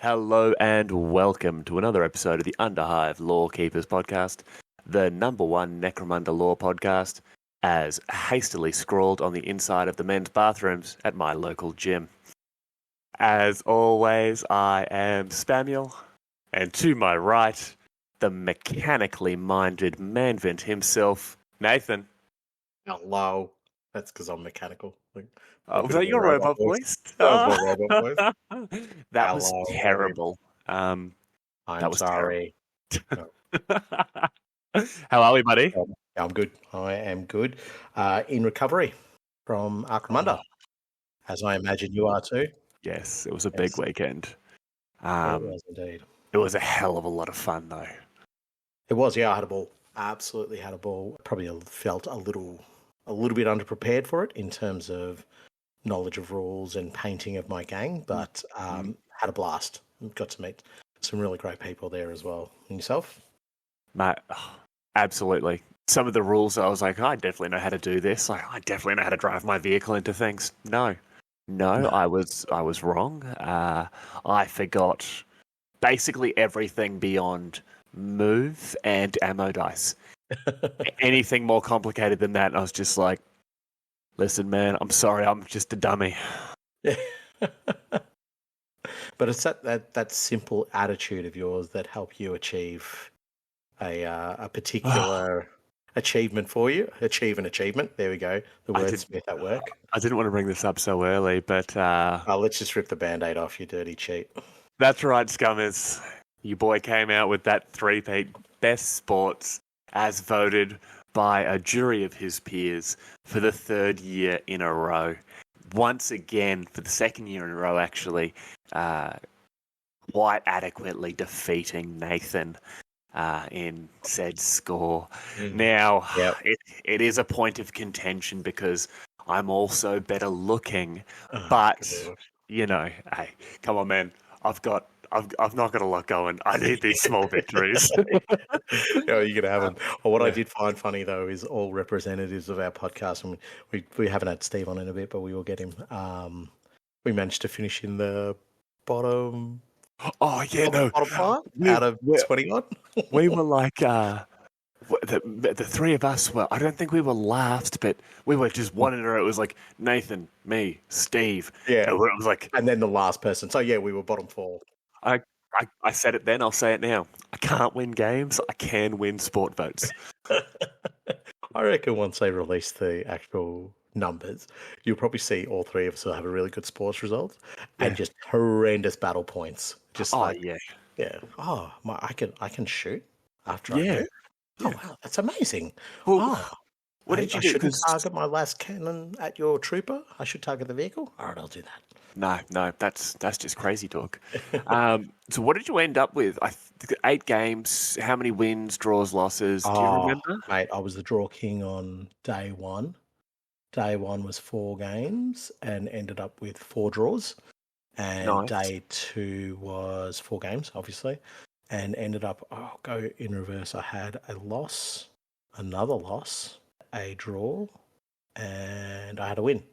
Hello and welcome to another episode of the Underhive Lorekeepers podcast, the number one Necromunda lore podcast, as hastily scrawled on the inside of the men's bathrooms at my local gym. As always, I am Spamuel, and to my right, the mechanically minded Manvant himself, Nathan. Hello. That's because I'm mechanical. Was that your robot voice? That was my robot voice. That was terrible. I'm sorry. How are we, buddy? I'm good. I am good. In recovery from Arcromunda, as I imagine you are too. Yes, it was a big weekend. It was indeed. It was a hell of a lot of fun, though. It was, yeah. I had a ball. Absolutely had a ball. Probably felt a little bit underprepared for it in terms of knowledge of rules and painting of my gang, but had a blast. Got to meet some really great people there as well. And yourself? Mate, absolutely. Some of the rules, I was like, I definitely know how to do this. I definitely know how to drive my vehicle into things. No, I was wrong. I forgot basically everything beyond move and ammo dice. Anything more complicated than that, I was just like, listen, man, I'm sorry, I'm just a dummy. But it's that simple attitude of yours that help you achieve a particular achievement for you. Achieve an achievement. There we go. The wordsmith at work. I didn't want to bring this up so early, but... let's just rip the Band-Aid off, you dirty cheat. That's right, Scummers. Your boy came out with that three-peat best sports as voted by a jury of his peers for the third year in a row. Once again, for the second year in a row, actually, quite adequately defeating Nathan in said score. Now, it is a point of contention because I'm also better looking, but, you know, hey, come on, man, I've not got a lot going. I need these small victories. You're going to have them. Well, what I did find funny, though, is all representatives of our podcast, and we haven't had Steve on in a bit, but we will get him. We managed to finish in the bottom. Oh, yeah, no. Bottom five out of 20-odd. We were like... The three of us were, I don't think we were last, but we were just one in a row. It was like Nathan, me, Steve. Yeah. And it was like... And then the last person. So, yeah, we were bottom four. I said it then, I'll say it now. I can't win games, I can win sport votes. I reckon once they release the actual numbers, you'll probably see all three of us will have a really good sports result and just horrendous battle points. Just yeah. Oh, I can shoot after I do. Oh, wow, that's amazing. Well, what did you do? I shouldn't target my last cannon at your trooper. I should target the vehicle. All right, I'll do that. No, that's just crazy talk. So what did you end up with? 8 games. How many wins, draws, losses? Do you remember? Mate, I was the draw king on day one. Day one was 4 games and ended up with 4 draws. And day 2 was 4 games, obviously. And ended up, go in reverse. I had a loss, another loss, a draw, and I had a win.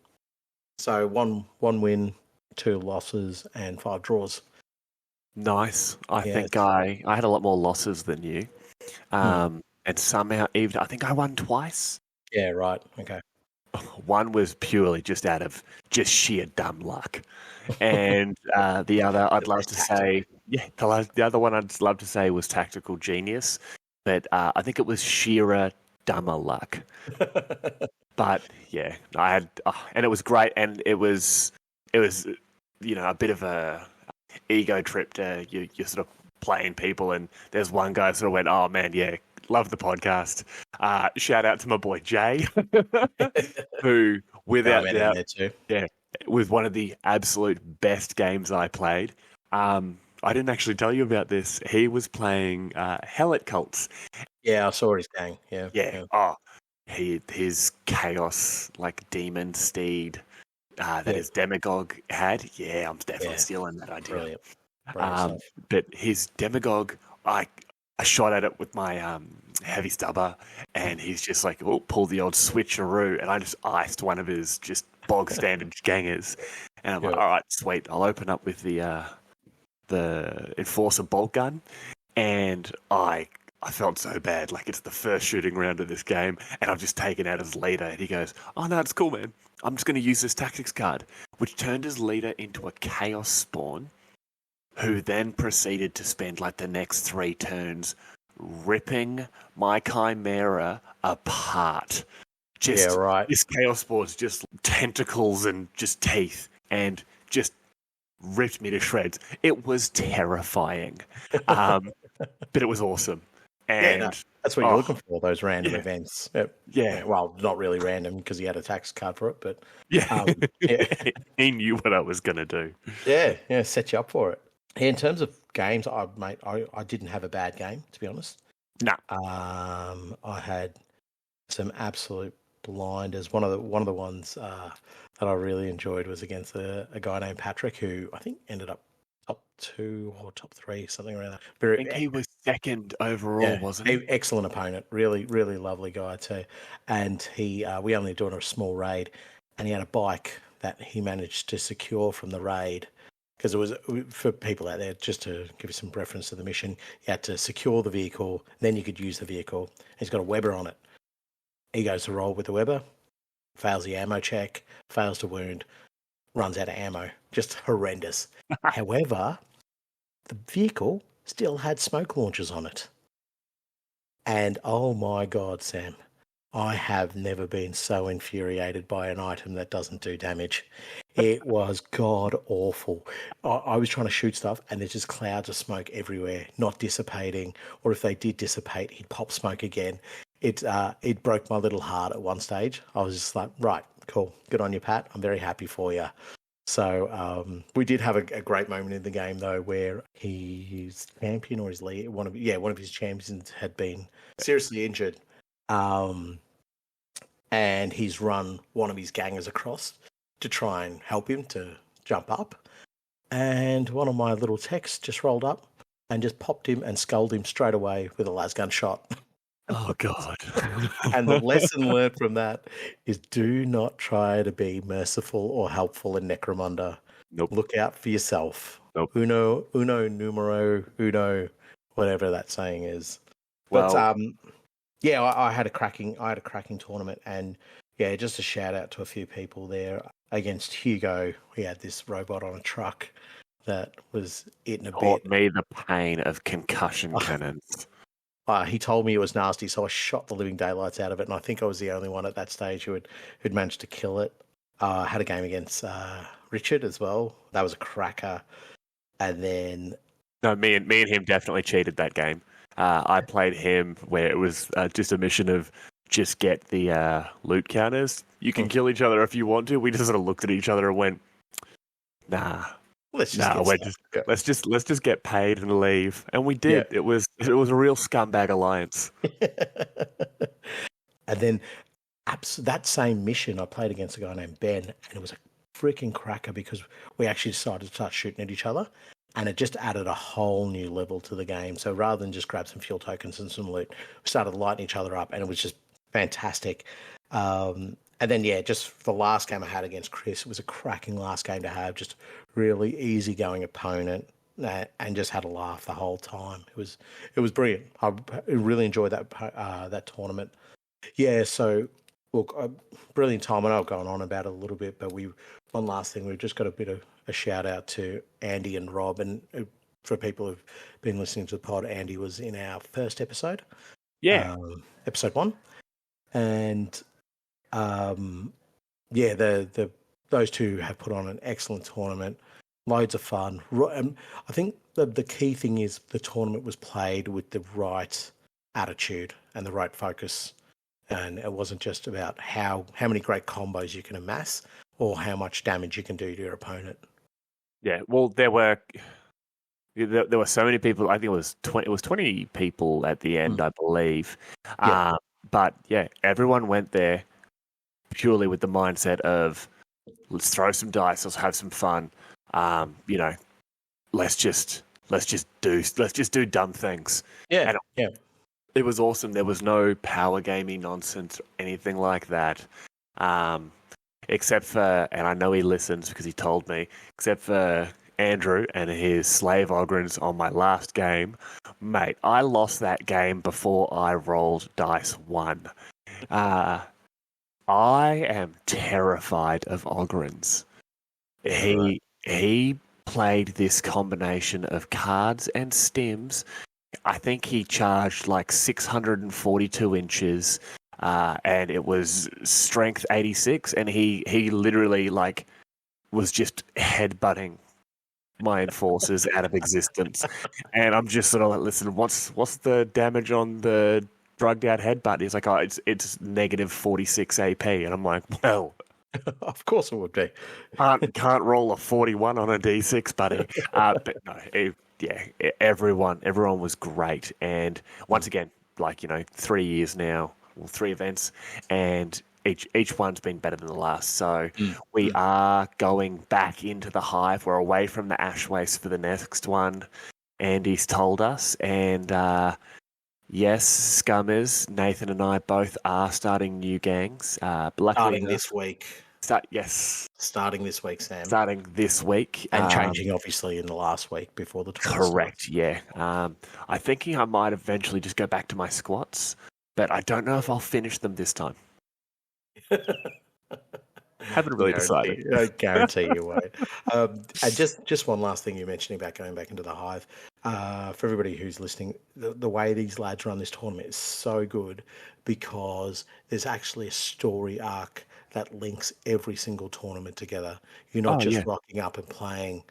So one win, 2 losses, and 5 draws. Nice. I think I had a lot more losses than you. And somehow, even I think I won twice. Yeah, right. Okay. One was purely just out of just sheer dumb luck. And the other, I'd love to say, the other one I'd love to say was tactical genius. But I think it was sheer dumber luck. But yeah, I had, and it was great. And it was, you know, a bit of a ego trip to you're sort of playing people. And there's one guy sort of went, oh man, yeah, love the podcast. Shout out to my boy Jay, who without doubt, was one of the absolute best games I played. I didn't actually tell you about this. He was playing Hellet Cults. Yeah, I saw his gang. Yeah. Oh, his chaos like demon steed that his demagogue had. Yeah, I'm definitely stealing that idea. Brilliant. But his demagogue, I shot at it with my heavy stubber, and he's just like, pull the old switcheroo, and I just iced one of his just bog standard gangers. And I'm like, all right, sweet. I'll open up with the the Enforcer bolt gun, and I felt so bad. Like, it's the first shooting round of this game, and I've just taken out his leader. And he goes, "Oh no, it's cool, man. I'm just going to use this tactics card," which turned his leader into a chaos spawn, who then proceeded to spend like the next 3 turns ripping my Chimera apart. Just, yeah, right. This chaos spawn's just tentacles and just teeth, and just ripped me to shreds. It was terrifying, but it was awesome. And that's what you're looking for, those random events. Yeah. Well, not really random because he had a tax card for it, but he knew what I was going to do. Yeah, set you up for it. In terms of games, I didn't have a bad game, to be honest. No. I had some absolute blinders. One of the ones that I really enjoyed was against a guy named Patrick, who I think ended up top 2 or top 3, something around that. I think he was second overall, wasn't he? Excellent opponent, really, really lovely guy too. And we only doing a small raid, and he had a bike that he managed to secure from the raid. Because it was, for people out there, just to give you some reference to the mission, you had to secure the vehicle, then you could use the vehicle. He's got a Weber on it. He goes to roll with the Weber, fails the ammo check, fails to wound, runs out of ammo. Just horrendous. However, the vehicle still had smoke launchers on it. And oh my God, Sam, I have never been so infuriated by an item that doesn't do damage. It was god awful. I was trying to shoot stuff and there's just clouds of smoke everywhere, not dissipating. Or if they did dissipate, he'd pop smoke again. It broke my little heart at one stage. I was just like, right, cool, good on you, Pat. I'm very happy for you. So we did have a great moment in the game though, where his champion or his lead, one of his champions had been seriously injured, and he's run one of his gangers across to try and help him to jump up, and one of my little techs just rolled up and just popped him and sculled him straight away with a lasgun shot. Oh, God. And the lesson learned from that is do not try to be merciful or helpful in Necromunda. Nope. Look out for yourself. Nope. Uno numero uno, whatever that saying is. Well, but I had a cracking tournament, and yeah, just a shout out to a few people there against Hugo. We had this robot on a truck that was eating a taught bit. me the pain of concussion cannons. He told me it was nasty, so I shot the living daylights out of it, and I think I was the only one at that stage who'd managed to kill it. I had a game against Richard as well. That was a cracker. And then... No, me and him definitely cheated that game. I played him where it was just a mission of just get the loot counters. You can kill each other if you want to. We just sort of looked at each other and went, nah. Let's just get paid and leave, and we did. Yeah. It was a real scumbag alliance. And then that same mission, I played against a guy named Ben, and it was a freaking cracker because we actually decided to start shooting at each other, and it just added a whole new level to the game. So rather than just grab some fuel tokens and some loot, we started lighting each other up, and it was just fantastic. And then, just the last game I had against Chris, it was a cracking last game to have. Just really easygoing opponent, and just had a laugh the whole time. It was brilliant. I really enjoyed that tournament. Yeah, so look, brilliant time. I know I've gone on about it a little bit, but one last thing, we've just got a bit of a shout out to Andy and Rob, and for people who've been listening to the pod, Andy was in our first episode. Yeah, episode 1, and. Those two have put on an excellent tournament. Loads of fun. I think the key thing is the tournament was played with the right attitude and the right focus, and it wasn't just about how many great combos you can amass or how much damage you can do to your opponent. Yeah, well, there were so many people. I think it was 20 people at the end, I believe. Yeah. But yeah, everyone went there purely with the mindset of let's throw some dice, let's have some fun. Let's just do dumb things. Yeah, and it was awesome. There was no power gaming nonsense or anything like that. Except for, and I know he listens because he told me, except for Andrew and his slave ogrins on my last game. Mate, I lost that game before I rolled dice 1. I am terrified of ogrins. He played this combination of cards and stims. I think he charged like 642 inches, and it was strength 86, and he literally like was just headbutting my enforcers out of existence. And I'm just sort of like, listen, what's the damage on the drugged out headbutt? He's like, oh, it's negative 46 AP, and I'm like, well. Of course it would be. Can't roll a 41 on a D6, buddy. But no, everyone was great. And once again, like, 3 years now, well, 3 events, and each one's been better than the last. So we are going back into the hive. We're away from the ash waste for the next one, Andy's told us. And yes, Scummers, Nathan and I both are starting new gangs. Starting this week. Starting this week, Sam. Starting this week. And changing, obviously, in the last week before the tournament. Correct, yeah. I'm thinking I might eventually just go back to my squats, but I don't know if I'll finish them this time. Haven't really decided. I guarantee you won't. And just one last thing you're mentioning about going back into the hive. For everybody who's listening, the way these lads run this tournament is so good because there's actually a story arc that links every single tournament together. You're not rocking up and playing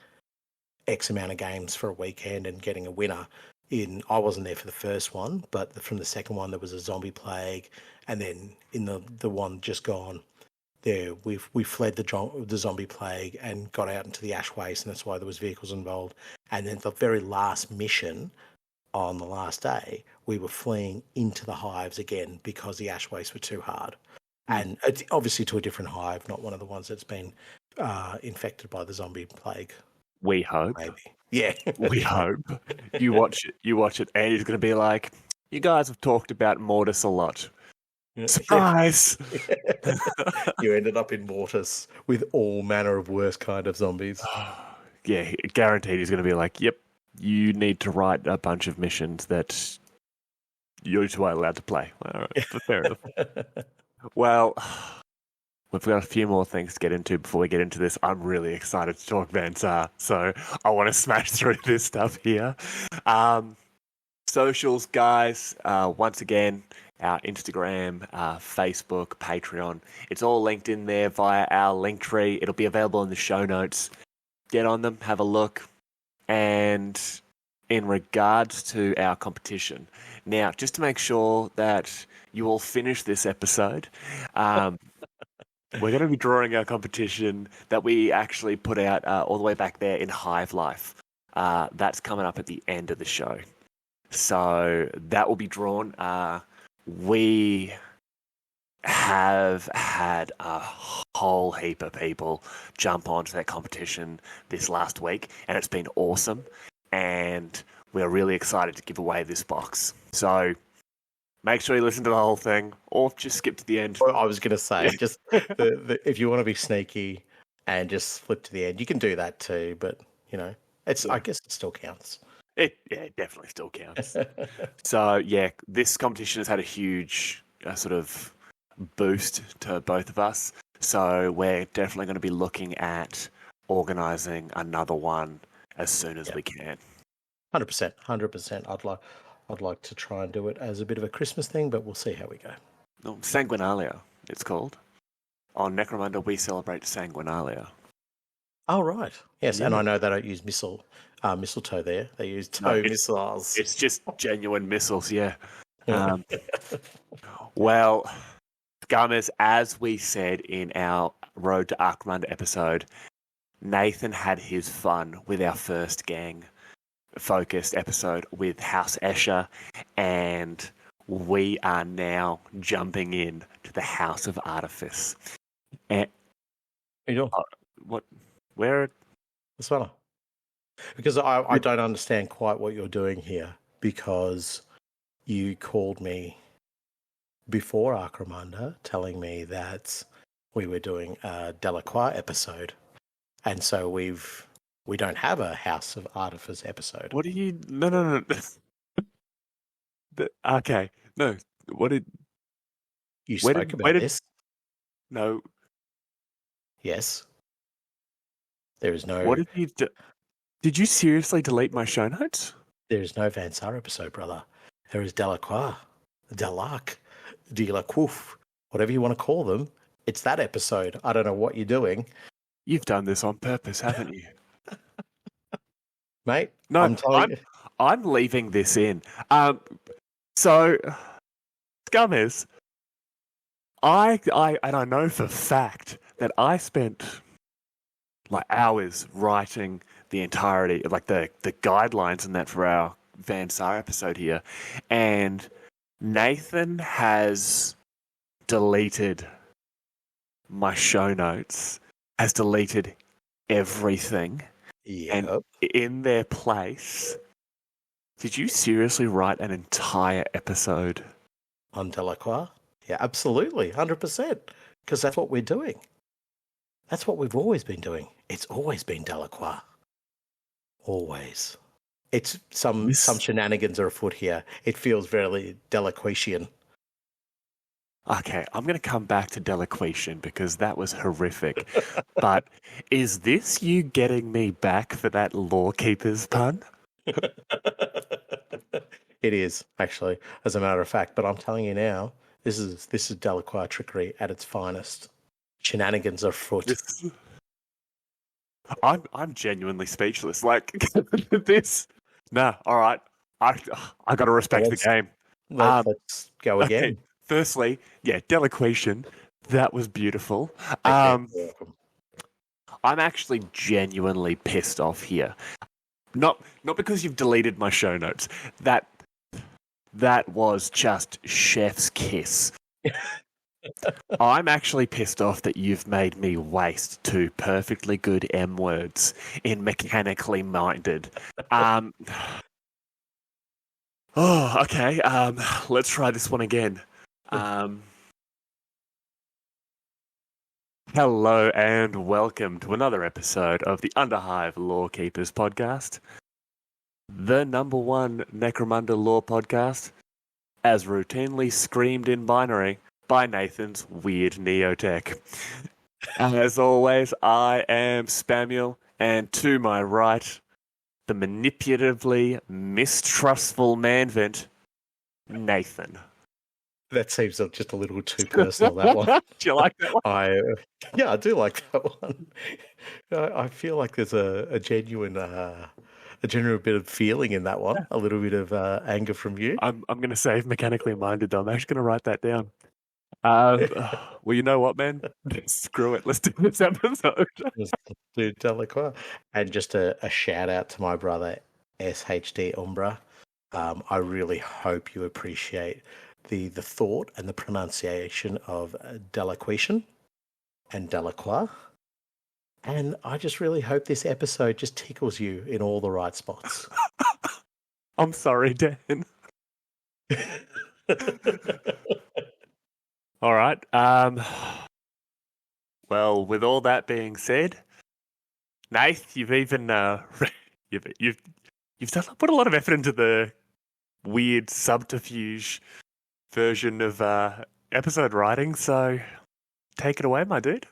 X amount of games for a weekend and getting a winner. I wasn't there for the first one, but from the second one there was a zombie plague, and then in the one just gone, there we fled the zombie plague and got out into the ash waste, and that's why there was vehicles involved. And then the very last mission on the last day, we were fleeing into the hives again because the ash wastes were too hard. And it's obviously to a different hive, not one of the ones that's been infected by the zombie plague. We hope. Maybe. Yeah. We hope. You watch it, and he's going to be like, you guys have talked about Mortis a lot. Surprise! You ended up in Mortis with all manner of worse kind of zombies. Yeah, guaranteed he's going to be like, yep, you need to write a bunch of missions that you're two are allowed to play. All right, fair enough. Well, we've got a few more things to get into before we get into this. I'm really excited to talk Van Saar, so I want to smash through this stuff here. Socials, guys, once again, our Instagram, Facebook, Patreon. It's all linked in there via our link tree. It'll be available in the show notes. Get on them, have a look. And in regards to our competition, now, just to make sure that you all finish this episode, we're going to be drawing our competition that we actually put out all the way back there in Hive Life. That's coming up at the end of the show. So that will be drawn. We have had a whole heap of people jump onto that competition this last week, and it's been awesome. And we're really excited to give away this box. So make sure you listen to the whole thing, or just skip to the end. Well, I was going to say, just if you want to be sneaky and just flip to the end, you can do that too. But I guess it still counts. It definitely still counts. So yeah, this competition has had a huge sort of boost to both of us. So we're definitely going to be looking at organising another one as soon as we can. 100%. I'd like to try and do it as a bit of a Christmas thing, but we'll see how we go. Sanguinalia, it's called. On Necromunda, we celebrate Sanguinalia. Oh, right. Yes, and I know they don't use mistletoe there. They use missiles. It's just genuine missiles, yeah. Well, Scummers, as we said in our Road to Arcromunda episode, Nathan had his fun with our first gang-focused episode with House Escher, and we are now jumping in to the House of Artifice. And what? Where? What's the matter? Because I don't understand quite what you're doing here, because you called me before Arcromunda telling me that we were doing a Delaque episode. And so we've We don't have a House of Artifice episode. What do you? No. Okay, no. What did you spoke about this? No. Yes. There is no. What did you do? Did you seriously delete my show notes? There is no Van Sar episode, brother. There is Delaque, Del-Aque, Delaque, whatever you want to call them. It's that episode. I don't know what you're doing. You've done this on purpose, haven't you? Mate, no, I'm leaving this in. So, Scummers, I know for a fact that I spent like hours writing the entirety of like the guidelines and that for our Van Sar episode here, and Nathan has deleted my show notes, has deleted everything. Yeah. And in their place, did you seriously write an entire episode on Delaque? Yeah, absolutely, 100%. Because that's what we're doing. That's what we've always been doing. It's always been Delaque. Always. It's some shenanigans are afoot here. It feels very Delaquetian. Okay, I'm going to come back to Delaquetian because that was horrific. But is this you getting me back for that Lorekeepers pun? It is, actually, as a matter of fact. But I'm telling you now, this is Delaque trickery at its finest. Shenanigans are afoot. I'm genuinely speechless. Like this. Nah, all right. I got to respect the game. Let's go again. Okay. Firstly, yeah, Delaquetian. That was beautiful. Okay, I'm actually genuinely pissed off here. Not because you've deleted my show notes. That was just chef's kiss. I'm actually pissed off that you've made me waste 2 perfectly good M words in mechanically minded. Oh, okay. Let's try this one again. Hello and welcome to another episode of the Underhive Lorekeepers podcast, the #1 Arcromunda lore podcast, as routinely screamed in binary by Nathan's weird neotech. As always, I am Spamuel, and to my right, the manipulatively mistrustful Manvant, Nathan. That seems just a little too personal, that one. Do you like that one? I do like that one. I feel like there's a genuine bit of feeling in that one, a little bit of anger from you. I'm going to save mechanically minded, though. I'm actually going to write that down. Well, you know what, man? Screw it. Let's do this episode. Let's do Delaque. And just a shout out to my brother, SHD Umbra. I really hope you appreciate the thought and the pronunciation of Delaquetian and Delaque. And I just really hope this episode just tickles you in all the right spots. I'm sorry, Dan. All right. Well, with all that being said, Nath, you've even you've put a lot of effort into the weird subterfuge version of episode writing, so take it away, my dude.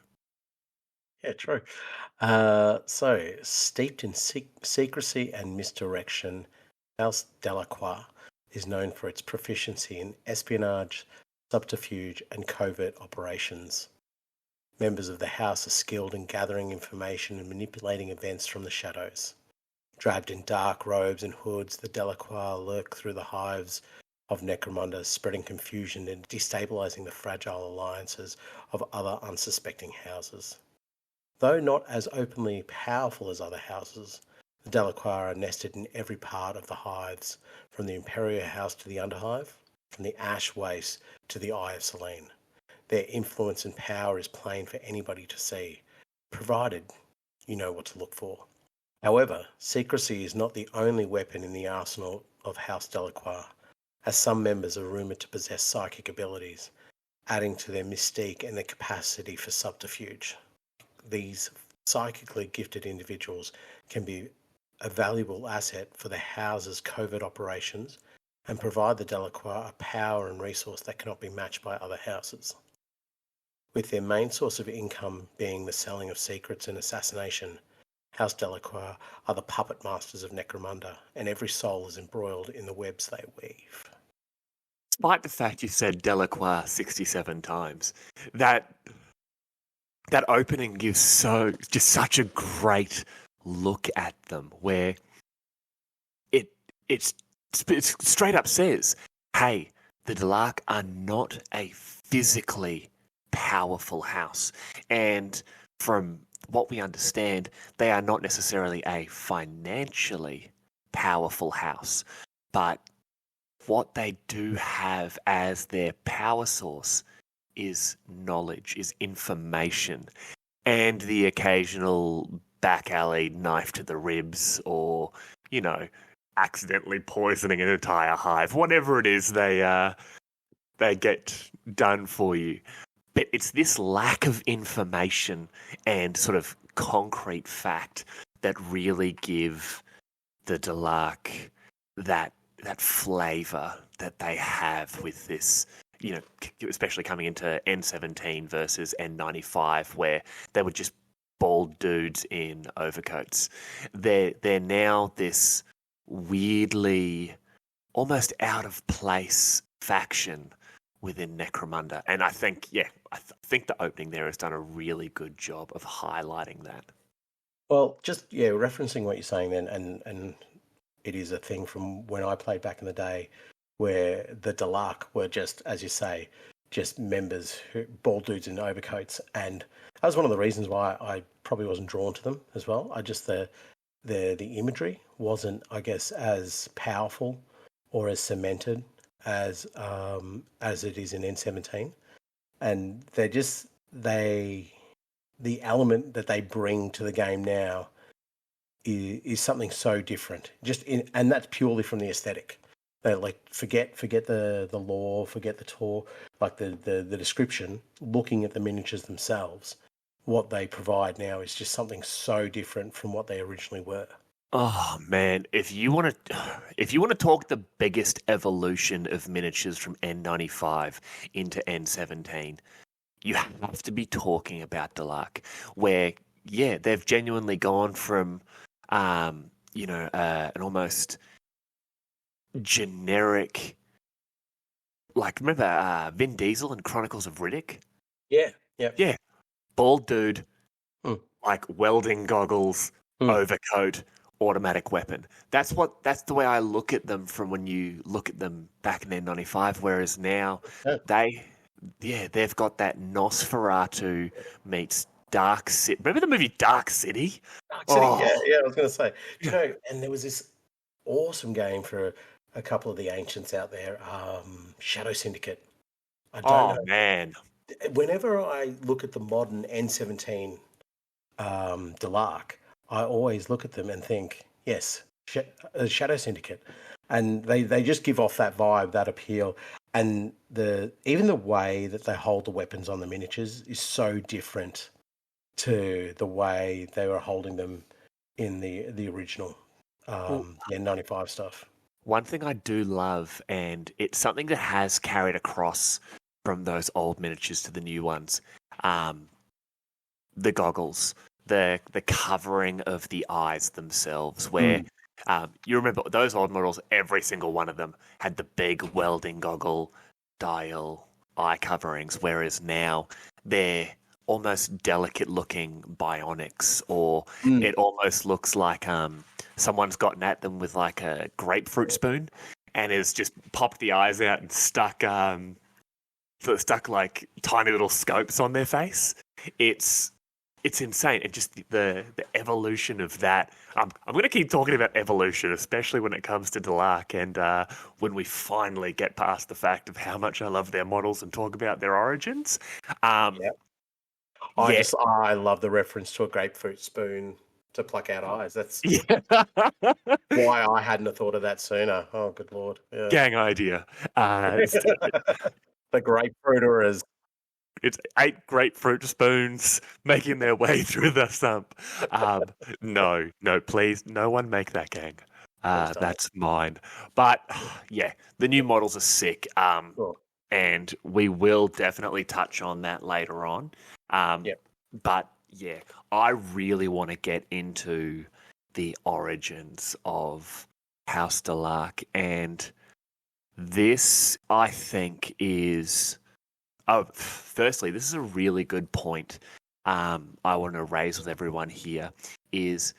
Yeah, true. So, steeped in secrecy and misdirection, House Delaque is known for its proficiency in espionage, subterfuge, and covert operations. Members of the house are skilled in gathering information and manipulating events from the shadows. Draped in dark robes and hoods, the Delaque lurk through the hives of Necromunda, spreading confusion and destabilizing the fragile alliances of other unsuspecting houses. Though not as openly powerful as other houses, the Delaque are nested in every part of the hives, from the Imperial House to the Underhive, from the Ash Waste to the Eye of Selene. Their influence and power is plain for anybody to see, provided you know what to look for. However, secrecy is not the only weapon in the arsenal of House Delaque, as some members are rumoured to possess psychic abilities, adding to their mystique and their capacity for subterfuge. These psychically gifted individuals can be a valuable asset for the house's covert operations and provide the Delaque a power and resource that cannot be matched by other houses. With their main source of income being the selling of secrets and assassination, House Delaque are the puppet masters of Necromunda, and every soul is embroiled in the webs they weave. Despite the fact you said Delaque 67 times, that opening gives such a great look at them, where it straight up says, hey, the Delaque are not a physically powerful house. And from what we understand, they are not necessarily a financially powerful house. But what they do have as their power source is knowledge, is information, and the occasional back alley knife to the ribs, or, accidentally poisoning an entire hive. Whatever it is, they get done for you. But it's this lack of information and sort of concrete fact that really give the Delaque that flavour that they have with this, especially coming into N17 versus N95, where they were just bald dudes in overcoats. They're now this weirdly almost out of place faction within Necromunda, and I think the opening there has done a really good job of highlighting that. Well, just referencing what you're saying then, and it is a thing from when I played back in the day, where the Delaque were just, as you say, just members, bald dudes in overcoats, and that was one of the reasons why I probably wasn't drawn to them as well. I just the imagery wasn't, I guess, as powerful or as cemented as it is in N17, and the element that they bring to the game now is something so different. And that's purely from the aesthetic. They forget the lore, forget the tour, the description. Looking at the miniatures themselves, what they provide now is just something so different from what they originally were. Oh man, if you want to talk the biggest evolution of miniatures from N95 into N17, you have to be talking about Delaque, where they've genuinely gone from an almost generic, remember Vin Diesel in Chronicles of Riddick? Yeah. Bald dude, welding goggles, overcoat, automatic weapon. That's the way I look at them from when you look at them back in N95. Whereas now they've got that Nosferatu meets Dark City. Remember the movie Dark City? Dark City, yeah. I was going to say, and there was this awesome game for a couple of the ancients out there, Shadow Syndicate. I don't know. Man. Whenever I look at the modern N17 Delaque, I always look at them and think, yes, Shadow Syndicate. And they just give off that vibe, that appeal. And even the way that they hold the weapons on the miniatures is so different to the way they were holding them in the original N95 stuff. One thing I do love, and it's something that has carried across from those old miniatures to the new ones, the goggles, the covering of the eyes themselves, where you remember those old models, every single one of them had the big welding goggle dial eye coverings, whereas now they're almost delicate looking bionics, or it almost looks like someone's gotten at them with a grapefruit spoon and has just popped the eyes out and stuck tiny little scopes on their face. It's insane. And just the evolution of that. I'm going to keep talking about evolution, especially when it comes to Delaque, and when we finally get past the fact of how much I love their models and talk about their origins. I love the reference to a grapefruit spoon to pluck out eyes. That's why I hadn't have thought of that sooner. Oh, good Lord. Yeah. Gang idea. The grapefruiterers. It's 8 grapefruit spoons making their way through the sump. No, please, no one make that gang. That's mine. But yeah, the new models are sick. Sure. And we will definitely touch on that later on. Yep. But yeah, I really want to get into the origins of House Delaque, and this, I think, is. Firstly, this is a really good point. I want to raise with everyone here is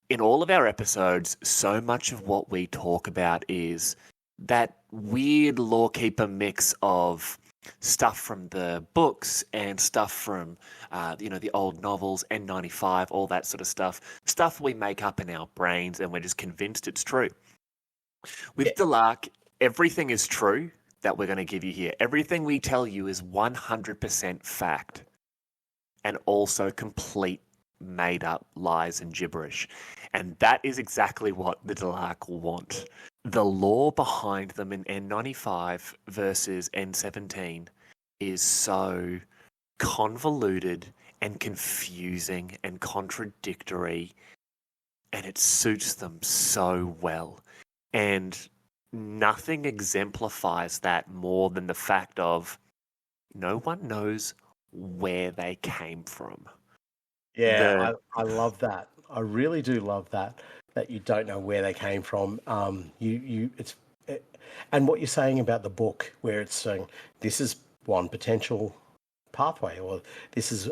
in all of our episodes, so much of what we talk about is that weird Lorekeeper mix of stuff from the books and stuff from, the old novels, N95, all that sort of stuff we make up in our brains and we're just convinced it's true. With Delaque, everything is true that we're going to give you here. Everything we tell you is 100% fact and also complete made up lies and gibberish. And that is exactly what the Delaque want. The lore behind them in N95 versus N17 is so convoluted and confusing and contradictory, and it suits them so well. And nothing exemplifies that more than the fact of no one knows where they came from. Yeah, I love that. I really do love that you don't know where they came from. And what you're saying about the book, where it's saying this is one potential pathway, or this is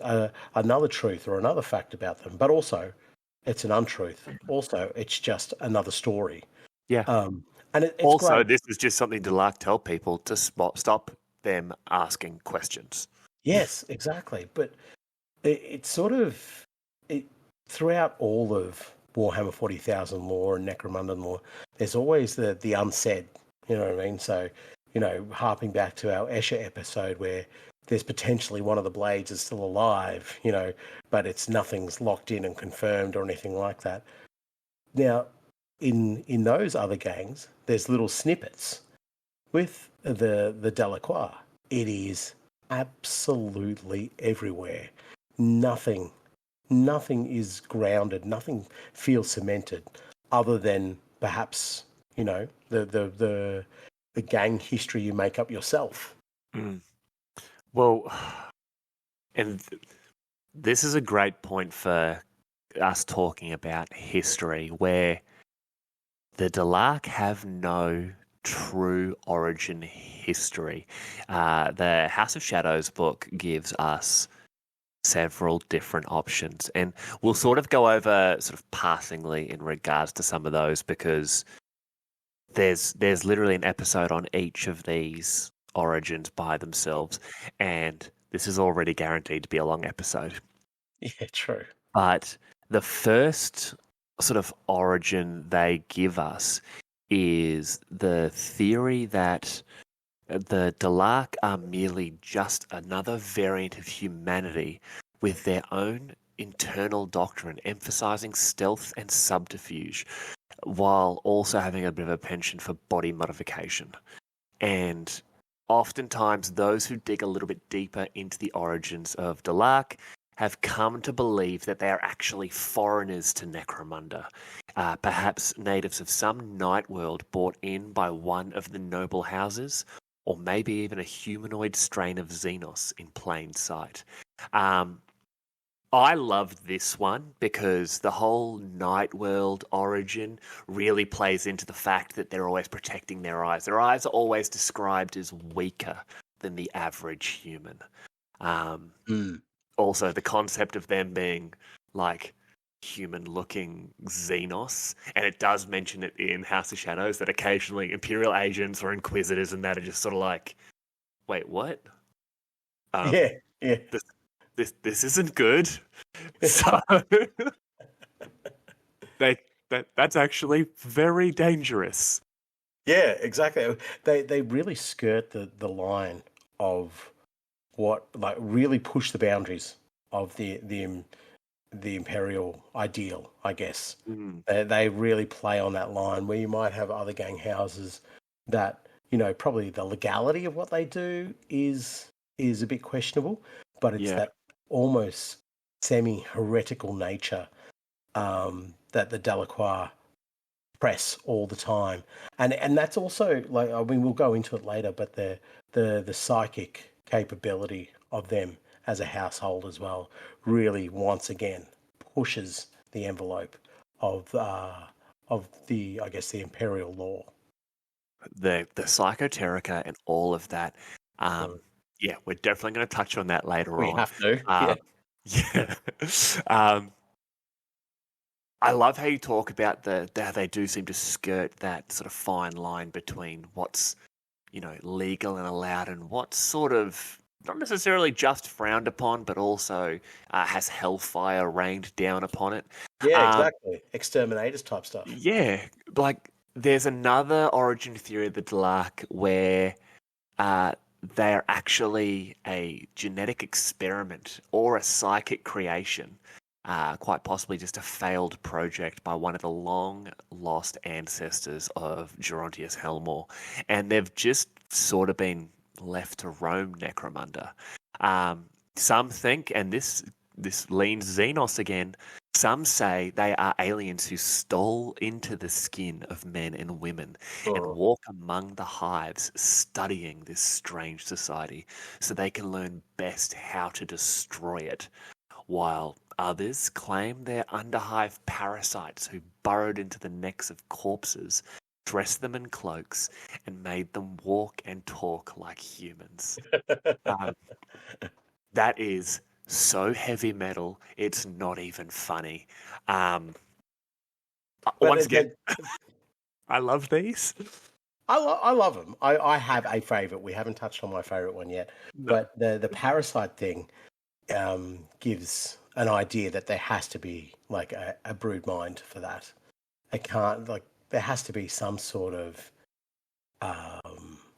another truth or another fact about them, but also it's an untruth. Also, it's just another story. Yeah. And it's also, great. This is just something Delaque tell people to stop them asking questions. Yes, exactly. But it's sort of throughout all of Warhammer 40,000 lore and Necromundan lore, there's always the unsaid. You know what I mean? So, harping back to our Escher episode where there's potentially one of the blades is still alive, but nothing's locked in and confirmed or anything like that. Now, in those other gangs, there's little snippets. With the Delaque, it is absolutely everywhere. Nothing is grounded. Nothing feels cemented, other than perhaps the gang history you make up yourself. Mm. Well, and this is a great point for us talking about history, where the Delaque have no true origin history. The House of Shadows book gives us several different options, and we'll sort of go over sort of passingly in regards to some of those, because there's literally an episode on each of these origins by themselves, and this is already guaranteed to be a long episode. Yeah, true. But the first sort of origin they give us is the theory that the Delaque are merely just another variant of humanity with their own internal doctrine emphasizing stealth and subterfuge, while also having a bit of a penchant for body modification. And oftentimes those who dig a little bit deeper into the origins of Delaque have come to believe that they are actually foreigners to Necromunda, perhaps natives of some night world brought in by one of the noble houses, or maybe even a humanoid strain of Xenos in plain sight. I love this one because the whole night world origin really plays into the fact that they're always protecting their eyes. Their eyes are always described as weaker than the average human. Also, the concept of them being like human-looking Xenos, and it does mention it in House of Shadows that occasionally Imperial agents or Inquisitors and that are just sort of like, wait, what? Yeah. This isn't good. So that's actually very dangerous. Yeah, exactly. They really skirt the line of what, like, really push the boundaries of the imperial ideal, I guess. They really play on that line where you might have other gang houses that, probably the legality of what they do is is a bit questionable, but it's that almost semi-heretical nature that the Delaque press all the time, and that's also like, I mean, we'll go into it later, but the psychic capability of them as a household as well really once again pushes the envelope of the, I guess, the imperial law. The psychoterica and all of that. Yeah, we're definitely going to touch on that later on. We have to. Yeah. I love how you talk about how they do seem to skirt that sort of fine line between what's, legal and allowed and what's sort of not necessarily just frowned upon, but also has hellfire rained down upon it. Yeah, exactly. Exterminators type stuff. Yeah, like there's another origin theory of the Delaque where they're actually a genetic experiment or a psychic creation. Quite possibly just a failed project by one of the long-lost ancestors of Gerontius Helmore. And they've just sort of been left to roam Necromunda. Some think, and this leans Xenos again, some say they are aliens who stole into the skin of men and women and walk among the hives studying this strange society so they can learn best how to destroy it, while others claim they're Underhive parasites who burrowed into the necks of corpses, dressed them in cloaks, and made them walk and talk like humans. That is so heavy metal, it's not even funny. Once again, I love these. I love them. I have a favourite. We haven't touched on my favourite one yet, but the parasite thing gives an idea that there has to be like a brood mind for that. There has to be some sort of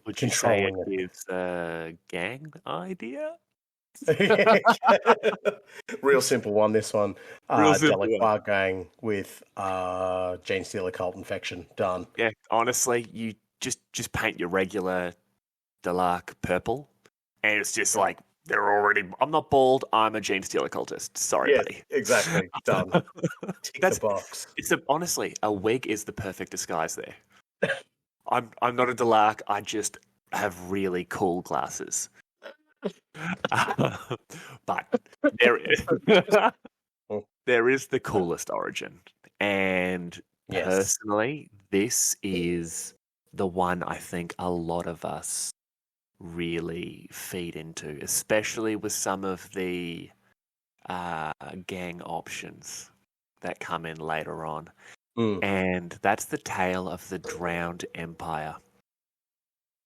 would you say it gives a gang idea? Real simple one, this one. Delaque gang with gene stealer cult infection. Done. Yeah, honestly, you just paint your regular Delaque purple, and it's just like, they're already, I'm not bald, I'm a gene stealer cultist. Sorry, buddy. Exactly. Done. Tick the box. Honestly, a wig is the perfect disguise there. I'm not a Delaque, I just have really cool glasses. But there is the coolest origin. And personally, this is the one I think a lot of us really feed into, especially with some of the gang options that come in later on. And that's the tale of the Drowned Empire.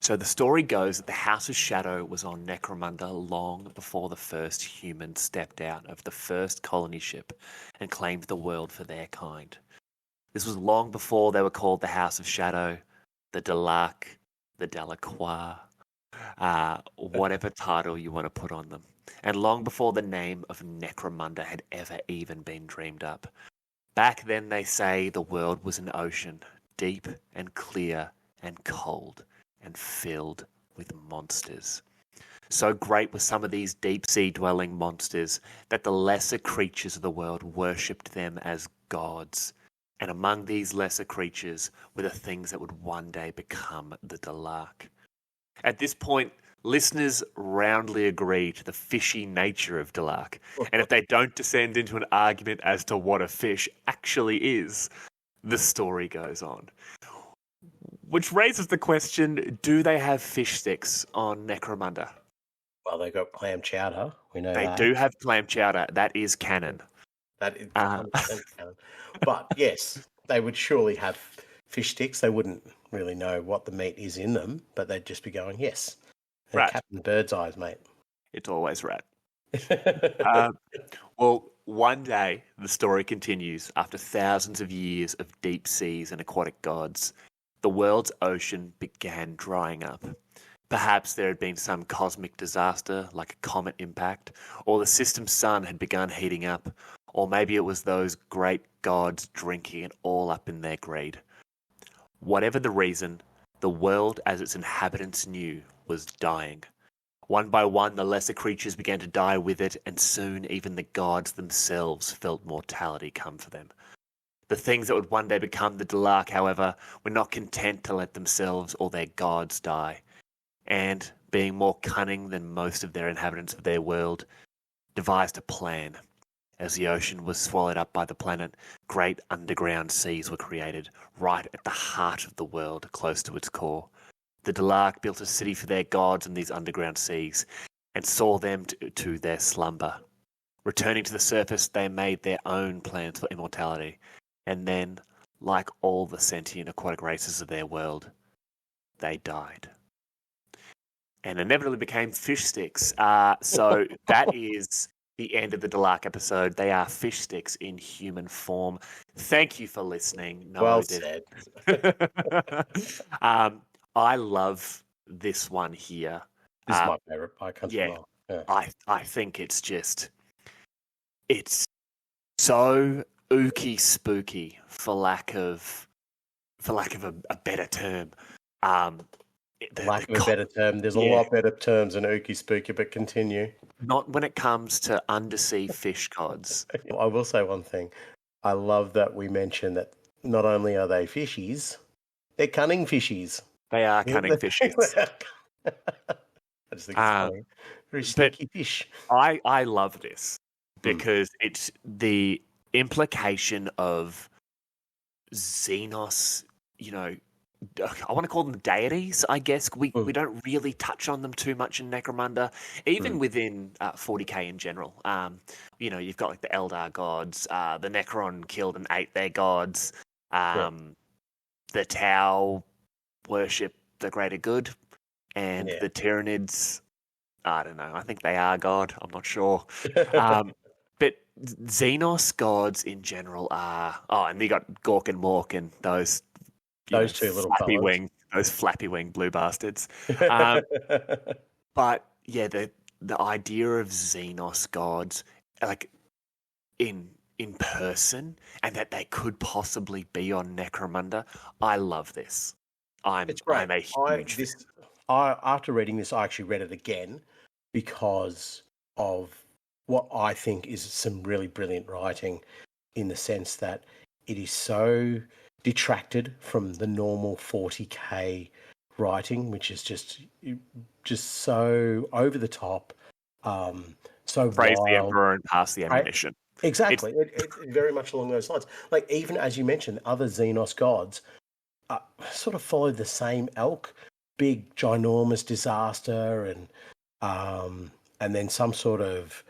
So the story goes that the House of Shadow was on Necromunda long before the first humans stepped out of the first colony ship and claimed the world for their kind. This was long before they were called the House of Shadow, the Delaque, the Delaque, whatever title you want to put on them, and long before the name of Necromunda had ever even been dreamed up. Back then, they say, the world was an ocean, deep and clear and cold, and filled with monsters. So great were some of these deep-sea dwelling monsters that the lesser creatures of the world worshipped them as gods. And among these lesser creatures were the things that would one day become the Delaque. At this point, listeners roundly agree to the fishy nature of Delaque. And if they don't descend into an argument as to what a fish actually is, the story goes on. Which raises the question, do they have fish sticks on Necromunda? Well, they got clam chowder. We know they do have clam chowder. That is canon. That is 100% canon. But yes, they would surely have fish sticks. They wouldn't really know what the meat is in them, but they'd just be going, yes. Rat. Captain Bird's eyes, mate. It's always rat. Well, one day, the story continues, after thousands of years of deep seas and aquatic gods, the world's ocean began drying up. Perhaps there had been some cosmic disaster, like a comet impact, or the system's sun had begun heating up, or maybe it was those great gods drinking it all up in their greed. Whatever the reason, the world as its inhabitants knew was dying. One by one, the lesser creatures began to die with it, and soon even the gods themselves felt mortality come for them. The things that would one day become the Delaque, however, were not content to let themselves or their gods die, and, being more cunning than most of their inhabitants of their world, devised a plan. As the ocean was swallowed up by the planet, great underground seas were created, right at the heart of the world, close to its core. The Delaque built a city for their gods in these underground seas, and saw them to their slumber. Returning to the surface, they made their own plans for immortality, and then, like all the sentient aquatic races of their world, they died. And inevitably became fish sticks. So that is the end of the Delaque episode. They are fish sticks in human form. Thank you for listening. No, well said. I love this one here. This is my favorite by country mile. Yeah. I think it's so ooky spooky, for lack of a better term. Lack of a better term. There's a lot better terms than ooky spooky, but continue. Not when it comes to undersea fish gods. I will say one thing. I love that we mentioned that not only are they fishies, they're cunning fishies. They are cunning fishies. I just think it's funny. Very sneaky fish. I love this because it's the implication of Xenos, I want to call them deities, I guess. We don't really touch on them too much in Necromunda, even within 40k in general. You've got like the Eldar gods, the Necron killed and ate their gods, the Tau worship the greater good, and the Tyranids, I don't know, I think they are God, I'm not sure. But Xenos gods in general are... Oh, and you got Gork and Mork and those two little those flappy wing blue bastards. But yeah, the idea of Xenos gods, like in person, and that they could possibly be on Necromunda, I love this. I'm a huge fan. After reading this, I actually read it again because of what I think is some really brilliant writing, in the sense that it is so detracted from the normal 40k writing, which is just so over the top, so praise wild. The emperor and pass the ammunition. Exactly, it's very much along those lines. Like, even as you mentioned, other Xenos gods sort of follow the same ilk: big, ginormous disaster, and then some sort of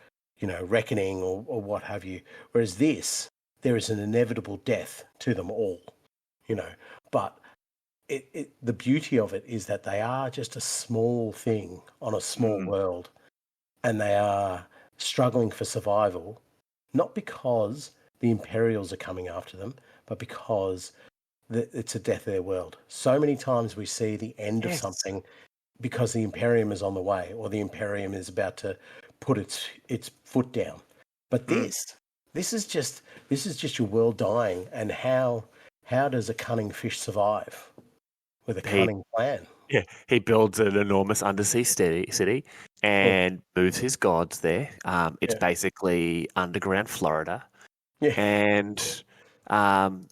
reckoning or what have you. Whereas this, there is an inevitable death to them all. But the beauty of it is that they are just a small thing on a small world, and they are struggling for survival, not because the Imperials are coming after them, but because it's a death of their world. So many times we see the end of something because the Imperium is on the way, or the Imperium is about to put its foot down. But this is just your world dying, and how does a cunning fish survive with a cunning plan? Yeah, he builds an enormous undersea city and moves his gods there. It's basically underground Florida. Yeah. And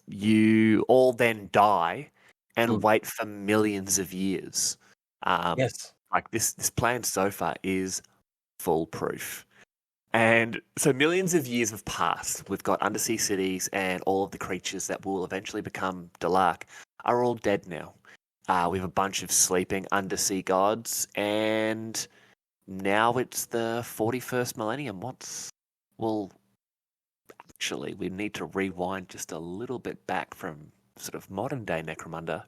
you all then die and wait for millions of years. Like this plan so far is foolproof. And so millions of years have passed. We've got undersea cities, and all of the creatures that will eventually become Delaque are all dead now. We have a bunch of sleeping undersea gods, and now it's the 41st millennium. Actually, we need to rewind just a little bit back from sort of modern day Necromunda,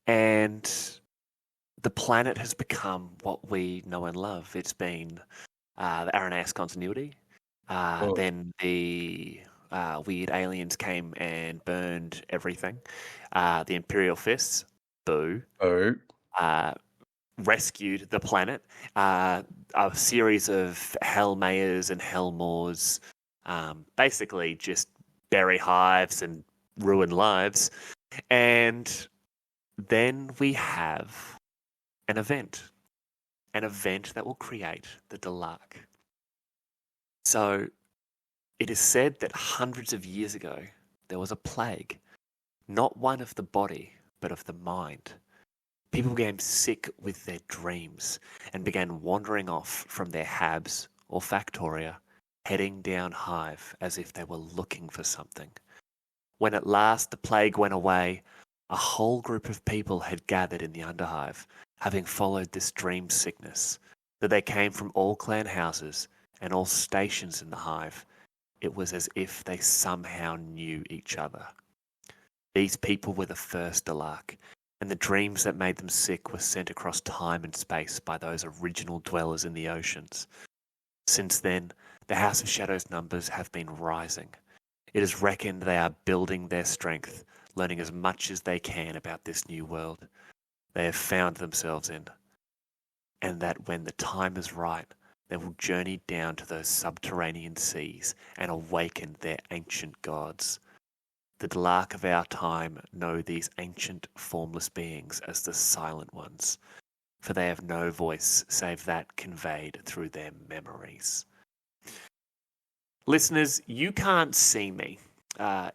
and the planet has become what we know and love. It's been the Arrhenius continuity. Then the weird aliens came and burned everything. The Imperial Fists, boo. Rescued the planet. A series of Hellmayors and Hellmaws, basically just bury hives and ruin lives. And then we have an event. an event that will create the Delaque. So it is said that hundreds of years ago there was a plague, not one of the body, but of the mind. People became sick with their dreams and began wandering off from their habs or factoria, heading down Hive as if they were looking for something. When at last the plague went away, a whole group of people had gathered in the Underhive, having followed this dream sickness, that they came from all clan houses and all stations in the Hive. It was as if they somehow knew each other. These people were the first Delaque, and the dreams that made them sick were sent across time and space by those original dwellers in the oceans. Since then, the House of Shadows numbers have been rising. It is reckoned they are building their strength, learning as much as they can about this new world they have found themselves in, and that when the time is right, they will journey down to those subterranean seas and awaken their ancient gods. The Delaque of our time know these ancient, formless beings as the Silent Ones, for they have no voice save that conveyed through their memories. Listeners, you can't see me.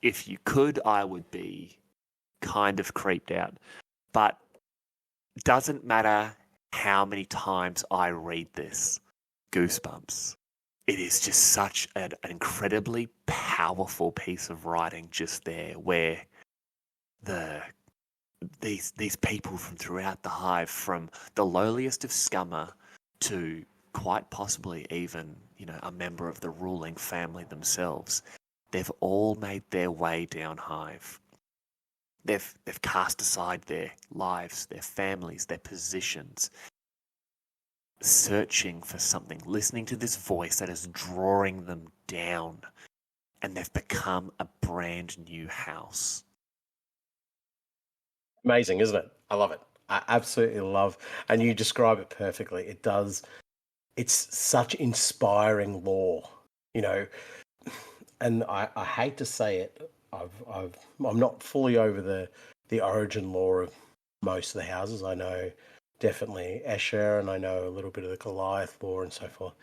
If you could, I would be kind of creeped out. But doesn't matter how many times I read this, goosebumps. It is just such an incredibly powerful piece of writing just there, where these people from throughout the Hive, from the lowliest of Scummer to quite possibly even, a member of the ruling family themselves, they've all made their way down Hive. They've cast aside their lives, their families, their positions, searching for something, listening to this voice that is drawing them down, and they've become a brand new house. Amazing, isn't it? I love it. I absolutely love, and you describe it perfectly. It does. It's such inspiring lore, and I hate to say it. I'm not fully over the origin lore of most of the houses. I know definitely Escher, and I know a little bit of the Goliath lore and so forth.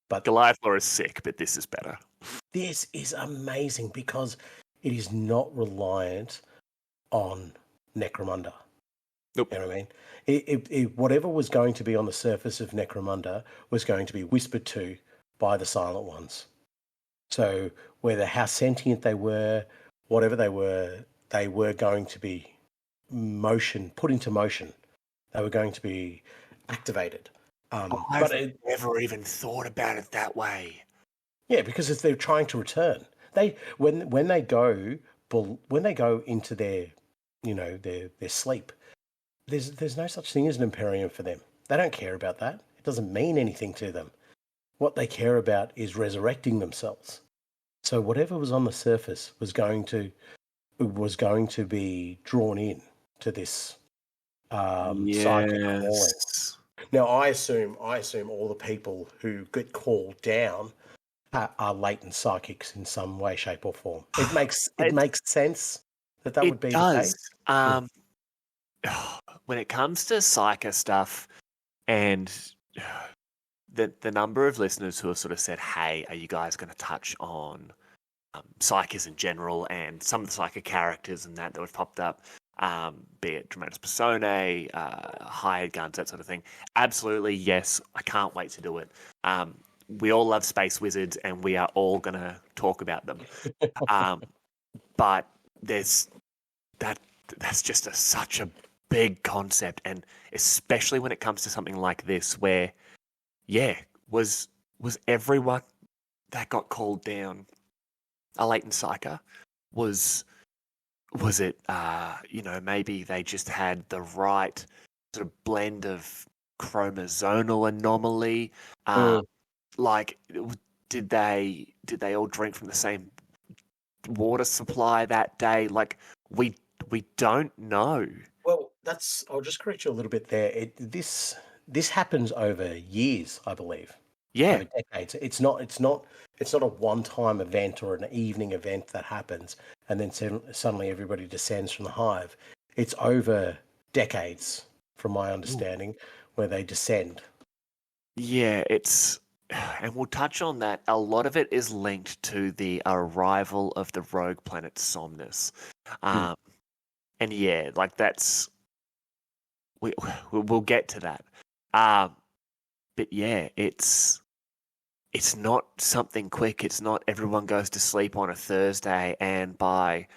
But Goliath lore is sick, but this is better. This is amazing because it is not reliant on Necromunda. Nope. You know what I mean? Whatever was going to be on the surface of Necromunda was going to be whispered to by the Silent Ones. So whether how sentient they were, whatever they were going to be put into motion. They were going to be activated. I've never even thought about it that way. Yeah, because if they're trying to return, when they go into their their sleep, there's no such thing as an Imperium for them. They don't care about that. It doesn't mean anything to them. What they care about is resurrecting themselves. So whatever was on the surface was going to be drawn in to this psychic calling. Now I assume all the people who get called down are latent psychics in some way, shape, or form. It makes sense that would be the case. When it comes to psycho stuff, and the number of listeners who have sort of said, "Hey, are you guys going to touch on psychers in general and some of the psycho characters and that have popped up?" Be it Dramatis Personae, hired guns, that sort of thing. Absolutely, yes. I can't wait to do it. We all love space wizards, and we are all going to talk about them. But that's just such a big concept, and especially when it comes to something like this, where, was everyone that got called down a latent psyker? Was it, maybe they just had the right sort of blend of chromosomal anomaly? Like, did they all drink from the same water supply that day? Like, we don't know. Well, I'll just correct you a little bit there. This happens over years, I believe. Yeah, over decades. It's not a one-time event or an evening event that happens and then suddenly everybody descends from the hive. It's over decades, from my understanding, where they descend. Yeah, and we'll touch on that. A lot of it is linked to the arrival of the rogue planet Somnus. Hmm. And yeah, like we'll get to that. But yeah, it's not something quick. It's not everyone goes to sleep on a Thursday and by,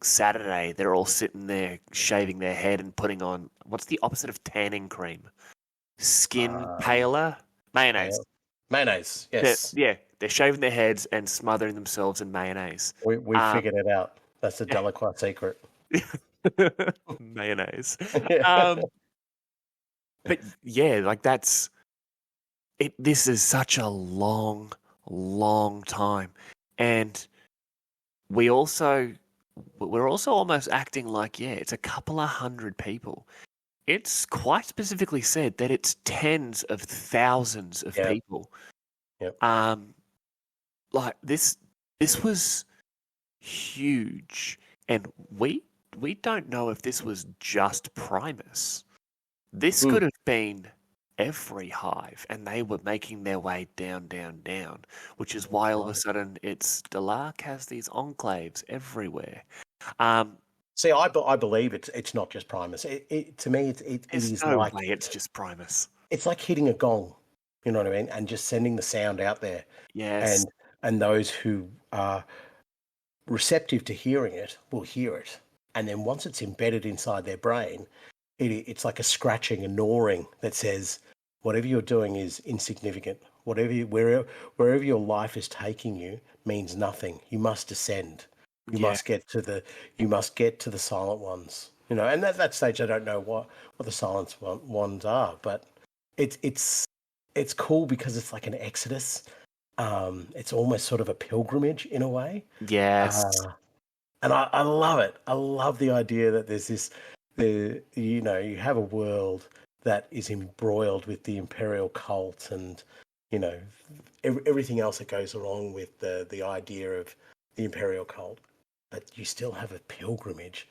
Saturday they're all sitting there shaving their head and putting on what's the opposite of tanning cream? Skin paler? Mayonnaise. Mayonnaise, yes. They're shaving their heads and smothering themselves in mayonnaise. We figured it out. That's the Delaque secret. Mayonnaise. Yeah. But yeah, like that's it. This is such a long, long time, and we're also almost acting like it's a couple of hundred people. It's quite specifically said that it's tens of thousands of people. Yep. Like this was huge, and we don't know if this was just Primus. This could have been every hive, and they were making their way down, down, down, which is why all of a sudden Del-Aque has these enclaves everywhere. See, I believe it's not just Primus. To me, it is no like way it's just Primus. It's like hitting a gong, you know what I mean, and just sending the sound out there. Yes, and those who are receptive to hearing it will hear it, and then once it's embedded inside their brain, it's like a scratching, a gnawing that says, whatever you're doing is insignificant. Wherever your life is taking you means nothing. You must descend. You must get to the silent ones. And at that stage, I don't know what the silent ones are, but it's cool because it's like an exodus. It's almost sort of a pilgrimage in a way. yes, and I love it. I love the idea that there's this. You have a world that is embroiled with the imperial cult and everything else that goes along with the idea of the imperial cult, but you still have a pilgrimage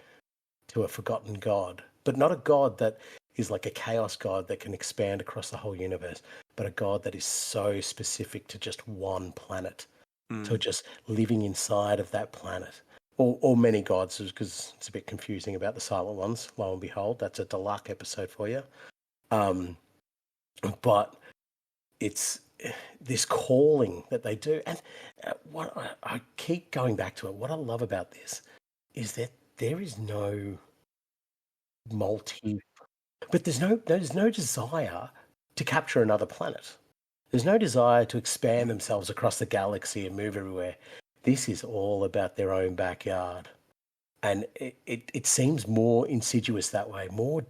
to a forgotten god, but not a god that is like a chaos god that can expand across the whole universe, but a god that is so specific to just one planet, to just living inside of that planet. Or many gods, because it's a bit confusing about the silent ones. Lo and behold, that's a Delaque episode for you. But it's this calling that they do. And what I keep going back to it, what I love about this is that there is no but there's no desire to capture another planet. There's no desire to expand themselves across the galaxy and move everywhere. This is all about their own backyard. And it seems more insidious that way, more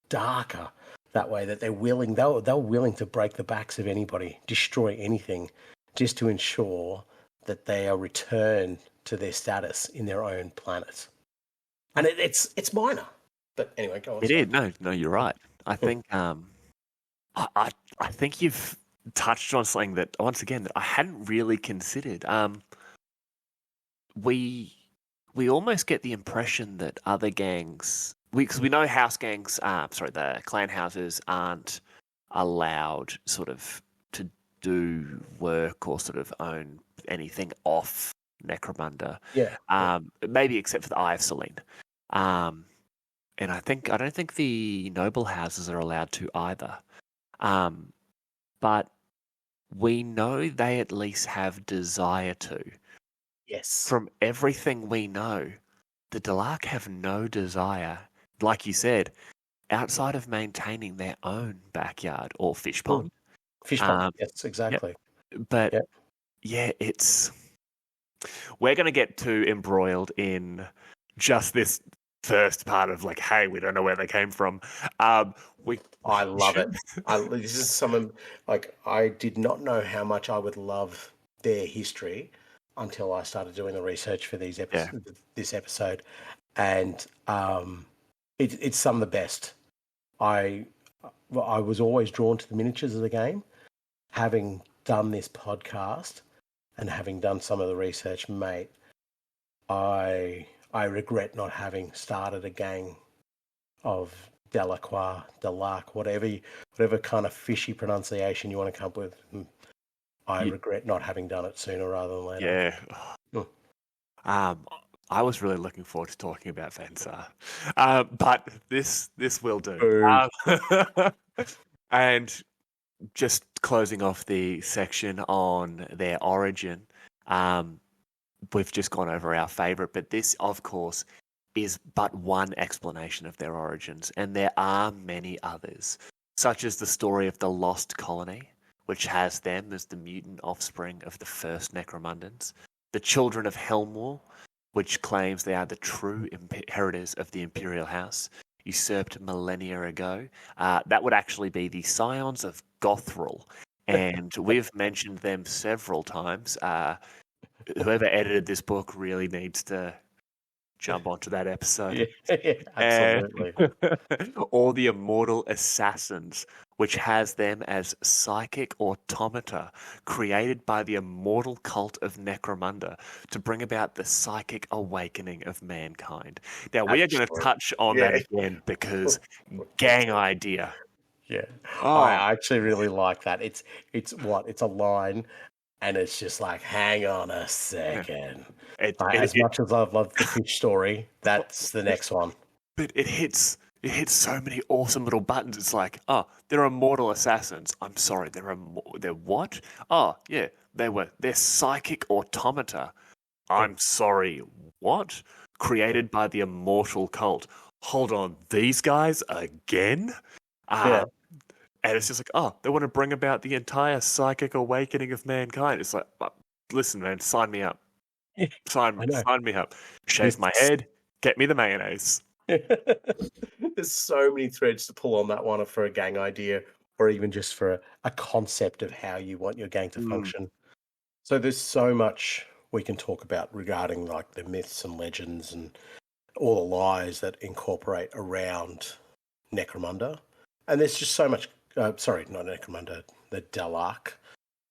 darker that way, that they're willing to break the backs of anybody, destroy anything, just to ensure that they are returned to their status in their own planet. And it's minor. But anyway, go on. it is. No, you're right. I think I think you've touched on something that once again that I hadn't really considered. We almost get the impression that other gangs, because we know house gangs, the clan houses aren't allowed sort of to do work or sort of own anything off Necromunda. Yeah. Maybe except for the Eye of Selene. And I don't think the noble houses are allowed to either. But we know they at least have desire to. Yes. From everything we know, the Delaque have no desire, like you said, outside of maintaining their own backyard or fish pond. Fish pond, yes, exactly. Yep. But we're going to get too embroiled in just this first part of like, hey, we don't know where they came from. I love it. This is someone like I did not know how much I would love their history until I started doing the research for this episode, and it's some of the best. I was always drawn to the miniatures of the game. Having done this podcast and having done some of the research, mate, I regret not having started a gang of Delaque, whatever kind of fishy pronunciation you want to come up with. I regret not having done it sooner rather than later. Yeah. I was really looking forward to talking about Fensar, but this will do. And just closing off the section on their origin, we've just gone over our favourite, but this, of course, is but one explanation of their origins, and there are many others, such as the story of the Lost Colony, which has them as the mutant offspring of the first Necromundans, the Children of Helmwall, which claims they are the true inheritors of the Imperial House, usurped millennia ago. That would actually be the scions of Gothrul, and we've mentioned them several times. Whoever edited this book really needs to jump onto that episode. Yeah, absolutely. Or the Immortal Assassins, which has them as psychic automata created by the immortal cult of Necromunda to bring about the psychic awakening of mankind. Now, we are going to touch on that again because gang idea. Yeah. I actually really like that. It's a line, and it's just like, hang on a second. As much as I've loved the fish story, that's the next one. But it hits so many awesome little buttons. It's like, oh, they're immortal assassins. I'm sorry, they're what? Oh, yeah, they're psychic automata. I'm sorry, what? Created by the immortal cult. Hold on, these guys again? And it's just like, oh, they want to bring about the entire psychic awakening of mankind. It's like, listen, man, sign me up. Sign me up. Shave my head. Get me the mayonnaise. There's so many threads to pull on that one for a gang idea, or even just for a concept of how you want your gang to function. So there's so much we can talk about regarding like the myths and legends and all the lies that incorporate around Necromunda. And there's just so much. Sorry, not Necromunda, the Del-Aque.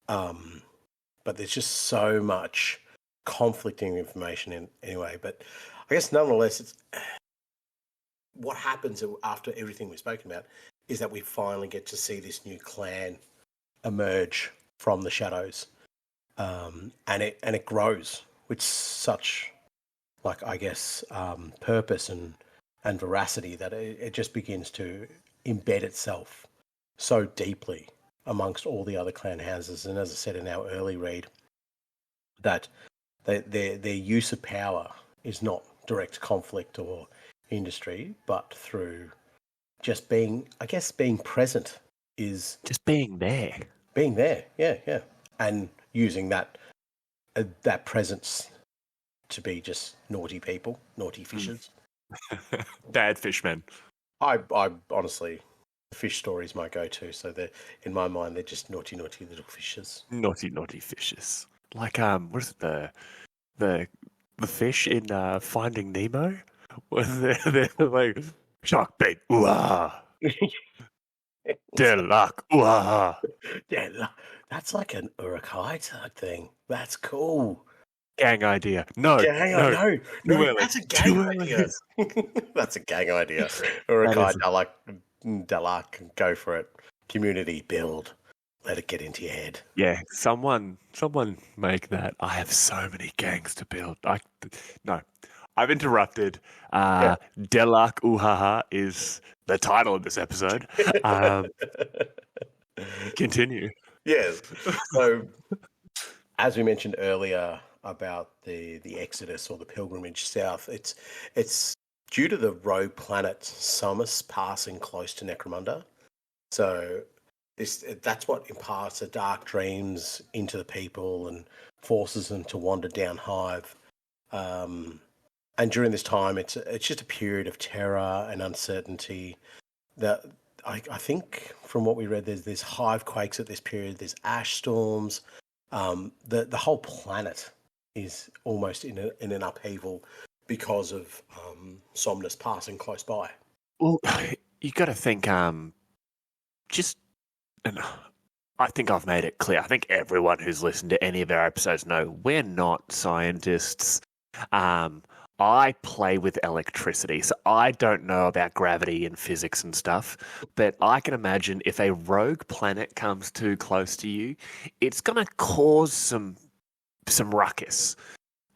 But there's just so much conflicting information anyway. But I guess nonetheless, it's what happens after everything we've spoken about is that we finally get to see this new clan emerge from the shadows, and it grows with such, like, I guess, purpose and veracity that it just begins to embed itself so deeply amongst all the other clan houses. And as I said in our early read, that their use of power is not direct conflict or industry, but through just being present, is just being there. Yeah. And using that presence to be just naughty people, naughty fishers. Bad fishmen. I honestly, the fish story is my go-to. So in my mind, they're just naughty little fishers. Naughty fishers. Like what is it, the fish in Finding Nemo? They're like shark bait, ooh-ah. Del-Aque, ooh-ah. That's like an Urukai type thing. That's cool. Gang idea. No, that's a gang idea. That's a gang idea. Urukai, Delaque, go for it. Community build. Let it get into your head. Yeah, someone make that. I have so many gangs to build. I've interrupted. Del-Aque Uhaha is the title of this episode. Continue. Yes. So, as we mentioned earlier about the exodus or the pilgrimage south, it's due to the rogue planet Scummers passing close to Necromunda. So that's what imparts the dark dreams into the people and forces them to wander down Hive. And during this time, it's just a period of terror and uncertainty. That I think from what we read, there's hive quakes at this period. There's ash storms. The whole planet is almost in an upheaval because of Somnus passing close by. Well, you got to think. And I think I've made it clear. I think everyone who's listened to any of our episodes know we're not scientists. I play with electricity, so I don't know about gravity and physics and stuff, but I can imagine if a rogue planet comes too close to you, it's gonna cause some ruckus.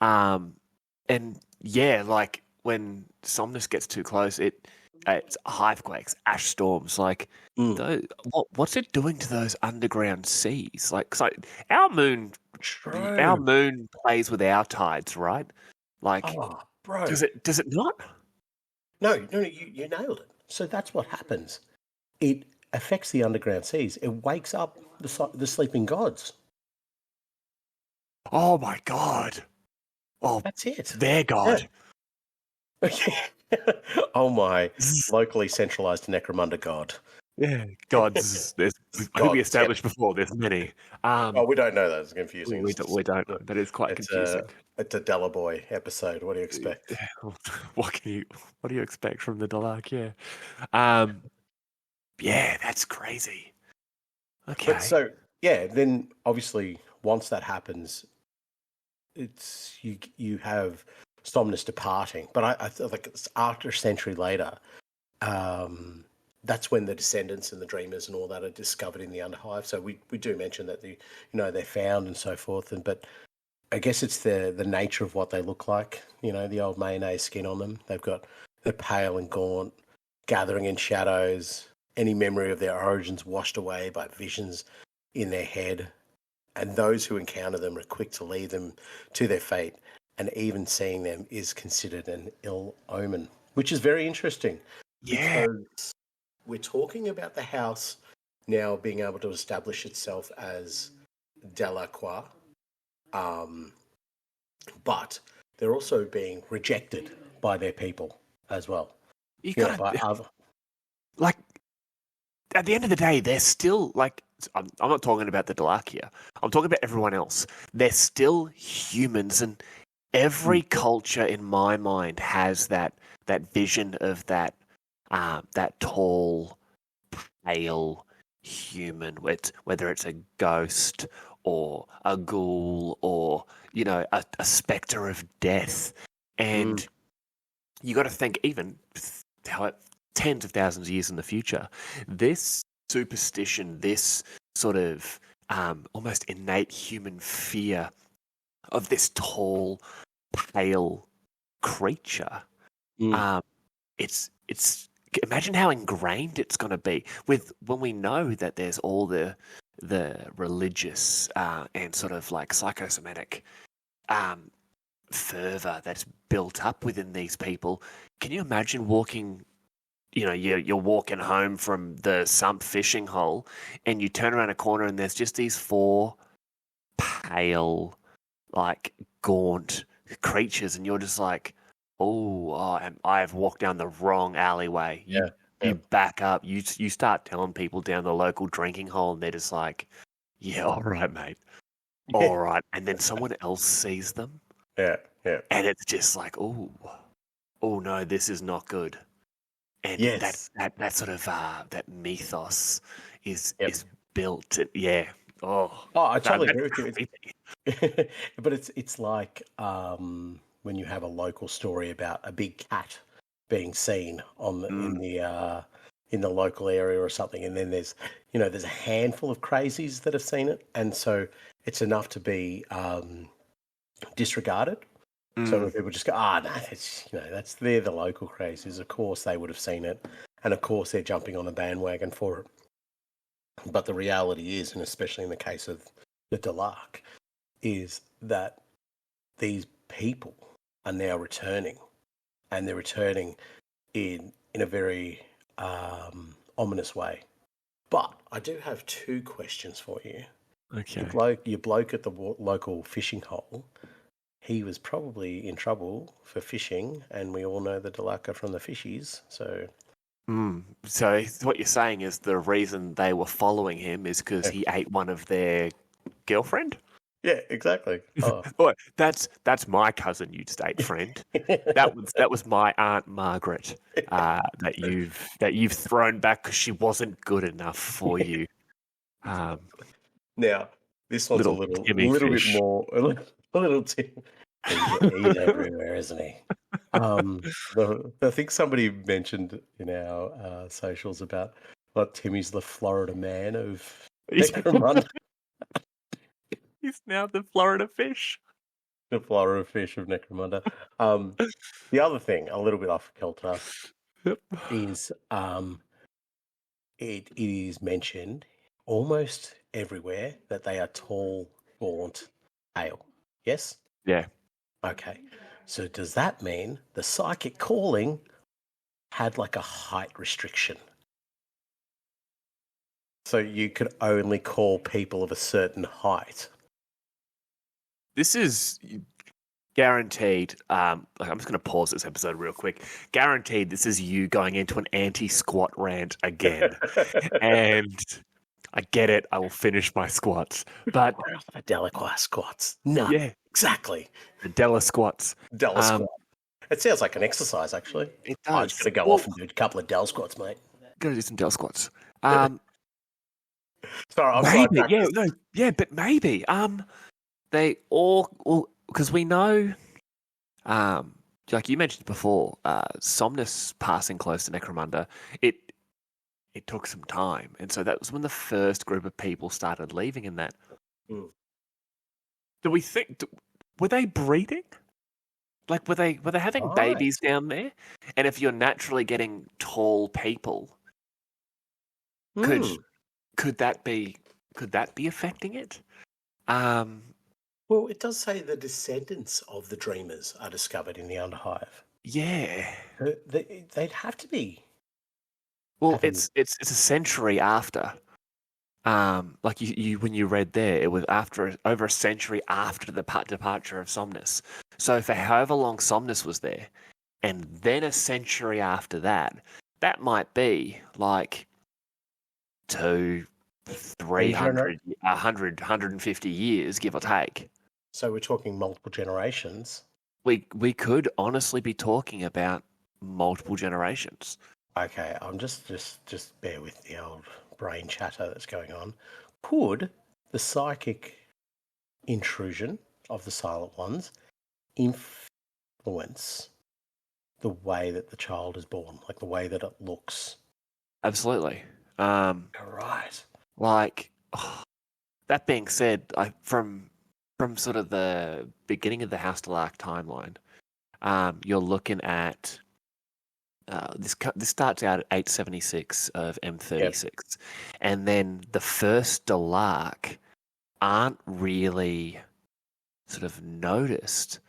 And yeah, like when Somnus gets too close, it's hivequakes, ash storms. Like, what's it doing to those underground seas? Like, so our moon, our moon plays with our tides, right? Like, bro, does it not? No, you nailed it. So that's what happens. It affects the underground seas. It wakes up the sleeping gods. Oh my god! Oh, that's it. Their god. Yeah. Oh my locally centralized Arcromunda god. Yeah, gods. I think we established before. There's many. We don't know that. It's confusing. We don't know, but it's quite confusing. It's a Delaboy episode. What do you expect? What do you expect from the Delaque? Yeah. Yeah, that's crazy. Okay. But so yeah, then obviously once that happens, it's you have Somnus departing. But I feel like it's after a century later. That's when the descendants and the dreamers and all that are discovered in the Underhive. So we do mention that they're found and so forth. But I guess it's the nature of what they look like. The old mayonnaise skin on them. They're pale and gaunt, gathering in shadows. Any memory of their origins washed away by visions in their head. And those who encounter them are quick to leave them to their fate. And even seeing them is considered an ill omen, which is very interesting. Yeah. Because we're talking about the house now being able to establish itself as Del-Aque, but they're also being rejected by their people as well. Like, at the end of the day, they're still, like, I'm not talking about the Delaque here. I'm talking about everyone else. They're still humans, and every culture in my mind has that vision of that tall, pale human, whether it's a ghost or a ghoul or a spectre of death. And you got to think, even how tens of thousands of years in the future, this superstition, this sort of almost innate human fear of this tall, pale creature, it's imagine how ingrained it's going to be when we know that there's all the religious and sort of like psychosomatic fervor that's built up within these people. Can you imagine walking? You're walking home from the sump fishing hole, and you turn around a corner, and there's just these four pale, like gaunt creatures, and you're just like, I've walked down the wrong alleyway. You back up. You start telling people down the local drinking hole, and they're just like, yeah, all right, mate. All right. And then someone else sees them. Yeah. And it's just like, oh no, this is not good. And that sort of that mythos is built. Yeah. I totally agree with you. But it's like when you have a local story about a big cat being seen in the local area or something, and then there's a handful of crazies that have seen it, and so it's enough to be disregarded. So when people just go, they're the local crazies. Of course they would have seen it, and of course they're jumping on the bandwagon for it. But the reality is, and especially in the case of the Delaque, is that these people are now returning, and they're returning in a very ominous way. But I do have two questions for you. Okay. Your bloke at the local fishing hole, he was probably in trouble for fishing, and we all know the Delaque from the fishies, so... So what you're saying is the reason they were following him is because he ate one of their girlfriend? Yeah, exactly. Boy, that's my cousin, you'd state friend. That was my Aunt Margaret that you've thrown back because she wasn't good enough for you. Now, this one's a little bit more, a little He's everywhere, isn't he? I think somebody mentioned in our socials about Timmy's the Florida man of Necromunda. He's now the Florida fish. The Florida fish of Necromunda. The other thing, a little bit off kilter, is it is mentioned almost everywhere that they are tall, gaunt, pale. Yes? Yeah. Okay. So does that mean the psychic calling had like a height restriction? So you could only call people of a certain height? This is guaranteed. I'm just going to pause this episode real quick. Guaranteed, this is you going into an anti-squat rant again. And I get it. I will finish my squats. But the Delaque squats. No. Yeah. Exactly. The Della squats. Della squat. It sounds like an exercise, actually. It does. I'm just going to go off and do a couple of Del squats, mate. Go do some Del squats. Sorry, I'm maybe. But maybe. They all because we know, like you mentioned before, Somnus passing close to Necromunda. It took some time, and so that was when the first group of people started leaving. In that, do we think were they breeding? Like were they having babies down there? And if you're naturally getting tall people, could that be affecting it? Well, it does say the descendants of the Dreamers are discovered in the Underhive. Yeah, they'd have to be. Well, it's a century after. Like you when you read there, it was over a century after the departure of Somnus. So for however long Somnus was there, and then a century after that, that might be like 200, 300, 100, 150 years, give or take. So we're talking multiple generations. We could honestly be talking about multiple generations. Okay, I'm just bear with the old brain chatter that's going on. Could the psychic intrusion of the Silent Ones influence the way that the child is born, like the way that it looks? Absolutely. Right. Like, that being said, from sort of the beginning of the Ghast-filled timeline, you're looking at this starts out at 876 of M36, and then the first Del-Aque aren't really sort of noticed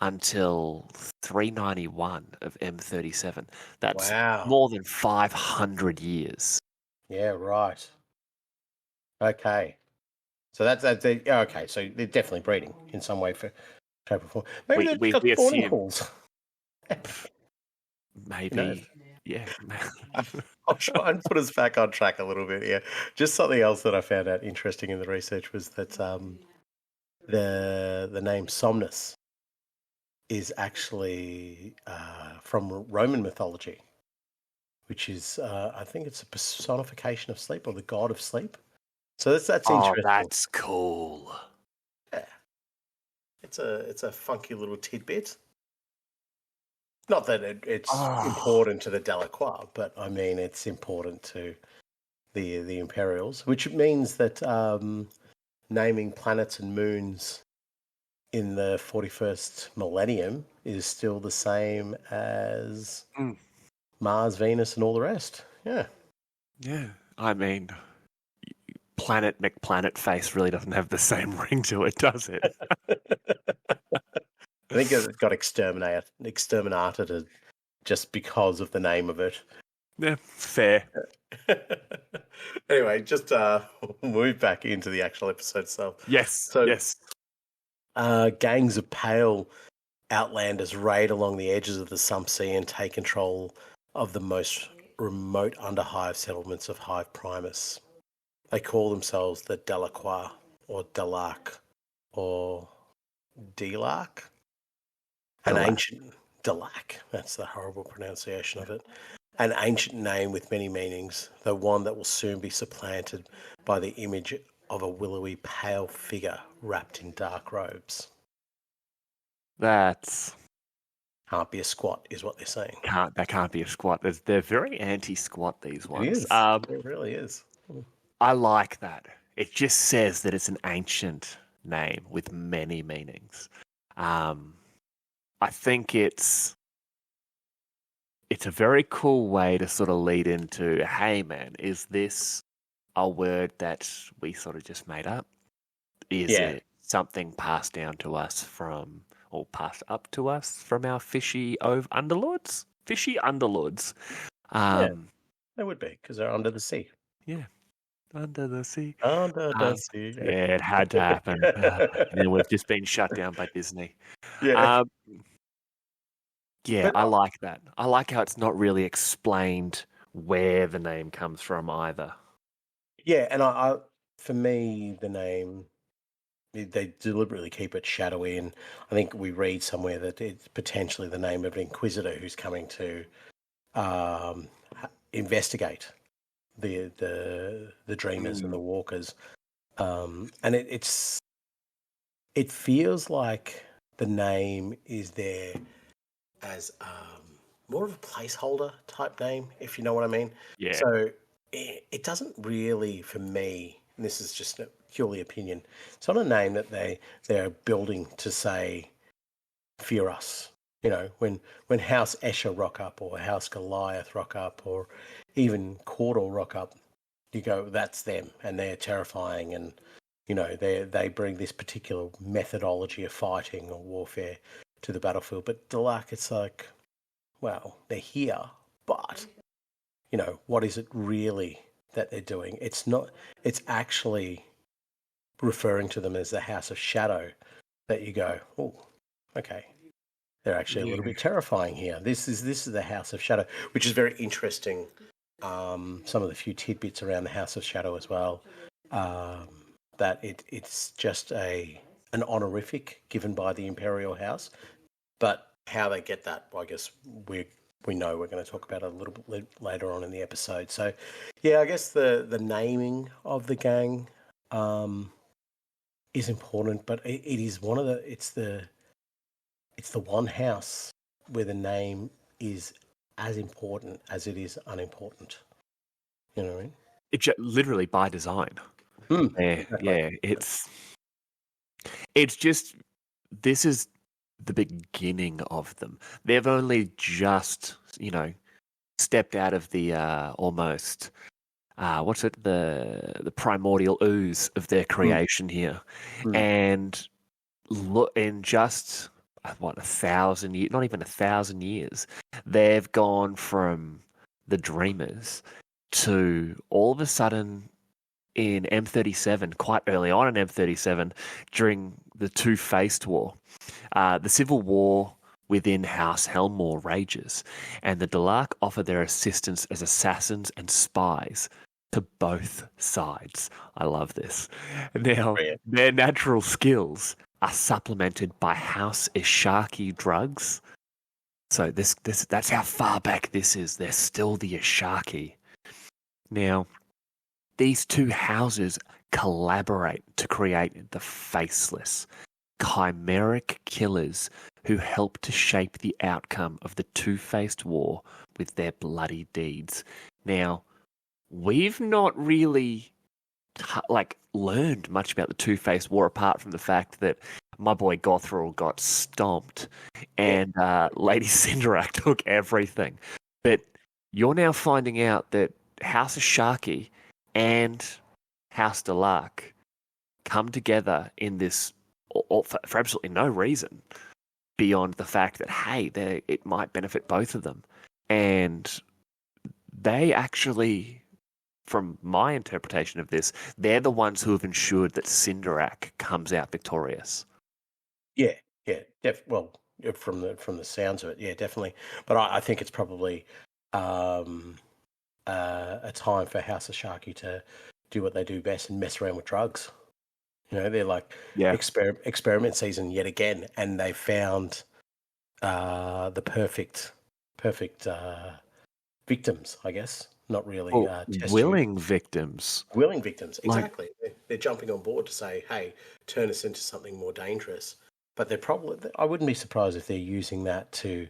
until 391 of M37. That's more than 500 years. Yeah, right. Okay. So that's okay. So they're definitely breeding in some way, for shape or form. Maybe they've got barnacles. Maybe, yeah. I'll try and put us back on track a little bit here. Just something else that I found out interesting in the research was that the name Somnus is actually from Roman mythology, which is I think it's a personification of sleep, or the god of sleep. So that's interesting. That's cool. Yeah, it's a funky little tidbit. Not that it's important to the Delaque, but I mean it's important to the Imperials, which means that naming planets and moons in the 41st millennium is still the same as Mars, Venus, and all the rest. Yeah. Yeah. I mean, Planet McPlanet Face really doesn't have the same ring to it, does it? I think it got exterminated just because of the name of it. Yeah, fair. Anyway, just move back into the actual episode itself. Yes, yes. Gangs of pale outlanders raid along the edges of the Sump Sea and take control of the most remote Underhive settlements of Hive Primus. They call themselves the Delaque, or Delaque, or Delaque. An ancient Delaque, that's the horrible pronunciation of it. An ancient name with many meanings, though one that will soon be supplanted by the image of a willowy pale figure wrapped in dark robes. That's Can't be a squat, is what they're saying. that can't be a squat. They're very anti-squat, these It ones. is. It really is. I like that. It just says that it's an ancient name with many meanings. I think it's a very cool way to sort of lead into, hey man, is this a word that we sort of just made up? Is it something passed down to us from, or passed up to us from our fishy underlords? Fishy underlords. They would be, because they're under the sea. Yeah, under the sea. Under the sea. Yeah, it had to happen. And then we've just been shut down by Disney. Yeah. Yeah, I like that. I like how it's not really explained where the name comes from either. Yeah, and I for me, the name, they deliberately keep it shadowy, and I think we read somewhere that it's potentially the name of an inquisitor who's coming to investigate the dreamers and the walkers, and it feels like the name is there as more of a placeholder type name, if you know what I mean. Yeah. So it doesn't really, for me, and this is just a purely opinion, it's not a name that they're building to say, fear us. You know, when House Escher rock up, or House Goliath rock up, or even Cordor rock up, you go, that's them, and they're terrifying, and you know, they bring this particular methodology of fighting or warfare to the battlefield. But Delaque, it's like, well, they're here, but you know, what is it really that they're doing? It's not. It's actually referring to them as the House of Shadow. That you go, oh, okay, they're actually a little bit terrifying here. This is the House of Shadow, which is very interesting. Some of the few tidbits around the House of Shadow as well. That it's just an honorific given by the Imperial House, but how they get that, I guess we know we're going to talk about it a little bit later on in the episode. So, yeah, I guess the naming of the gang is important, but it is one of it's the one house where the name is as important as it is unimportant. You know what I mean? It's literally by design. Exactly. Yeah, it's just, this is the beginning of them. They've only just, stepped out of the almost the primordial ooze of their creation here, and look, in just 1,000 years, not even 1,000 years, they've gone from the dreamers to all of a sudden in M37, quite early on in M37, during the Two-Faced War. The civil war within House Helmore rages, and the Delaque offer their assistance as assassins and spies to both sides. I love this. Now, their natural skills are supplemented by House Ishaki drugs. So that's how far back this is. They're still the Ishaki. Now, these two houses collaborate to create the Faceless, chimeric killers who help to shape the outcome of the Two-Faced War with their bloody deeds. Now, we've not really learned much about the Two-Faced War apart from the fact that my boy Gothril got stomped and Lady Cinderac took everything. But you're now finding out that House Ishaki and House Delaque come together in this for absolutely no reason beyond the fact that, hey, it might benefit both of them. And they actually, from my interpretation of this, they're the ones who have ensured that Cinderac comes out victorious. Yeah. Well, from the sounds of it, yeah, definitely. But I think it's probably a time for House Ishaki to do what they do best and mess around with drugs. You know, they're like experiment season yet again, and they found the perfect victims, I guess. Not really willing victims. Willing victims, exactly. They're jumping on board to say, hey, turn us into something more dangerous. but they're probably. I wouldn't be surprised if they're using that to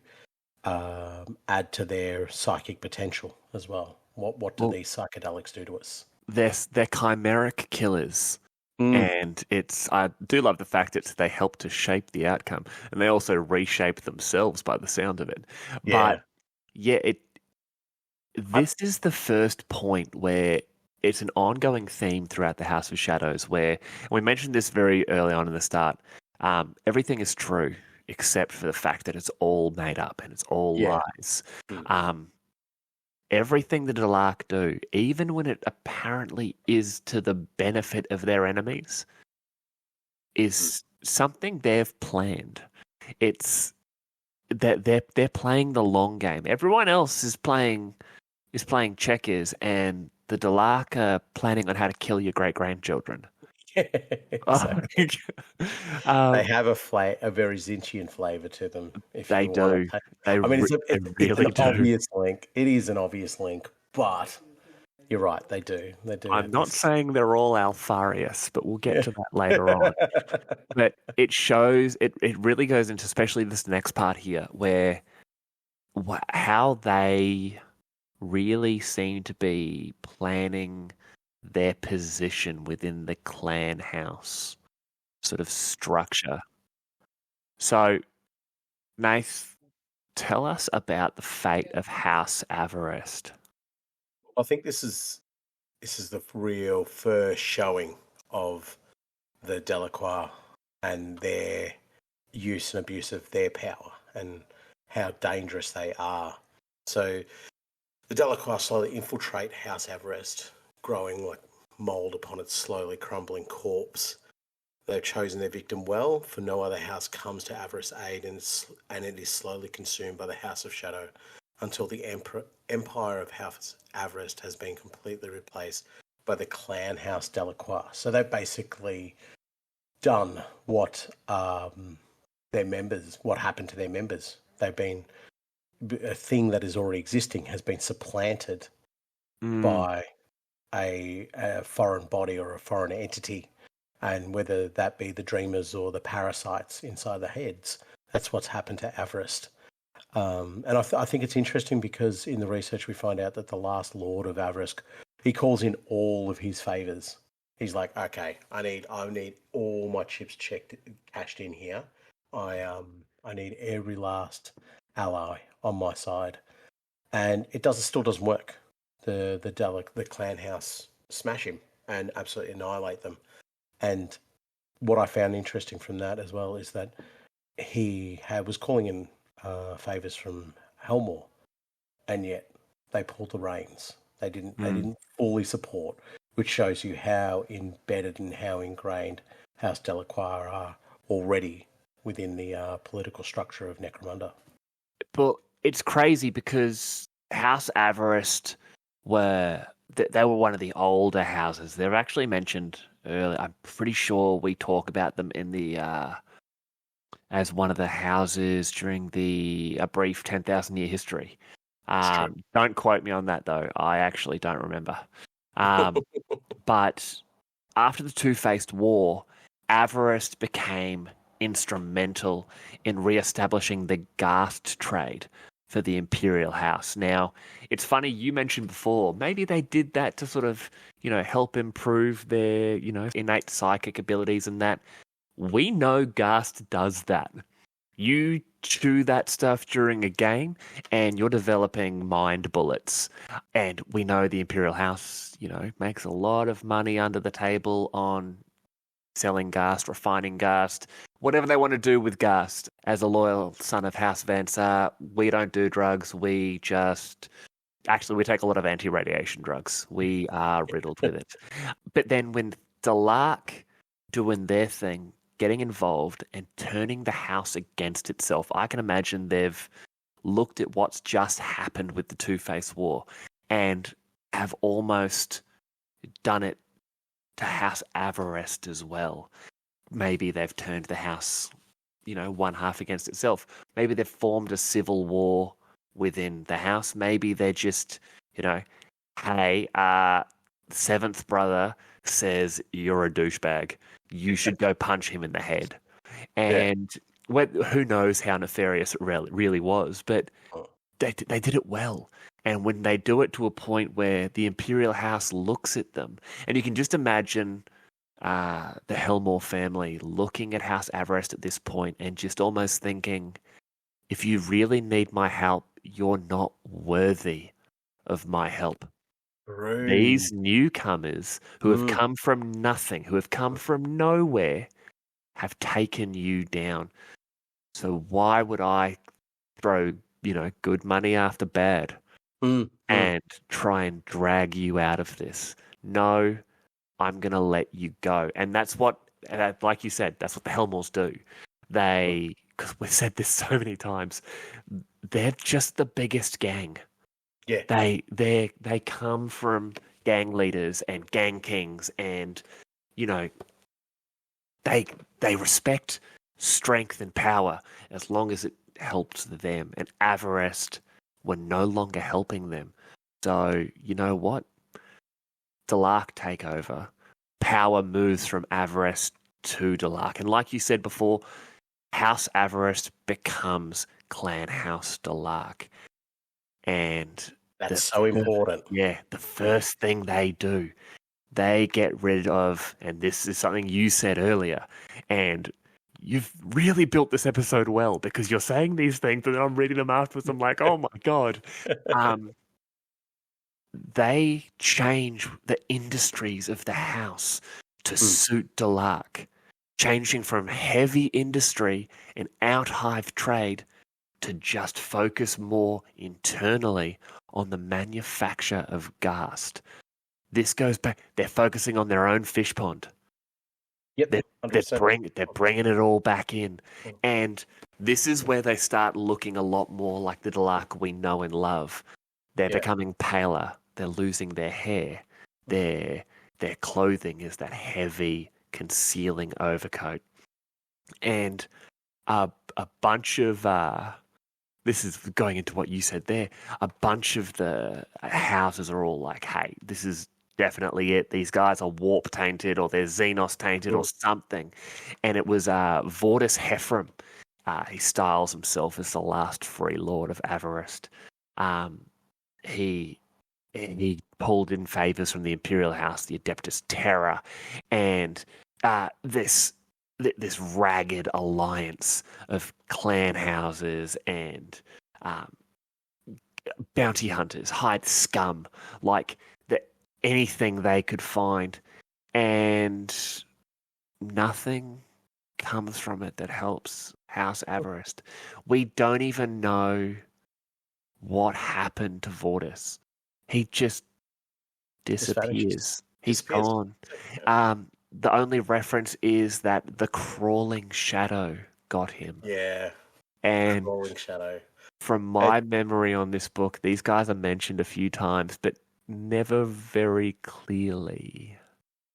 add to their psychic potential as well. What do these psychedelics do to us? They're chimeric killers. Mm. And I do love the fact that they help to shape the outcome, and they also reshape themselves by the sound of it. Yeah. But yeah, this is the first point where it's an ongoing theme throughout the House of Shadows, where, and we mentioned this very early on in the start, everything is true except for the fact that it's all made up and it's all lies. Everything the Delaque do, even when it apparently is to the benefit of their enemies, is something they've planned. It's that they're playing the long game. Everyone else is playing checkers, and the Delaque are planning on how to kill your great grandchildren. Exactly. They have a very Zinchian flavour to them. They do. It's an obvious link. It is an obvious link, but you're right. They do. I'm not saying they're all Alfarius, but we'll get to that later on. But it shows. It really goes into, especially this next part here, where how they really seem to be planning their position within the clan house sort of structure. So, Nath, tell us about the fate of House Avarest. I think this is the real first showing of the Delaque and their use and abuse of their power and how dangerous they are. So the Delaque slowly infiltrate House Avarest, growing like mould upon its slowly crumbling corpse. They've chosen their victim well, for no other house comes to Avarest's aid, and it is slowly consumed by the House of Shadow until the empire of House Avarest has been completely replaced by the clan House Delaque. So they've basically done what happened to their members. They've been, a thing that is already existing has been supplanted by a foreign body or a foreign entity, and whether that be the dreamers or the parasites inside the heads, that's what's happened to Avarest. And I think it's interesting because in the research we find out that the last Lord of Avarest, he calls in all of his favors. He's like, okay, I need all my chips cashed in here. I need every last ally on my side, and it still doesn't work. The clan house smash him and absolutely annihilate them. And what I found interesting from that as well is that he was calling in favors from Helmore, and yet they pulled the reins. They didn't fully support, which shows you how embedded and how ingrained House Delaque are already within the political structure of Necromunda. But it's crazy because House Avarest they were one of the older houses. They're actually mentioned earlier. I'm pretty sure we talk about them in the as one of the houses during a brief 10,000 year history. Don't quote me on that though. I actually don't remember. But after the Two-Faced War, Avarest became instrumental in re-establishing the Ghast trade for the Imperial House. Now, it's funny, you mentioned before, maybe they did that to sort of, help improve their, innate psychic abilities and that. We know Ghast does that. You chew that stuff during a game and you're developing mind bullets. And we know the Imperial House, makes a lot of money under the table on selling Ghast, refining Ghast, whatever they want to do with Ghast. As a loyal son of House Vansar, we don't do drugs. We take a lot of anti-radiation drugs. We are riddled with it. But then when Delaque doing their thing, getting involved and turning the house against itself, I can imagine they've looked at what's just happened with the Two-Faced War and have almost done it to House Avarest as well. Maybe they've turned the house, one half against itself. Maybe they've formed a civil war within the house. Maybe they're just, hey, seventh brother says you're a douchebag. You should go punch him in the head. And who knows how nefarious it really was, but they did it well. And when they do it to a point where the Imperial House looks at them, and you can just imagine the Helmore family looking at House Averest at this point and just almost thinking, if you really need my help, you're not worthy of my help. These newcomers who have come from nothing, who have come from nowhere, have taken you down. So why would I throw, good money after bad and try and drag you out of this? No, I'm going to let you go. And that's what, like you said, that's what the Helmors do. Because we've said this so many times, they're just the biggest gang. Yeah. They come from gang leaders and gang kings, and they respect strength and power as long as it helps them. And Averest were no longer helping them. So you know what? Delaque take over. Power moves from Averest to Delaque. And like you said before, House Averest becomes Clan House Delaque. And that's so important. Yeah, the first thing they do, they get rid of, and this is something you said earlier, and you've really built this episode well because you're saying these things and then I'm reading them afterwards. I'm like, oh my God. They change the industries of the house to suit Delaque, changing from heavy industry and out-hive trade to just focus more internally on the manufacture of Ghast. This goes back. They're focusing on their own fish pond. Yep, they're bringing it all back in. And this is where they start looking a lot more like the Delaque we know and love. They're becoming paler. They're losing their hair. Their clothing is that heavy, concealing overcoat. And a bunch of... this is going into what you said there. A bunch of the houses are all like, hey, this is definitely it. These guys are warp tainted or they're Xenos tainted or something. And it was Vortis Hefram. He styles himself as the last free lord of Averest. He pulled in favors from the Imperial House, the Adeptus Terra, and this ragged alliance of clan houses and bounty hunters, hide scum, like anything they could find, and nothing comes from it that helps House Averest. We don't even know what happened to Vortis. He just disappears. He's gone. The only reference is that the crawling shadow got him. Yeah. And crawling shadow. From my memory on this book, these guys are mentioned a few times, but never very clearly.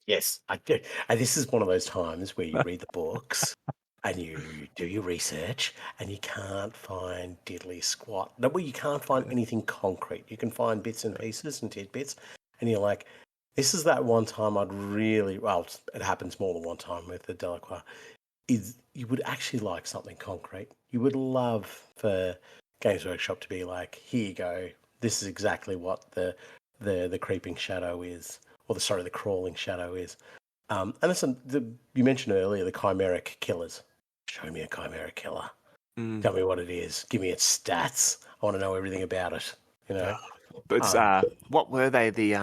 Yes, I do. And this is one of those times where you read the books and you do your research and you can't find diddly squat. No, well, you can't find anything concrete. You can find bits and pieces and tidbits, and you're like, this is that one time I'd really... Well, it happens more than one time with the Delaque. Is you would actually like something concrete. You would love for Games Workshop to be like, here you go. This is exactly what the creeping shadow is, or the crawling shadow is. And listen, you mentioned earlier the chimeric killers. Show me a chimeric killer. Tell me what it is. Give me its stats. I want to know everything about it. But what were they?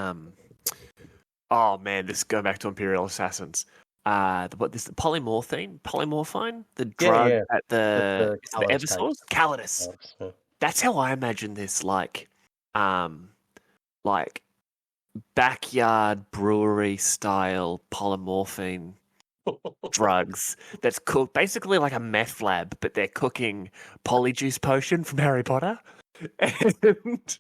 Oh man, this is going back to Imperial Assassins. The polymorphine, the drug at the Eversource, Calidus. Yeah. That's how I imagine this, like backyard brewery style polymorphine drugs that's cooked basically like a meth lab, but they're cooking polyjuice potion from Harry Potter, and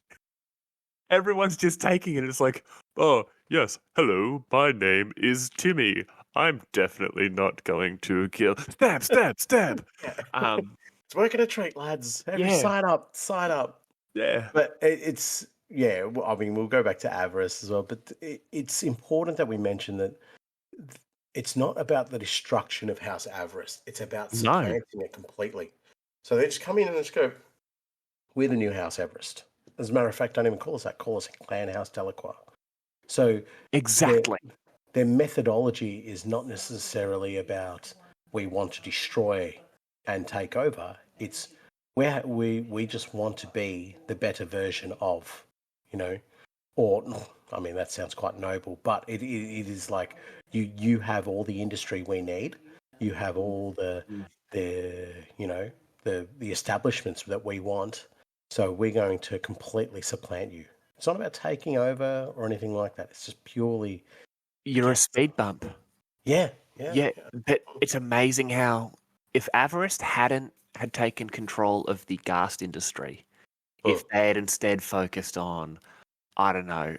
everyone's just taking it. It's like, oh yes, hello, my name is Timmy. I'm definitely not going to kill. Stab, stab, stab. It's working a treat, lads. Sign up. Yeah, but it's... Yeah, I mean, we'll go back to Avarice as well, but it's important that we mention that it's not about the destruction of House Avarice. It's about No. supplanting it completely. So they just come in and just go, we're the new House Everest. As a matter of fact, don't even call us that. Call us Clan House Delaque. So exactly. Their methodology is not necessarily about we want to destroy and take over. It's we just want to be the better version of, or I mean that sounds quite noble, but it is like you have all the industry we need. You have all the establishments that we want. So we're going to completely supplant you. It's not about taking over or anything like that. It's just purely you're a speed bump. Yeah. But it's amazing how if Avarice had taken control of the Ghast industry, if they had instead focused on, I don't know,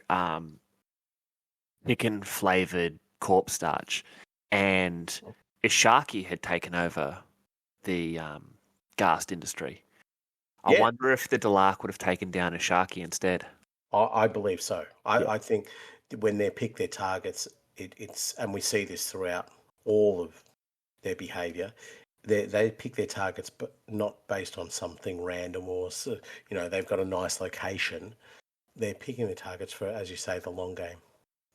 chicken flavored corpse starch, and Ishaki had taken over the Ghast industry, I wonder if the Delaque would have taken down Ishaki instead. I believe so. I think when they pick their targets, it's and we see this throughout all of their behaviour. They pick their targets, but not based on something random or they've got a nice location. They're picking their targets for, as you say, the long game.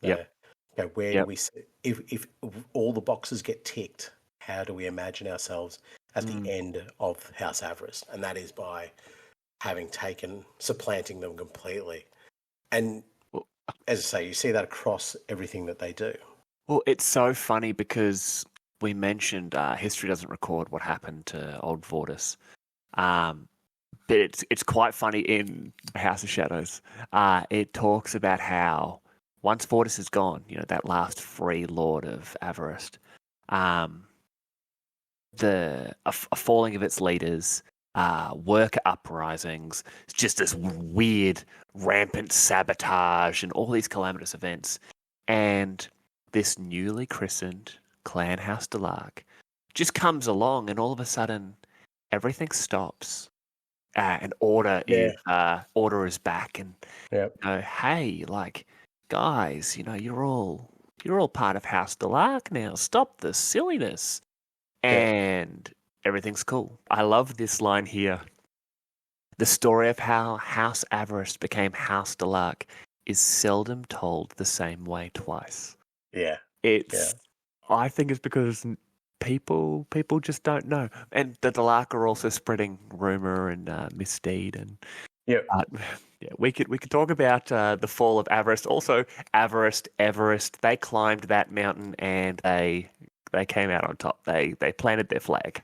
Where do we if all the boxes get ticked? How do we imagine ourselves at the end of House Avarice? And that is by supplanting them completely. And as I say, you see that across everything that they do. Well, it's so funny because we mentioned history doesn't record what happened to old Vortis. But it's quite funny in House of Shadows. It talks about how once Vortis is gone, that last free lord of Avarice, a falling of its leaders, worker uprisings, just this weird, rampant sabotage and all these calamitous events. And this newly christened Clan House Delaque just comes along and all of a sudden everything stops. And order is back, and hey, like guys, you're all part of House Delaque now. Stop the silliness, and everything's cool. I love this line here. The story of how House Avarice became House Delaque is seldom told the same way twice. Yeah, I think it's because people just don't know, and the Delaque are also spreading rumor and misdeed, and we could talk about the fall of Avarice. Also, Everest, they climbed that mountain and they came out on top. They planted their flag.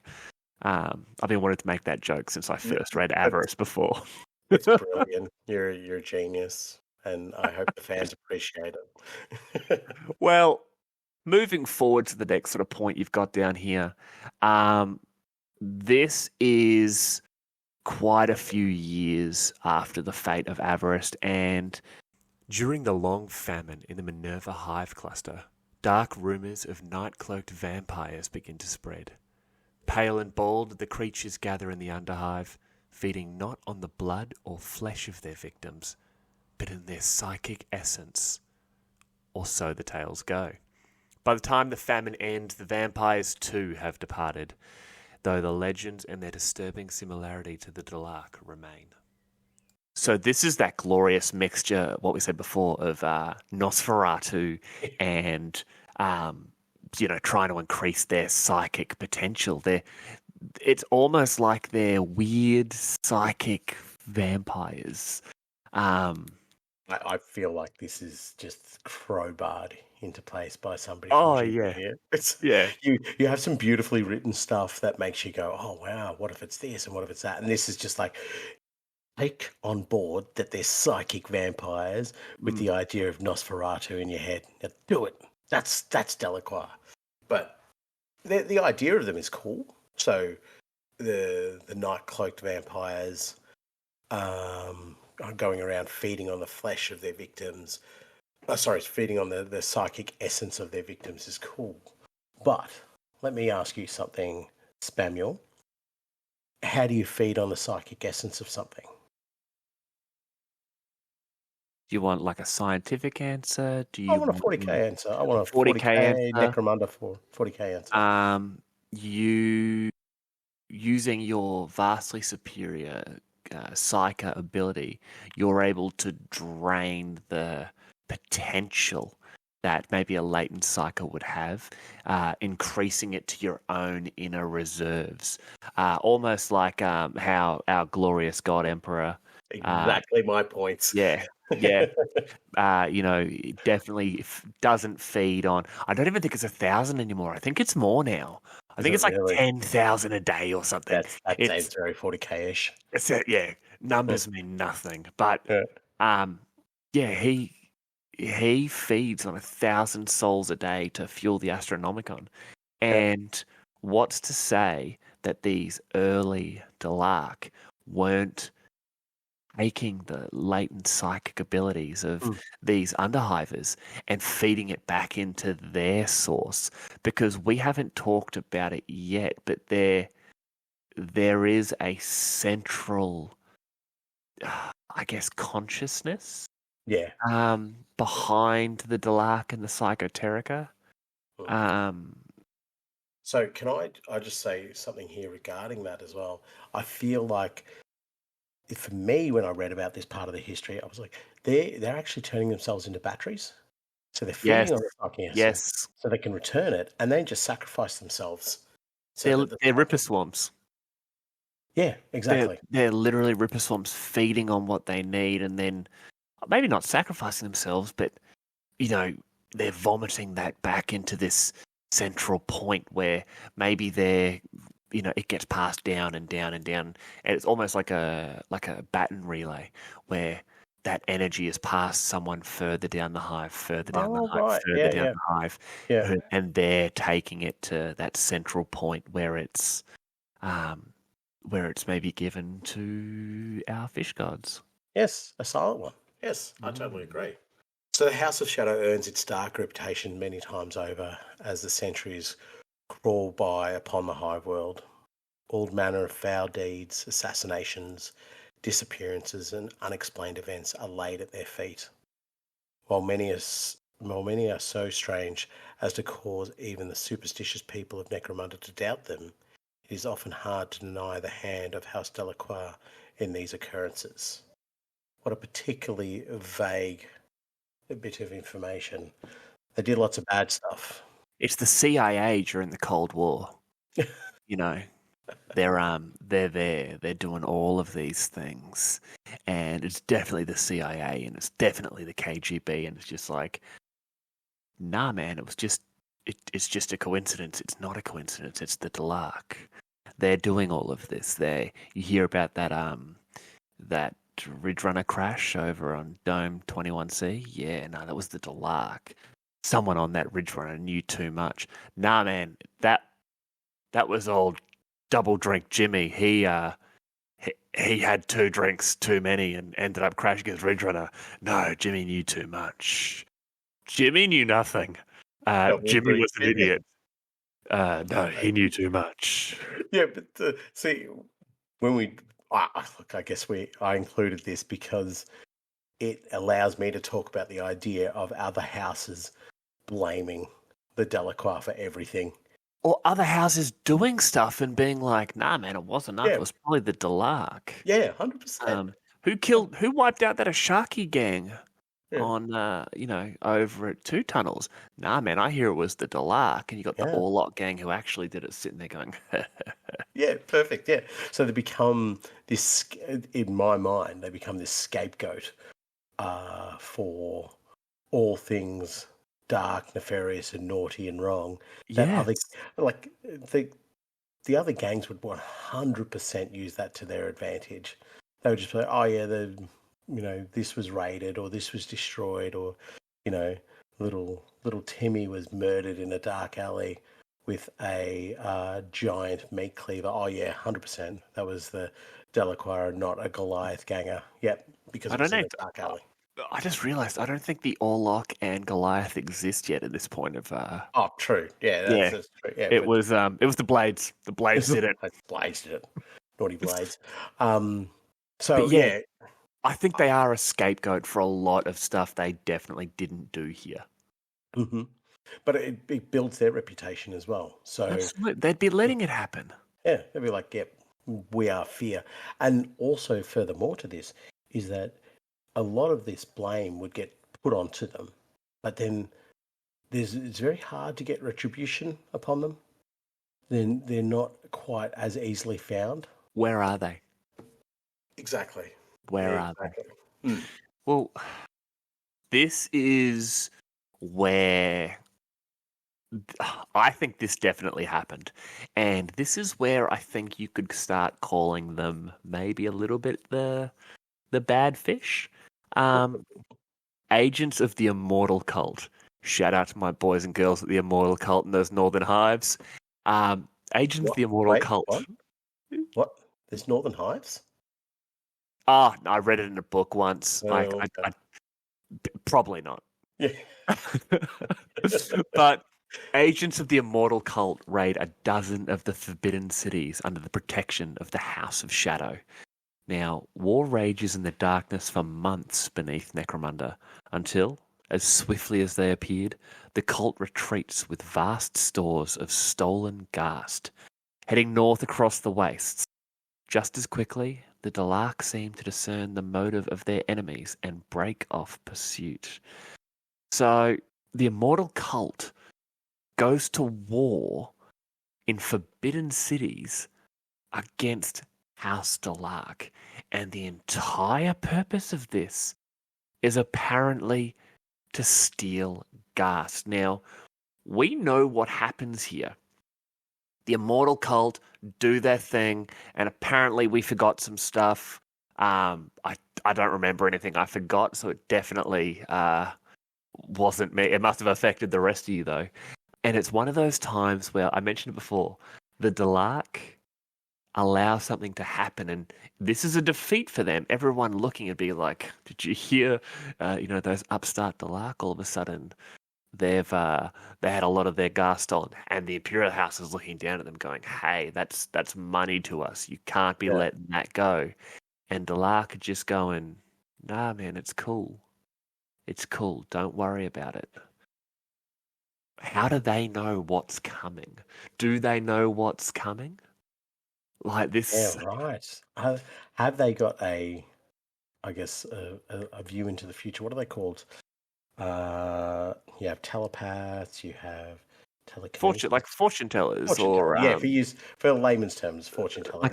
I've been wanting to make that joke since I first read Avarice before. It's brilliant. You're a genius, and I hope the fans appreciate it. Well, moving forward to the next sort of point you've got down here, this is quite a few years after the fate of Avarice, and during the long famine in the Minerva Hive cluster, dark rumours of night-cloaked vampires begin to spread. Pale and bald, the creatures gather in the Underhive, feeding not on the blood or flesh of their victims, but in their psychic essence. Or so the tales go. By the time the famine ends, the vampires too have departed, though the legends and their disturbing similarity to the Delaque remain. So this is that glorious mixture, what we said before, of Nosferatu and trying to increase their psychic potential. It's almost like they're weird psychic vampires. I feel like this is just crowbarred into place by somebody. Oh yeah, You have some beautifully written stuff that makes you go, oh wow, what if it's this and what if it's that? And this is just like, take on board that they're psychic vampires with the idea of Nosferatu in your head. Now, do it. That's Delaque. But the idea of them is cool. So the night-cloaked vampires are going around feeding on the flesh of their victims. Feeding on the psychic essence of their victims is cool. But let me ask you something, Spamuel. How do you feed on the psychic essence of something? you want like a scientific answer? Do I you want a want 40k answer. I want a 40k 40k answer? Necromunda for 40k answer. You using your vastly superior psyker ability, you're able to drain the potential that maybe a latent psyker would have, increasing it to your own inner reserves. Almost like how our glorious God Emperor. Exactly my points. Yeah, yeah. It definitely doesn't feed on. I don't even think it's 1,000 anymore. I think it's more now. I Is think it it's like really? 10,000 a day or something. That sounds very 40k-ish. Yeah, numbers mean nothing. But Yeah. yeah, he feeds on 1,000 souls a day to fuel the Astronomicon. And what's to say that these early Delaque weren't taking the latent psychic abilities of these underhivers and feeding it back into their source? Because we haven't talked about it yet, but there is a central, I guess, consciousness Yeah. behind the Delaque and the Psychoterica. So can I just say something here regarding that as well? I feel like for me, when I read about this part of the history, I was like, they're actually turning themselves into batteries. So they're feeding on the psychic acid, so they can return it and then just sacrifice themselves. So they're Ripper Swarms. Yeah, exactly. They're literally Ripper Swarms feeding on what they need and then maybe not sacrificing themselves, but, they're vomiting that back into this central point where maybe it gets passed down and down and down. And it's almost like a baton relay where that energy is passed someone further down the hive, further down the hive, further down the hive. Yeah. And they're taking it to that central point where it's maybe given to our fish gods. Yes, a silent one. Yes, I totally agree. So the House of Shadow earns its dark reputation many times over as the centuries crawl by upon the hive world. All manner of foul deeds, assassinations, disappearances, and unexplained events are laid at their feet. While many are so strange as to cause even the superstitious people of Necromunda to doubt them, it is often hard to deny the hand of House Delaque in these occurrences. What a particularly vague bit of information. They did lots of bad stuff. It's the CIA during the Cold War. They're there. They're doing all of these things, and it's definitely the CIA, and it's definitely the KGB, and it's just like, nah, man. It's just a coincidence. It's not a coincidence. It's the Delaque. They're doing all of this. You hear about that Ridge Runner crash over on Dome 21C. Yeah, no, that was the Delaque. Someone on that Ridge Runner knew too much. Nah, man, that was old Double Drink Jimmy. He had 2 drinks too many and ended up crashing his Ridge Runner. No, Jimmy knew too much. Jimmy knew nothing. Jimmy was an idiot. No, he knew too much. Yeah, but see, when I guess I included this because it allows me to talk about the idea of other houses blaming the Delaque for everything. Or other houses doing stuff and being like, nah, man, it wasn't us. It was probably the Delaque. Yeah, 100%. Who wiped out that Ashaki gang on, over at 2 Tunnels? Nah, man, I hear it was the Delaque. And you got the Orlok gang who actually did it sitting there going, yeah, perfect, yeah. So they become this, in my mind, they become this scapegoat for all things dark, nefarious, and naughty and wrong. Yeah. The other gangs would 100% use that to their advantage. They would just be like, oh yeah, this was raided or this was destroyed or, little Timmy was murdered in a dark alley with a giant meat cleaver. Oh yeah, 100%. That was the Delaque, not a Goliath ganger. Yep, because it was in a dark alley. I just realised I don't think the Orlok and Goliath exist yet at this point of. Oh, true. Yeah, that's true. Yeah, it was the Blades. The Blades did it. Blades did it. Naughty Blades. So yeah, I think they are a scapegoat for a lot of stuff they definitely didn't do here. Mm-hmm. But it builds their reputation as well. So absolutely, they'd be letting it happen. Yeah, they'd be like, "Yep, we are fear." And also, furthermore to this, is that a lot of this blame would get put onto them, but then it's very hard to get retribution upon them. Then they're not quite as easily found. Where are they? Exactly. Where are Exactly. they? Well, this is where I think this definitely happened. And this is where I think you could start calling them maybe a little bit the bad fish. Agents of the Immortal Cult. Shout out to my boys and girls at the Immortal Cult and those Northern Hives. Agents of the Immortal Cult. What? There's Northern Hives? Ah, I read it in a book once. Okay. Probably not. Yeah. But agents of the Immortal Cult raid a dozen of the forbidden cities under the protection of the House of Shadow. Now, war rages in the darkness for months beneath Necromunda, until, as swiftly as they appeared, the cult retreats with vast stores of stolen Ghast, heading north across the wastes. Just as quickly, the Delaque seem to discern the motive of their enemies and break off pursuit. So, the Immortal Cult goes to war in forbidden cities against House Delaque, and the entire purpose of this is apparently to steal Ghast. Now, we know what happens here. The Immortal Cult do their thing, and apparently we forgot some stuff. I don't remember anything I forgot, so it definitely wasn't me. It must have affected the rest of you, though. And it's one of those times where, I mentioned it before, the Delaque allow something to happen, and this is a defeat for them. Everyone looking and being like, "Did you hear? Those upstart Delaque? All of a sudden, they had a lot of their Ghast stolen." And the Imperial House is looking down at them, going, "Hey, that's money to us. You can't be letting that go." And Delaque are just going, "Nah, man, it's cool. It's cool. Don't worry about it." How do they know what's coming? Do they know what's coming? Like this. Yeah, right. Have they got a view into the future? What are they called? You have telepaths, you have telekinesis. Fortune tellers, Fortune or teller. Yeah, for layman's terms, fortune teller.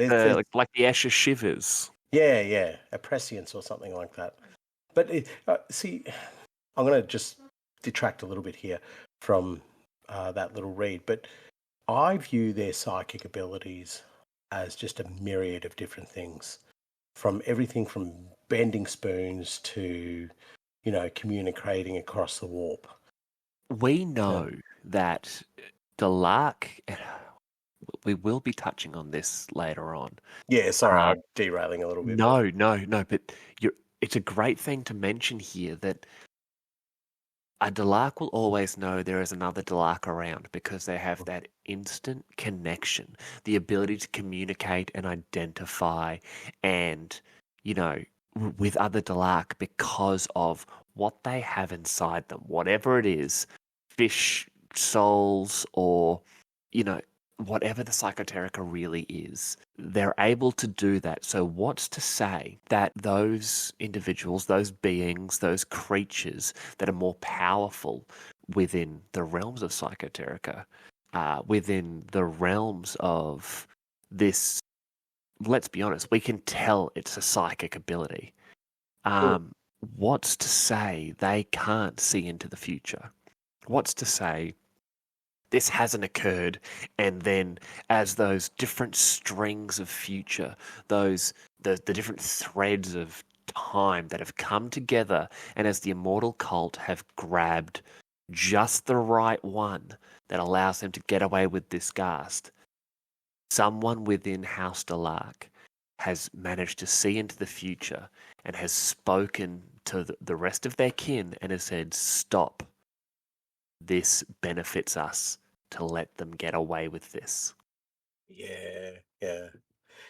like the Escher Shivers. Yeah, a prescience or something like that. But see, I'm going to just detract a little bit here from that little read, but I view their psychic abilities as just a myriad of different things, from everything from bending spoons to, communicating across the warp. We know that Delaque, we will be touching on this later on. Yeah, sorry, I'm derailing a little bit. No, but it's a great thing to mention here that a Delaque will always know there is another Delaque around, because they have that instant connection, the ability to communicate and identify and, with other Delaque, because of what they have inside them, whatever it is, fish souls or, whatever the Psychoterica really is, they're able to do that. So what's to say that those individuals, those beings, those creatures that are more powerful within the realms of Psychoterica, within the realms of this, let's be honest, we can tell it's a psychic ability. What's to say they can't see into the future? What's to say this hasn't occurred, and then as those different strings of future, the different threads of time that have come together, and as the Immortal Cult have grabbed just the right one that allows them to get away with this Ghast, someone within House Delaque has managed to see into the future and has spoken to the rest of their kin and has said, "Stop. This benefits us to let them get away with this." Yeah.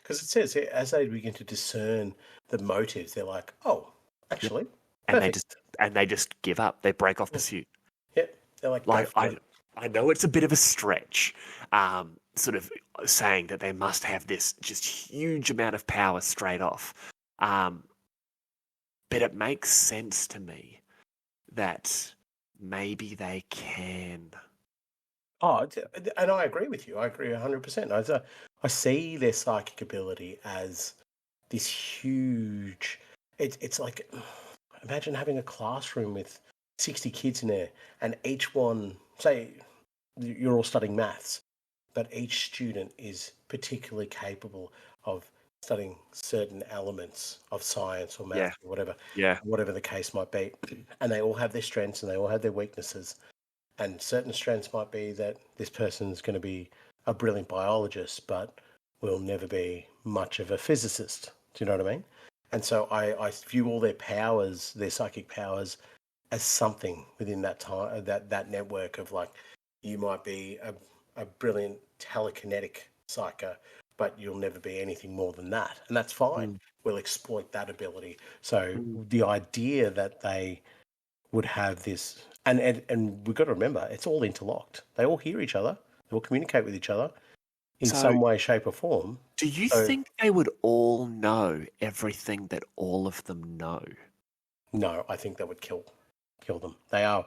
because it says as they begin to discern the motives, they're like, oh, actually, yep. And they just give up. They break off pursuit. Yeah, they're like I know it's a bit of a stretch, sort of saying that they must have this just huge amount of power straight off, but it makes sense to me that maybe they can. Oh, and I agree with you. I agree 100%. I see their psychic ability as this huge. It's like, imagine having a classroom with 60 kids in there, and each one, say, you're all studying maths, but each student is particularly capable of studying certain elements of science or math or whatever the case might be, and they all have their strengths and they all have their weaknesses. And certain strengths might be that this person is going to be a brilliant biologist, but will never be much of a physicist. Do you know what I mean? And so I view all their powers, their psychic powers, as something within that time, that network of like, you might be a brilliant telekinetic psyker, but you'll never be anything more than that. And that's fine. We'll exploit that ability. So the idea that they would have this, and we've got to remember, it's all interlocked. They all hear each other. They all communicate with each other in some way, shape, or form. Do you think they would all know everything that all of them know? No, I think that would kill them. They are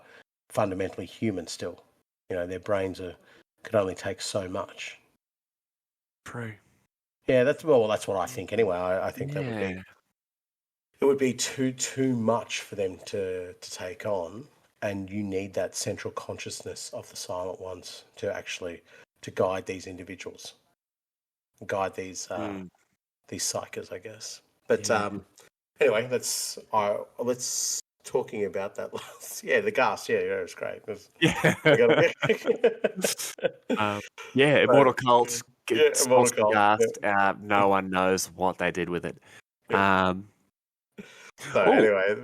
fundamentally human still. You know, their brains could only take so much. True. Yeah, that's what I think anyway. I think that would be too much for them to take on, and you need that central consciousness of the Silent Ones to actually to guide these individuals, guide these psychers, I guess. But anyway, let's talking about that last. Yeah, the Ghast. Yeah, it was great. Immortal Cult. Immortal Cult. Ghast. No one knows what they did with it. So anyway,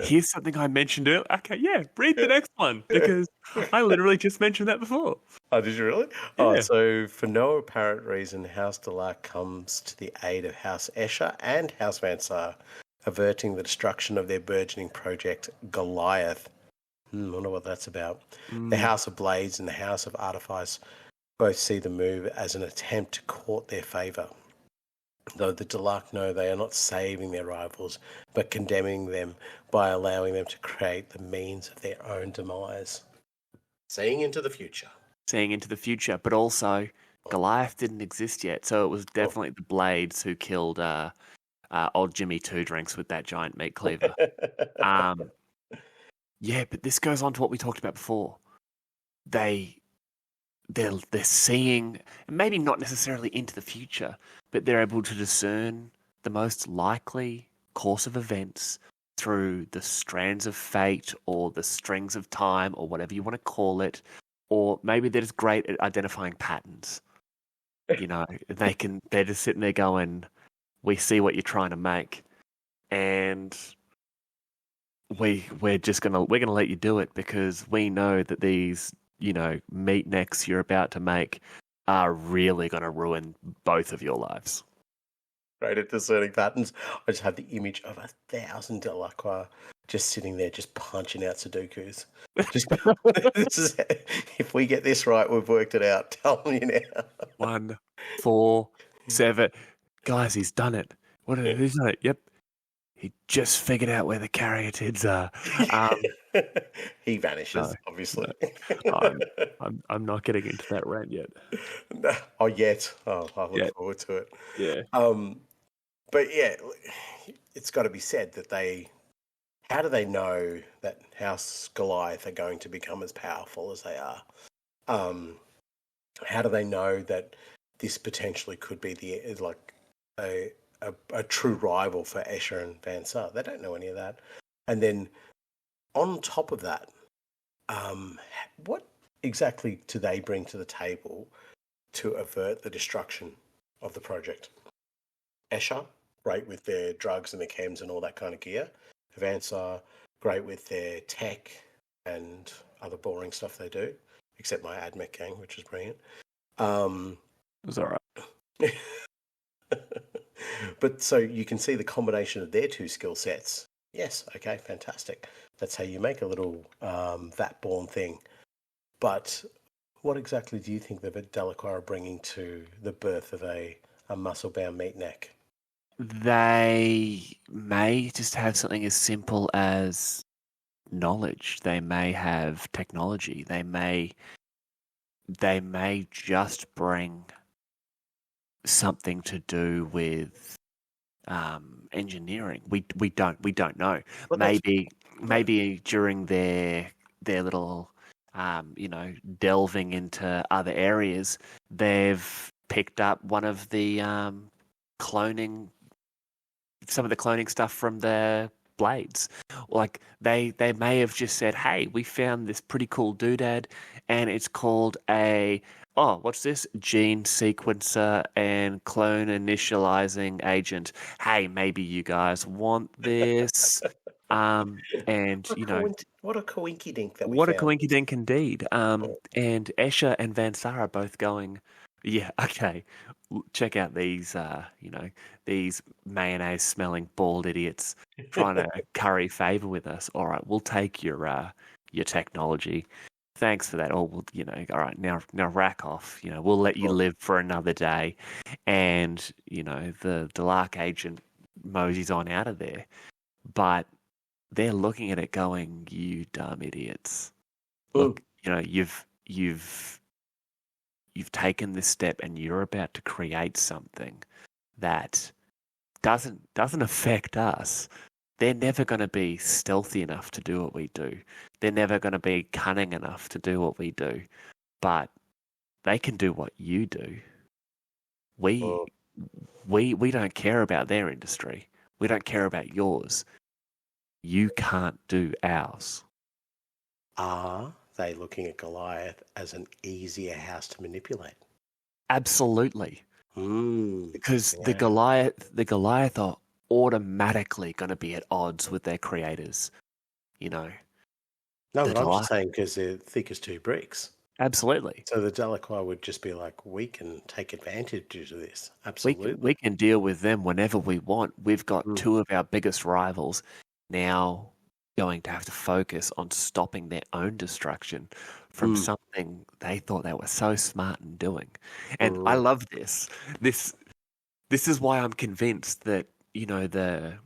here's something I mentioned earlier. Okay, read the next one because I literally just mentioned that before. Oh, did you really? Yeah. Oh, so for no apparent reason, House Delaque comes to the aid of House Escher and House Van Sar, averting the destruction of their burgeoning project, Goliath. I wonder what that's about. The House of Blades and the House of Artifice both see the move as an attempt to court their favour. Though the Delaque know they are not saving their rivals, but condemning them by allowing them to create the means of their own demise. Seeing into the future. But also Goliath didn't exist yet, so it was definitely the Blades who killed old Jimmy Two Drinks with that giant meat cleaver. But this goes on to what we talked about before. They're seeing, maybe not necessarily into the future, but they're able to discern the most likely course of events through the strands of fate or the strings of time or whatever you want to call it, or maybe they're just great at identifying patterns. You know, they're just sitting there going, we see what you're trying to make, and we're gonna let you do it because we know that these, meat necks you're about to make are really going to ruin both of your lives. Right, at discerning patterns. I just have the image of 1,000 Delaque just sitting there, just punching out Sudokus. If we get this right, we've worked it out. Tell me now. 1, 4, 7. Guys, he's done it. Who's done it? Yep. He just figured out where the caryatids are. He vanishes, obviously. No. I'm not getting into that rant yet. No, yet. Oh, I look forward to it. Yeah. But yeah, it's got to be said that how do they know that House Goliath are going to become as powerful as they are? How do they know that this potentially could be a true rival for Escher and Van Sar? They don't know any of that. And then on top of that, what exactly do they bring to the table to avert the destruction of the project? Escher, great with their drugs and their chems and all that kind of gear. Van Sar, great with their tech and other boring stuff they do, except my AdMech gang, which is brilliant. It was all right. But so you can see the combination of their two skill sets. Yes, okay, fantastic. That's how you make a little vat-born thing. But what exactly do you think the Delaque are bringing to the birth of a muscle-bound meat neck? They may just have something as simple as knowledge. They may have technology. They may just bring something to do with engineering. We don't know. Well, maybe during their little delving into other areas, they've picked up one of the cloning, some of the cloning stuff from their blades. Like they may have just said, hey, we found this pretty cool doodad and it's called what's this? Gene sequencer and clone initializing agent. Hey, maybe you guys want this. And what a coinkydink that we what a found. coinkydink indeed. And Escher and Van Sara both going, yeah, okay. Check out these, these mayonnaise-smelling bald idiots trying to curry favor with us. All right, we'll take your technology. Thanks for that. Oh, well, all right, now rack off. We'll let you live for another day. And, the Del-Aque agent moseys on out of there. But they're looking at it going, you dumb idiots. Look, you've taken this step and you're about to create something that doesn't affect us. They're never going to be stealthy enough to do what we do. They're never going to be cunning enough to do what we do. But they can do what you do. We don't care about their industry. We don't care about yours. You can't do ours. Are they looking at Goliath as an easier house to manipulate? Absolutely. Because the Goliath are automatically going to be at odds with their creators. No, but I'm just saying because they're thick as two bricks. Absolutely. So the Delaque would just be like, we can take advantage of this. Absolutely. We can deal with them whenever we want. We've got two of our biggest rivals now going to have to focus on stopping their own destruction from something they thought they were so smart in doing. And I love this. This is why I'm convinced that, the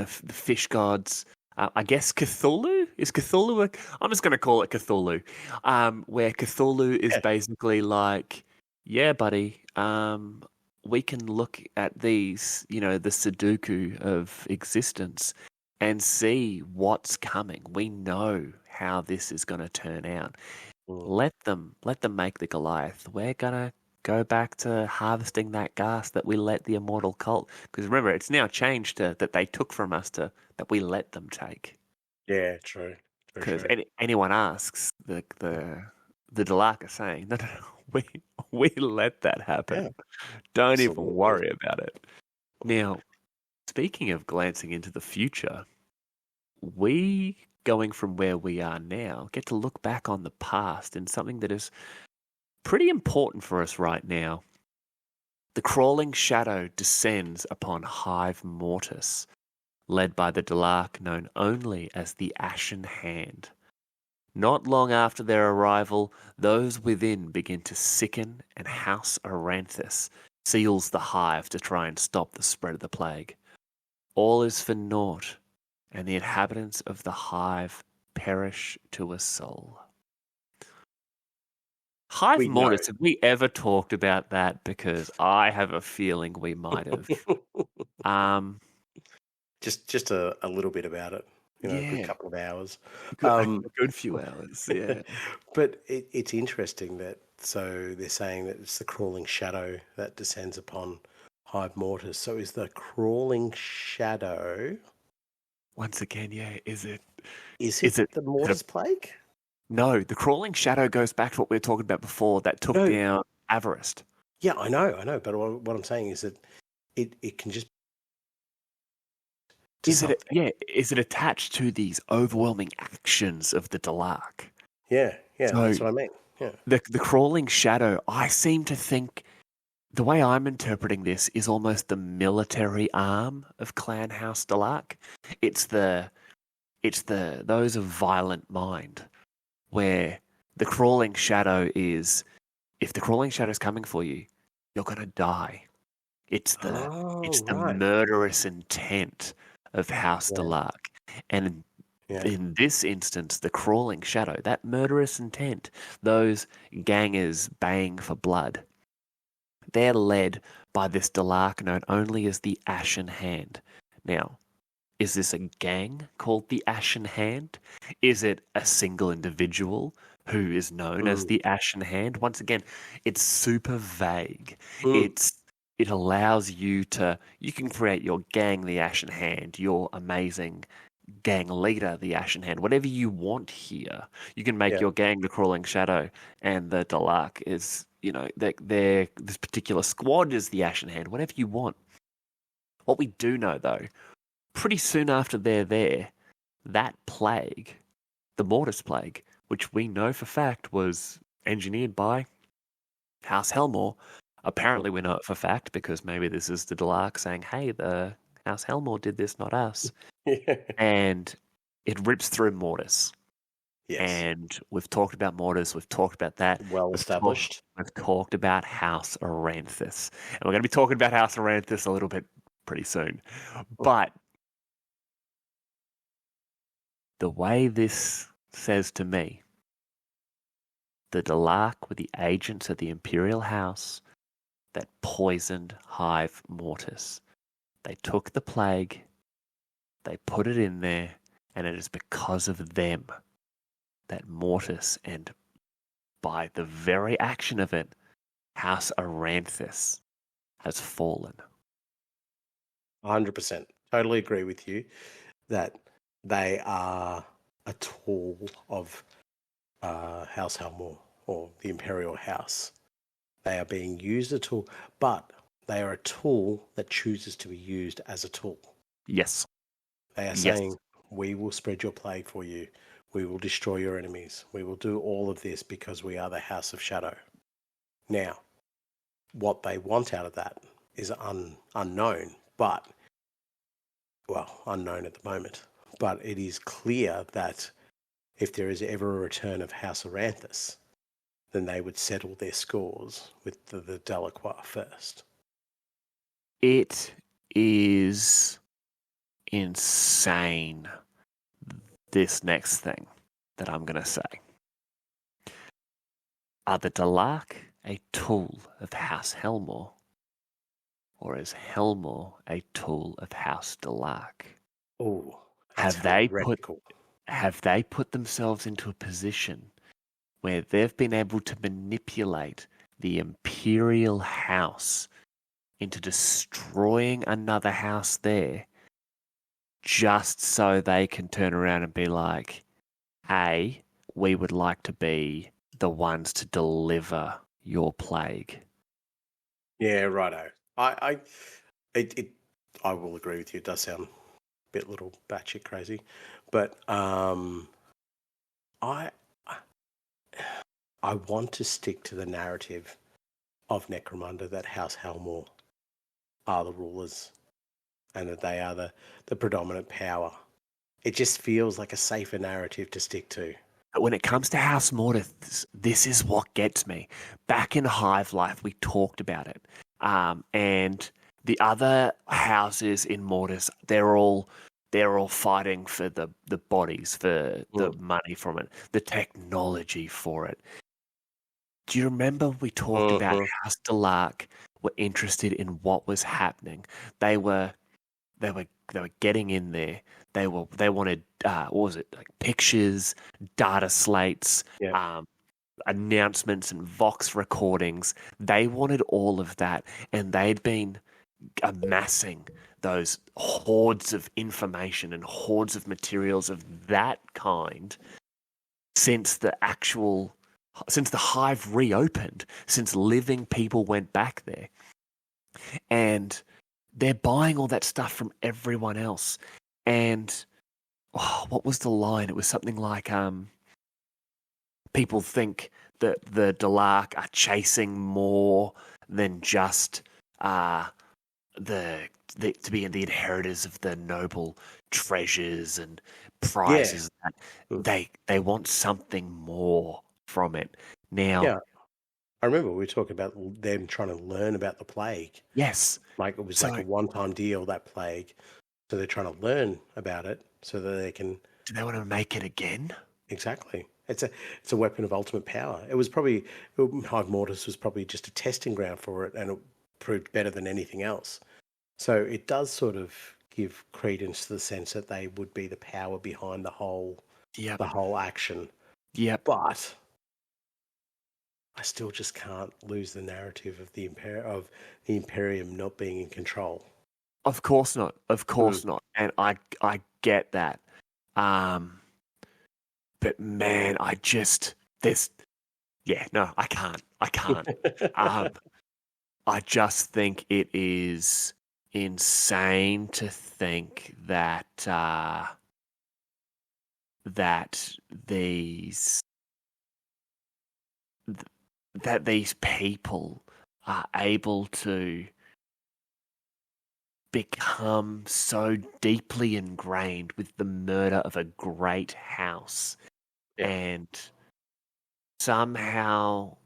fish gods, I guess Cthulhu? Is Cthulhu I'm just going to call it Cthulhu. Where Cthulhu is basically like, yeah, buddy, we can look at these, the Sudoku of existence and see what's coming. We know how this is going to turn out. Let them make the Goliath. We're going to go back to harvesting that ghast that we let the immortal cult. Because remember, it's now changed to that they took from us to that we let them take. Yeah, true. Because anyone asks, the Delaque are saying, no, we let that happen. Yeah, don't even worry about it. Now, speaking of glancing into the future, we, going from where we are now, get to look back on the past in something that is pretty important for us right now. The crawling shadow descends upon Hive Mortis, led by the Delaque known only as the Ashen Hand. Not long after their arrival, those within begin to sicken, and House Aranthus seals the hive to try and stop the spread of the plague. All is for naught, and the inhabitants of the hive perish to a soul. Hive Mortis, have we ever talked about that? Because I have a feeling we might have. Just a little bit about it. A good couple of hours. A good few hours, yeah. But it's interesting that, so they're saying that it's the crawling shadow that descends upon Hive Mortis. So is the crawling shadow... Once again, yeah, is it the Mortis plague? No, the crawling shadow goes back to what we were talking about before that took down Avarist. Yeah, I know. But what I'm saying is that it can just... Is it attached to these overwhelming actions of the Delaque? Yeah, so, that's what I mean. Yeah. The crawling shadow, I seem to think the way I'm interpreting this is almost the military arm of Clan House Delaque. It's the those of violent mind, where the crawling shadow is, if the crawling shadow is coming for you, you're gonna die. It's the murderous intent of House Delaque, and in this instance, the crawling shadow, that murderous intent, those gangers baying for blood, they're led by this Delaque known only as the Ashen Hand. Now, is this a gang called the Ashen Hand? Is it a single individual who is known as the Ashen Hand? Once again, it's super vague. It allows you can create your gang, the Ashen Hand, your amazing gang leader, the Ashen Hand, whatever you want here. You can make your gang the Crawling Shadow, and the Delaque is, this particular squad is the Ashen Hand, whatever you want. What we do know, though, pretty soon after they're there, that plague, the Mortis Plague, which we know for fact was engineered by House Helmore. Apparently we know it for fact because maybe this is the Delaque saying, hey, the House Helmore did this, not us. And it rips through Mortis. Yes. And we've talked about Mortis, we've talked about that. Well established. We've talked about House Aranthus. And we're going to be talking about House Aranthus a little bit pretty soon. But the way this says to me, the Delaque were the agents of the Imperial House that poisoned Hive Mortis. They took the plague, they put it in there, and it is because of them that Mortis, and by the very action of it, House Aranthus has fallen. 100%. Totally agree with you that they are a tool of House Helmore, or the Imperial House. They are being used as a tool, but they are a tool that chooses to be used as a tool. Yes. They are saying, we will spread your plague for you. We will destroy your enemies. We will do all of this because we are the House of Shadow. Now, what they want out of that is unknown, but, unknown at the moment. But it is clear that if there is ever a return of House Aranthus, then they would settle their scores with the Delaque first. It is insane, this next thing that I'm going to say. Are the Delaque a tool of House Helmore? Or is Helmore a tool of House Delaque? Oh, have they put themselves into a position where they've been able to manipulate the Imperial House into destroying another house there, just so they can turn around and be like, hey, we would like to be the ones to deliver your plague? Yeah, righto. I will agree with you. It does sound a bit little batshit crazy, but I want to stick to the narrative of Necromunda that House Helmore are the rulers and that they are the predominant power. It just feels like a safer narrative to stick to. But when it comes to House Mortis, this is what gets me. Back in Hive Life, we talked about it. And the other houses in Mortis, they're all fighting for the bodies, for the money from it, the technology for it. Do you remember we talked about House Delaque were interested in what was happening? They were getting in there. They wanted what was it, like pictures, data slates, announcements and Vox recordings. They wanted all of that, and they'd been amassing those hordes of information and hordes of materials of that kind since the Hive reopened, since living people went back there. And they're buying all that stuff from everyone else. And what was the line? It was something like, people think that the Delaque are chasing more than just to be the inheritors of the noble treasures and prizes. Yeah. They want something more from it. Now, yeah, I remember we were talking about them trying to learn about the plague. yes, Like it was so like a one-time deal, that plague. So they're trying to learn about it so that they can. do they want to make it again? Exactly. It's a weapon of ultimate power. It was probably Hive Mortis was probably just a testing ground for it, and it proved better than anything else. So it does sort of give credence to the sense that they would be the power behind the whole action. Yep. But I still just can't lose the narrative of the Imperium not being in control. Of course not. Of course not. And I get that. But man, I can't. I can't. I just think it is insane to think that these people are able to become so deeply ingrained with the murder of a great house and somehow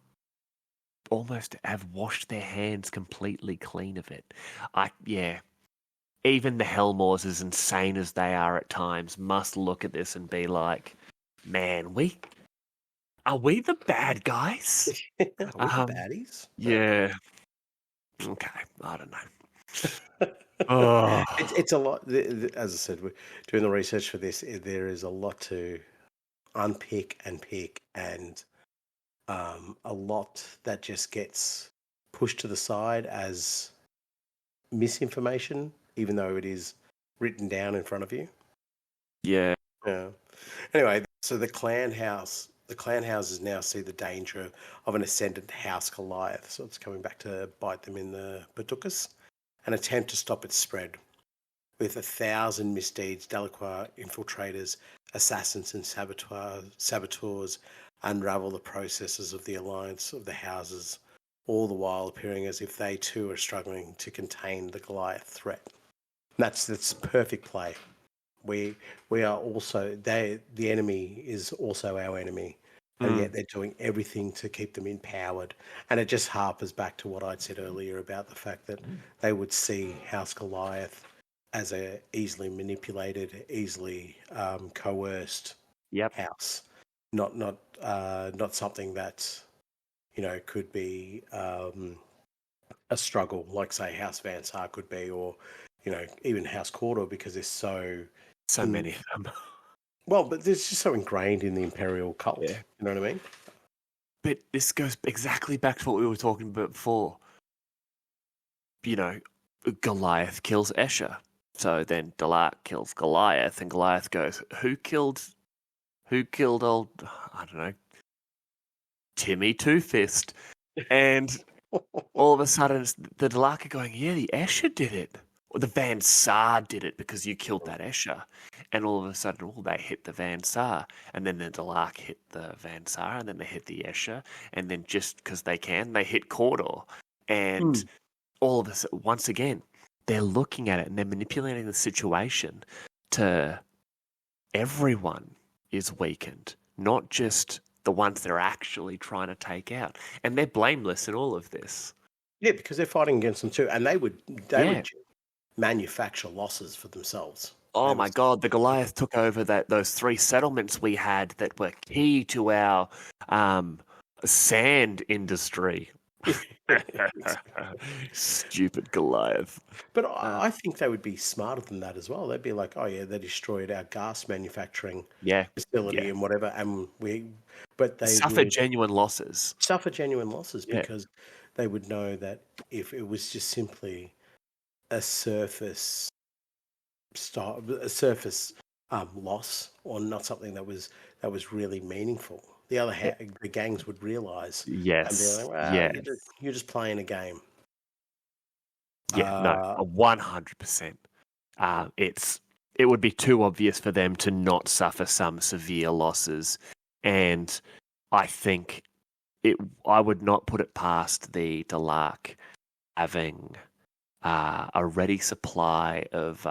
almost have washed their hands completely clean of it. Even the Hellmores, as insane as they are at times, must look at this and be like, man, are we the bad guys? Are we the baddies? Yeah. Okay, I don't know. Oh. It's a lot. As I said, we're doing the research for this. There is a lot to unpick and pick, and a lot that just gets pushed to the side as misinformation, even though it is written down in front of you. Yeah. Yeah. Anyway, so the clan houses now see the danger of an ascendant house Goliath, so it's coming back to bite them in the buttukas, and attempt to stop its spread. With 1,000 misdeeds, Delaque infiltrators, assassins, and saboteurs unravel the processes of the alliance of the houses, all the while appearing as if they too are struggling to contain the Goliath threat. That's perfect play. We are also the enemy is also our enemy, and yet they're doing everything to keep them empowered. And it just harpers back to what I'd said earlier about the fact that they would see House Goliath as a easily manipulated, easily coerced house, not something that could be a struggle like say House Van Sar could be, or even House Cawdor, because there's so many of them. Well, but it's just so ingrained in the Imperial cult. Yeah. You know what I mean? But this goes exactly back to what we were talking about before. Goliath kills Escher. So then Del-Aque kills Goliath, and Goliath goes, who killed old, I don't know, Timmy Two-Fist? And all of a sudden, the Delaque going, yeah, the Escher did it. Or the Van Sar did it because you killed that Escher. And all of a sudden, they hit the Van Sar. And then the Delaque hit the Van Sar, and then they hit the Escher. And then just because they can, they hit Cawdor. And all of a sudden, once again, they're looking at it and they're manipulating the situation to everyone is weakened, not just the ones they're actually trying to take out. And they're blameless in all of this. Yeah, because they're fighting against them too. And they would manufacture losses for themselves. Oh my God, the Goliath took over those 3 settlements we had that were key to our sand industry. Stupid Goliath. But I think they would be smarter than that as well. They'd be like, oh yeah, they destroyed our gas manufacturing facility and whatever, and they suffer genuine losses. Because they would know that if it was just simply a surface loss, or not something that was really meaningful, the gangs would realize. Yes. And be like, well, you're just playing a game. Yeah, no, 100%. It would be too obvious for them to not suffer some severe losses, and I think I would not put it past the Delaque having a ready supply of,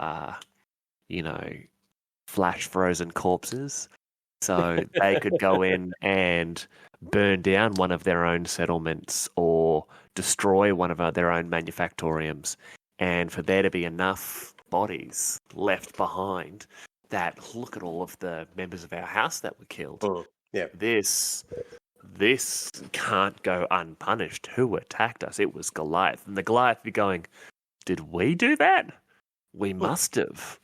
flash frozen corpses. So they could go in and burn down one of their own settlements or destroy one of their own manufactoriums. And for there to be enough bodies left behind that, look at all of the members of our house that were killed. Yeah. This can't go unpunished. Who attacked us? It was Goliath. And the Goliath be going, did we do that? We must have.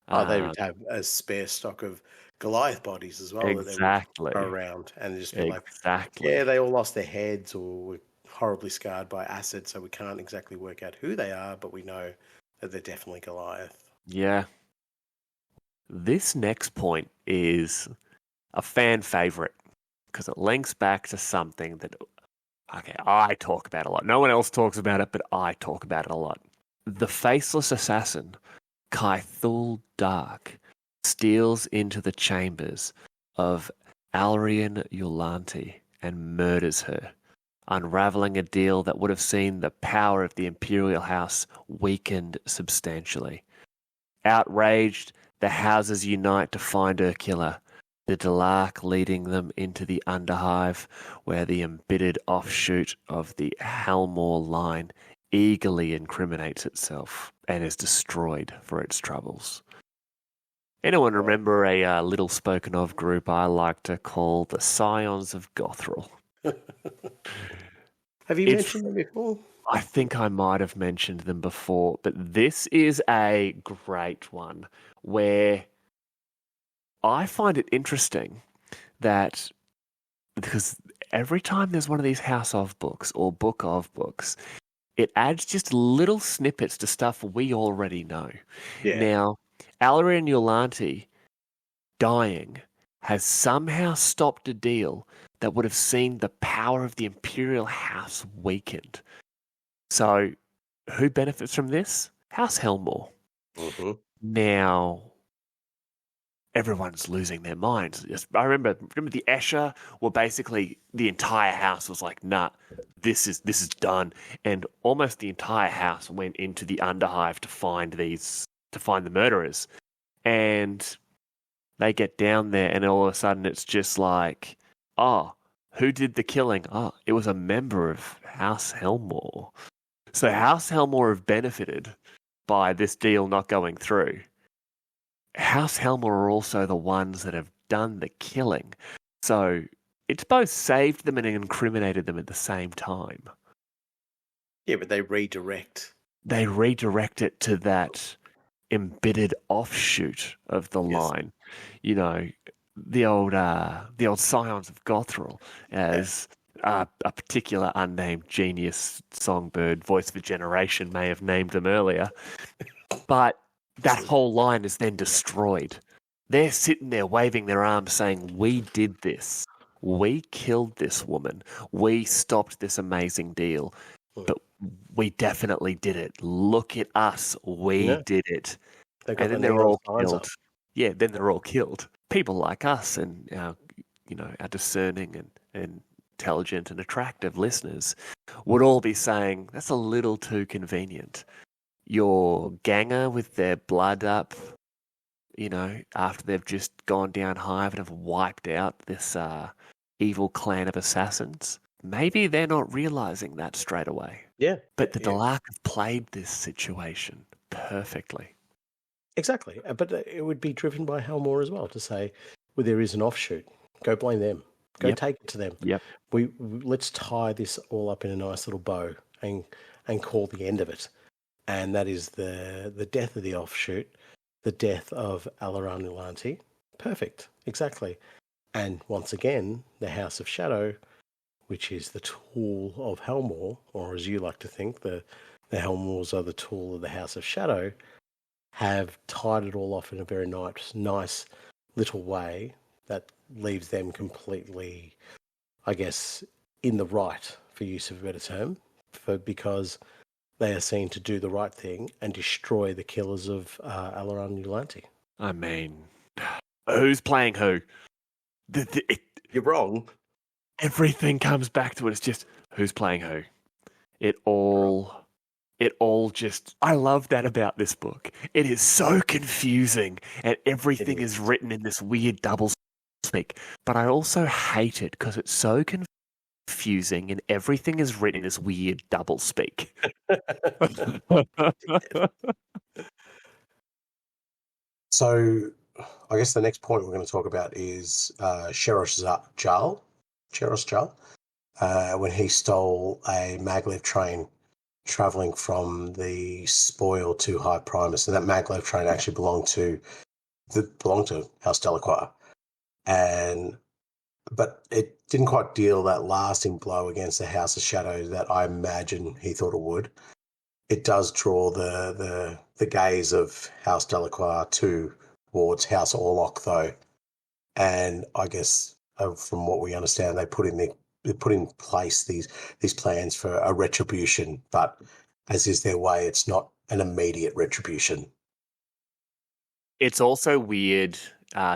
They would have a spare stock of Goliath bodies as well. Exactly. That they would go around and just be exactly. Yeah, they all lost their heads or were horribly scarred by acid, so we can't exactly work out who they are, but we know that they're definitely Goliath. Yeah. This next point is a fan favorite because it links back to something that, I talk about a lot. No one else talks about it, but I talk about it a lot. The faceless assassin, Delaque, steals into the chambers of Arcromunda and murders her, unraveling a deal that would have seen the power of the Imperial House weakened substantially. Outraged, the houses unite to find her killer, the Delaque leading them into the Underhive, where the embittered offshoot of the Helmore line eagerly incriminates itself and is destroyed for its troubles. Anyone remember a little spoken of group I like to call the Scions of Ghast-filled? Have you mentioned them before? I think I might have mentioned them before, but this is a great one where I find it interesting that because every time there's one of these House of books or Book of books, it adds just little snippets to stuff we already know. Yeah. Now, Arcromunda dying has somehow stopped a deal that would have seen the power of the Imperial House weakened. So, who benefits from this? House Helmore. Mm-hmm. Now, everyone's losing their minds. I remember the Escher were basically the entire house was like, nah, this is done, and almost the entire house went into the Underhive to find the murderers, and they get down there, and all of a sudden it's just like, oh, who did the killing? Oh, it was a member of House Helmore. So House Helmore have benefited by this deal not going through. House Helmore are also the ones that have done the killing. So it's both saved them and incriminated them at the same time. Yeah, but they redirect. They redirect it to that embittered offshoot of the line. You know, the old Scions of Ghast-filled as a particular unnamed genius songbird, Voice of a Generation, may have named them earlier. But that whole line is then destroyed. They're sitting there waving their arms saying, we did this. We killed this woman. We stopped this amazing deal. But we definitely did it. Look at us. We did it. And then they're all killed. Yeah, then they're all killed. People like us and our discerning and intelligent and attractive listeners would all be saying, that's a little too convenient. Your ganger with their blood up, after they've just gone down Hive and have wiped out this evil clan of assassins. Maybe they're not realizing that straight away. Yeah. But the Delaque have played this situation perfectly. Exactly. But it would be driven by Helmore as well to say, well, there is an offshoot. Go blame them. Go take it to them. Yep. Let's tie this all up in a nice little bow and call the end of it. And that is the death of the offshoot, the death of Arcromunda. Perfect. Exactly. And once again, the House of Shadow, which is the tool of Helmore, or as you like to think, the Helmores are the tool of the House of Shadow, have tied it all off in a very nice little way that leaves them completely, I guess, in the right, for use of a better term, because they are seen to do the right thing and destroy the killers of Arcromunda. I mean, who's playing who? You're wrong. everything comes back to it. It's just who's playing who. It all just, I love that about this book. It is so confusing and everything is written in this weird double speak. But I also hate it because it's so confusing and everything is written in this weird double speak. So I guess the next point we're going to talk about is Ghast-filled, when he stole a maglev train traveling from the spoil to High Primus, and that maglev train actually belonged to House Delaque, but it didn't quite deal that lasting blow against the House of Shadow that I imagine he thought it would. It does draw the gaze of House Delaque towards House Orlok, though, and I guess from what we understand, they put in place these plans for a retribution, but as is their way, it's not an immediate retribution. It's also weird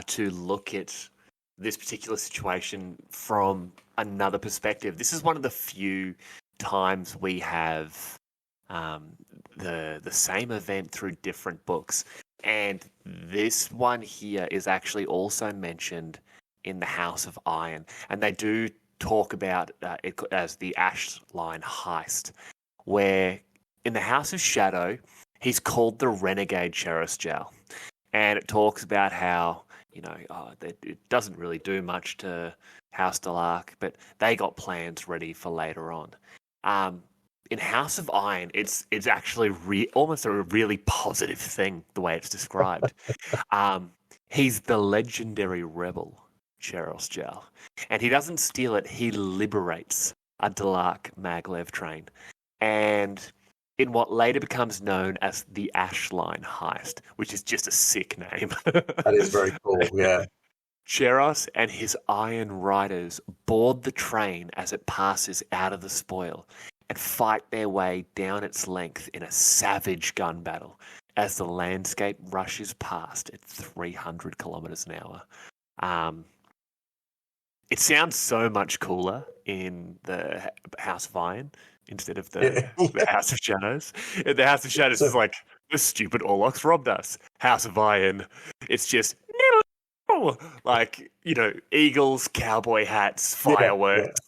to look at this particular situation from another perspective. This is one of the few times we have the same event through different books, and this one here is actually also mentioned in the House of Iron, and they do talk about it as the Ash Line heist, where in the House of Shadow he's called the Renegade Cherasjal, and it talks about how it doesn't really do much to House Delaque, but they got plans ready for later on. In House of Iron, it's actually almost a really positive thing, the way it's described. He's the legendary rebel, Cherasjal. And he doesn't steal it, he liberates a Delaque maglev train. And in what later becomes known as the Ash Line heist, which is just a sick name. That is very cool, yeah. Cheras and his iron riders board the train as it passes out of the spoil and fight their way down its length in a savage gun battle as the landscape rushes past at 300 kilometers an hour. It sounds so much cooler in the House of Iron instead of the House of Shadows. The House of Shadows is like, the stupid Orloks robbed us. House of Iron, it's just like, eagles, cowboy hats, fireworks.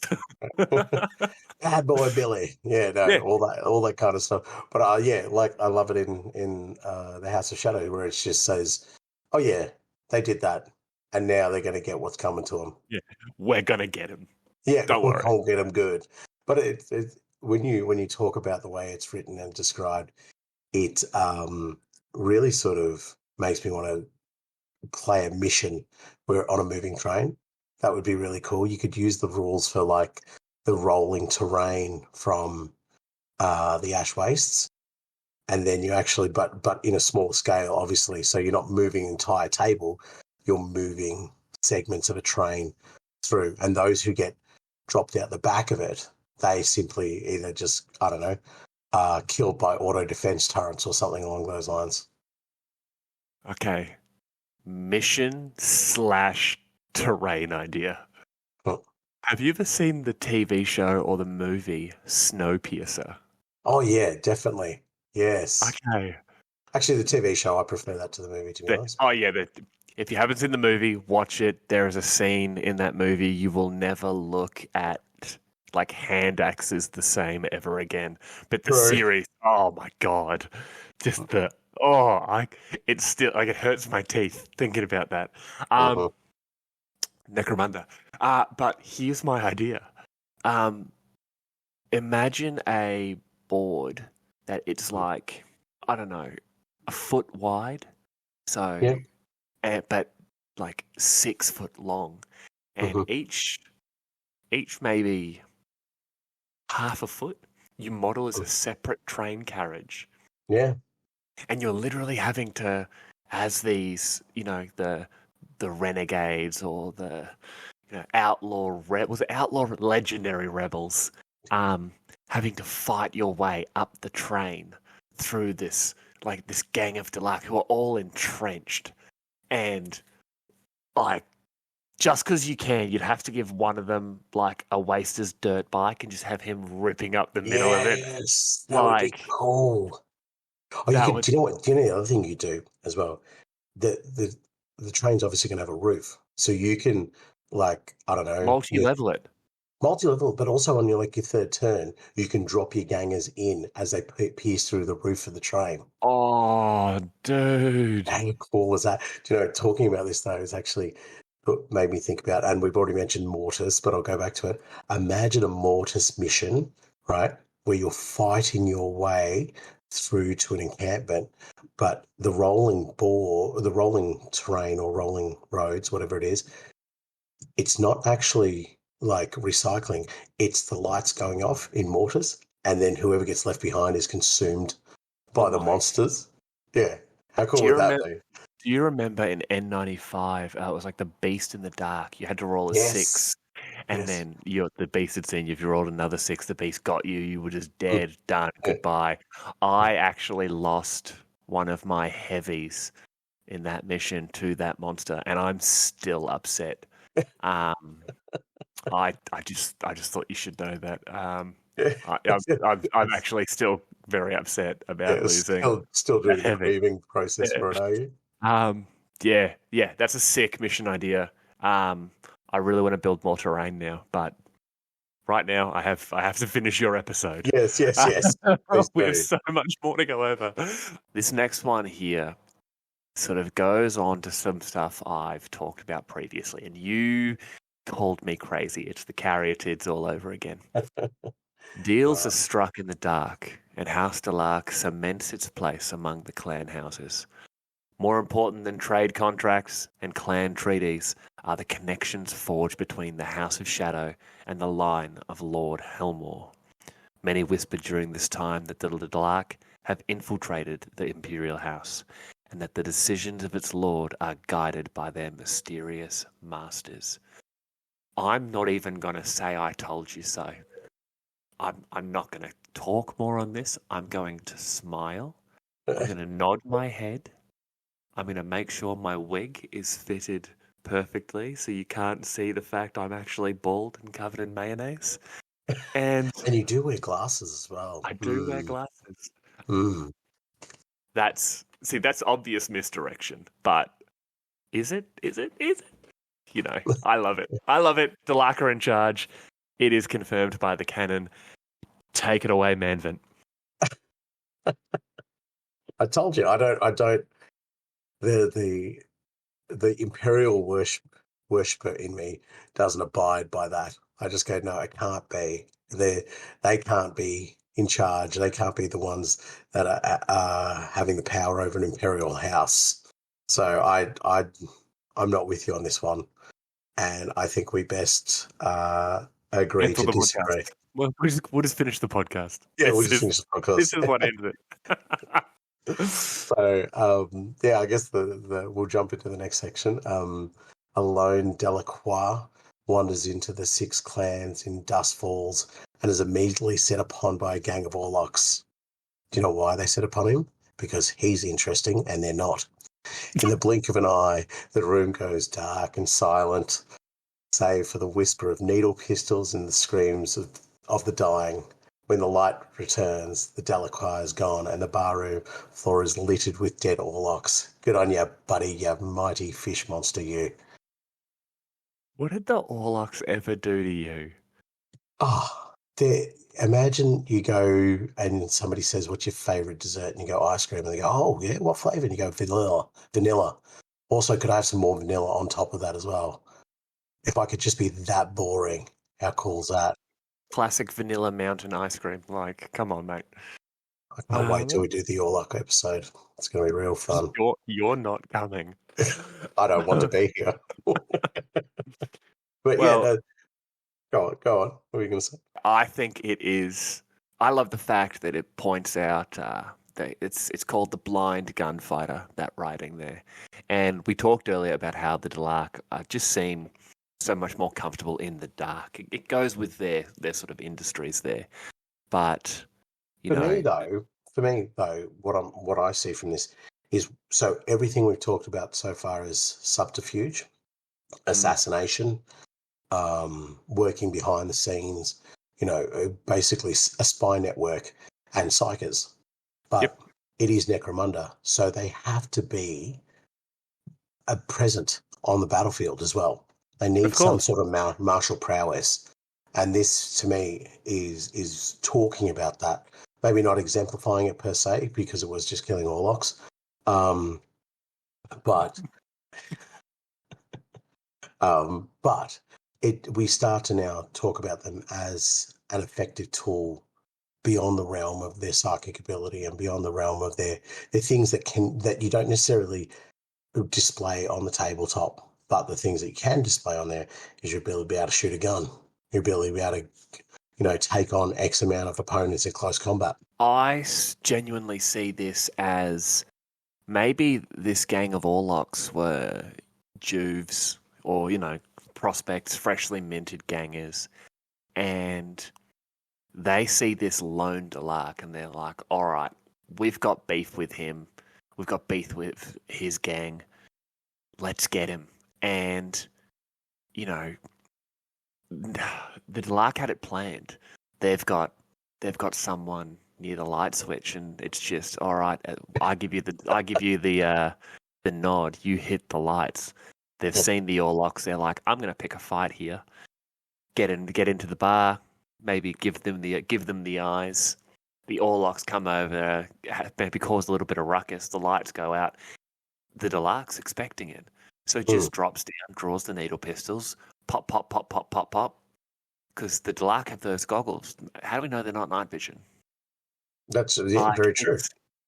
Bad boy Billy. All that kind of stuff. But I love it in the House of Shadow, where it just says, oh yeah, they did that, and now they're going to get what's coming to them. Yeah, we're going to get him. Yeah, don't worry. We'll get him good. But when you talk about the way it's written and described, it really sort of makes me want to play a mission where on a moving train. That would be really cool. You could use the rules for like the rolling terrain from the ash wastes, and then you actually, but in a small scale, obviously. So you're not moving an entire table, you're moving segments of a train through, and those who get dropped out the back of it, they simply either just, I don't know, killed by auto defense turrets or something along those lines. Okay. Mission / terrain idea. Oh. Have you ever seen the TV show or the movie Snowpiercer? Oh, yeah, definitely. Yes. Okay. Actually, the TV show, I prefer that to the movie, to be honest. Oh, yeah. If you haven't seen the movie, watch it. There is a scene in that movie you will never look at like hand axes the same ever again. But the series, oh my God. Just it's still like it hurts my teeth thinking about that. Necromunda. But here's my idea. Imagine a board that it's like, I don't know, a foot wide. So, but like 6 foot long, and each maybe half a foot. You model as a separate train carriage. Yeah. And you're literally having to, as these, the renegades or the outlaw legendary rebels, having to fight your way up the train through this gang of Delaque who are all entrenched, and like just because you can, you'd have to give one of them like a waster's dirt bike and just have him ripping up the middle of it. Yes, that would be cool. Oh, you could. Do you know what? Do you know the other thing you do as well? The train's obviously going to have a roof, so you can I don't know, multi-level it. Multi-level, but also on your third turn, you can drop your gangers in as they pierce through the roof of the train. Oh, dude! How cool is that? Do you know? Talking about this though is actually made me think about, and we've already mentioned Mortis, but I'll go back to it. Imagine a Mortis mission, right, where you're fighting your way through to an encampment, but the rolling terrain or rolling roads, whatever it is, it's not actually recycling. It's the lights going off in Mortis, and then whoever gets left behind is consumed by the monsters. Yeah. How cool would that be? Do you remember in N95, it was like the Beast in the Dark. You had to roll a 6, and then the Beast had seen you. If you rolled another 6, the Beast got you. You were just dead, done, goodbye. I actually lost one of my heavies in that mission to that monster, and I'm still upset. I just thought you should know that. I'm actually still very upset about losing. Still doing the grieving process for it, are you? Yeah, that's a sick mission idea. I really want to build more terrain now, but right now I have to finish your episode. Yes. We have so much more to go over. This next one here sort of goes on to some stuff I've talked about previously, and you called me crazy. It's the caryatids all over again. Deals are struck in the dark, and House Delaque cements its place among the clan houses. More important than trade contracts and clan treaties are the connections forged between the House of Shadow and the line of Lord Helmore. Many whispered during this time that the Delaque have infiltrated the Imperial House, and that the decisions of its lord are guided by their mysterious masters. I'm not even going to say I told you so. I'm not going to talk more on this. I'm going to smile. I'm going to nod my head. I'm going to make sure my wig is fitted perfectly so you can't see the fact I'm actually bald and covered in mayonnaise. And you do wear glasses as well. I do wear glasses. That's obvious misdirection, but is it? You know, I love it. Delaque are in charge. It is confirmed by the canon. Take it away, Manvant. I told you, I don't. The imperial worshipper in me doesn't abide by that. I just go, no, it can't be. They can't be in charge. They can't be the ones that are having the power over an imperial house. So I'm not with you on this one, and I think we best agree to disagree. Well, we'll just finish the podcast. Yeah, we'll just finish the podcast. This is what ends it. So, I guess we'll jump into the next section. A lone Delaque wanders into the 6 clans in Dust Falls and is immediately set upon by a gang of Orlocks. Do you know why they set upon him? Because he's interesting and they're not. In the blink of an eye, the room goes dark and silent, save for the whisper of needle pistols and the screams of the dying. When the light returns, the Delaque is gone and the barroom floor is littered with dead Orlocks. Good on you, buddy, you mighty fish monster, you. What did the Orlocks ever do to you? Oh, imagine you go and somebody says, what's your favourite dessert? And you go, ice cream. And they go, oh, yeah, what flavour? And you go, vanilla. Also, could I have some more vanilla on top of that as well? If I could just be that boring, how cool is that? Classic vanilla mountain ice cream. Like, come on, mate. I can't wait till we do the Orlock episode. It's going to be real fun. You're not coming. I don't want to be here. But go on. What were you going to say? I think it is. I love the fact that it points out that it's called the blind gunfighter, that writing there. And we talked earlier about how the Delaque just seem so much more comfortable in the dark. It goes with their sort of industries there. But for me though, what I see from this is, so everything we've talked about so far is subterfuge. assassination, working behind the scenes, basically a spy network and psychers. But it is Necromunda, so they have to be present on the battlefield as well. They need some sort of martial prowess. And this, to me, is talking about that. Maybe not exemplifying it per se, because it was just killing Orlocks. But we start to now talk about them as an effective tool beyond the realm of their psychic ability and beyond the realm of their things that you don't necessarily display on the tabletop, but the things that you can display on there is your ability to be able to shoot a gun, your ability to be able to, take on X amount of opponents in close combat. I genuinely see this as maybe this gang of Orlocks were Juves or, prospects, freshly minted gangers, and they see this lone Delaque and they're like, all right, we've got beef with him. We've got beef with his gang. Let's get him. And, the Delaque had it planned. They've got someone near the light switch, and it's just, all right, I give you the nod. You hit the lights. They've seen the Orlocks. They're like, I'm going to pick a fight here. Get into the bar. Maybe give them the eyes. The Orlocks come over, maybe cause a little bit of ruckus. The lights go out. The Delaque's expecting it, so it just drops down, draws the needle pistols, pop, pop, pop, pop, pop, pop. Because the Delaque have those goggles. How do we know they're not night vision? That's very true.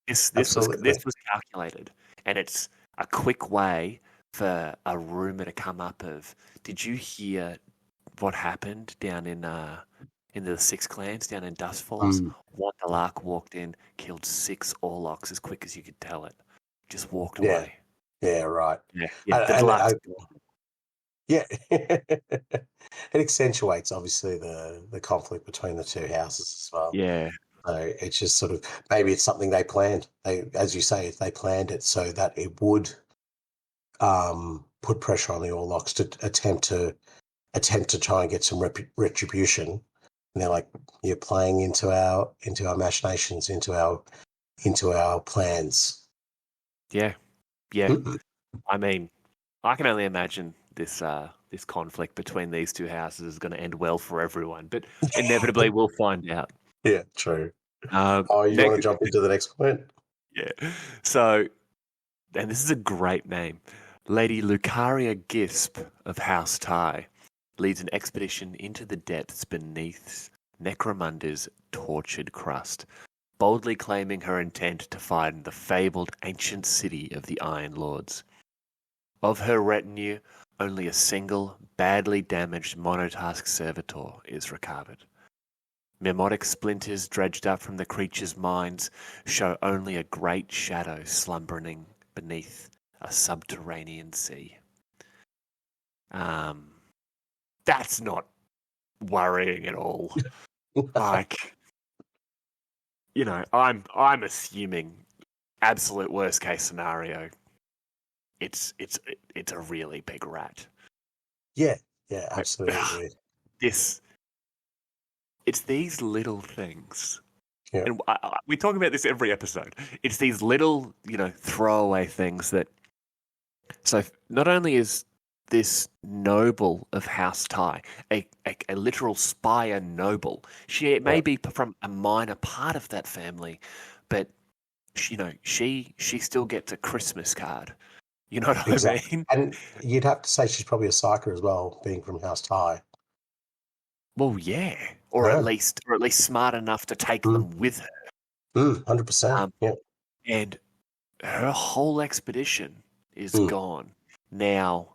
This was calculated, and it's a quick way for a rumor to come up of, did you hear what happened down in the Six Clans down in Dust Falls? One Delaque walked in, killed 6 Orlocks as quick as you could tell it. Just walked away. Yeah, right. Yeah. It accentuates obviously the conflict between the two houses as well. Yeah. So it's just sort of, maybe it's something they planned. As you say, they planned it so that it would put pressure on the Orlocks to attempt to try and get some retribution. And they're like, you're playing into our machinations, into our plans. Yeah. Mm-hmm. I mean, I can only imagine this conflict between these two houses is going to end well for everyone, but inevitably we'll find out. Yeah, true. You want to jump into the next point? Yeah. So, and this is a great name. Lady Lucaria Gisp of House Tai leads an expedition into the depths beneath Necromunda's tortured crust, boldly claiming her intent to find the fabled ancient city of the Iron Lords. Of her retinue, only a single, badly damaged monotask servitor is recovered. Mnemotic splinters dredged up from the creature's minds show only a great shadow slumbering beneath a subterranean sea. That's not worrying at all. Like, I'm assuming absolute worst case scenario. It's a really big rat. Yeah, absolutely. It's these little things. Yeah. And we talk about this every episode. It's these little, throwaway things that. So not only is this noble of House Tai a literal spire noble, she may be from a minor part of that family, but she still gets a Christmas card. You know what I mean? And you'd have to say she's probably a psyker as well, being from House Tai. Well, yeah, or at least smart enough to take them with her. 100%. Yeah. And her whole expedition is gone. Now,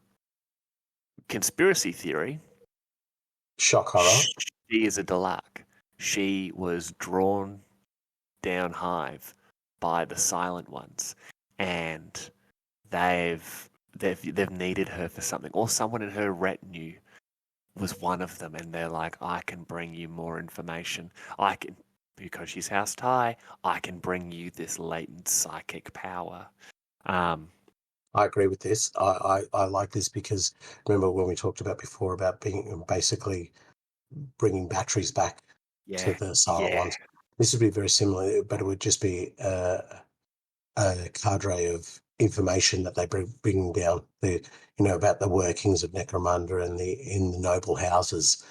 conspiracy theory. Shock horror. She is a Delaque. She was drawn down Hive by the Silent Ones, and they've needed her for something, or someone in her retinue was one of them, and they're like, I can bring you more information. Because she's House Tai, I can bring you this latent psychic power. I agree with this. I like this because remember when we talked about before about being basically bringing batteries back to the silent ones. This would be very similar, but it would just be a cadre of information that they bring down. About the workings of Necromunda and in the noble houses,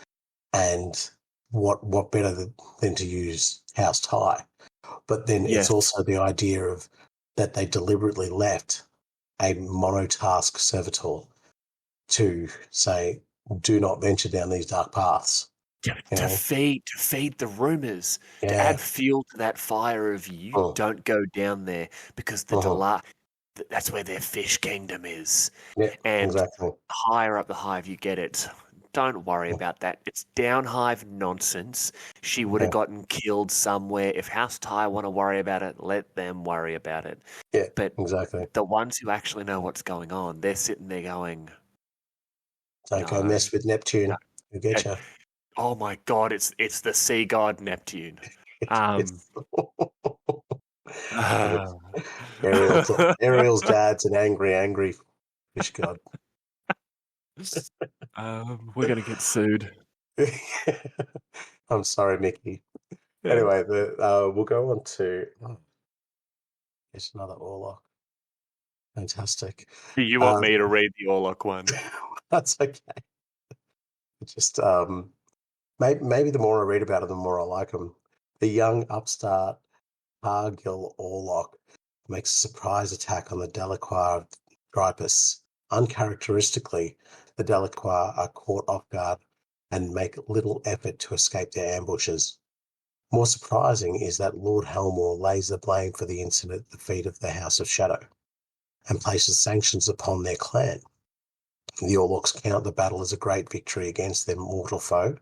and what better than to use House Ty. But then it's also the idea of that they deliberately left a monotask servitor to say, do not venture down these dark paths. To feed the rumors, to add fuel to that fire of you don't go down there because the Delaque, that's where their fish kingdom is. Yeah, and exactly. higher up the hive you get it. Don't worry about that. It's down hive nonsense. She would have gotten killed somewhere. If House Ty want to worry about it, let them worry about it. Yeah, but exactly. The ones who actually know what's going on, they're sitting there going, "Don't go mess with Neptune. No. You'll get you." Oh my God! It's the sea god Neptune. Ariel's dad's an angry fish god. We're gonna get sued. I'm sorry, Mickey. Yeah. Anyway, we'll go on to. It's another Orlok. Fantastic. Do you want me to read the Orlok one? That's okay. Just maybe the more I read about it, the more I like them. The young upstart Nacht-Ghul Orlok makes a surprise attack on the Delaque Dripus. Uncharacteristically, the Delaque are caught off guard and make little effort to escape their ambushes. More surprising is that Lord Helmore lays the blame for the incident at the feet of the House of Shadow and places sanctions upon their clan. The Orloks count the battle as a great victory against their mortal foe,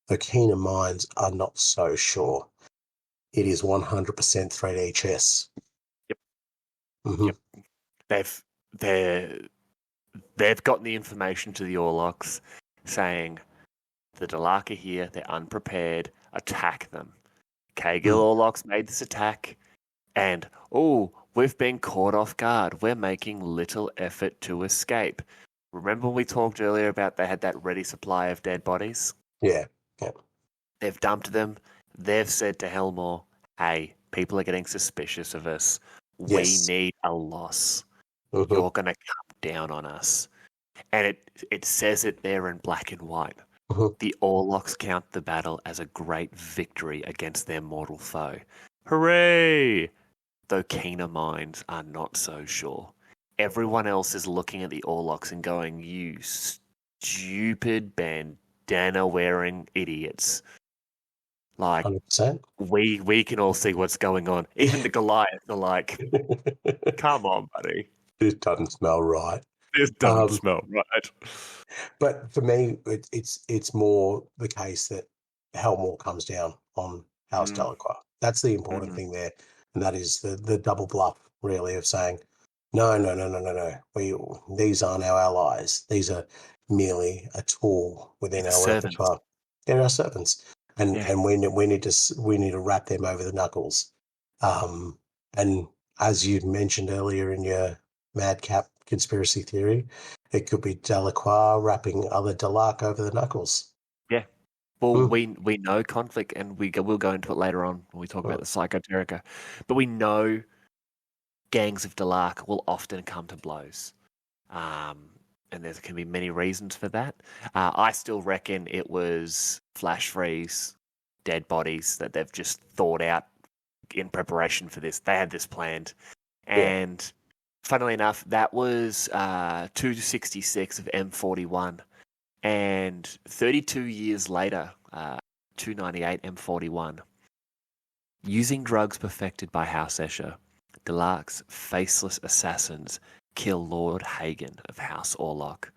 though keener minds are not so sure. It is 100% threat HS. Yep. Mm-hmm. Yep. They've gotten the information to the Orloks saying the Delaque are here, they're unprepared, attack them. Ghast-filled Orloks made this attack, and we've been caught off guard. We're making little effort to escape. Remember we talked earlier about they had that ready supply of dead bodies? Yeah. They've dumped them. They've said to Helmore, hey, people are getting suspicious of us. Yes. We need a loss. Mm-hmm. You're going to come down on us. And it says it there in black and white. Mm-hmm. The Orloks count the battle as a great victory against their mortal foe. Hooray! Though keener minds are not so sure. Everyone else is looking at the Orloks and going, you stupid bandana-wearing idiots. Like, 100%. We can all see what's going on. Even the Goliath are like, come on, buddy. This doesn't smell right. This doesn't smell right. But for me, it's more the case that Helmore comes down on House Delaque. That's the important thing there. And that is the double bluff, really, of saying, no. These aren't our allies. These are merely a tool within our repertoire. They're our servants. And we need to wrap them over the knuckles. And as you mentioned earlier in your madcap conspiracy theory, it could be Delaque wrapping other Delaque over the knuckles. Yeah. Well, we know conflict, and we'll go into it later on when we talk about the Psychoterica. But we know gangs of Delaque will often come to blows. And there can be many reasons for that. I still reckon it was flash freeze, dead bodies that they've just thought out in preparation for this. They had this planned. And funnily enough, that was 266 of M41. And 32 years later, 298 M41. Using drugs perfected by House Escher, Delaque's faceless assassins kill Lord Hagen of House Orlok.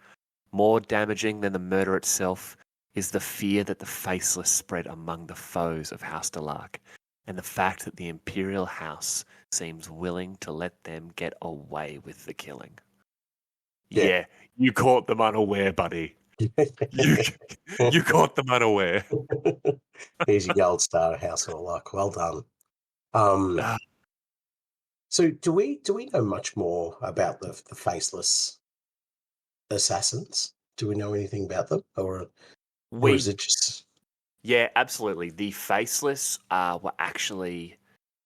More damaging than the murder itself is the fear that the faceless spread among the foes of House Delaque, and the fact that the Imperial House seems willing to let them get away with the killing. Yeah, you caught them unaware, buddy. You caught them unaware. Here's your gold star, House Orlok. Well done. So do we know much more about the faceless assassins? Do we know anything about them, or is it just? Yeah, absolutely. The faceless were actually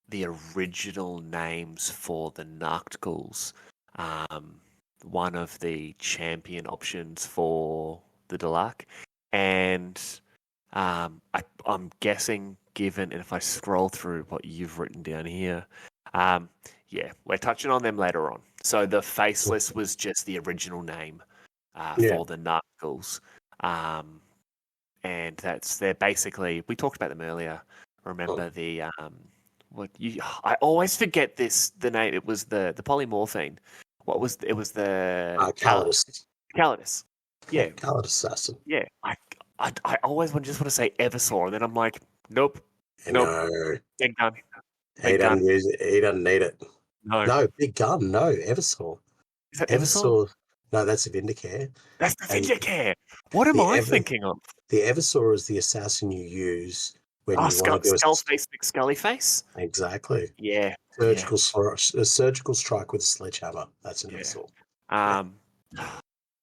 the original names for the Nacht-Ghouls. One of the champion options for the Delaque. And I'm guessing, given, and if I scroll through what you've written down here, yeah, we're touching on them later on. So the faceless was just the original name for the Nacht-Ghouls. And they're basically, we talked about them earlier. Remember the I always forget the name. It was the polymorphine. What was it? Was the Calidus. Calidus. Yeah, Calidus assassin. Yeah, I always just want to say Eversaw, and then I'm like, nope. No, Big gun. He doesn't use it. He doesn't need it. No, big gun. No, Eversaw. Is that Eversaw? No, that's a Vindicare. That's the Vindicare. What am I thinking of? The Eversaw is the assassin you use when you want to do skull face, big scully face. Exactly. Yeah. Surgical strike with a sledgehammer. That's an Eversaw. My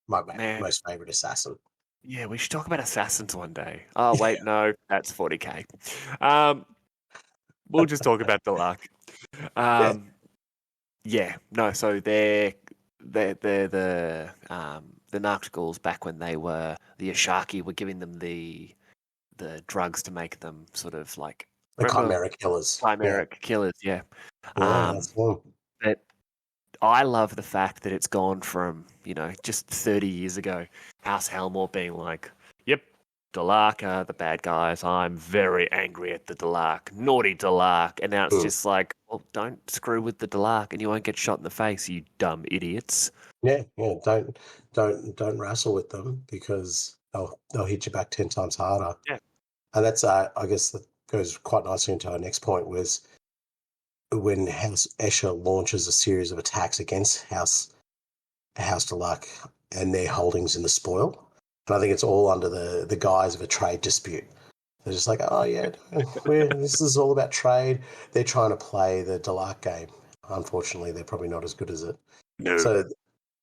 most favorite assassin. Yeah, we should talk about assassins one day. Oh wait, no, that's 40k. We'll just talk about Delaque. No. So they're the Nacht-Ghouls back when they were the Ashaki were giving them the drugs to make them sort of like the chimeric killers. Chimeric killers, yeah. That's one. But I love the fact that it's gone from, just 30 years ago, House Helmore being like, yep, Delaque are the bad guys. I'm very angry at the Delaque. Naughty Delaque. And now it's just like, well, don't screw with the Delaque and you won't get shot in the face, you dumb idiots. Yeah. Don't wrestle with them because they'll hit you back 10 times harder. Yeah. And that's, I guess that goes quite nicely into our next point, was when House Escher launches a series of attacks against House Delaque and their holdings in the spoil. And I think it's all under the guise of a trade dispute. They're just like, oh yeah, this is all about trade. They're trying to play the Delaque game. Unfortunately, they're probably not as good as it. No. So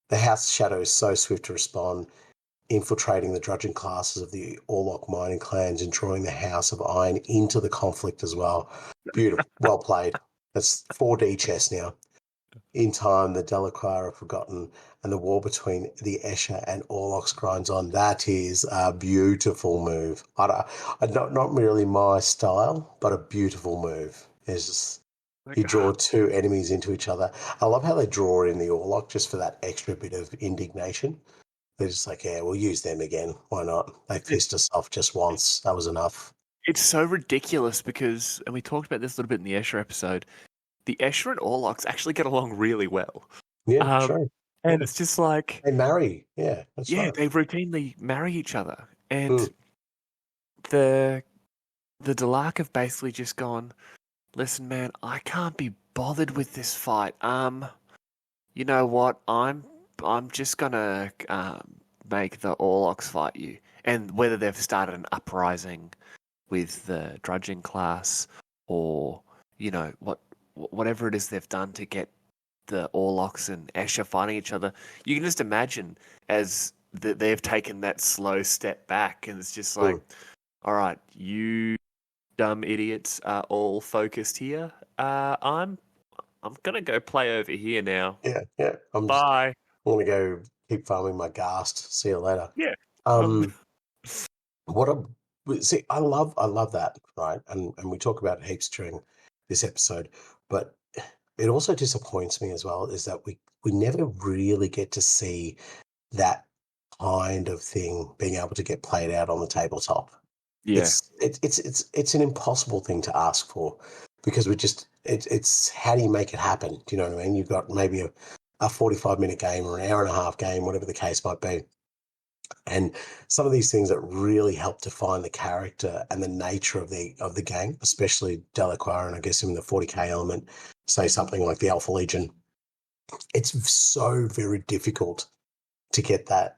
the House Shadow is so swift to respond, infiltrating the drudging classes of the Orlok mining clans and drawing the House of Iron into the conflict as well. Beautiful. Well played. That's 4D chess now. In time, the Delaque are forgotten and the war between the Escher and Orloks grinds on. That is a beautiful move. Not really my style, but a beautiful move. It's just, you draw two enemies into each other. I love how they draw in the Orlok just for that extra bit of indignation. They're just like, yeah, we'll use them again. Why not? They pissed us off just once. That was enough. It's so ridiculous because, and we talked about this a little bit in the Escher episode, the Escher and Orloks actually get along really well. Yeah, sure. And it's just like... They marry. Yeah, that's right. They routinely marry each other. And the Delaque have basically just gone, listen, man, I can't be bothered with this fight. You know what? I'm just going to make the Orloks fight you. And whether they've started an uprising with the drudging class or, whatever it is they've done to get the Orloks and Escher fighting each other, you can just imagine as they've taken that slow step back and it's just like, all right, you dumb idiots are all focused here. I'm going to go play over here now. Yeah. Bye. I'm going to go keep farming my Ghast. See you later. Yeah. I love that, right? And we talk about it heaps during this episode, but it also disappoints me as well is that we never really get to see that kind of thing being able to get played out on the tabletop. Yeah. It's an impossible thing to ask for because it's how do you make it happen? Do you know what I mean? You've got maybe a 45-minute game or an hour and a half game, whatever the case might be. And some of these things that really help define the character and the nature of the game, especially Delaque, and I guess in the 40k element, say something like the Alpha Legion, it's so very difficult to get that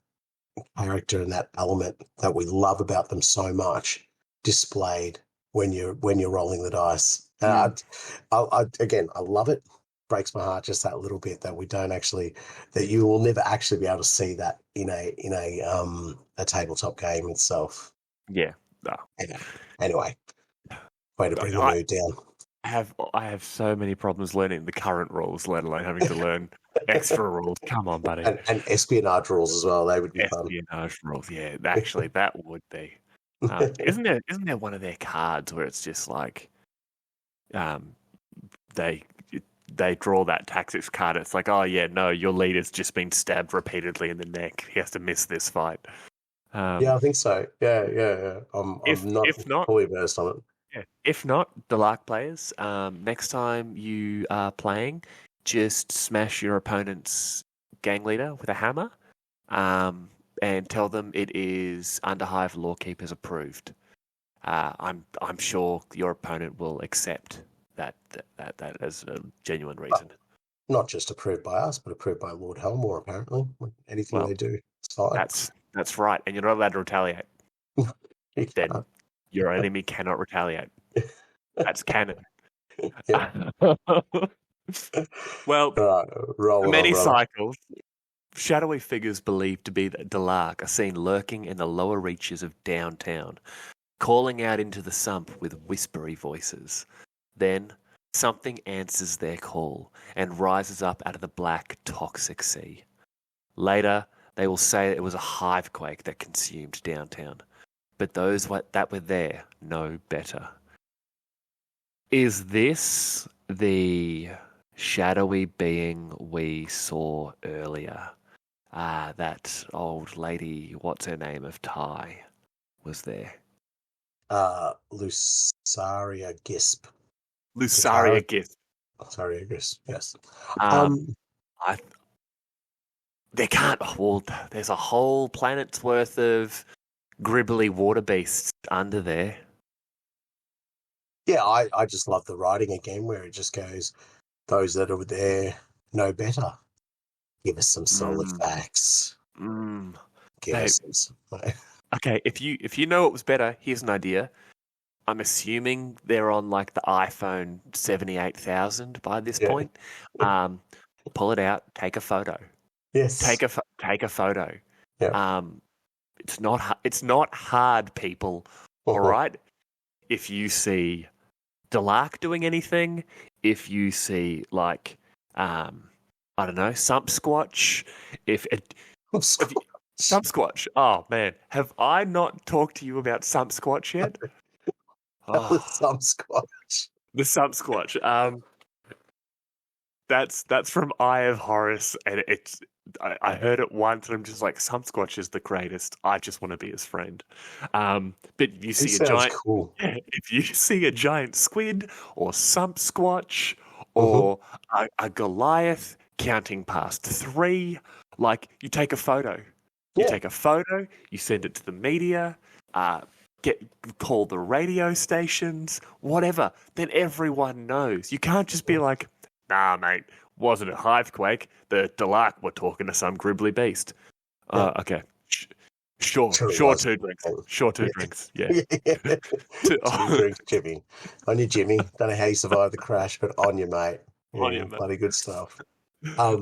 character and that element that we love about them so much displayed when you're rolling the dice. I love it. breaks my heart just that little bit that we don't actually, that you will never actually be able to see that in a tabletop game itself. Yeah. No. Anyway, way to bring the mood down. I have so many problems learning the current rules, let alone having to learn extra rules. Come on, buddy. And espionage rules as well. They would be fun. Espionage rules, yeah. Actually, that would be. Isn't there one of their cards where it's just like, they draw that tactics card. It's like, oh yeah, no, your leader's just been stabbed repeatedly in the neck. He has to miss this fight. Yeah, I think so. Yeah. I'm not fully versed on it. Yeah. If not, Delaque players, next time you are playing, just smash your opponent's gang leader with a hammer, and tell them it is Underhive Lorekeepers approved. I'm sure your opponent will accept that as a genuine reason. Not just approved by us, but approved by Lord Helmore, apparently. Anything they do, it's fine. That's right, and you're not allowed to retaliate. Then your enemy cannot retaliate. That's canon. Well, for many cycles, shadowy figures believed to be the Delaque are seen lurking in the lower reaches of downtown, calling out into the sump with whispery voices. Then something answers their call and rises up out of the black, toxic sea. Later, they will say it was a hivequake that consumed downtown, but those that were there know better. Is this the shadowy being we saw earlier? That old lady, what's her name, of Ty, was there. Lusaria Gisp. Lusaria Gisp. Lusaria Gisp, yes. There can't. Well, there's a whole planet's worth of gribbly water beasts under there. Yeah, I just love the writing again, where it just goes, those that are there know better. Give us some solid facts. Give us some. Okay, if you know what was better, here's an idea. I'm assuming they're on like the iPhone 78,000 by this point. Pull it out, take a photo. Yes. Take a photo. Yeah. It's not hard, people. All right. If you see Delaque doing anything, if you see like I don't know, Sump Squatch, Sump Squatch. Oh man, have I not talked to you about Sump Squatch yet? The Sump Squatch. The Sump Squatch. That's from Eye of Horus, and I heard it once, and I'm just like, Sump Squatch is the greatest. I just want to be his friend. But you see a giant. Cool. If you see a giant squid or Sump Squatch or a Goliath counting past 3, like you take a photo. You take a photo. You send it to the media. Call the radio stations. Whatever. Then everyone knows. You can't just be like, nah, mate, wasn't a hivequake. The Delaque were talking to some gribbly beast. Okay. Sure, 2 drinks. Sure, 2 drinks. Yeah. 2 drinks, Jimmy. On you, Jimmy. Don't know how you survived the crash, but on you, mate. Bloody good stuff. I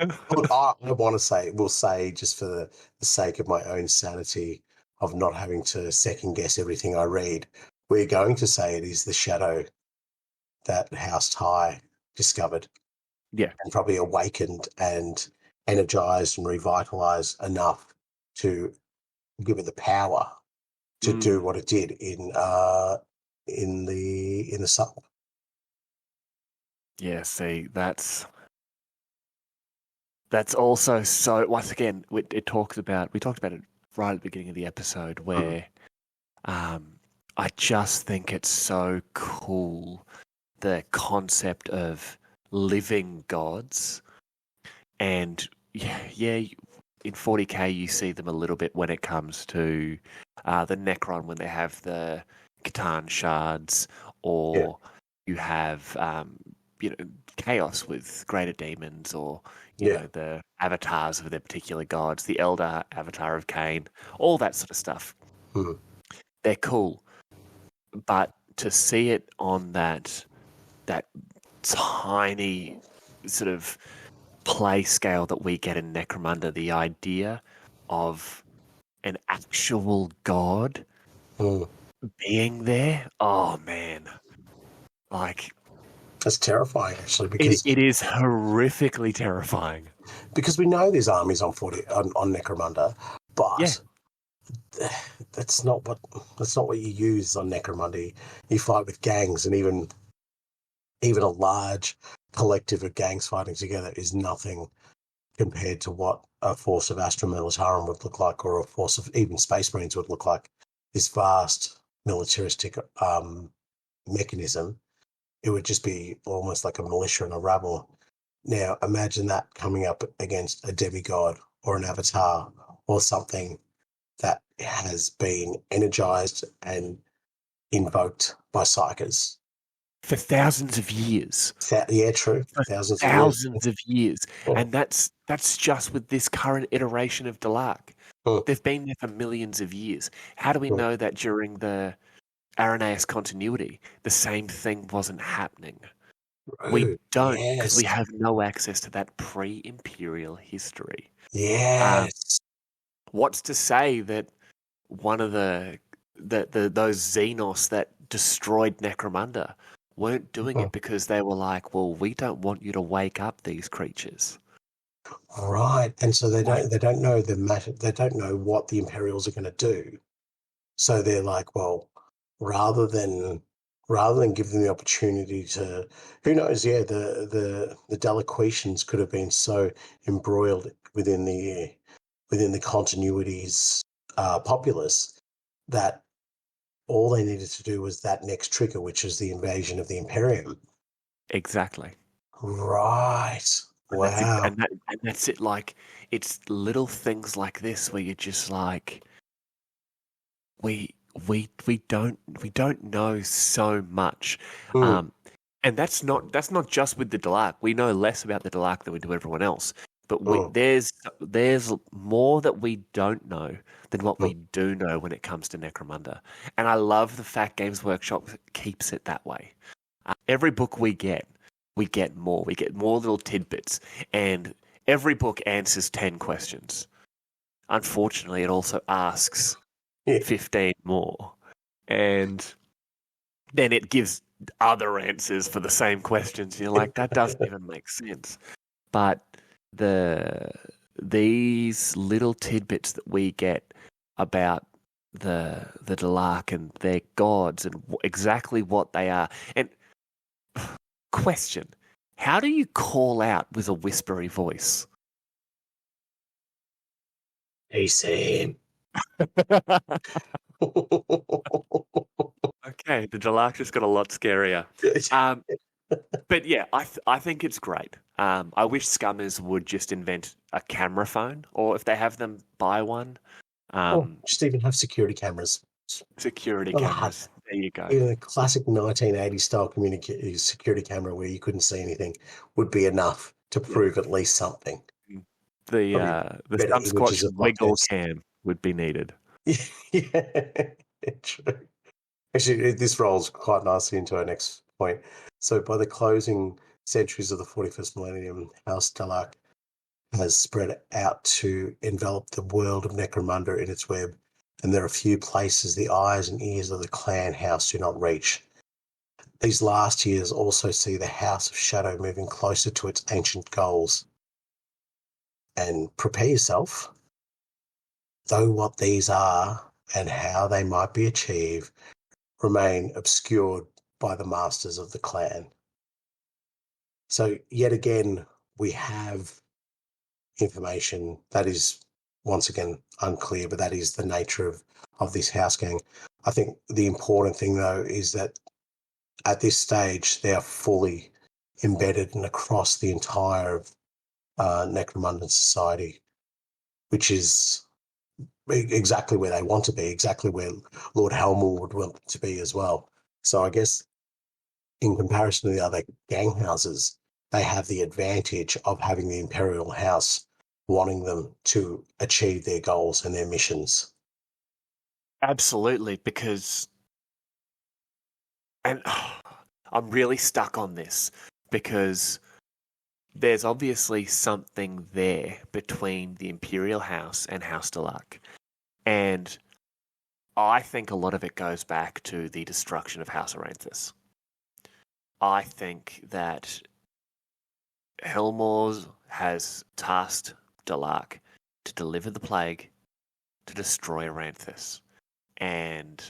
want to say, we'll say, just for the sake of my own sanity of not having to second guess everything I read, we're going to say it is the shadow that House Ty discovered. Yeah. And probably awakened and energized and revitalized enough to give it the power to do what it did in the sump. Yeah, see, that's also so. Once again, we talked about it right at the beginning of the episode, where I just think it's so cool, the concept of living gods, and yeah. In 40k, you see them a little bit when it comes to the Necron, when they have the Catan shards, or you have Chaos with greater demons, or you know, the avatars of their particular gods, the Elder avatar of Cain, all that sort of stuff. They're cool, but to see it on that tiny sort of play scale that we get in Necromunda, the idea of an actual god being there, oh man, like that's terrifying actually, because it is horrifically terrifying. Because we know there's armies on Necromunda, but that's not what you use on Necromunda. You fight with gangs, and even a large collective of gangs fighting together is nothing compared to what a force of Astra Militarum would look like, or a force of even Space Marines would look like. This vast militaristic mechanism, it would just be almost like a militia and a rabble. Now, imagine that coming up against a demigod or an avatar or something that has been energized and invoked by psychers. For thousands of years. Yeah, true. For thousands of years. Oh. And that's just with this current iteration of Delaque. Oh. They've been there for millions of years. How do we know that during the Arrhenius continuity, the same thing wasn't happening? We don't, because we have no access to that pre-imperial history. Yes. What's to say that one of those Xenos that destroyed Necromunda weren't doing it because they were like, well, we don't want you to wake up these creatures. Right. And so they don't know the matter, they don't know what the Imperials are going to do. So they're like, well, rather than give them the opportunity to, who knows, the Delaquetians could have been so embroiled within the continuity's populace that all they needed to do was that next trigger, which is the invasion of the Imperium. Exactly. Right. Wow. And that's it. Like, it's little things like this where you're just like, we don't know so much. And that's not just with the Delaque. We know less about the Delaque than we do everyone else. But there's more that we don't know than what we do know when it comes to Necromunda. And I love the fact Games Workshop keeps it that way. Every book we get more. We get more little tidbits. And every book answers 10 questions. Unfortunately, it also asks 15 more. And then it gives other answers for the same questions. You're like, that doesn't even make sense. But these little tidbits that we get about the Delaque and their gods and exactly what they are. And question, how do you call out with a whispery voice? Hey, Sam. Okay, the Delaque just got a lot scarier. But yeah, I think it's great. I wish Scummers would just invent a camera phone, or if they have them, buy one. Just even have security cameras. Security cameras. There you go. Even a classic 1980s style security camera where you couldn't see anything would be enough to prove at least something. The Squatch wiggle cam would be needed. Yeah, true. Actually, this rolls quite nicely into our next point. So by the closing centuries of the 41st millennium, House Delaque has spread out to envelop the world of Necromunda in its web, and there are few places the eyes and ears of the clan house do not reach. These last years also see the House of Shadow moving closer to its ancient goals. And prepare yourself, though what these are and how they might be achieved remain obscured by the masters of the clan. So yet again, we have information that is once again unclear, but that is the nature of this house gang. I think the important thing though is that at this stage they are fully embedded and across the entire Necromundan society, which is exactly where they want to be, exactly where Lord Helmel would want to be as well. So I guess in comparison to the other gang houses, they have the advantage of having the Imperial House wanting them to achieve their goals and their missions. Absolutely, because, and I'm really stuck on this, because there's obviously something there between the Imperial House and House Delaque. And I think a lot of it goes back to the destruction of House Aranthus. I think that Helmors has tasked Delaque to deliver the plague to destroy Aranthus. And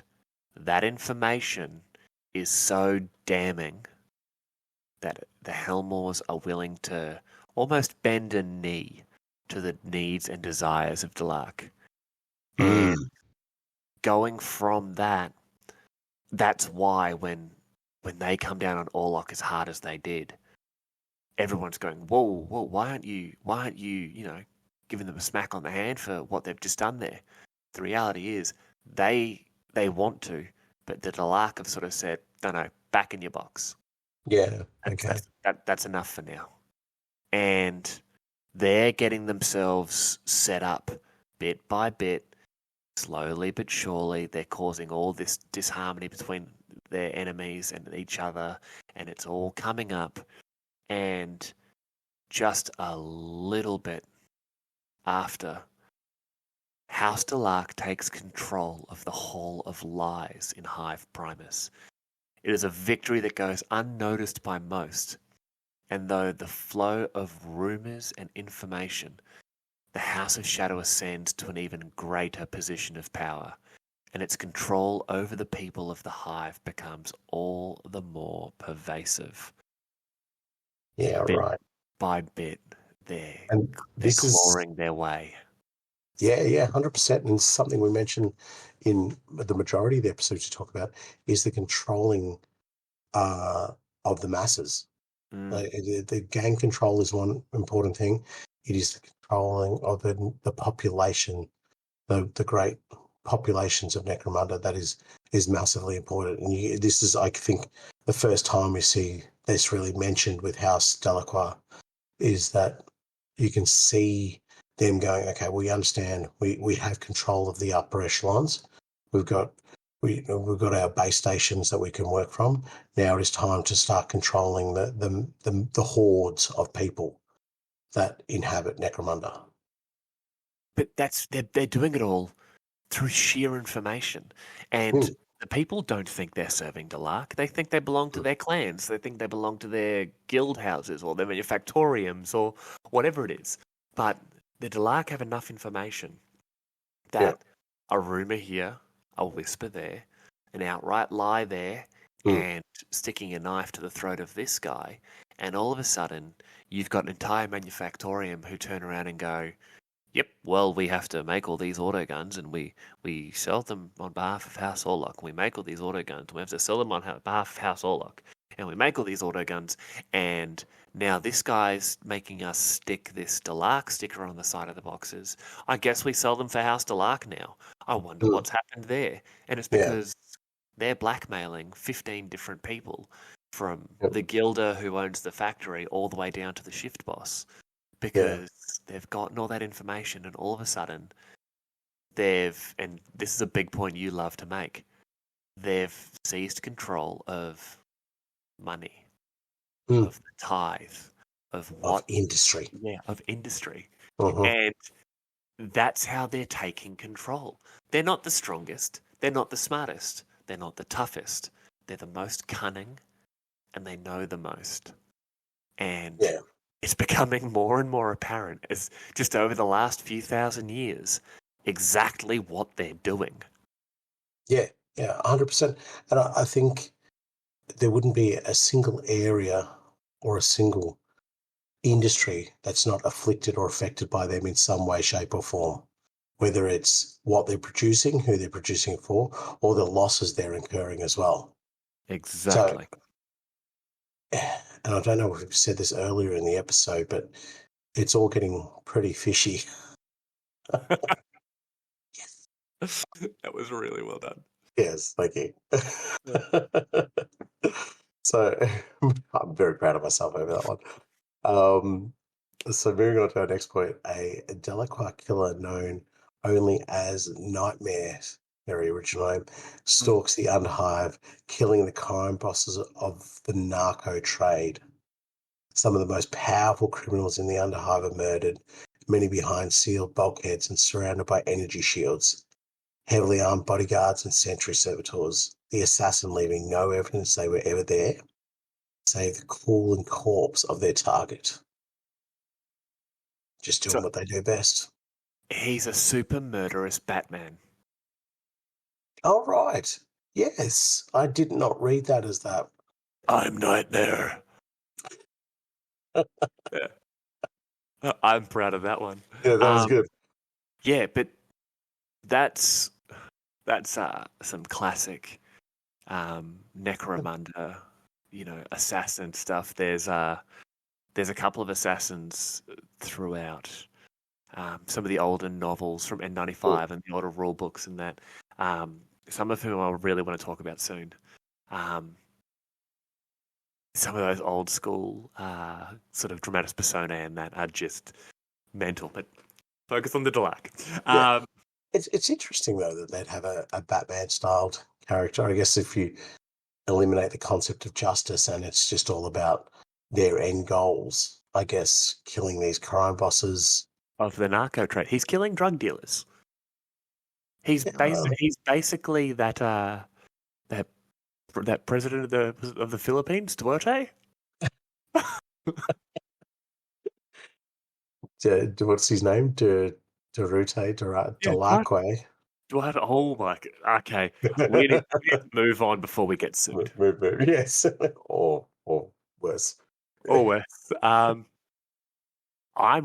that information is so damning that the Helmors are willing to almost bend a knee to the needs and desires of Delaque. And going from that, that's why when they come down on Orlok as hard as they did, everyone's going, whoa, why aren't you, giving them a smack on the hand for what they've just done there? The reality is they want to, but the Delaque have sort of said, no, back in your box. Yeah, okay. That's enough for now. And they're getting themselves set up bit by bit, slowly but surely. They're causing all this disharmony between their enemies and each other, and it's all coming up. And just a little bit after, House Delaque takes control of the Hall of Lies in Hive Primus. It is a victory that goes unnoticed by most, and though the flow of rumours and information, the House of Shadow ascends to an even greater position of power, and its control over the people of the Hive becomes all the more pervasive. Yeah, bit right. by bit, they're this clawing their way. Yeah, 100%. And something we mentioned in the majority of the episodes you talk about is the controlling of the masses. The gang control is one important thing. It is the controlling of the population, the great populations of Necromunda that is massively important. And this is, I think, the first time we see this really mentioned with House Delaque, is that you can see them going, okay, we understand, we have control of the upper echelons. We've got our base stations that we can work from. Now it is time to start controlling the hordes of people that inhabit Necromunda. But they're doing it all through sheer information, and the people don't think they're serving Delaque. They think they belong to their clans. They think they belong to their guild houses or their manufactoriums or whatever it is. But the Delaque have enough information that a rumour here, a whisper there, an outright lie there, and sticking a knife to the throat of this guy, and all of a sudden you've got an entire manufactorium who turn around and go, yep, well, we have to make all these autoguns, and we sell them on behalf of House Orlok. We make all these autoguns, and we have to sell them on behalf of House Orlok. And we make all these autoguns, and now this guy's making us stick this Delaque sticker on the side of the boxes. I guess we sell them for House Delaque now. I wonder what's happened there. And it's because they're blackmailing 15 different people, from the guilder who owns the factory all the way down to the shift boss, because they've gotten all that information, and all of a sudden and this is a big point you love to make, they've seized control of money, of the tithe, of industry. Yeah, of industry. Uh-huh. And that's how they're taking control. They're not the strongest. They're not the smartest. They're not the toughest. They're the most cunning, and they know the most. And it's becoming more and more apparent as just over the last few thousand years exactly what they're doing. Yeah, 100%. And I think there wouldn't be a single area or a single industry that's not afflicted or affected by them in some way, shape, or form, whether it's what they're producing, who they're producing it for, or the losses they're incurring as well. Exactly. So, and I don't know if we've said this earlier in the episode, but it's all getting pretty fishy. That was really well done. Yes, thank you. So I'm very proud of myself over that one. So moving on to our next point, a Delaque killer known only as Nightmare, very original name, stalks the Underhive, killing the crime bosses of the narco trade. Some of the most powerful criminals in the Underhive are murdered, many behind sealed bulkheads and surrounded by energy shields. Heavily armed bodyguards and sentry servitors, the assassin leaving no evidence they were ever there, save the cool and corpse of their target. Just doing what they do best. He's a super murderous Batman. Oh, right. Yes, I did not read that as that. I'm Nightmare. Yeah. I'm proud of that one. Yeah, that was good. Yeah, but that's some classic Necromunda, assassin stuff. There's a couple of assassins throughout some of the older novels from N95 and the older rule books and that. Some of whom I really want to talk about soon. Some of those old school sort of dramatis personae and that are just mental. But focus on the Delaque. Yeah. It's interesting though that they'd have a Batman-styled character. I guess if you eliminate the concept of justice and it's just all about their end goals, I guess killing these crime bosses of the narco trade. He's killing drug dealers. He's basically that president of the Philippines, Duarte. What's his name? Delaque. Duarte. Oh my! Okay, we need to move on before we get sued. Move. Yes, or worse. Or worse. I'm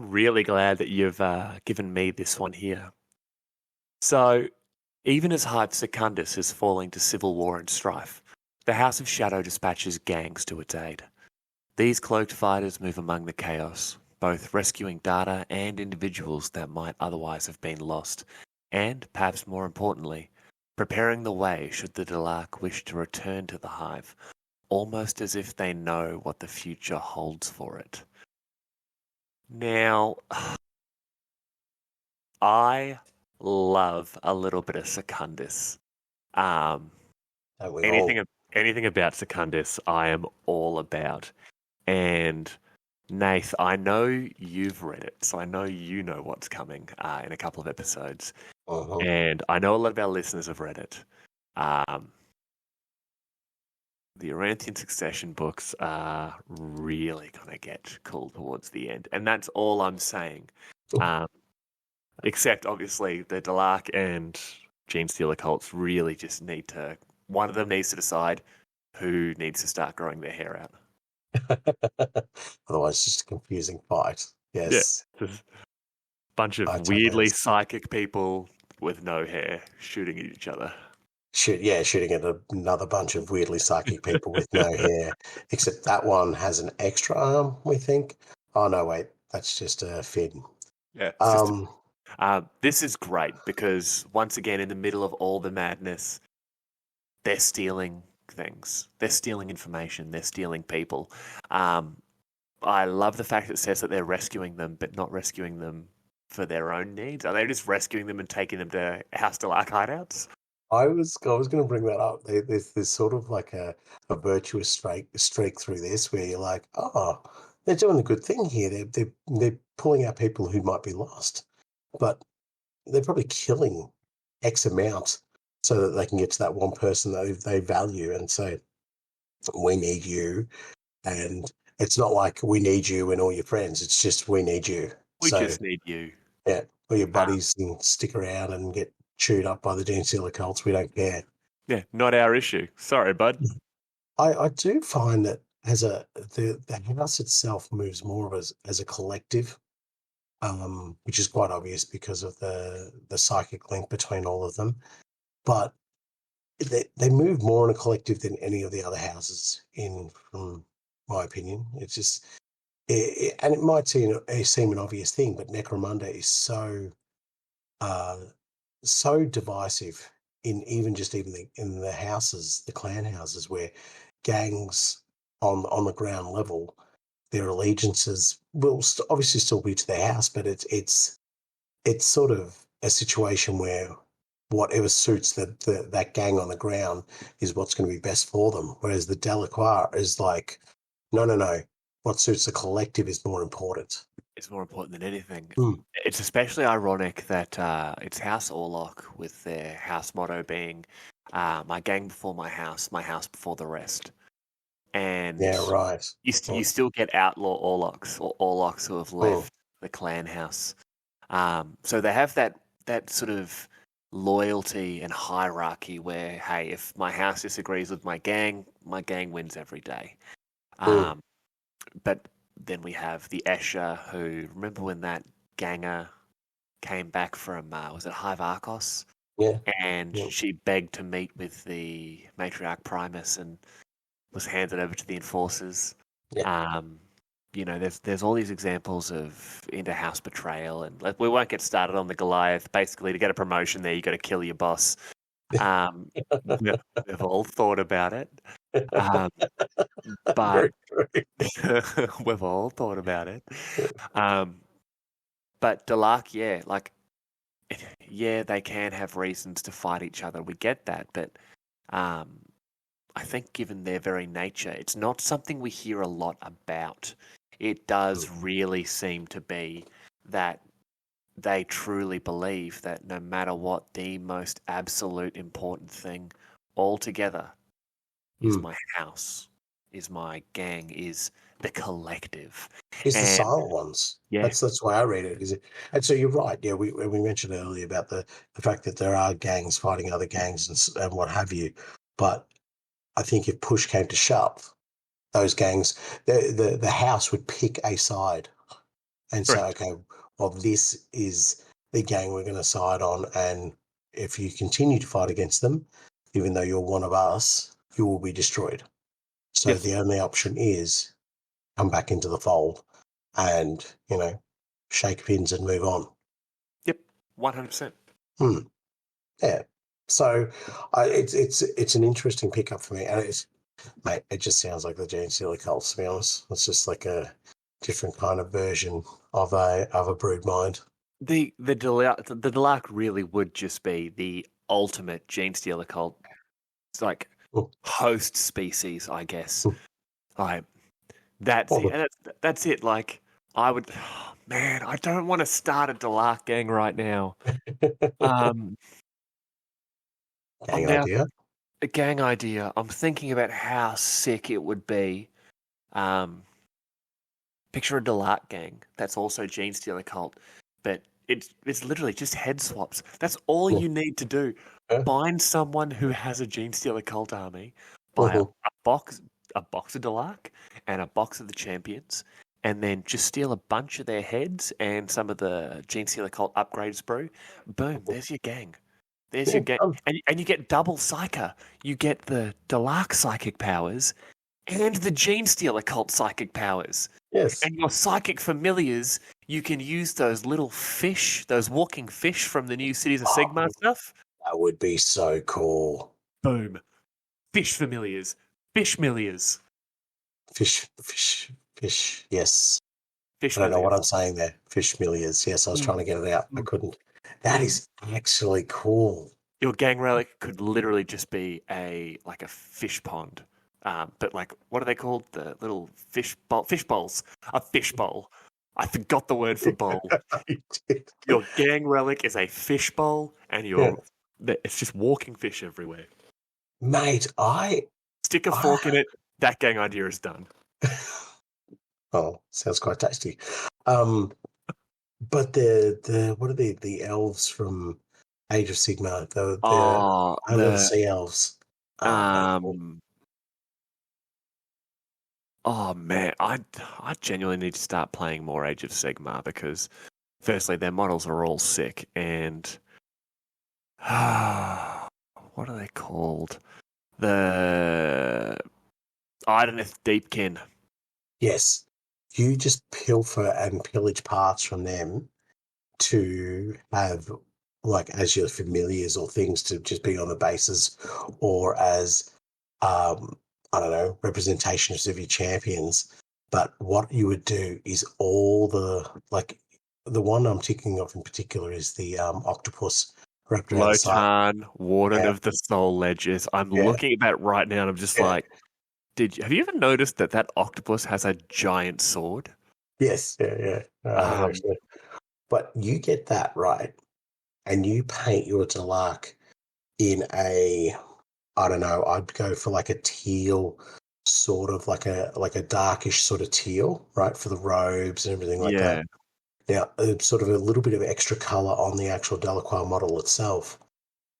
really glad that you've given me this one here. So, even as Hive Secundus is falling to civil war and strife, the House of Shadow dispatches gangs to its aid. These cloaked fighters move among the chaos, both rescuing data and individuals that might otherwise have been lost, and, perhaps more importantly, preparing the way should the Delaque wish to return to the Hive, almost as if they know what the future holds for it. Now, I love a little bit of Secundus. Anything about Secundus, I am all about. And Nath, I know you've read it, so I know you know what's coming in a couple of episodes. Uh-huh. And I know a lot of our listeners have read it. The Arantian Succession books are really going to get cool towards the end. And that's all I'm saying. Except, obviously, the Delaque and Gene Stealer cults really just need to... One of them needs to decide who needs to start growing their hair out. Otherwise, it's just a confusing fight. Yes. Yeah, just a bunch of weirdly psychic people with no hair shooting at each other. Shooting at another bunch of weirdly psychic people with no hair. Except that one has an extra arm, we think. Oh, no, wait. That's just a fin. Yeah. This is great because, once again, in the middle of all the madness, they're stealing things. They're stealing information. They're stealing people. I love the fact that it says that they're rescuing them, but not rescuing them for their own needs. Are they just rescuing them and taking them to House Delaque hideouts? I was going to bring that up. There's sort of like a virtuous streak through this where you're like, oh, they're doing a good thing here. They're pulling out people who might be lost, but they're probably killing X amount so that they can get to that one person that they value and say, we need you. And it's not like we need you and all your friends. It's just we need you. We just need you. Yeah, all your buddies can stick around and get chewed up by the Gene Stealer cults. We don't care. Yeah, not our issue. Sorry, bud. I do find that the house itself moves more as a collective, which is quite obvious because of the psychic link between all of them. But they move more in a collective than any of the other houses, from my opinion. It's just, and it might seem an obvious thing, but Necromunda is so divisive in the houses, the clan houses, where gangs on the ground level, their allegiances will obviously still be to their house, but it's sort of a situation where whatever suits that gang on the ground is what's going to be best for them. Whereas the Del-Aque is like, no, what suits the collective is more important. It's more important than anything. Mm. It's especially ironic that it's House Orlok with their house motto being my gang before my house before the rest. And Yeah, right. you still get outlaw Orloks or Orloks who have left the clan house. So they have that sort of loyalty and hierarchy where, hey, if my house disagrees with my gang wins every day. But then we have the Escher, who, remember when that ganger came back from, was it Hive Arcos? Yeah. And she begged to meet with the Matriarch Primus and was handed over to the enforcers. Yeah. There's all these examples of inter-house betrayal, and we won't get started on the Goliath. Basically, to get a promotion there, you got to kill your boss. We've all thought about it, but we've all thought about it. But Delaque, they can have reasons to fight each other. We get that, but I think given their very nature, it's not something we hear a lot about. It does really seem to be that they truly believe that no matter what, the most absolute important thing altogether is my house, is my gang, is the collective. It's the silent ones. Yeah. That's why I read it. And so you're right. Yeah, we mentioned earlier about the fact that there are gangs fighting other gangs and what have you. But I think if push came to shove, those gangs, the house would pick a side and say, okay, well, this is the gang we're going to side on. And if you continue to fight against them, even though you're one of us, you will be destroyed. So the only option is come back into the fold and, shake pins and move on. Yep, 100%. Yeah. So it's an interesting pickup for me. And it just sounds like the Gene Stealer cults, to be honest. It's just like a different kind of version of a brood mind. The Delaque really would just be the ultimate Gene Stealer cult. It's like host species, I guess. That's it. Like, I would, man, I don't want to start a Delaque gang right now. Idea? A gang idea. I'm thinking about how sick it would be. Picture a Delaque gang that's also Gene Stealer cult, but it's literally just head swaps. That's all you need to do. Find someone who has a Gene Stealer cult army, buy a box of Delaque and a box of the champions, and then just steal a bunch of their heads and some of the Gene Stealer cult upgrade sprue. Boom, there's your gang. There's your gang. And you get double psyker. You get the Delaque psychic powers and the Gene Stealer cult psychic powers. Yes. And your psychic familiars, you can use those little fish, those walking fish from the new Cities of Sigmar stuff. That would be so cool. Boom. Fish familiars. Fish milliers. Fish, yes. Fish I don't know what I'm saying there. Fish milliers. Yes, I was trying to get it out. I couldn't. That is actually cool. Your gang relic could literally just be a fish pond. But what are they called? The little fish bowls. A fish bowl. I forgot the word for bowl. Your gang relic is a fish bowl, and it's just walking fish everywhere. Mate, Stick a fork in it. That gang idea is done. Oh, sounds quite tasty. But the what are the elves from Age of Sigmar? The sea elves. Oh man, I genuinely need to start playing more Age of Sigmar because, firstly, their models are all sick, and what are they called? The Ideneth Deepkin. Yes, you just pilfer and pillage parts from them to have, as your familiars or things to just be on the bases, or as I don't know, representations of your champions. But what you would do is all the one I'm thinking of in particular is the octopus wrapped around the side. Lotan, Warden of the Soul Ledgers. I'm looking at that right now and I'm just like, Have you ever noticed that octopus has a giant sword? Yes, yeah. Actually, but you get that right, and you paint your Delaque in I don't know, I'd go for like a teal, sort of like a darkish sort of teal, right, for the robes and everything like that. Now, sort of a little bit of extra color on the actual Delacque model itself,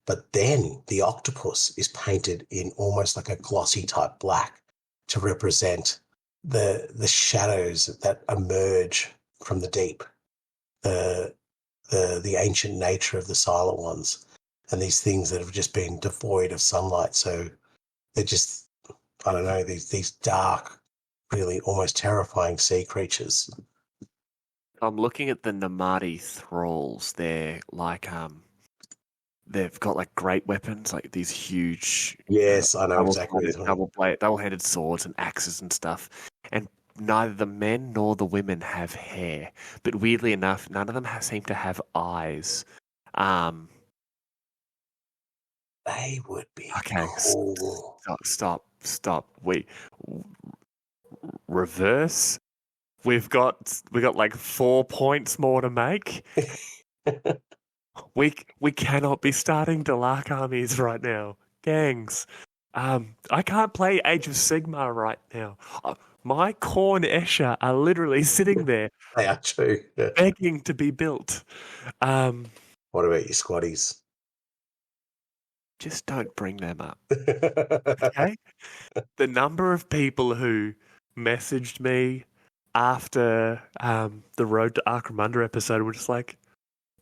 but then the octopus is painted in almost like a glossy type black to represent the shadows that emerge from the deep, the ancient nature of the Silent Ones, and these things that have just been devoid of sunlight. So they're just, I don't know, these dark, really almost terrifying sea creatures. I'm looking at the Namadi thralls. They're like they've got like great weapons, like these huge Yes, I know exactly. double-handed swords and axes and stuff. And neither the men nor the women have hair, but weirdly enough, none of them seem to have eyes. They would be okay. cool. Stop. Reverse. We've got like 4 points more to make. We cannot be starting Delaque armies right now, gangs. I can't play Age of Sigmar right now. My Khorne Escher are literally sitting there. They are true. Yeah. Begging to be built. What about your squaddies? Just don't bring them up. Okay? The number of people who messaged me after the Road to Arcromunda episode were just like,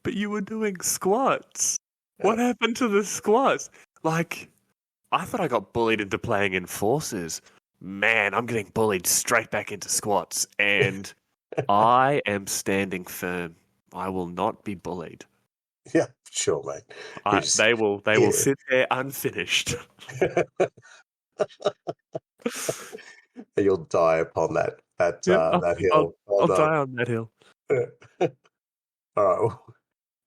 but you were doing squats. What happened to the squats? Like, I thought I got bullied into playing in forces. Man, I'm getting bullied straight back into squats, and I am standing firm. I will not be bullied. Yeah, sure, mate. They will sit there unfinished. You'll die upon that hill. I'll die on that hill. All right.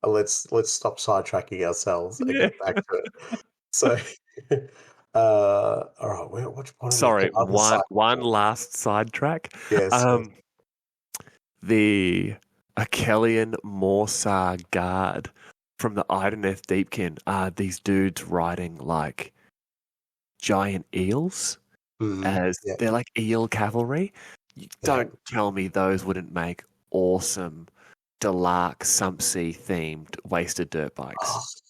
Well, let's stop sidetracking ourselves and get back to it. So, all right. Which point? Sorry, one last sidetrack. Yes. The Akelian Morsar Guard from the Ideneth Deepkin are these dudes riding like giant eels. They're like eel cavalry. Don't tell me those wouldn't make awesome Delaque Sumpsea themed wasted dirt bikes.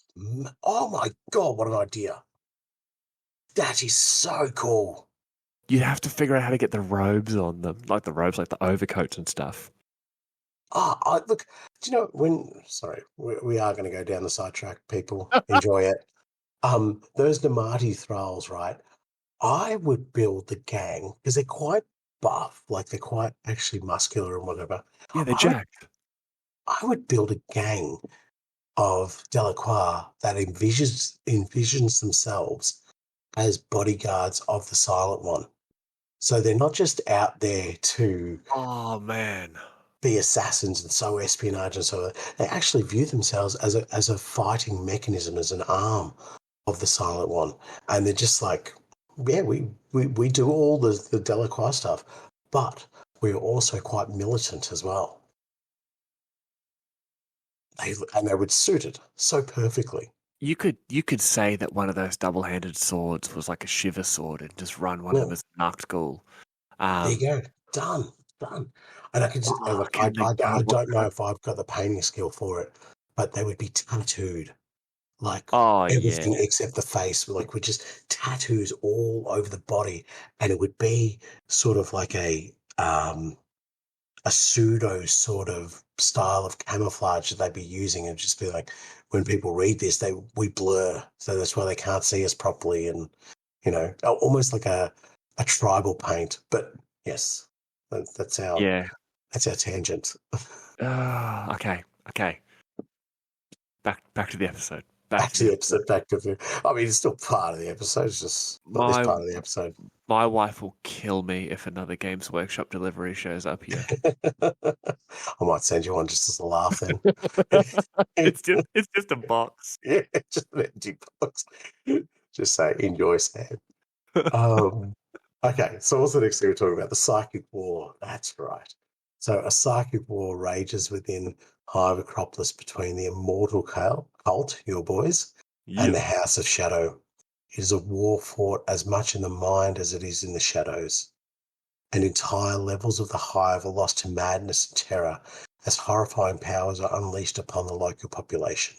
Oh my god, what an idea. That is so cool. You'd have to figure out how to get the robes on them, like the overcoats and stuff. Look, do you know sorry, we are going to go down the sidetrack, people. Enjoy it. Those Namadi thralls, right? I would build the gang because they're quite buff, like they're quite actually muscular and whatever. Yeah, they're jacked. I would build a gang of Delacque that envisions themselves as bodyguards of the Silent One. So they're not just out there to be assassins and so espionage and so they actually view themselves as a fighting mechanism, as an arm of the Silent One. And they're just like, yeah, we do all the Delacque stuff, but we're also quite militant as well. They would suit it so perfectly. You could say that one of those double-handed swords was like a shiver sword and just run one of them as Nacht-Ghul. There you go. Done. And I can just, I don't know if I've got the painting skill for it, but they would be tattooed. Like everything except the face, like with just tattoos all over the body. And it would be sort of like a pseudo sort of style of camouflage that they'd be using, and just be like, when people read this, we blur, so that's why they can't see us properly, and almost like a tribal paint. But yes, that's our tangent. Okay. Back to the episode. Back to the episode. I mean, it's still part of the episode. It's just not this part of the episode. My wife will kill me if another Games Workshop delivery shows up here. I might send you one just as a laugh then. It's just a box. Yeah, just an empty box. Just say, enjoy, Sam. Okay, so what's the next thing we're talking about? The psychic war. That's right. So a psychic war rages within Hive Acropolis between the immortal cult, your boys, and the House of Shadow. It is a war fought as much in the mind as it is in the shadows. And entire levels of the Hive are lost to madness and terror as horrifying powers are unleashed upon the local population.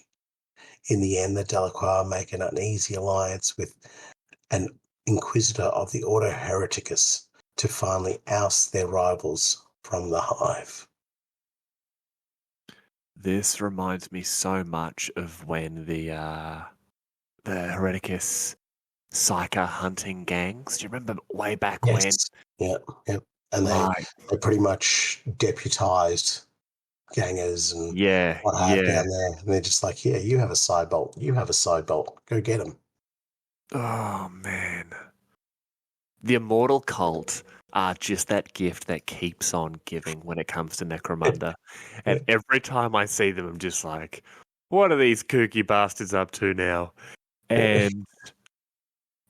In the end, the Delaque make an uneasy alliance with an Inquisitor of the Order Hereticus to finally oust their rivals from the Hive. This reminds me so much of when the Hereticus psyker hunting gangs. Do you remember way back when? Yeah. And they pretty much deputized gangers and what have down there. And they're just like, yeah, you have a side bolt. You have a side bolt. Go get them. Oh, man. The Immortal Cult are just that gift that keeps on giving when it comes to Necromunda. And every time I see them, I'm just like, what are these kooky bastards up to now? And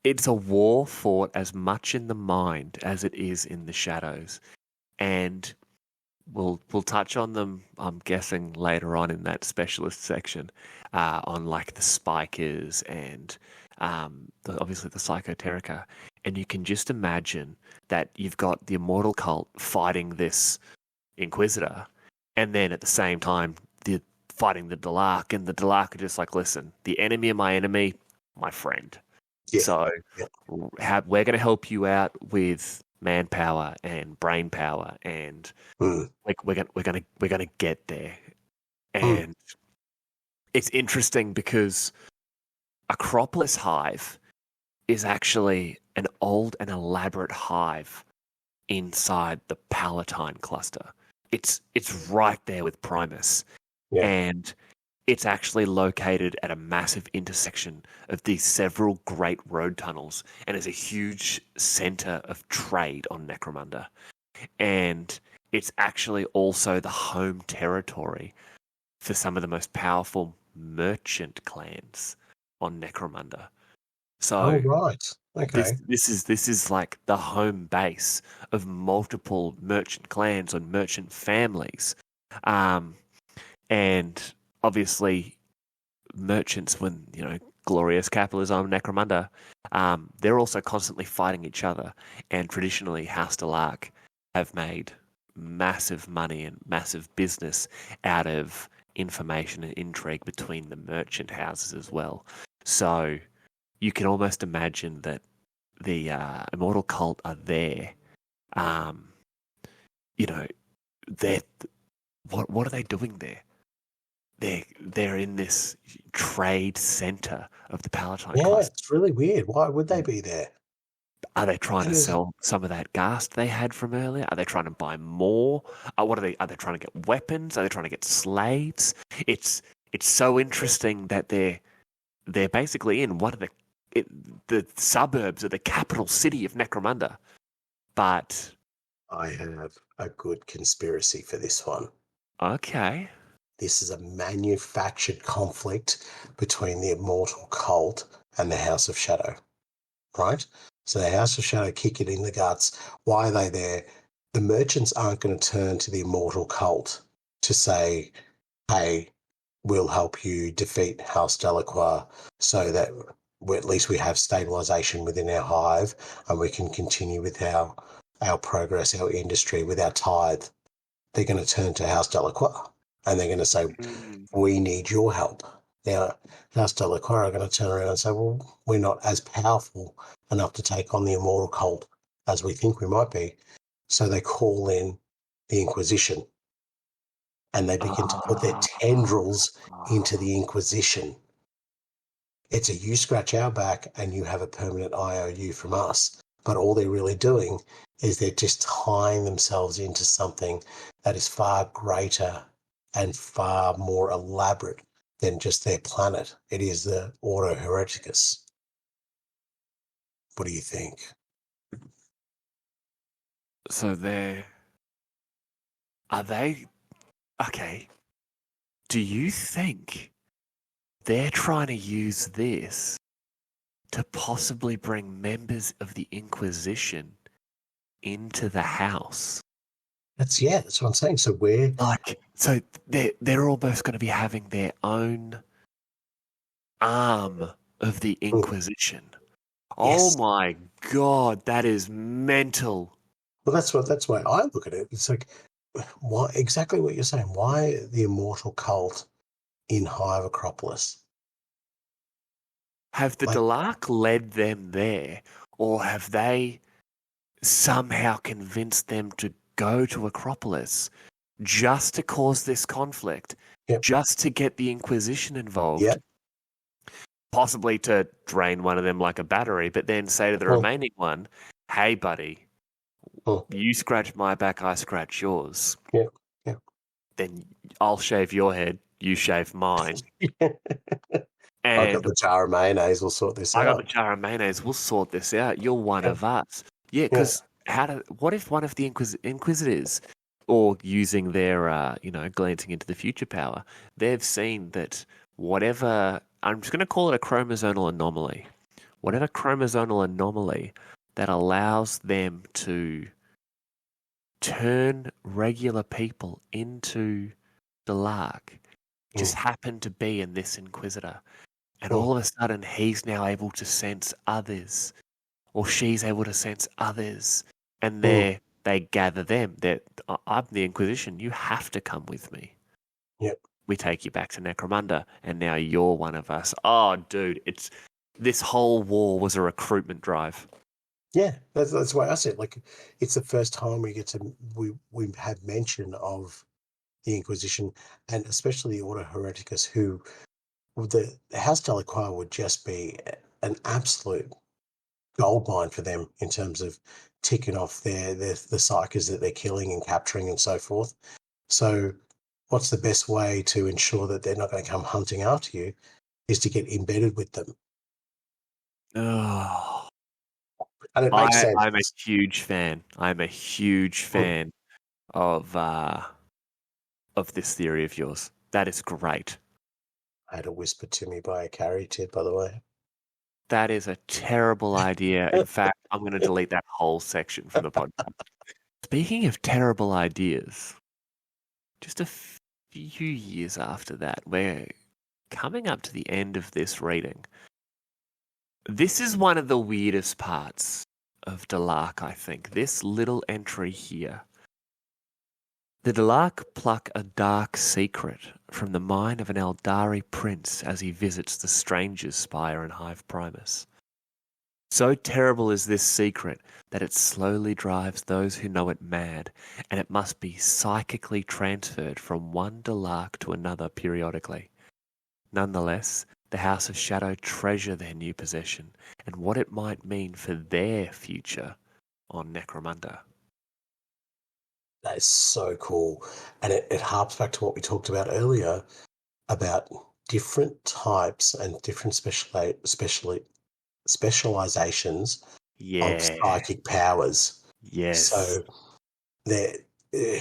it's a war fought as much in the mind as it is in the shadows. And we'll touch on them, I'm guessing, later on in that specialist section, on like the Spikers and obviously the Psychoterica. And you can just imagine that you've got the Immortal Cult fighting this Inquisitor, and then at the same time, fighting the Delaque, and the Delaque are just like, listen, the enemy of my enemy, my friend. Yeah. So we're going to help you out with manpower and brain power, and like we're gonna get there. And it's interesting because Acropolis Hive is actually an old and elaborate hive inside the Palatine cluster. It's right there with Primus, and it's actually located at a massive intersection of these several great road tunnels, and is a huge center of trade on Necromunda. And it's actually also the home territory for some of the most powerful merchant clans on Necromunda. So, this is like the home base of multiple merchant clans and merchant families, and obviously merchants, when glorious capitalism, Necromunda, they're also constantly fighting each other. And traditionally, House Del-Aque have made massive money and massive business out of information and intrigue between the merchant houses as well. So you can almost imagine that the Immortal Cult are there. What are they doing there? They're in this trade center of the Palatine cluster. It's really weird. Why would they be there? Are they trying to sell some of that ghast they had from earlier? Are they trying to buy more? What are they? Are they trying to get weapons? Are they trying to get slaves? It's so interesting that they're basically in one of the suburbs of the capital city of Necromunda. But I have a good conspiracy for this one. Okay. This is a manufactured conflict between the Immortal Cult and the House of Shadow, right? So the House of Shadow kick it in the guts. Why are they there? The merchants aren't going to turn to the Immortal Cult to say, hey, we'll help you defeat House Delaque so that at least we have stabilization within our hive and we can continue with our progress, our industry, with our tithe. They're going to turn to House Delaque and they're going to say, we need your help. Now, House Delaque are going to turn around and say, well, we're not as powerful enough to take on the Immortal Cult as we think we might be. So they call in the Inquisition and they begin to put their tendrils into the Inquisition. It's a you scratch our back and you have a permanent IOU from us. But all they're really doing is they're just tying themselves into something that is far greater and far more elaborate than just their planet. It is the Order Hereticus. What do you think? So are they okay? Do you think they're trying to use this to possibly bring members of the Inquisition into the house. That's what I'm saying. So so they're almost going to be having their own arm of the Inquisition. Yes. Oh my God, that is mental. Well, that's why I look at it. It's like, why exactly what you're saying? Why the immortal cult in Hive Acropolis? Have the Delaque led them there, or have they somehow convinced them to go to Acropolis just to cause this conflict, just to get the Inquisition involved, possibly to drain one of them like a battery, but then say to the remaining one, hey, buddy, you scratch my back, I scratch yours. Yeah. Then I'll shave your head, you shave mine. And I got the jar of mayonnaise, we'll sort this out. I got the jar of mayonnaise, we'll sort this out. You're one of us. Yeah, because what if one of the Inquisitors, or using their, glancing into the future power, they've seen that whatever, I'm just going to call it a chromosomal anomaly, whatever chromosomal anomaly that allows them to turn regular people into Delaque just happened to be in this Inquisitor. And all of a sudden, he's now able to sense others, or she's able to sense others, and they gather them. I'm the Inquisition. You have to come with me. Yep. We take you back to Necromunda, and now you're one of us. Oh, dude, this whole war was a recruitment drive. Yeah, that's why I said, like, it's the first time we have mention of the Inquisition, and especially the Ordo Hereticus, who the House Delaque would just be an absolute goldmine for them in terms of ticking off the psychers that they're killing and capturing and so forth. So what's the best way to ensure that they're not going to come hunting after you is to get embedded with them. Oh. And it makes sense. I'm a huge fan. I'm a huge fan of this theory of yours. That is great. I had a whisper to me by a carry tip, by the way. That is a terrible idea. In fact, I'm going to delete that whole section from the podcast. Speaking of terrible ideas, just a few years after that, we're coming up to the end of this reading. This is one of the weirdest parts of Delaque, I think. This little entry here. The Delaque pluck a dark secret from the mind of an Eldari prince as he visits the Stranger's Spire in Hive Primus. So terrible is this secret that it slowly drives those who know it mad, and it must be psychically transferred from one Delaque to another periodically. Nonetheless, the House of Shadow treasure their new possession and what it might mean for their future on Necromunda. That is so cool. And it harps back to what we talked about earlier about different types and different specializations of psychic powers. Yes. So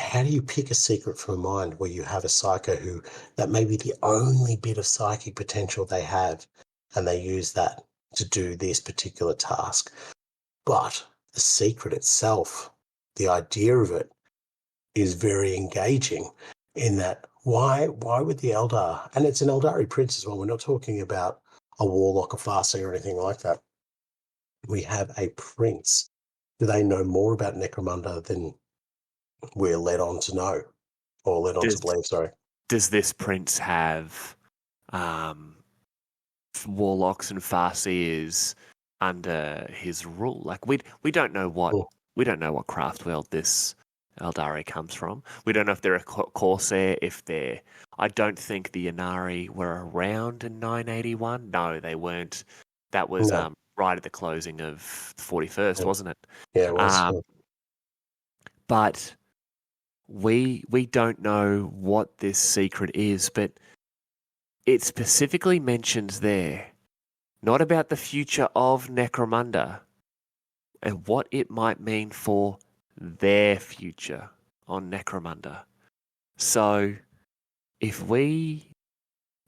how do you pick a secret from a mind where you have a psycho who that may be the only bit of psychic potential they have, and they use that to do this particular task? But the secret itself, the idea of it, is very engaging in that why would the Eldar, and it's an Eldari prince as well, we're not talking about a warlock, a farseer, or anything like that. We have a prince. Do they know more about Necromunda than we're led on to know, or led on to believe, sorry? Does this prince have warlocks and farseers under his rule? Like we don't know what craft world this Eldari comes from. We don't know if they're a Corsair, I don't think the Inari were around in 981. No, they weren't. That was right at the closing of the 41st, wasn't it? Yeah, it was. But we don't know what this secret is, but it specifically mentions there, not about the future of Necromunda and what it might mean for their future on Necromunda. So if we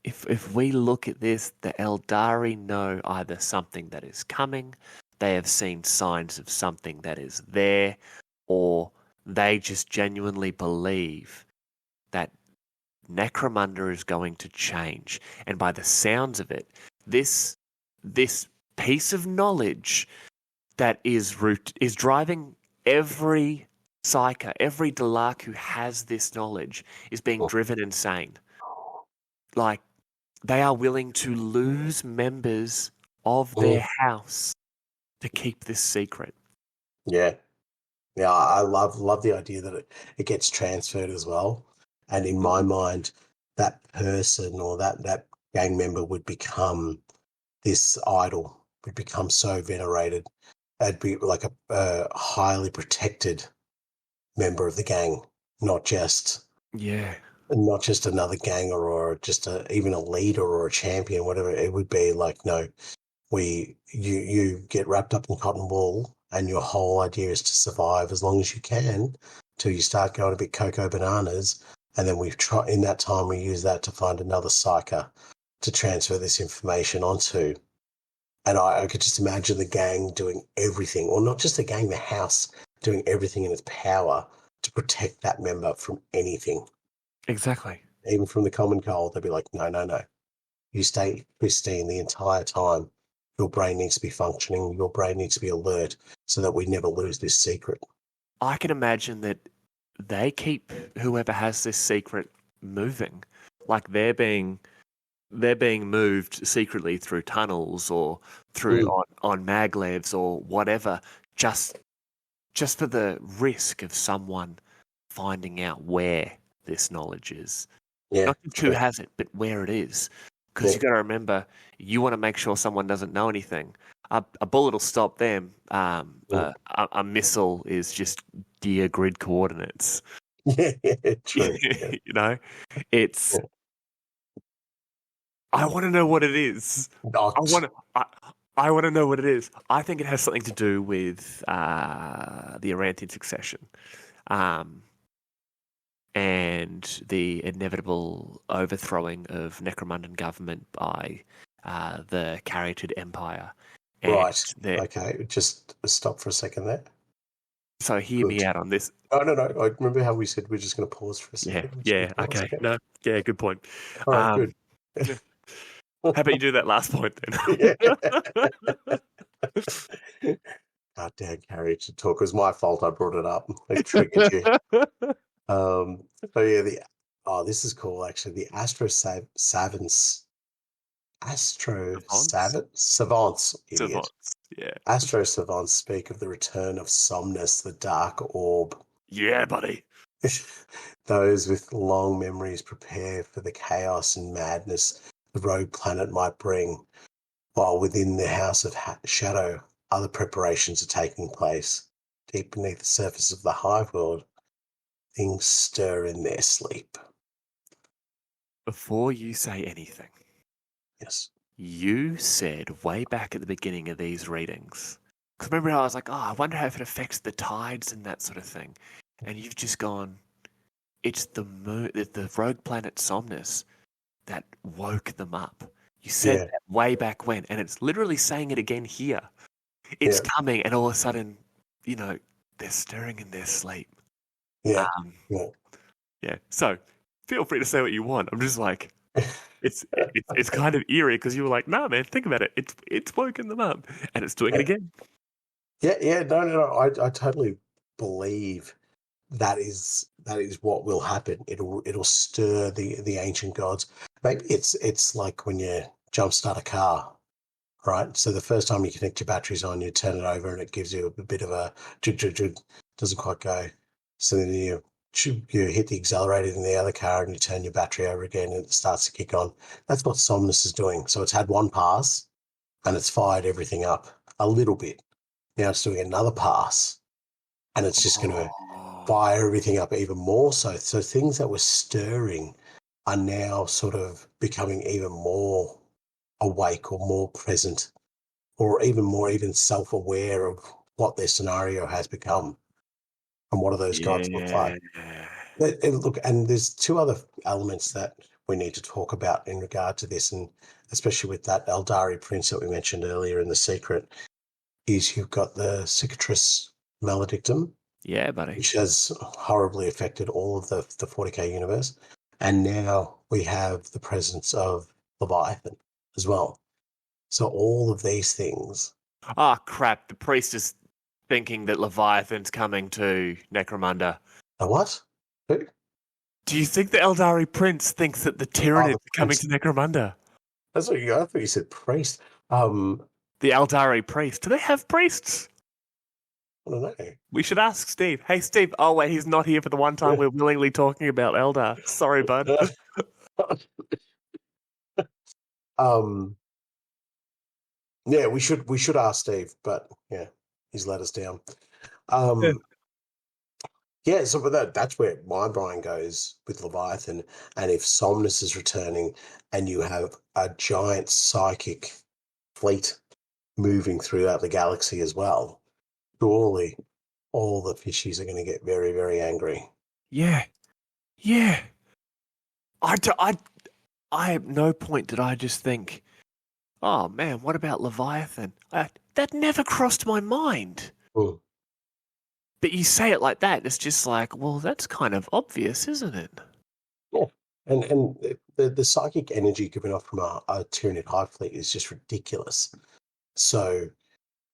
look at this, the Eldari know either something that is coming, they have seen signs of something that is there, or they just genuinely believe that Necromunda is going to change. And by the sounds of it, this piece of knowledge that is driving every Psyker, every Delaque who has this knowledge is being driven insane. Like, they are willing to lose members of their house to keep this secret. Yeah. Yeah, I love the idea that it gets transferred as well. And in my mind, that person or that gang member would become this idol, would become so venerated. They'd be like a highly protected member of the gang, not just another ganger or just even a leader or a champion, whatever. It would be like, no, you get wrapped up in cotton wool, and your whole idea is to survive as long as you can till you start going a bit cocoa bananas. And then in that time, we use that to find another psyker to transfer this information onto. And I could just imagine the gang doing everything, or not just the gang, the house doing everything in its power to protect that member from anything. Exactly. Even from the common cold, they'd be like, no. You stay pristine the entire time. Your brain needs to be functioning. Your brain needs to be alert so that we never lose this secret. I can imagine that they keep whoever has this secret moving. Like they're being moved secretly through tunnels or through on maglevs or whatever, just for the risk of someone finding out where this knowledge is. Yeah, not just who has it, but where it is. Because you got to remember, you want to make sure someone doesn't know anything. A bullet will stop them. A missile is just gear grid coordinates. Yeah, true. You know, it's. Yeah. I want to know what it is. I want to know what it is. I think it has something to do with the ranting succession, and the inevitable overthrowing of Necromundan government by the Caryatid Empire. And right. Okay. Just stop for a second there. So hear me out on this. Oh, no. I remember how we said we're just going to pause for a second. Yeah. Okay. No. Yeah. Good point. All right. Good. How about you do that last point then? Yeah. God damn, Carrie, to talk. It was my fault. I brought it up. I triggered you. So yeah, this is cool actually. The savants, idiot. Yeah. Astro savants speak of the return of Somnus, the dark orb. Yeah, buddy. Those with long memories prepare for the chaos and madness the rogue planet might bring, while within the House of Shadow, other preparations are taking place. Deep beneath the surface of the hive world, things stir in their sleep. Before you say anything, yes, you said way back at the beginning of these readings, because remember how I was like, I wonder how it affects the tides and that sort of thing, and you've just gone, it's the rogue planet Somnus that woke them up. You said that way back when, and it's literally saying it again here. It's coming, and all of a sudden, they're stirring in their sleep. Yeah. So feel free to say what you want. I'm just like, it's kind of eerie because you were like, nah, man, think about it. It's woken them up, and it's doing it again. Yeah. No. I totally believe that is what will happen. It'll stir the ancient gods. Maybe it's like when you jumpstart a car, right? So the first time you connect your batteries on, you turn it over and it gives you a bit of a jig, doesn't quite go. So then you hit the accelerator in the other car and you turn your battery over again and it starts to kick on. That's what Somnus is doing. So it's had one pass and it's fired everything up a little bit. Now it's doing another pass and it's just going to fire everything up even more. So things that were stirring are now sort of becoming even more awake or more present or even self-aware of what their scenario has become and what do those gods look like. Look, and there's two other elements that we need to talk about in regard to this, and especially with that Eldari prince that we mentioned earlier in The Secret. is you've got the cicatrice maledictum, Yeah, buddy. which has horribly affected all of the 40k universe. And now we have the presence of Leviathan as well. So all of these things. Oh, crap. The priest is thinking that Leviathan's coming to Necromunda. A what? Who? Do you think the Eldari prince thinks that the Tyranids are coming to Necromunda? That's what I thought you said priest. The Eldari priest. Do they have priests? I don't know. We should ask Steve. Hey, Steve. Oh, wait, he's not here for the one time we're willingly talking about Eldar. Sorry, bud. Yeah, we should ask Steve, but yeah, he's let us down. Yeah, so but that's where my brain goes with Leviathan, and if Somnus is returning, and you have a giant psychic fleet moving throughout the galaxy as well, surely all the fishies are going to get very, very angry. Yeah. I at no point did I just think, oh man, what about Leviathan? That never crossed my mind. Mm. But you say it like that, it's just like, well, that's kind of obvious, isn't it? Yeah, and the psychic energy given off from a Tyranid hive fleet is just ridiculous. So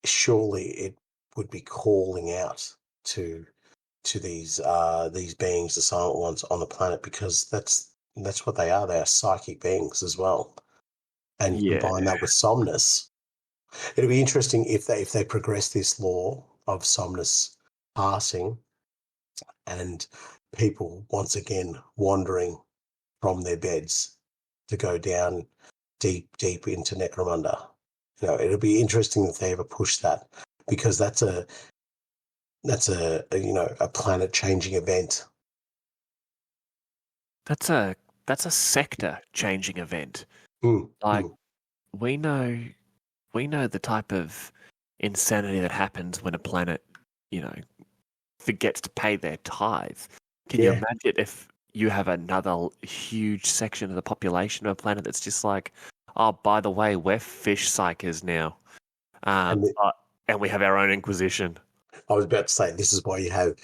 surely it would be calling out to these beings, the silent ones on the planet, because that's what they are. They are psychic beings as well. And combine that with Somnus. It'll be interesting if they progress this law of Somnus passing and people once again wandering from their beds to go down deep into Necromunda. It'll be interesting if they ever push that, because that's a planet changing event. That's a sector changing event. We know the type of insanity that happens when a planet, forgets to pay their tithe. Can you imagine if you have another huge section of the population of a planet that's just like, oh, by the way, we're fish psychers now, and we have our own Inquisition. I was about to say, this is why you have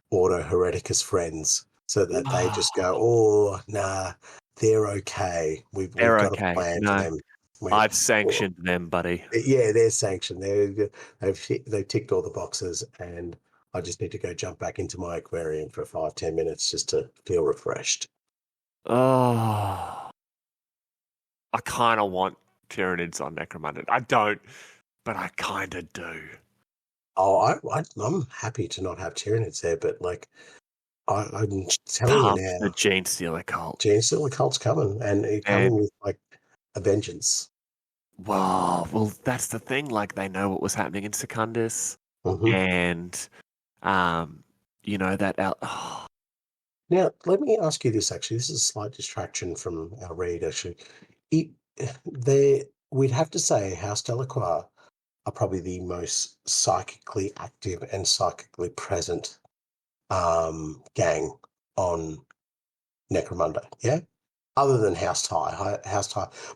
Ordo Hereticus friends, so that they just go, oh, nah, they're okay. We've got a plan for them. I've sanctioned them, buddy. Yeah, they're sanctioned. They've ticked all the boxes, and I just need to go jump back into my aquarium for 5-10 minutes just to feel refreshed. Oh, I kind of want Tyranids on Necromunda. I don't, but I kind of do. Oh, I'm happy to not have Tyranids there, but I'm telling you now, the Gene Stealer cult. Gene Stealer cult's coming, and coming with a vengeance. Well, that's the thing. Like, they know what was happening in Secundus, and that. Now, let me ask you this. Actually, this is a slight distraction from our read. Actually, we'd have to say House Delaque are probably the most psychically active and psychically present gang on Necromunda. Yeah, other than House Tie,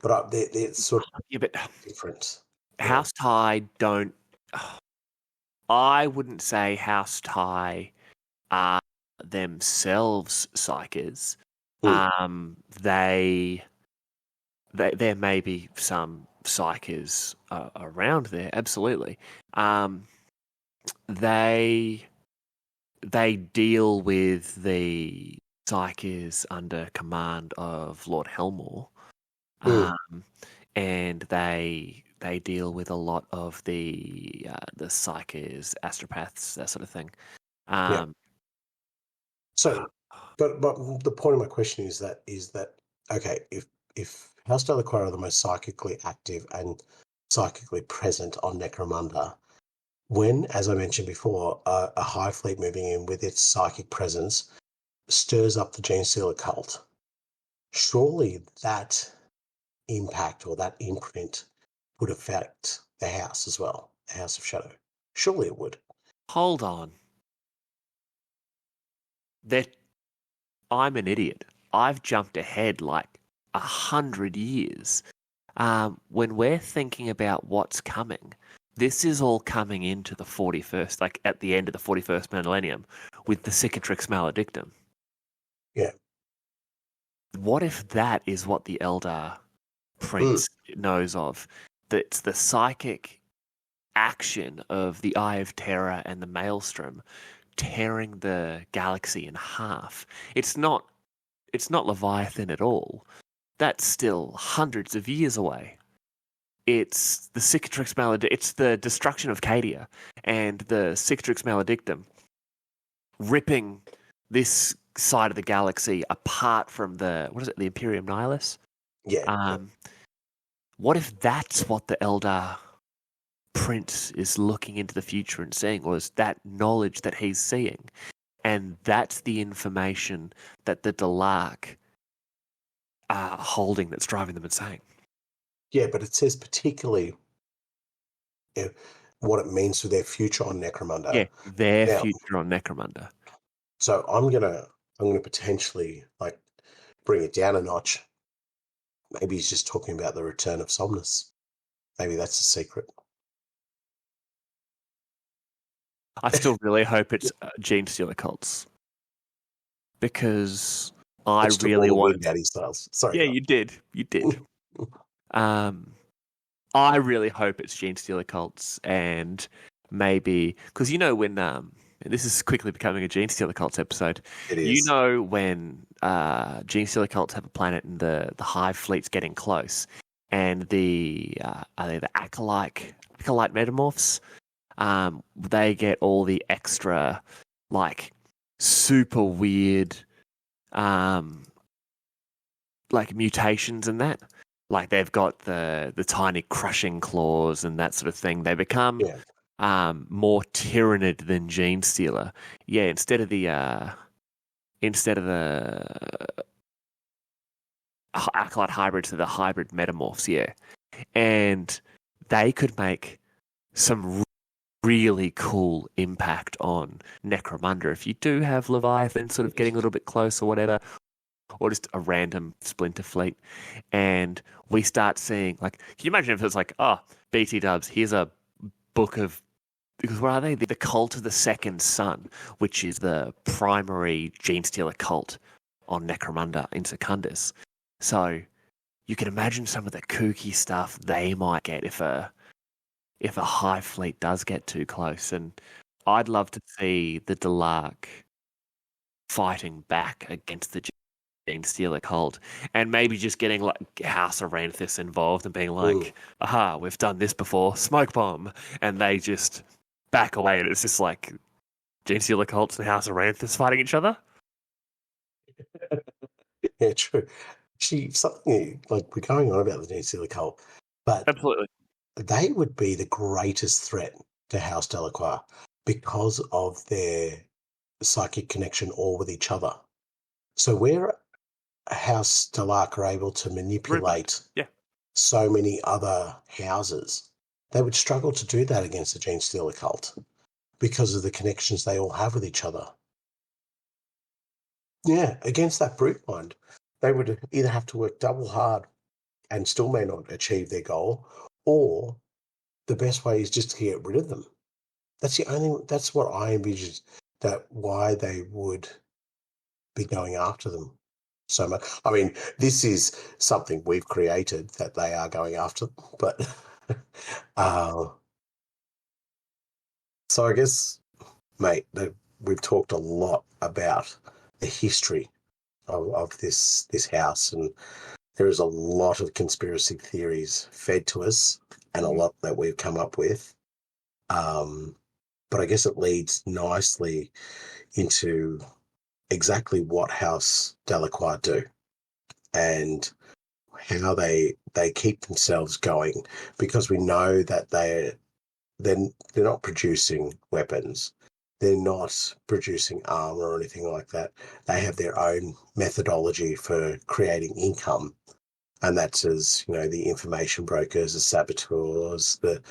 but they're sort of different. House Tie don't. I wouldn't say House Tie are themselves psychers. There may be some psychers around there, absolutely. They deal with the psychers under command of Lord Helmore, and they deal with a lot of the psychers, astropaths, that sort of thing. So, but the point of my question is that okay, if House Delaque are the most psychically active and psychically present on Necromunda, when, as I mentioned before, a hive fleet moving in with its psychic presence stirs up the Gene Stealer cult, surely that impact or that imprint would affect the house as well, the House of Shadow. Surely it would. Hold on. I'm an idiot. I've jumped ahead like 100 years. When we're thinking about what's coming, this is all coming into the 41st, like at the end of the 41st millennium, with the Cicatrix Maledictum. Yeah. What if that is what the Eldar Prince knows of? That's the psychic action of the Eye of Terror and the Maelstrom tearing the galaxy in half. It's not Leviathan at all. That's still hundreds of years away. It's the Cicatrix Maledictum. It's the destruction of Cadia and the Cicatrix Maledictum ripping this side of the galaxy apart from the Imperium Nihilus? Yeah. What if that's what the Eldar Prince is looking into the future and seeing, was that knowledge that he's seeing? And that's the information that the Delaque are holding that's driving them insane. Yeah, but it says particularly what it means for their future on Necromunda. Yeah, their future on Necromunda. So I'm gonna potentially like bring it down a notch. Maybe he's just talking about the return of Somnus. Maybe that's the secret. I still really hope it's Gene Stealer cults, because I really want Daddy styles. Sorry. Yeah, you did. I really hope it's Gene Stealer cults, and maybe because when this is quickly becoming a Gene Stealer cults episode. It is. When Gene Stealer cults have a planet and the Hive fleet's getting close, and the acolyte metamorphs, they get all the extra like super weird like mutations and that. Like they've got the tiny crushing claws and that sort of thing. They become more tyrannid than Gene Stealer. Yeah, instead of the acolyte hybrids, to the hybrid metamorphs. Yeah, and they could make some really cool impact on Necromunda if you do have Leviathan sort of getting a little bit close or whatever, or just a random splinter fleet, and we start seeing, like, can you imagine if it's like, BT dubs, here's a book of, because what are they? The Cult of the Second Sun, which is the primary Gene Stealer cult on Necromunda in Secundus. So you can imagine some of the kooky stuff they might get if a Hive fleet does get too close. And I'd love to see the Delaque fighting back against the Gene Stealer cult, and maybe just getting like House Aranthis involved and being like, aha, we've done this before, smoke bomb, and they just back away, and it's just like Gene Stealer cults and House Aranthis fighting each other. Yeah, true. Actually, something like, we're going on about the Gene Stealer cult, but absolutely, they would be the greatest threat to House Delaque because of their psychic connection all with each other. So where House Delaque are able to manipulate so many other houses, they would struggle to do that against the Gene Stealer cult because of the connections they all have with each other. Yeah, against that brute mind, they would either have to work double hard and still may not achieve their goal, or the best way is just to get rid of them. That's what I envision, that why they would be going after them so much. I mean, this is something we've created, that they are going after them, but so I guess, mate, we've talked a lot about the history of this house, and there is a lot of conspiracy theories fed to us, and a lot that we've come up with. But I guess it leads nicely into exactly what House Delaque do and how they keep themselves going, because we know that they're not producing weapons, they're not producing armor or anything like that. They have their own methodology for creating income, and that's as the information brokers, the saboteurs, the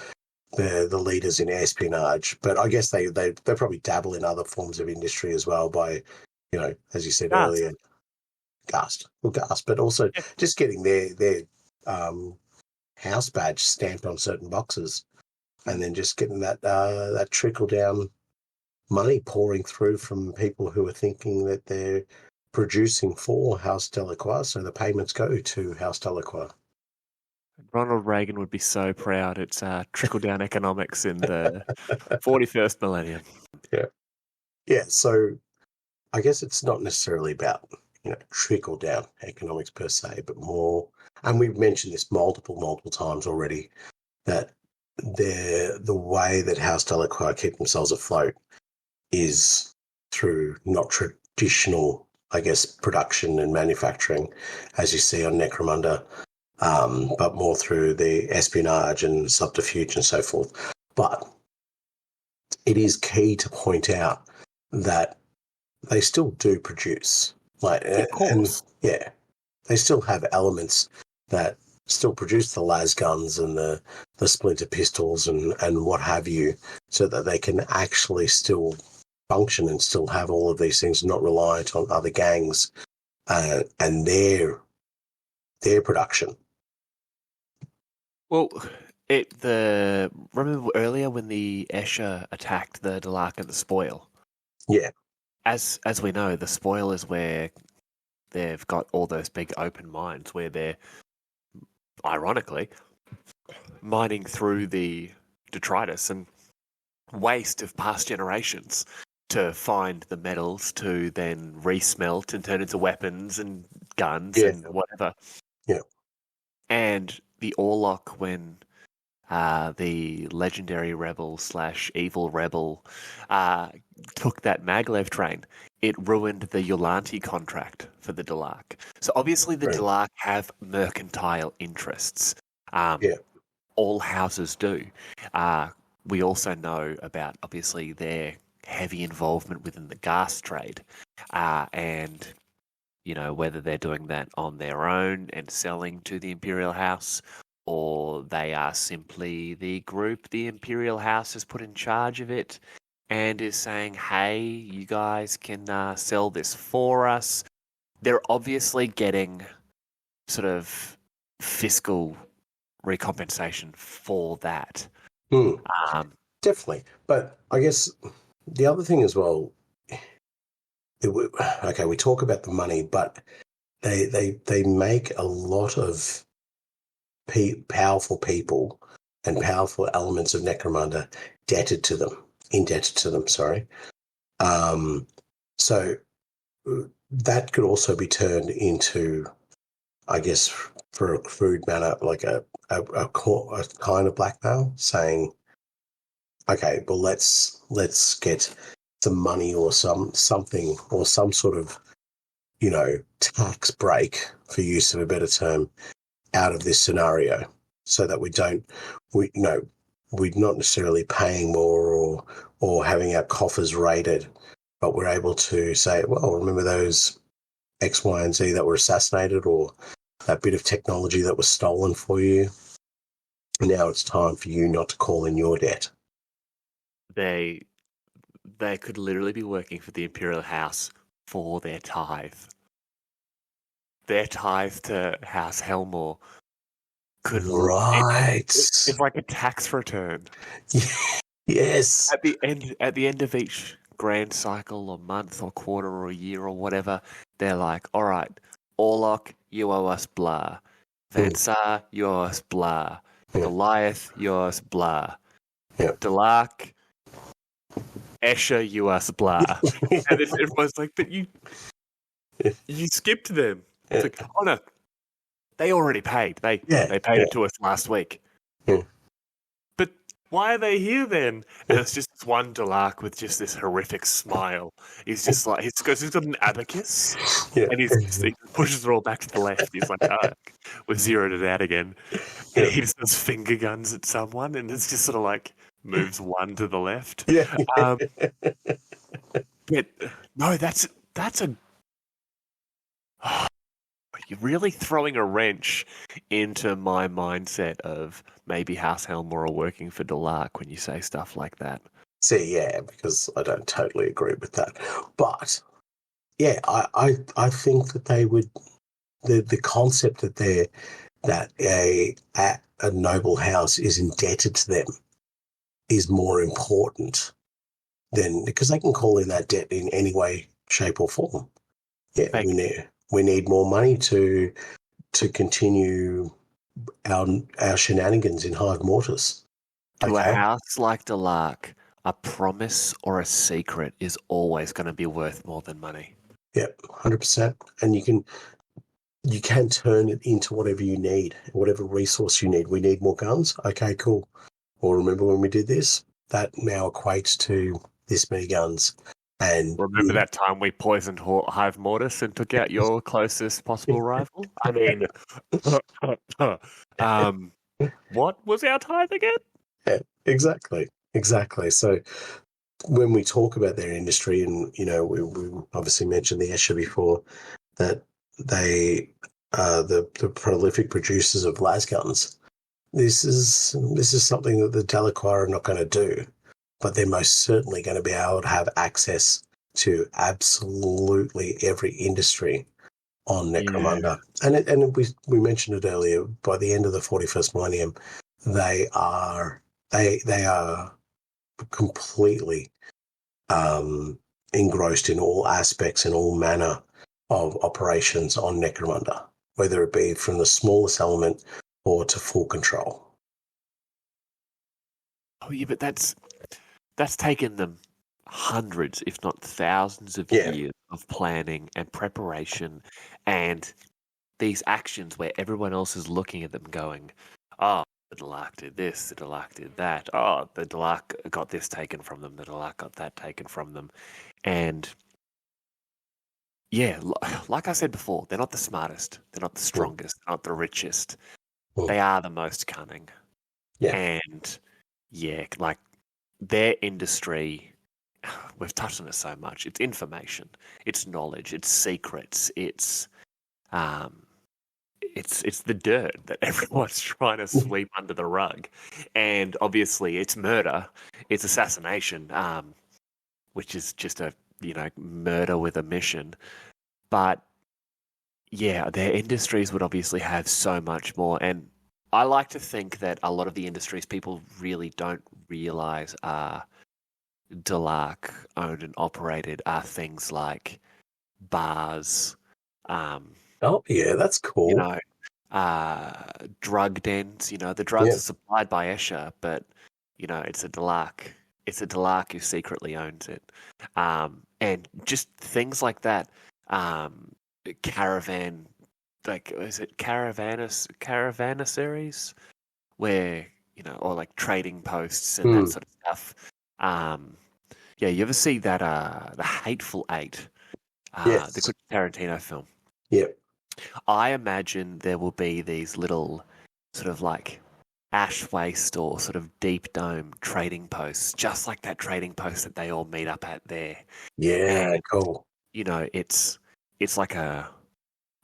leaders in espionage. But I guess they probably dabble in other forms of industry as well by, as you said earlier, Ghast, but also just getting their house badge stamped on certain boxes. and then just getting that trickle down money pouring through from people who are thinking that they're producing for House Delaque, so the payments go to House Delaque. Ronald Reagan would be so proud. It's trickle-down economics in the 41st millennium. Yeah. So I guess it's not necessarily about trickle-down economics per se, but more. And we've mentioned this multiple times already, that the way that House Delaque keep themselves afloat is through not traditional, I guess, production and manufacturing, as you see on Necromunda, but more through the espionage and subterfuge and so forth. But it is key to point out that they still do produce. Of course. They still have elements that still produce the las guns and the splinter pistols and what have you, so that they can actually still function and still have all of these things, not reliant on other gangs and their production. Well, remember earlier when the Escher attacked the Delaque and the spoil? Yeah. As we know, the spoil is where they've got all those big open mines where they're, ironically, mining through the detritus and waste of past generations to find the metals to then resmelt and turn into weapons and guns and whatever. Yeah. And the Orlok, when the legendary rebel / evil rebel took that maglev train, it ruined the Yulanti contract for the Delaque. So obviously the Delaque have mercantile interests. All houses do. We also know about, obviously, their heavy involvement within the gas trade, and whether they're doing that on their own and selling to the Imperial House, or they are simply the group the Imperial House has put in charge of it and is saying, hey, you guys can sell this for us. They're obviously getting sort of fiscal recompensation for that. Definitely. But I guess the other thing as well, we talk about the money, but they make a lot of powerful people and powerful elements of Necromunda indebted to them. Sorry. So that could also be turned into, I guess, for a crude manner, like a kind of blackmail, saying, okay, well, let's get some money or something or some sort of, tax break, for use of a better term, out of this scenario, so that we're not necessarily paying more or having our coffers raided, but we're able to say, well, remember those X, Y, and Z that were assassinated, or that bit of technology that was stolen for you. Now it's time for you not to call in your debt. They could literally be working for the Imperial House for their tithe. Their tithe to House Helmore could it's like a tax return. Yes. At the end of each grand cycle or month or quarter or year or whatever, they're like, all right, Orlok, you owe us blah. Vansar, you owe us blah. Goliath, you owe us blah. Delaque, Escher, you owe us blah. And then everyone's like, but you skipped them. It's like, oh no, they already paid. They paid it to us last week. But why are they here then? And it's just this one Delaque with just this horrific smile. He's just like, he's got an abacus, and he pushes it all back to the left. He's like, we've zeroed it out again. And he just does finger guns at someone, and it's just sort of like moves one to the left. But no, that's a. You're really throwing a wrench into my mindset of maybe House Helmore are working for Delaque when you say stuff like that. See, because I don't totally agree with that. But, I think that they would, the concept that a noble house is indebted to them is more important than, because they can call in that debt in any way, shape, or form. Yeah, we need more money to continue our shenanigans in Hive Mortis. To a house like Delaque, a promise or a secret is always going to be worth more than money. Yep, 100%. And you can turn it into whatever you need, whatever resource you need. We need more guns. Okay, cool. Well, remember when we did this? That now equates to this many guns. And remember that time we poisoned Hive Mortis and took out your closest possible rival? I mean, what was our tithe again? Yeah, exactly. So when we talk about their industry, and we obviously mentioned the Escher before, that they are the prolific producers of las guns. This is something that the Delaque are not going to do, but they're most certainly going to be able to have access to absolutely every industry on Necromunda. Yeah. And we mentioned it earlier. By the end of the 41st millennium, they are completely engrossed in all aspects and all manner of operations on Necromunda, whether it be from the smallest element or to full control. Oh yeah, but that's taken them hundreds, if not thousands of years of planning and preparation, and these actions where everyone else is looking at them going, oh, the Delaque did this, the Delaque did that, oh, the Delaque got this taken from them, the Delaque got that taken from them. And yeah, like I said before, they're not the smartest, they're not the strongest, not the richest. They are the most cunning. Yeah. And yeah, like their industry, we've touched on it so much. It's information, it's knowledge, it's secrets, it's the dirt that everyone's trying to sweep under the rug. And obviously it's murder, it's assassination, which is just a, murder with a mission. But yeah, their industries would obviously have so much more. And I like to think that a lot of the industries people really don't realize are Delaque owned and operated are things like bars. Oh yeah, that's cool. Drug dens. The drugs are supplied by Escher, but it's a Delaque. It's a Delaque who secretly owns it. And just things like that. Caravan, like, is it caravanseries, where or like trading posts and that sort of stuff. Yeah, you ever see that the Hateful Eight, the Quentin Tarantino film? Yep. I imagine there will be these little sort of like ash waste or sort of deep dome trading posts, just like that trading post that they all meet up at there. Yeah, and, cool. It's like a,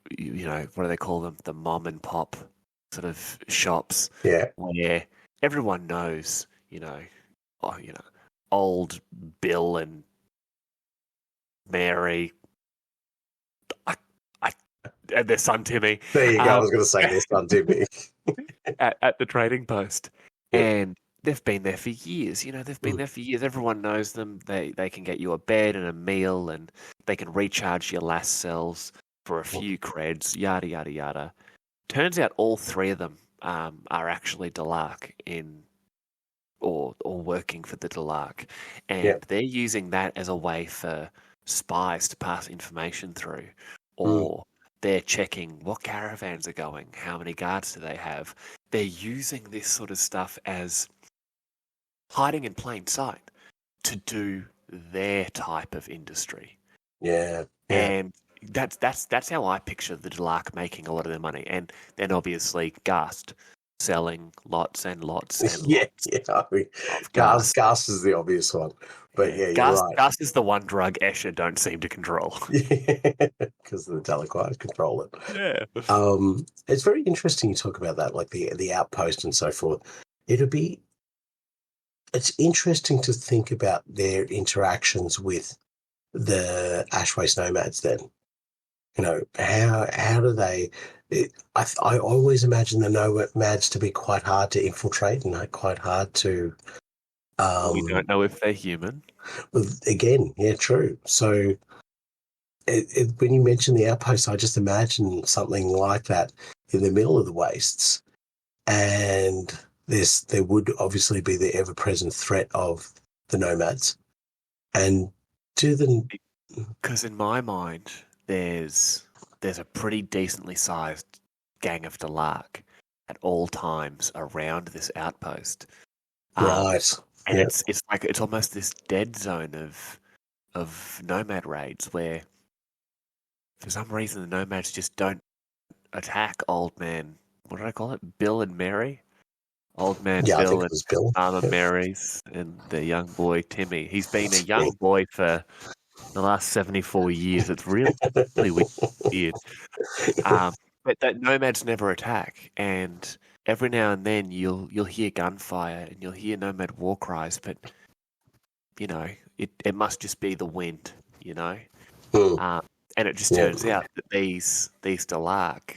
what do they call them? The mom and pop sort of shops. Yeah. Where everyone knows, old Bill and Mary, and their son Timmy. There you go. I was going to say their son Timmy. at the trading post. Yeah. And they've been there for years. They've been there for years. Everyone knows them. They can get you a bed and a meal, and they can recharge your last cells for a few creds, yada, yada, yada. Turns out all three of them are actually Delaque or working for the Delaque. And they're using that as a way for spies to pass information through, or they're checking what caravans are going, how many guards do they have. They're using this sort of stuff as hiding in plain sight to do their type of industry. Yeah. And that's how I picture the Delaque making a lot of their money. And then obviously Ghast selling lots and lots and lots. I mean, Ghast is the obvious one. But yeah, you're right. Ghast is the one drug Escher don't seem to control. Because the Delaque control it. Yeah. It's very interesting you talk about that, like the outpost and so forth. It's interesting to think about their interactions with the ash waste nomads then. How do they... I always imagine the nomads to be quite hard to infiltrate and quite hard to We don't know if they're human. Again, yeah, true. So when you mention the outpost, I just imagine something like that in the middle of the wastes, and there would obviously be the ever-present threat of the nomads. And because in my mind, there's a pretty decently sized gang of Delaque at all times around this outpost. Right. And it's almost this dead zone of nomad raids where for some reason the nomads just don't attack old man. What did I call it? Bill and Mary? Old man Yeah, Bill I think it was Bill. Mama Mary's and the young boy Timmy. He's been a young boy for the last 74 years. It's really weird. But that nomads never attack, and every now and then you'll hear gunfire and you'll hear nomad war cries, but it must just be the wind, and it just turns out that these Delaque,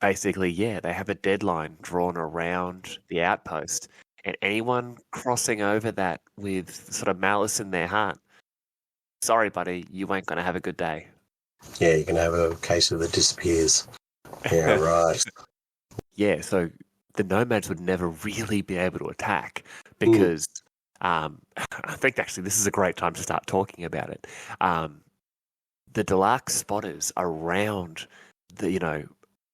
basically, they have a deadline drawn around the outpost, and anyone crossing over that with sort of malice in their heart, sorry, buddy, you ain't going to have a good day. Yeah, you can have a case of the disappears. Yeah, right. Yeah, so the nomads would never really be able to attack because I think actually this is a great time to start talking about it. The Delaque spotters around the,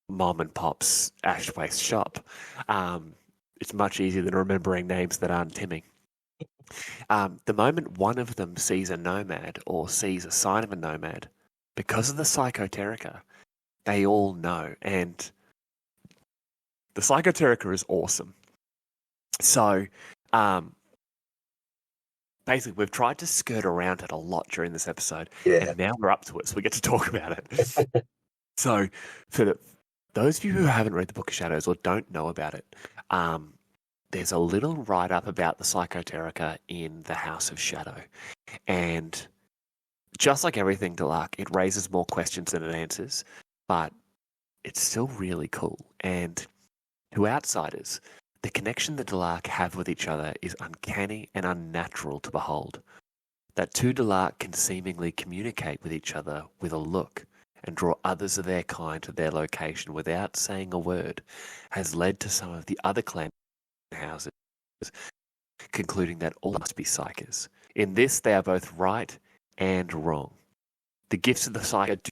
mom and pop's ash waste shop. It's much easier than remembering names that aren't Timmy. The moment one of them sees a nomad or sees a sign of a nomad, because of the Psychoterica, they all know. And the Psychoterica is awesome. So, basically, we've tried to skirt around it a lot during this episode, and now we're up to it, so we get to talk about it. So, for those of you who haven't read the Book of Shadows or don't know about it, there's a little write-up about the Psychoterica in the House of Shadow. And just like everything Delaque, it raises more questions than it answers, but it's still really cool. And to outsiders, the connection the Delaque have with each other is uncanny and unnatural to behold. That two Delaque can seemingly communicate with each other with a look and draw others of their kind to their location without saying a word has led to some of the other clan houses concluding that all must be psychers. In this, they are both right and wrong. The gifts of the psyker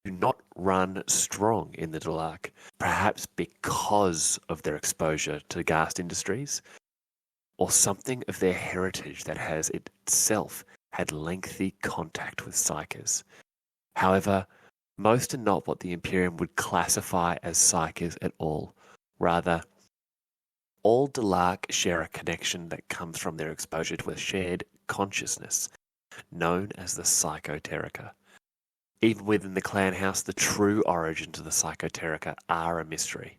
do not run strong in the Delaque, perhaps because of their exposure to Ghast industries, or something of their heritage that has itself had lengthy contact with psychers. However, most are not what the Imperium would classify as psychers at all. Rather, all Delaque share a connection that comes from their exposure to a shared consciousness, known as the Psychoterica. Even within the clan house, the true origins of the Psychoterica are a mystery.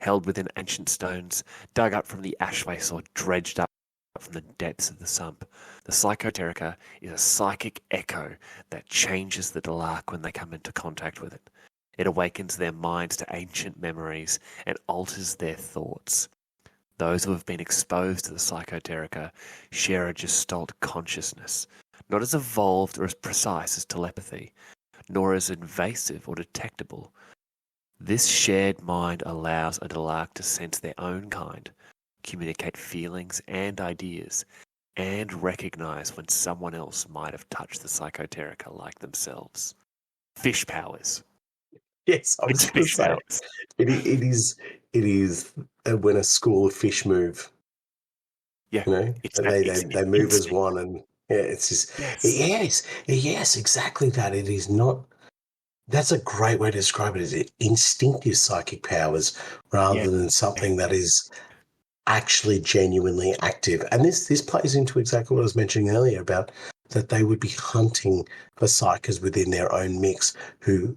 Held within ancient stones, dug up from the ash waste or dredged up from the depths of the sump, the Psychoterica is a psychic echo that changes the Delaque when they come into contact with it. It awakens their minds to ancient memories and alters their thoughts. Those who have been exposed to the Psychoterica share a gestalt consciousness, not as evolved or as precise as telepathy, nor as invasive or detectable. This shared mind allows a Delaque to sense their own kind, communicate feelings and ideas, and recognize when someone else might have touched the Psychoterica like themselves. Fish powers. Yes, I was going to say it is when a school of fish move. Yeah, they move as one, and it's just yes, exactly that. It is not. That's a great way to describe it. Is it instinctive psychic powers rather than something that is actually genuinely active? And this plays into exactly what I was mentioning earlier about that they would be hunting for psychers within their own mix who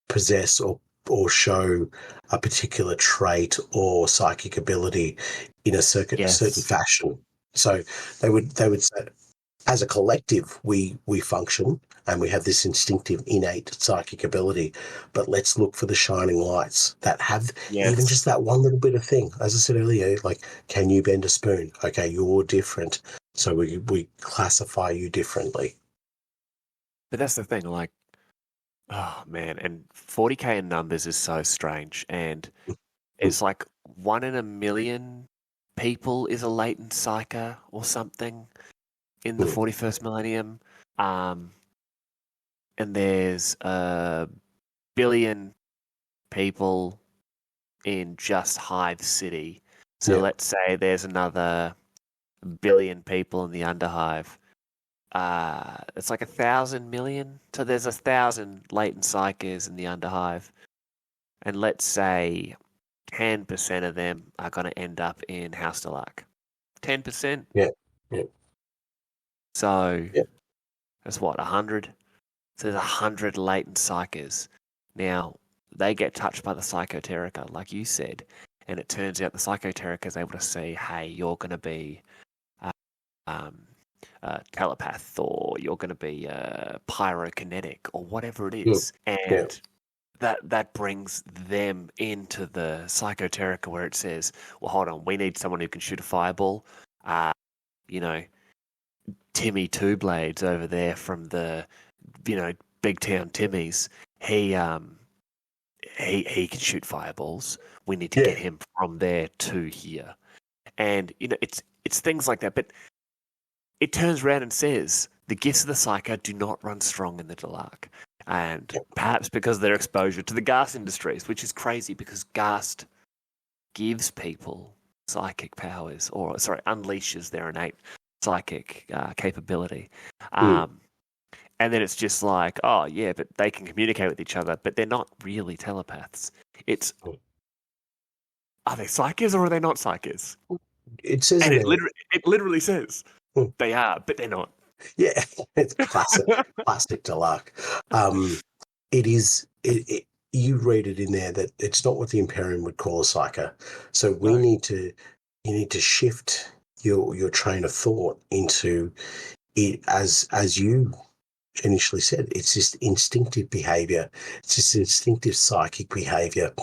possess or show a particular trait or psychic ability in a certain fashion. So they would say, as a collective, we function and we have this instinctive, innate psychic ability. But let's look for the shining lights that have even just that one little bit of thing. As I said earlier, like, can you bend a spoon? Okay, you're different. So we classify you differently. But that's the thing, like, oh man, and 40k in numbers is so strange. And it's like 1 in a million people is a latent psyker or something in the 41st millennium. And there's a billion people in just Hive City. So let's say there's another billion people in the Underhive. It's like 1,000 million. So there's 1,000 latent psychers in the Underhive. And let's say 10% of them are going to end up in House Delaque. 10%? Yeah. So that's what, 100? So there's 100 latent psychers. Now, they get touched by the psychoterica, like you said, and it turns out the psychoterica is able to see, hey, you're going to be a telepath, or you're going to be pyrokinetic, or whatever it is. And that brings them into the psychoterica where it says, well, hold on, we need someone who can shoot a fireball. Timmy Two Blades over there from the, Big Town Timmy's, he can shoot fireballs. We need to get him from there to here. And, it's things like that. But it turns around and says, the gifts of the psycho do not run strong in the Delaque. And perhaps because of their exposure to the Ghast industries, which is crazy because Ghast gives people psychic powers, unleashes their innate psychic capability. And then it's just like, oh, yeah, but they can communicate with each other, but they're not really telepaths. It's, are they psychers or are they not psychers? It says, and it literally says they are, but they're not. Yeah, it's classic Delaque. It is. You read it in there that it's not what the Imperium would call a psyker. So you need to shift your train of thought into it as you initially said. It's just instinctive behavior. It's just instinctive psychic behavior.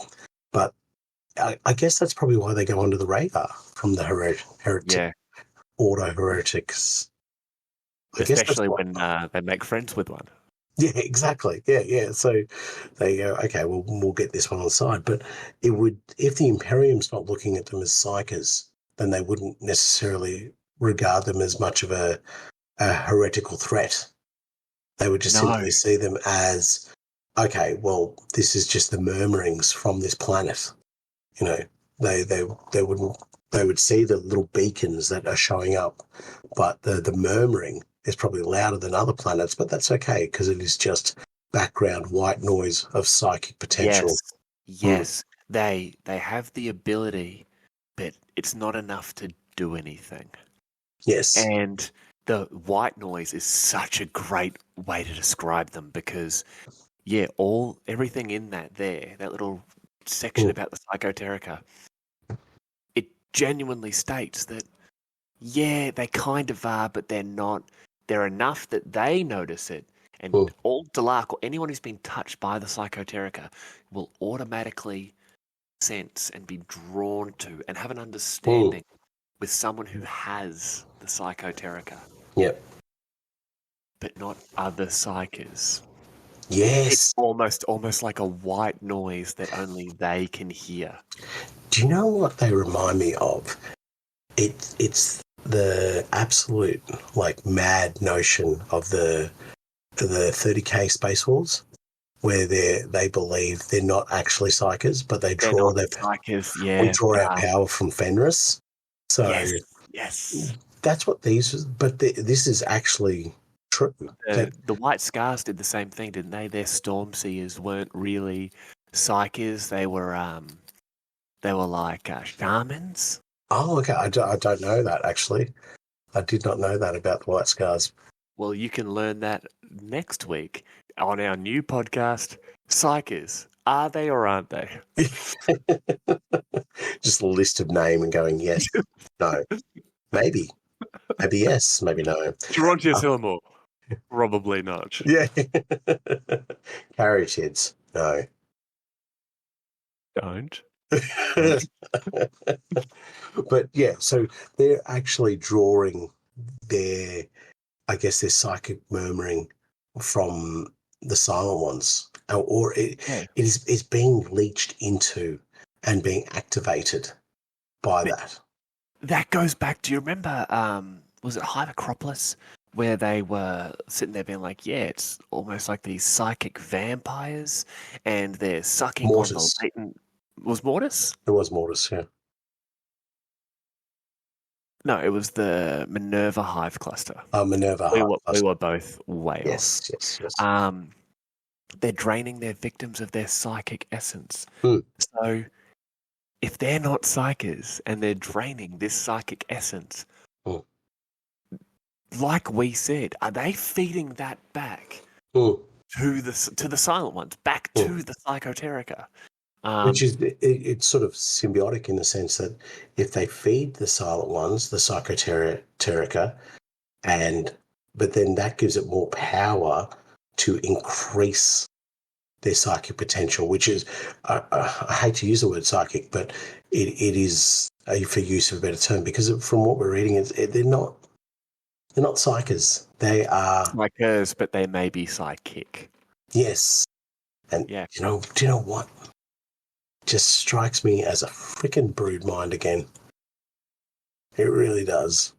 But I guess that's probably why they go under the radar from the auto heretics. Especially when they make friends with one. Yeah, exactly. Yeah. So they go, okay, well, we'll get this one on the side. But it would, if the Imperium's not looking at them as psychers, then they wouldn't necessarily regard them as much of a heretical threat. They would just simply see them as, okay, well, this is just the murmurings from this planet. They would see the little beacons that are showing up, but the murmuring is probably louder than other planets, but that's okay because it is just background white noise of psychic potential. Yes. They have the ability, but it's not enough to do anything. Yes. And the white noise is such a great way to describe them because, everything in that little section about the psychoterica, it genuinely states that, they kind of are, but they're not. They're enough that they notice it. And all Delaque, or anyone who's been touched by the psychoterica, will automatically sense and be drawn to and have an understanding with someone who has the psychoterica. Yep. But not other psychers. Yes. It's almost like a white noise that only they can hear. Do you know what they remind me of? It's the absolute mad notion of the 30k Space Wolves, where they believe they're not actually psychers, but they draw their psychers. We draw our power from Fenris. So yes, that's what these. But this is actually true. The White Scars did the same thing, didn't they? Their Storm Seers weren't really psychers. They were like shamans. Oh, okay. I don't know that, actually. I did not know that about the White Scars. Well, you can learn that next week on our new podcast, Psychers. Are they or aren't they? Just a list of name and going, yes, no, maybe. Maybe yes, maybe no. Gerontius Hillamore. Probably not. Yeah. Caryatids, no. Don't. But yeah, so they're actually drawing their, I guess, their psychic murmuring from the silent ones, or it's being leached into and being activated by that. That goes back. Do you remember? Was it Hive Acropolis, where they were sitting there being like, "Yeah, it's almost like these psychic vampires, and they're sucking Mortis. on the latent." Was Mortis? It was Mortis, yeah. No, it was the Minerva Hive cluster. Minerva we Hive were, cluster. We were both way yes, off. Yes. They're draining their victims of their psychic essence. Hmm. So, if they're not psychers and they're draining this psychic essence, like we said, are they feeding that back to the silent ones, back to the Psychoterica? Which is it's sort of symbiotic in the sense that if they feed the silent ones, the Psychoterica, but then that gives it more power to increase their psychic potential, which is I hate to use the word psychic, but it is for use of a better term, because from what we're reading, they're not psychers. They are psychers, but they may be psychic. Yes, and do you know what? Just strikes me as a freaking brood mind again. It really does.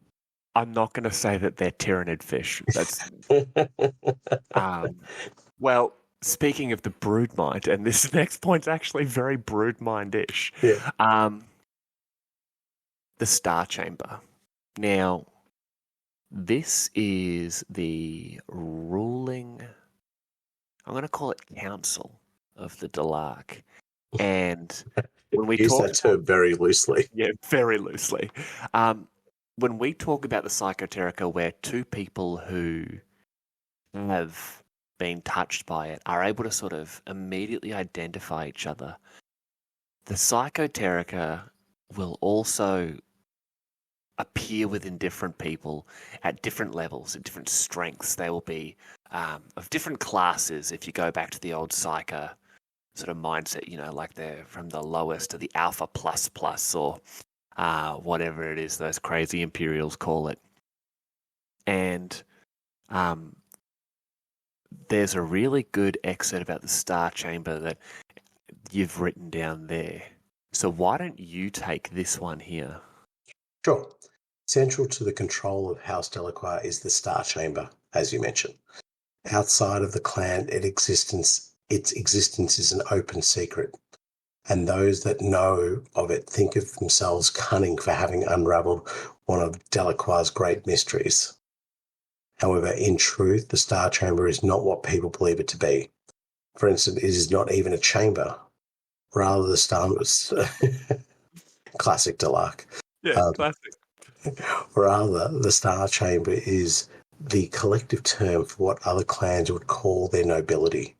I'm not going to say that they're tyrannid fish. That's well, speaking of the brood mind, and this next point's actually very brood mind-ish. Yeah. The Star Chamber. Now, this is the ruling, I'm going to call it council of the Delaque. And when we use that term very loosely. Yeah, very loosely. When we talk about the Psychoterica, where two people who have been touched by it are able to sort of immediately identify each other, the Psychoterica will also appear within different people at different levels, at different strengths. They will be of different classes. If you go back to the old Psycho sort of mindset, like they're from the lowest to the alpha plus, or whatever it is those crazy Imperials call it. And there's a really good excerpt about the Star Chamber that you've written down there. So why don't you take this one here? Sure. Central to the control of House Delaque is the Star Chamber, as you mentioned. Outside of the clan, its existence is an open secret, and those that know of it think of themselves cunning for having unravelled one of Delacque's great mysteries. However, in truth, the Star Chamber is not what people believe it to be. For instance, it is not even a chamber. Rather, the Star classic Delaque. Yeah, classic. Rather, the Star Chamber is the collective term for what other clans would call their nobility.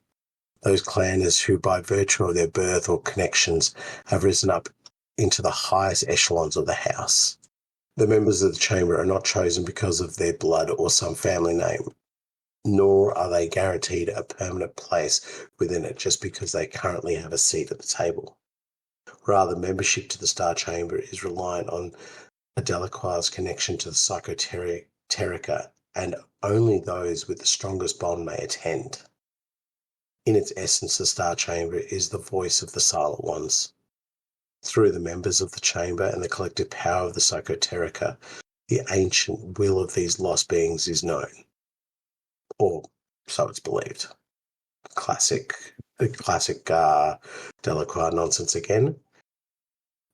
Those clanners who, by virtue of their birth or connections, have risen up into the highest echelons of the house. The members of the chamber are not chosen because of their blood or some family name, nor are they guaranteed a permanent place within it just because they currently have a seat at the table. Rather, membership to the Star Chamber is reliant on a Delacque's connection to the Psychoterica, and only those with the strongest bond may attend. In its essence, the Star Chamber is the voice of the Silent Ones. Through the members of the chamber and the collective power of the Psychoterica, the ancient will of these lost beings is known. Or so it's believed. Classic Delacque nonsense again.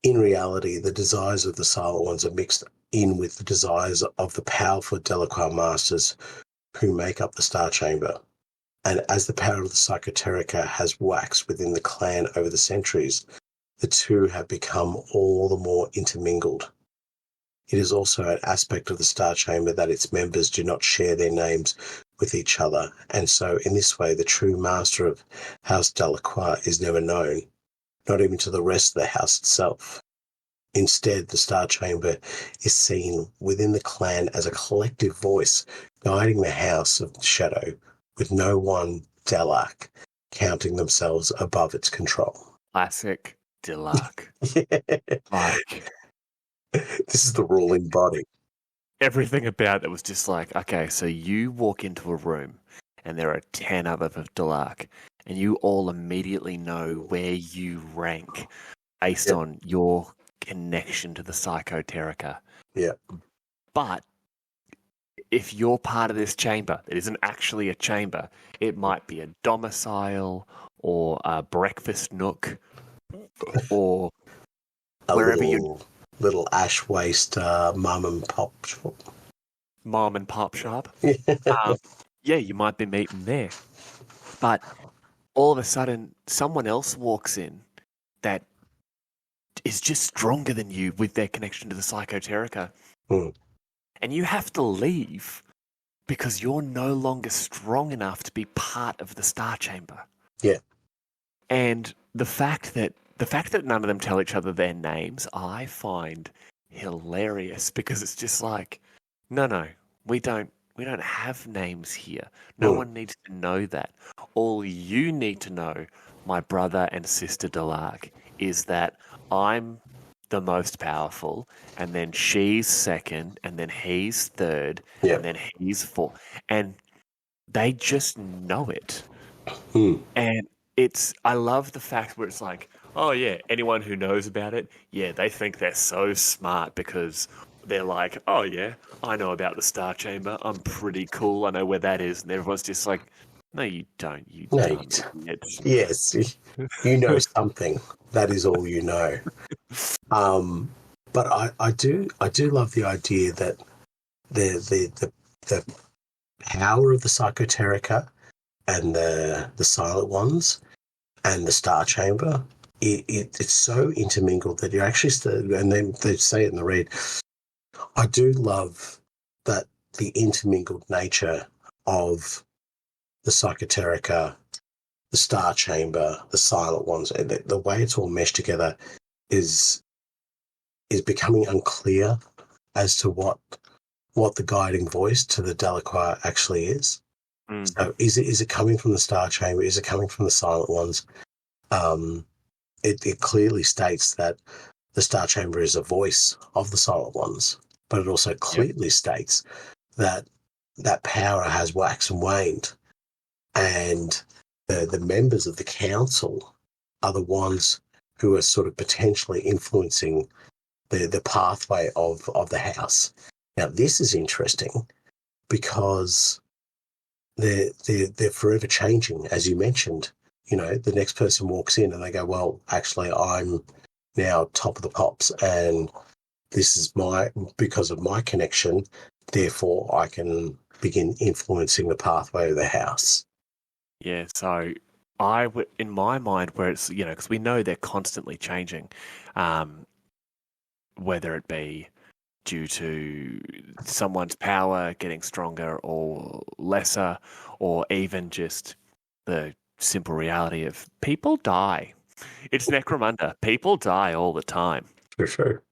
In reality, the desires of the Silent Ones are mixed in with the desires of the powerful Delacque masters who make up the Star Chamber. And as the power of the Psychoterica has waxed within the clan over the centuries, the two have become all the more intermingled. It is also an aspect of the Star Chamber that its members do not share their names with each other, and so in this way the true master of House Delaque is never known, not even to the rest of the house itself. Instead, the Star Chamber is seen within the clan as a collective voice guiding the House of Shadow, with no one Del-Aque counting themselves above its control. Classic Delaque. Like, this is the ruling body. Everything about it was just like, okay, so you walk into a room and there are 10 others of Delaque, and you all immediately know where you rank based on your connection to the Psychoterica. Yeah. But if you're part of this chamber, it isn't actually a chamber. It might be a domicile or a breakfast nook or wherever little ash waste mom and pop shop. Mom and pop shop. Yeah, you might be meeting there. But all of a sudden, someone else walks in that is just stronger than you with their connection to the Psychoterica. And you have to leave because you're no longer strong enough to be part of the Star Chamber. Yeah. And the fact that none of them tell each other their names, I find hilarious, because it's just like, no, we don't have names here. No one needs to know that. All you need to know, my brother and sister Delaque, is that I'm the most powerful, and then she's second, and then he's third, and then he's fourth. And they just know it. And I love the fact where it's like, oh yeah, anyone who knows about it, yeah, they think they're so smart because they're like, oh yeah, I know about the Star Chamber. I'm pretty cool. I know where that is. And everyone's just like, no, you don't. You don't. Yes, you know something. That is all you know. But I do love the idea that the power of the Psychoterica and the Silent Ones and the Star Chamber, it's so intermingled that you're actually and they say it in the read. I do love that the intermingled nature of the Psychoterica, the Star Chamber, the Silent Ones, and the way it's all meshed together is becoming unclear as to what the guiding voice to the Delaque actually is. So is it coming from the Star Chamber? Is it coming from the Silent Ones? It clearly states that the Star Chamber is a voice of the Silent Ones, but it also clearly states that power has waxed and waned, and the members of the council are the ones who are sort of potentially influencing the pathway of the house. Now, this is interesting because they're forever changing, as you mentioned. You know, the next person walks in and they go, well, actually, I'm now top of the pops, and this is because of my connection, therefore I can begin influencing the pathway of the house. Yeah, so in my mind, where it's, you know, because we know they're constantly changing, whether it be due to someone's power getting stronger or lesser, or even just the simple reality of people die. It's Necromunda. People die all the time. For sure.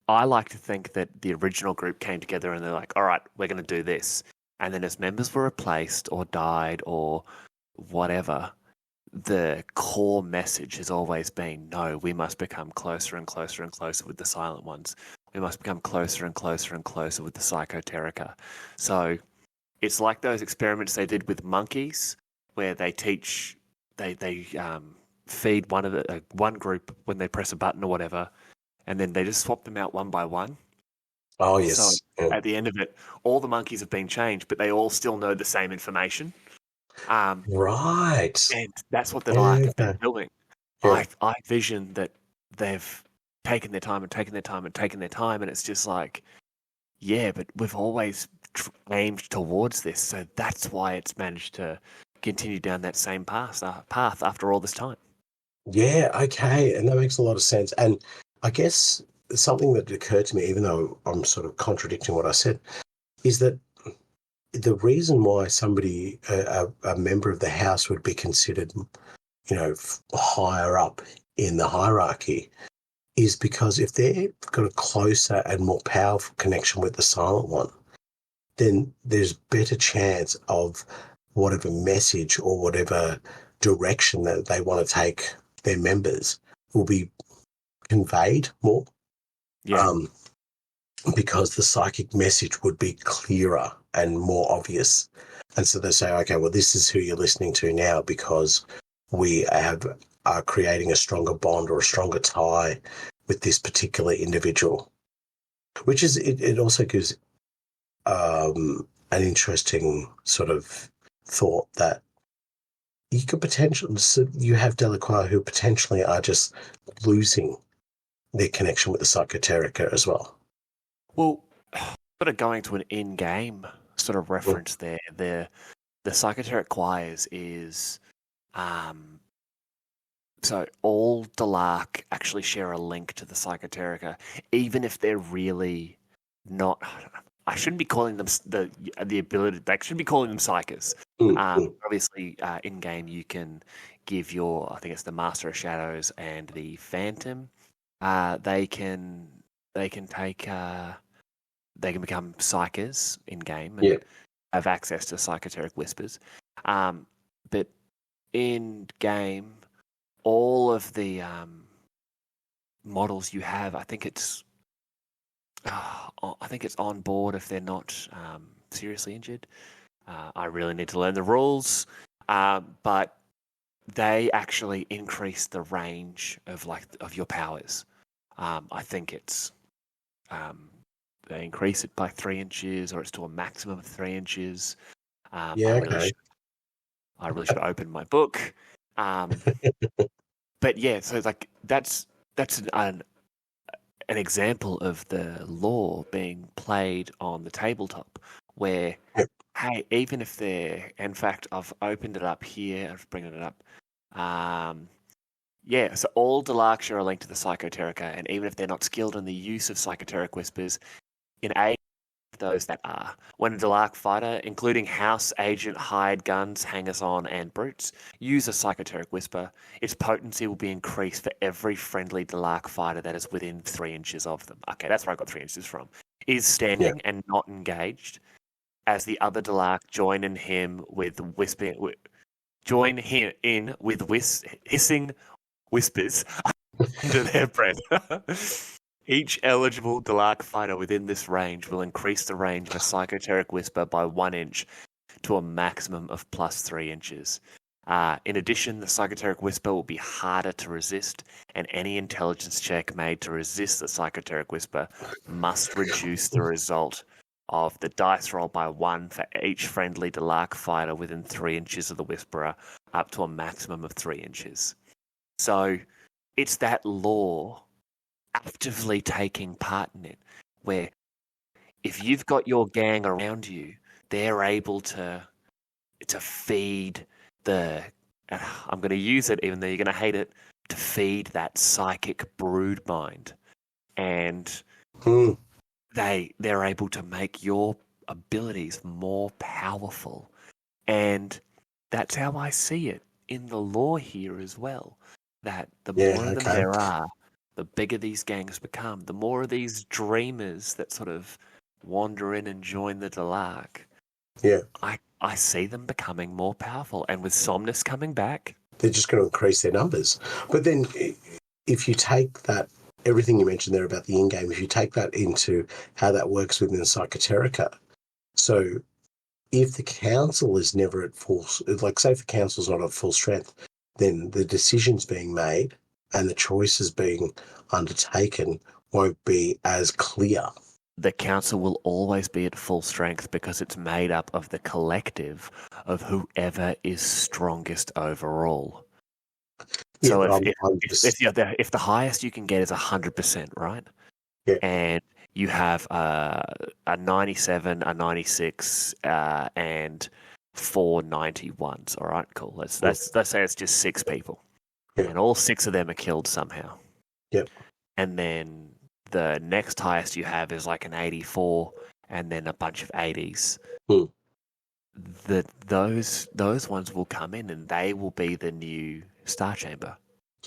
I like to think that the original group came together and they're like, all right, we're going to do this. And then as members were replaced or died or whatever, the core message has always been, no, we must become closer and closer and closer with the Silent Ones. We must become closer and closer and closer with the Psychoterica. So it's like those experiments they did with monkeys, where they teach, they feed one group when they press a button or whatever, and then they just swap them out one by one. Oh, yes. So at the end of it, all the monkeys have been changed, but they all still know the same information. Right. And that's what have been doing. Yeah. I vision that they've taken their time and taken their time and taken their time, and it's just like, yeah, but we've always aimed towards this, so that's why it's managed to continue down that same path after all this time. Yeah, okay, and that makes a lot of sense. And I guess something that occurred to me, even though I'm sort of contradicting what I said, is that the reason why somebody, a member of the house, would be considered, you know, higher up in the hierarchy is because if they've got a closer and more powerful connection with the silent one, then there's better chance of whatever message or whatever direction that they want to take their members will be conveyed more. Yeah. Because the psychic message would be clearer and more obvious. And so they say, okay, well, this is who you're listening to now because we are creating a stronger bond or a stronger tie with this particular individual, which is, it also gives an interesting sort of thought that you could potentially, so you have Delaque who potentially are just losing their connection with the Psychoterica as well. Well, sort of going to an in-game sort of reference there. The Psychoteric choirs is so all Delaque actually share a link to the Psychoterica, even if they're really not. I shouldn't be calling them the ability. I should be calling them psychers. Obviously, in game you can give your. I think it's the Master of Shadows and the Phantom. They can take. They can become psychers in game and have access to Psychoteric whispers. But in game, all of the models you have, I think it's on board if they're not seriously injured. I really need to learn the rules, but they actually increase the range of your powers. I think it's they increase it by 3 inches, or it's to a maximum of 3 inches. I really should open my book. But yeah, so like that's an example of the lore being played on the tabletop, where hey, even if they're, in fact, I've opened it up here. I've bringing it up. So all Delaque share a link to the Psychoterica, and even if they're not skilled in the use of Psychoteric whispers, in aid of those that are, when a Delaque fighter, including house agent, hired guns, hangers-on, and brutes, use a Psychoteric whisper, its potency will be increased for every friendly Delaque fighter that is within 3 inches of them. Okay, that's where I got 3 inches from. Is standing and not engaged, as the other Delaque join in with hissing whispers under their breath. Each eligible Delaque fighter within this range will increase the range of a Psychoteric whisper by 1 inch to a maximum of plus 3 inches. In addition, the Psychoteric whisper will be harder to resist, and any intelligence check made to resist the Psychoteric whisper must reduce the result of the dice roll by 1 for each friendly Delaque fighter within 3 inches of the whisperer, up to a maximum of 3 inches. So it's that lore actively taking part in it, where if you've got your gang around you, they're able to feed the, I'm going to use it even though you're going to hate it, to feed that psychic brood mind. And they're able to make your abilities more powerful. And that's how I see it in the lore here as well, that the more of them there are, the bigger these gangs become. The more of these dreamers that sort of wander in and join the Delaque, I see them becoming more powerful. And with Somnus coming back, they're just going to increase their numbers. But then if you take that, everything you mentioned there about the in-game, if you take that into how that works within the Psychoterica, so if the council is never at full, like say if the council's not at full strength, then the decisions being made and the choices being undertaken won't be as clear. The council will always be at full strength because it's made up of the collective of whoever is strongest overall. So if the highest you can get is 100%, right? Yeah. And you have a 97, a 96, and 4 91s. All right, cool. Let's say it's just 6 people, and all 6 of them are killed somehow. Yep. And then the next highest you have is like an 84, and then a bunch of 80s. Those ones will come in, and they will be the new Star Chamber.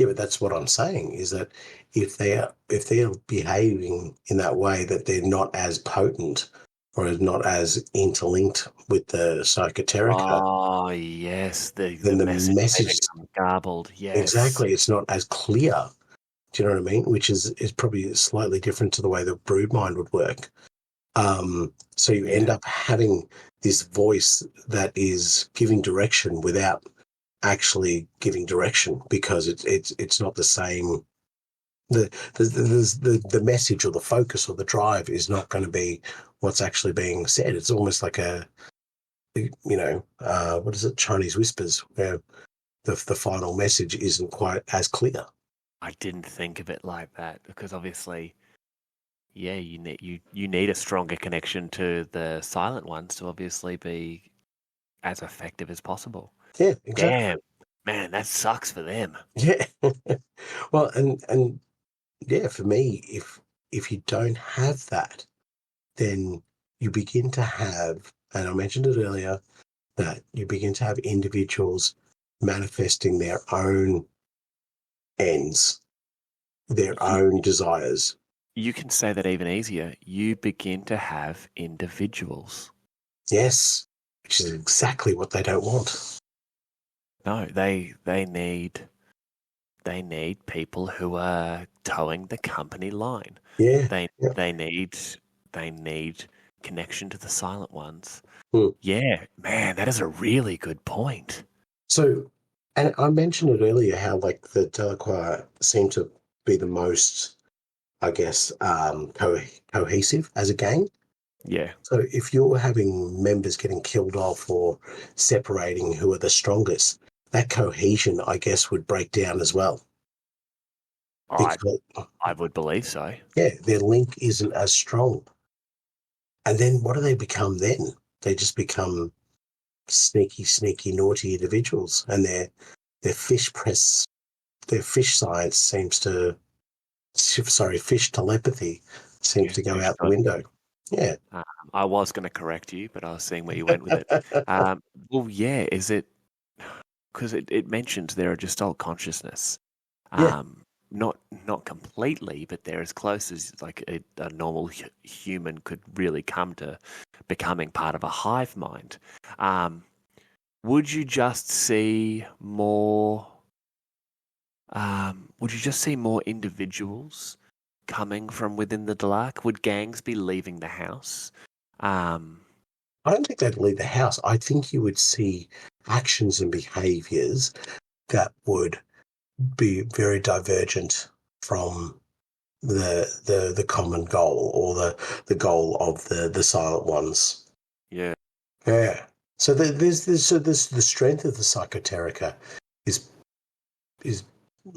Yeah, but that's what I'm saying, is that if they're behaving in that way, that they're not as potent or not as interlinked with the psychoterica, Oh, yes. The then the message may message, become garbled. Yes. exactly, it's not as clear. Do you know what I mean? Which is probably slightly different to the way the broodmind would work. So you end up having this voice that is giving direction without actually giving direction, because it's not the same. The message or the focus or the drive is not going to be what's actually being said. It's almost like what is it, Chinese whispers, where the final message isn't quite as clear. I didn't think of it like that, because obviously, yeah, you need a stronger connection to the silent ones to obviously be as effective as possible. Yeah, exactly. Damn, man, that sucks for them. Yeah. Well, and yeah, for me, if you don't have that, then you begin to have, and I mentioned it earlier, that you begin to have individuals manifesting their own ends, their own desires. You can say that even easier. You begin to have individuals. Yes, which is exactly what they don't want. No, they need people who are towing the company line. Yeah. They need connection to the silent ones. Mm. Yeah, man, that is a really good point. So, and I mentioned it earlier, how like the Delaque seem to be the most, I guess, cohesive as a gang. Yeah. So if you're having members getting killed off or separating who are the strongest, that cohesion, I guess, would break down as well. Because, I would believe so. yeah, their link isn't as strong. And then what do they become then? They just become sneaky, naughty individuals, and their fish science seems to, fish telepathy seems to go out the window. Yeah. I was going to correct you, but I was seeing where you went with it. Well, yeah, is it because it mentions they're a gestalt consciousness? Yeah. Not completely, but they're as close as like a normal human could really come to becoming part of a hive mind. Would you just see more? Would you just see more individuals coming from within the Delaque? Would gangs be leaving the house? I don't think they'd leave the house. I think you would see actions and behaviours that would be very divergent from the common goal, or the goal of the silent ones. Yeah. Yeah. So there's the strength of the psychoterica is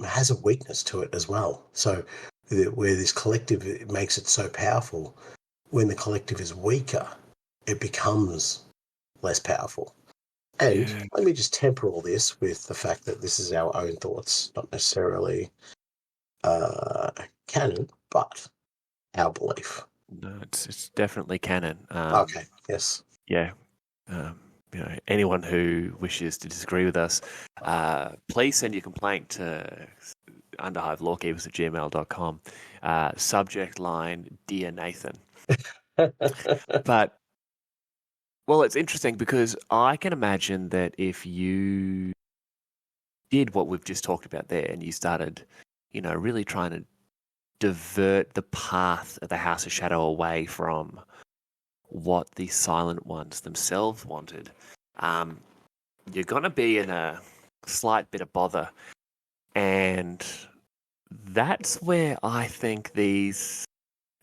has a weakness to it as well. So where this collective, it makes it so powerful, when the collective is weaker, it becomes less powerful. And let me just temper all this with the fact that this is our own thoughts, not necessarily canon, but our belief. No, it's definitely canon. Okay. Yes. Yeah. Anyone who wishes to disagree with us, please send your complaint to Underhive Lorekeepers@gmail.com. Subject line, Dear Nathan. But, well, it's interesting because I can imagine that if you did what we've just talked about there and you started, really trying to divert the path of the House of Shadow away from what the silent ones themselves wanted, you're going to be in a slight bit of bother. And that's where I think these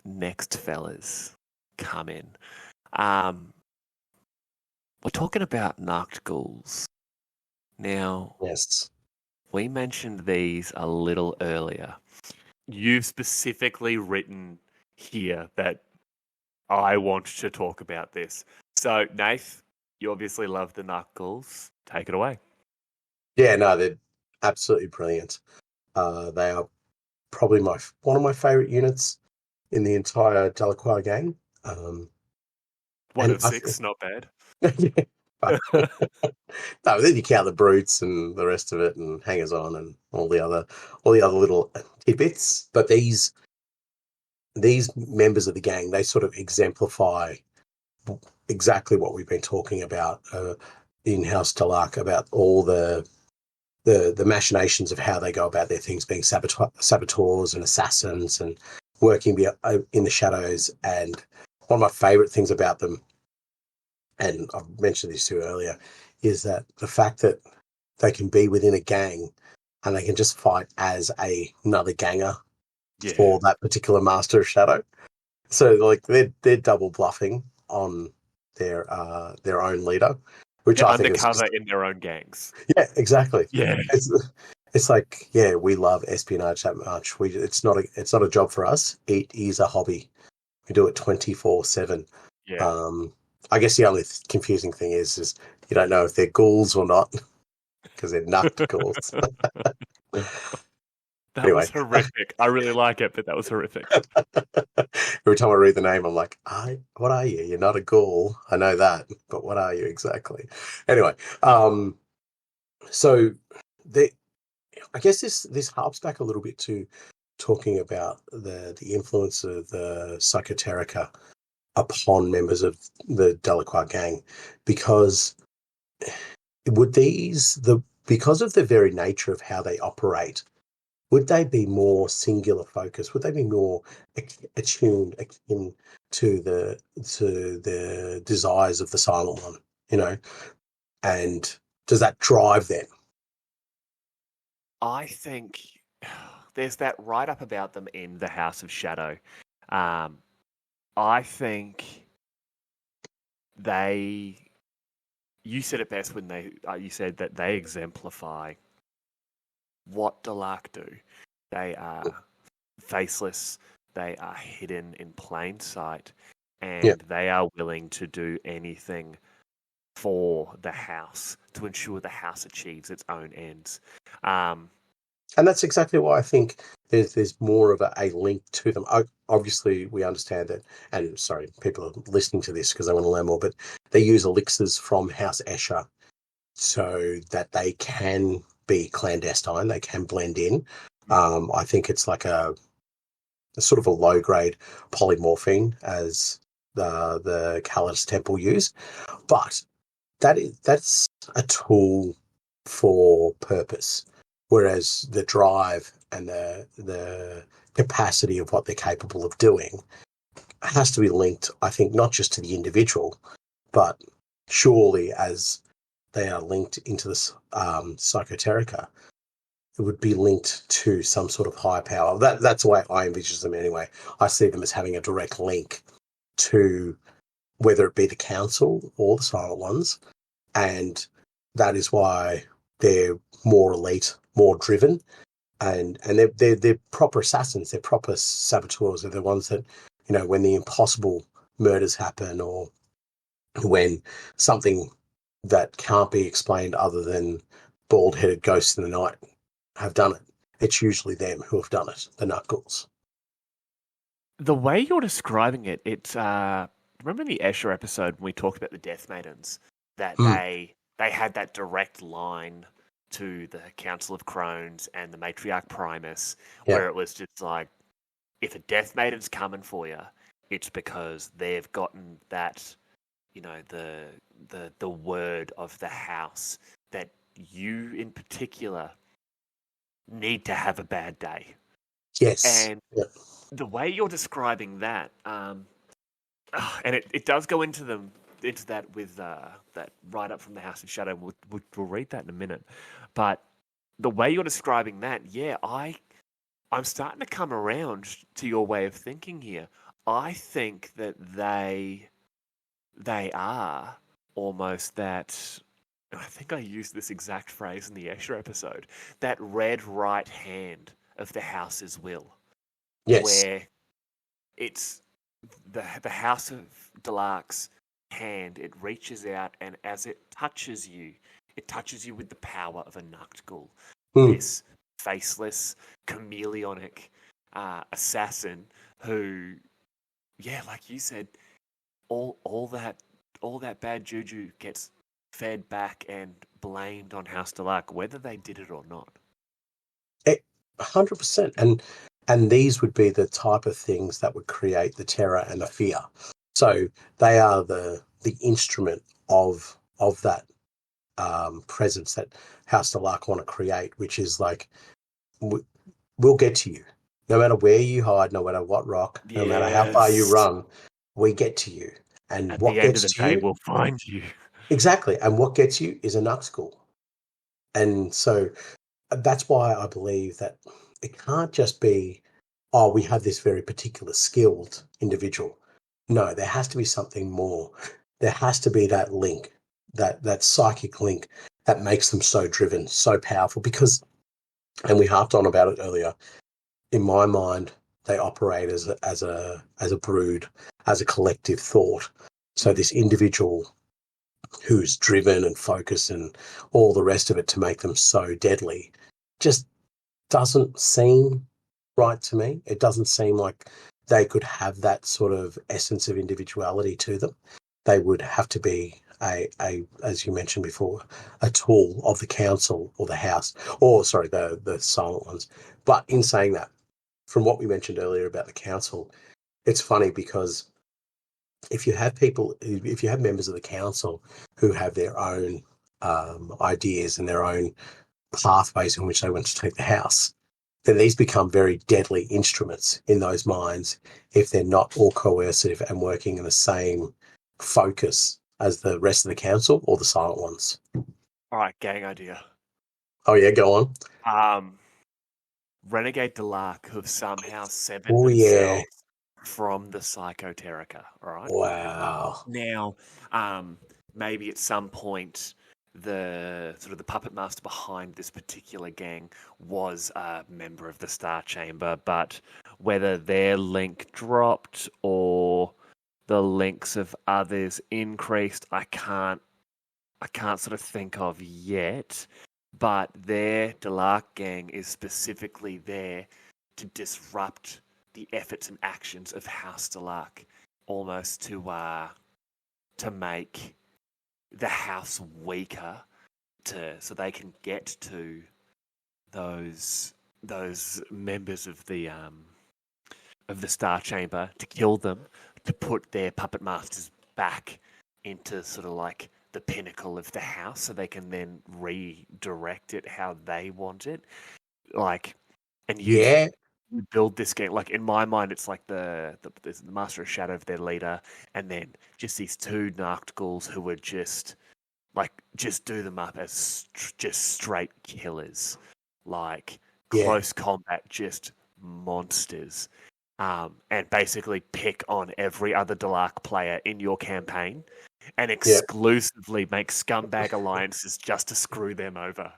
next fellas come in. We're talking about Nacht-Ghouls. Now, Yes, we mentioned these a little earlier. You've specifically written here that I want to talk about this. So, Nath, you obviously love the Nacht-Ghouls. Take it away. Yeah, no, they're absolutely brilliant. They are probably one of my favourite units in the entire Delaque game. 1 of 6, not bad. No, then you count the brutes and the rest of it, and hangers on, and all the other little tidbits. But these members of the gang, they sort of exemplify exactly what we've been talking about in House Delaque, about all the machinations of how they go about their things, being saboteurs and assassins and working in the shadows. And one of my favourite things about them, and I've mentioned this to you earlier, is that the fact that they can be within a gang and they can just fight as another ganger for that particular master of shadow. So like they're double bluffing on their own leader, which I think is undercover in their own gangs. Yeah, exactly. Yeah, it's like, yeah, we love espionage that much. It's not a job for us. It is a hobby. We do it 24/7. Yeah. I guess the only confusing thing is you don't know if they're ghouls or not because they're Nacht-Ghouls. That Anyway. was horrific. I really like it, but that was horrific. Every time I read the name, I'm like, what are you? You're not a ghoul. I know that, but what are you exactly? Anyway, so I guess this harps back a little bit to talking about the influence of the psychoterica upon members of the Del-Aque gang, because because of the very nature of how they operate, would they be more singular focused? Would they be more akin to the desires of the Silent One? And does that drive them? I think there's that write-up about them in the House of Shadow. I think you said it best when you said that they exemplify what Delaque do. They are faceless, they are hidden in plain sight, and they are willing to do anything for the house to ensure the house achieves its own ends. And that's exactly why I think there's more of a link to them. Obviously, we understand that, and sorry, people are listening to this because they want to learn more, but they use elixirs from House Escher so that they can be clandestine, they can blend in. I think it's like a sort of a low-grade polymorphine, as the Callus Temple use, but that's a tool for purpose. Whereas the drive and the capacity of what they're capable of doing has to be linked, I think, not just to the individual, but surely as they are linked into this psychoterica, it would be linked to some sort of higher power. That's the way I envision them anyway. I see them as having a direct link to whether it be the council or the Silent Ones, and that is why they're more elite, more driven, and they're proper assassins. They're proper saboteurs. They're the ones that, when the impossible murders happen, or when something that can't be explained other than bald-headed ghosts in the night have done it, it's usually them who have done it, the Nacht-Ghouls. The way you're describing it, it's remember in the Escher episode when we talked about the Death Maidens, that they had that direct line to the Council of Crones and the Matriarch Primus, where it was just like, if a Death Maiden's coming for you, it's because they've gotten that, the word of the house that you in particular need to have a bad day. Yes. And the way you're describing that, and it does go into that with that right up from the House of Shadow. We'll read that in a minute. But the way you're describing that, I'm starting to come around to your way of thinking here. I think that they are almost that. I think I used this exact phrase in the Escher episode. That red right hand of the house's will. Yes. Where it's the House of Delaque's hand. It reaches out, and as it touches you with the power of a Nacht-Ghul. This faceless, chameleonic assassin who, like you said, all that bad juju gets fed back and blamed on House Delaque, whether they did it or not. 100%. And these would be the type of things that would create the terror and the fear. So they are the instrument of that presence that House Delaque want to create, which is like, we'll get to you. No matter where you hide, no matter what rock, no matter how far you run, we get to you. And at what the end gets of the to day, you, we'll find you. Exactly. And what gets you is a Nacht-Ghul. And so that's why I believe that it can't just be, oh, we have this very particular skilled individual. No, there has to be something more. There has to be that link, that psychic link that makes them so driven, so powerful. Because, and we harped on about it earlier, in my mind, they operate as a brood, as a collective thought. So this individual who's driven and focused and all the rest of it to make them so deadly just doesn't seem right to me. It doesn't seem like they could have that sort of essence of individuality to them. They would have to be a as you mentioned before, a tool of the council or the house, or sorry, the silent ones. But in saying that, from what we mentioned earlier about the council, it's funny because if you have members of the council who have their own ideas and their own pathways in which they want to take the house, then these become very deadly instruments in those minds if they're not all coercive and working in the same focus as the rest of the council or the silent ones. All right, gang idea. Oh yeah, go on. Renegade Delaque have somehow severed themselves from the Psychoterica, all right? Wow. Now, maybe at some point, the puppet master behind this particular gang was a member of the Star Chamber, but whether their link dropped or the links of others increased, I can't sort of think of yet. But their Delaque gang is specifically there to disrupt the efforts and actions of House Delaque, almost to make the house weaker, so they can get to those members of the Star Chamber, to kill them, to put their puppet masters back into sort of like the pinnacle of the house, so they can then redirect it how they want it. Like, and you build this game. Like in my mind, it's like the Master of Shadow of their leader, and then just these two Nacht-Ghouls who would just do them up as just straight killers, like close combat, just monsters. And basically pick on every other Delaque player in your campaign and exclusively make scumbag alliances just to screw them over.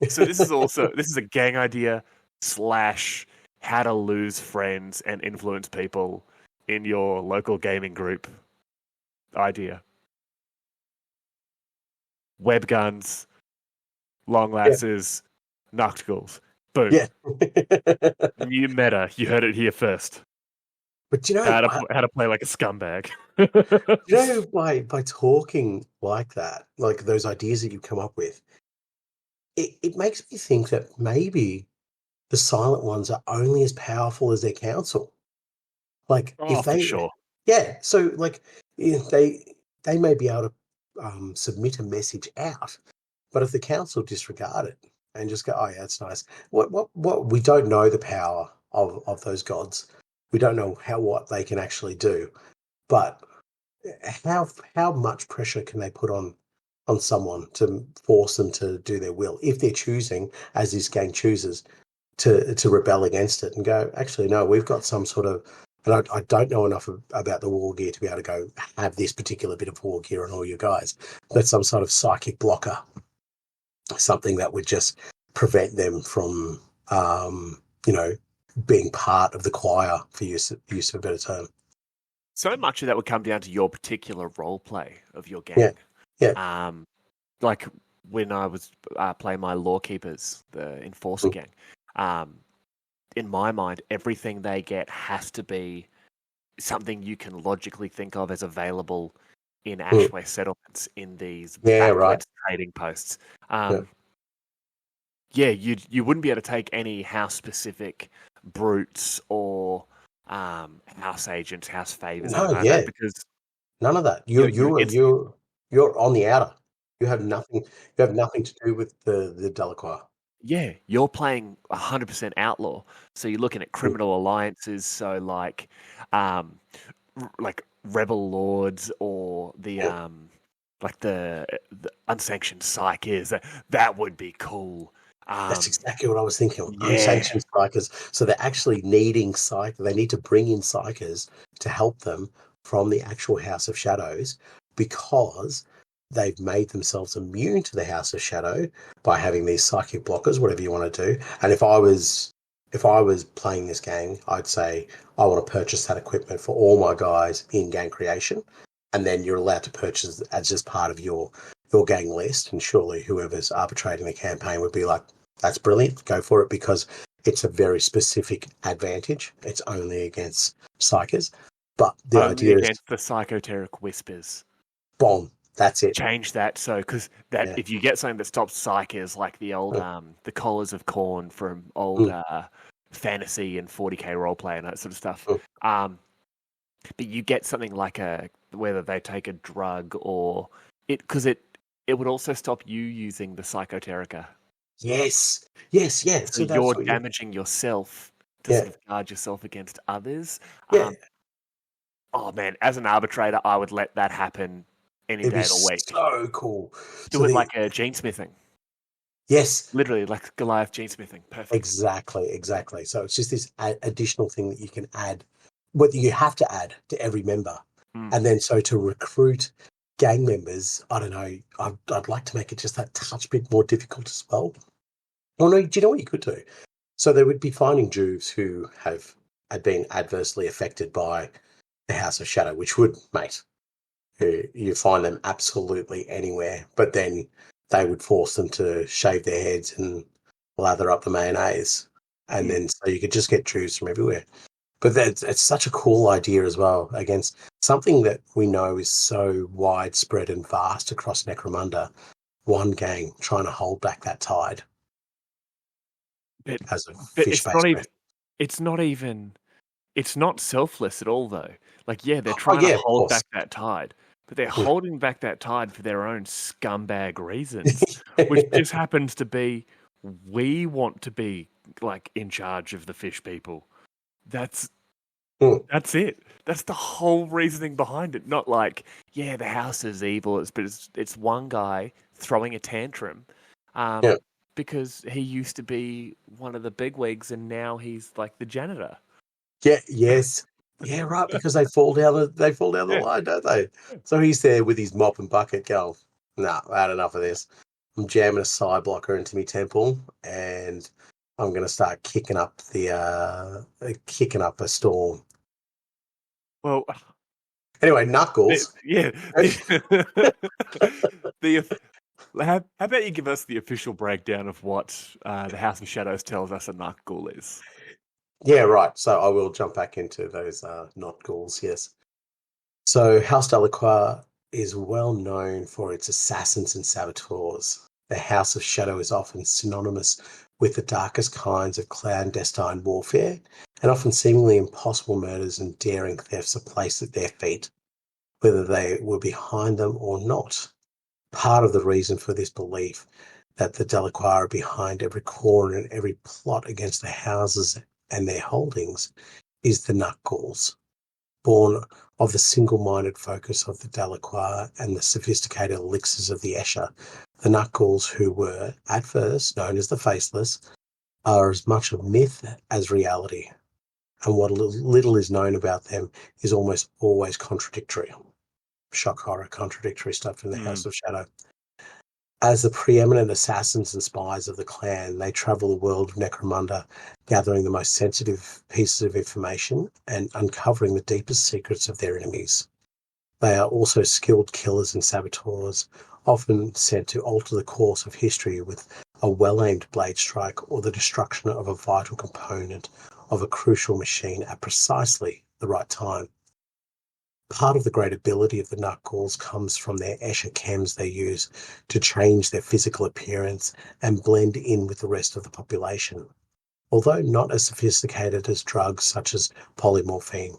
So this is a gang idea / how to lose friends and influence people in your local gaming group idea. Web guns, long lasses, Nacht-Ghouls. Boom. Yeah. New meta. You heard it here first. But you know how to play like a scumbag. You know, by talking like that, like those ideas that you come up with, it makes me think that maybe the silent ones are only as powerful as their council. Like if they, for sure. Yeah. So like if they may be able to submit a message out, but if the council disregard it and just go, oh yeah, that's nice. What we don't know the power of those gods. We don't know what they can actually do, but how much pressure can they put on someone to force them to do their will if they're choosing, as this gang chooses, to rebel against it and go, actually no, we've got some sort of, and I don't know enough about the war gear to be able to go have this particular bit of war gear on all you guys, but some sort of psychic blocker, something that would just prevent them from being part of the choir, for use of a better term. So much of that would come down to your particular role play of your gang. Yeah. Like when I was playing my Lorekeepers, the Enforcer gang, in my mind, everything they get has to be something you can logically think of as available in Ashway settlements in these right. trading posts. Yeah. You wouldn't be able to take any house specific brutes or house agents, house favors, anything like that, because none of that. You're on the outer. You have nothing. You have nothing to do with the Delaque. Yeah, you're playing 100% outlaw. So you're looking at criminal alliances. So like rebel lords or the the unsanctioned psychers. That would be cool. That's exactly what I was thinking of. Yeah. Unsanctioned psychers. So they're actually needing they need to bring in psychers to help them from the actual House of Shadows, because they've made themselves immune to the House of Shadow by having these psychic blockers, whatever you want to do. And if I was playing this game, I'd say I want to purchase that equipment for all my guys in gang creation, and then you're allowed to purchase it as just part of your gang list. And surely whoever's arbitrating the campaign would be like, that's brilliant, go for it, because it's a very specific advantage. It's only against psychers. But the idea is against the psychoteric whispers. Bomb. That's it. Change that if you get something that stops psychers, like the old the collars of corn from old fantasy and 40k roleplay and that sort of stuff. But you get something like whether they take a drug or because it would also stop you using the psychoterica. Yes. So you're damaging yourself to sort of guard yourself against others. Oh man, as an arbitrator, I would let that happen any day of the week. So cool. Do it like a gene smithing. Yes. Literally, like Goliath gene smithing. Perfect. Exactly. So it's just this additional thing that you can add, what you have to add to every member. And then so to recruit gang members, I don't know, I'd like to make it just that touch bit more difficult as well. Oh no, do you know what you could do? So they would be finding Jews who had been adversely affected by the House of Shadow, which would, mate, you find them absolutely anywhere, but then they would force them to shave their heads and lather up the mayonnaise, and then so you could just get Jews from everywhere. But it's such a cool idea as well, against something that we know is so widespread and vast across Necromunda. One gang trying to hold back that tide. It's not selfless at all, though. Like, yeah, they're trying to hold back that tide, but they're holding back that tide for their own scumbag reasons, which just happens to be, we want to be like in charge of the fish people. That's it. That's the whole reasoning behind it. Not like, yeah, the house is evil. It's one guy throwing a tantrum. Because he used to be one of the bigwigs and now he's like the janitor. Yeah, right. Because they fall down the line, don't they? So he's there with his mop and bucket, going, "Nah, I had enough of this. I'm jamming a side blocker into my temple, and I'm going to start kicking up a storm." Well, anyway, Nacht-Ghul. How about you give us the official breakdown of what the House of Shadows tells us a Nacht-Ghul is? Yeah, right. So I will jump back into those Nacht-Ghouls, yes. So House Delaque is well known for its assassins and saboteurs. The House of Shadow is often synonymous with the darkest kinds of clandestine warfare, and often seemingly impossible murders and daring thefts are placed at their feet, whether they were behind them or not. Part of the reason for this belief that the Delaque are behind every corner and every plot against the houses and their holdings is the Nacht-Ghouls, born of the single-minded focus of the Delaque and the sophisticated elixirs of the Escher. The Nacht-Ghouls, who were at first known as the Faceless, are as much a myth as reality, and what little is known about them is almost always contradictory. Shock horror, contradictory stuff in the House of Shadow. As the preeminent assassins and spies of the clan, they travel the world of Necromunda, gathering the most sensitive pieces of information and uncovering the deepest secrets of their enemies. They are also skilled killers and saboteurs, often sent to alter the course of history with a well-aimed blade strike or the destruction of a vital component of a crucial machine at precisely the right time. Part of the great ability of the Nacht-Ghouls comes from their Escher chems they use to change their physical appearance and blend in with the rest of the population. Although not as sophisticated as drugs such as polymorphine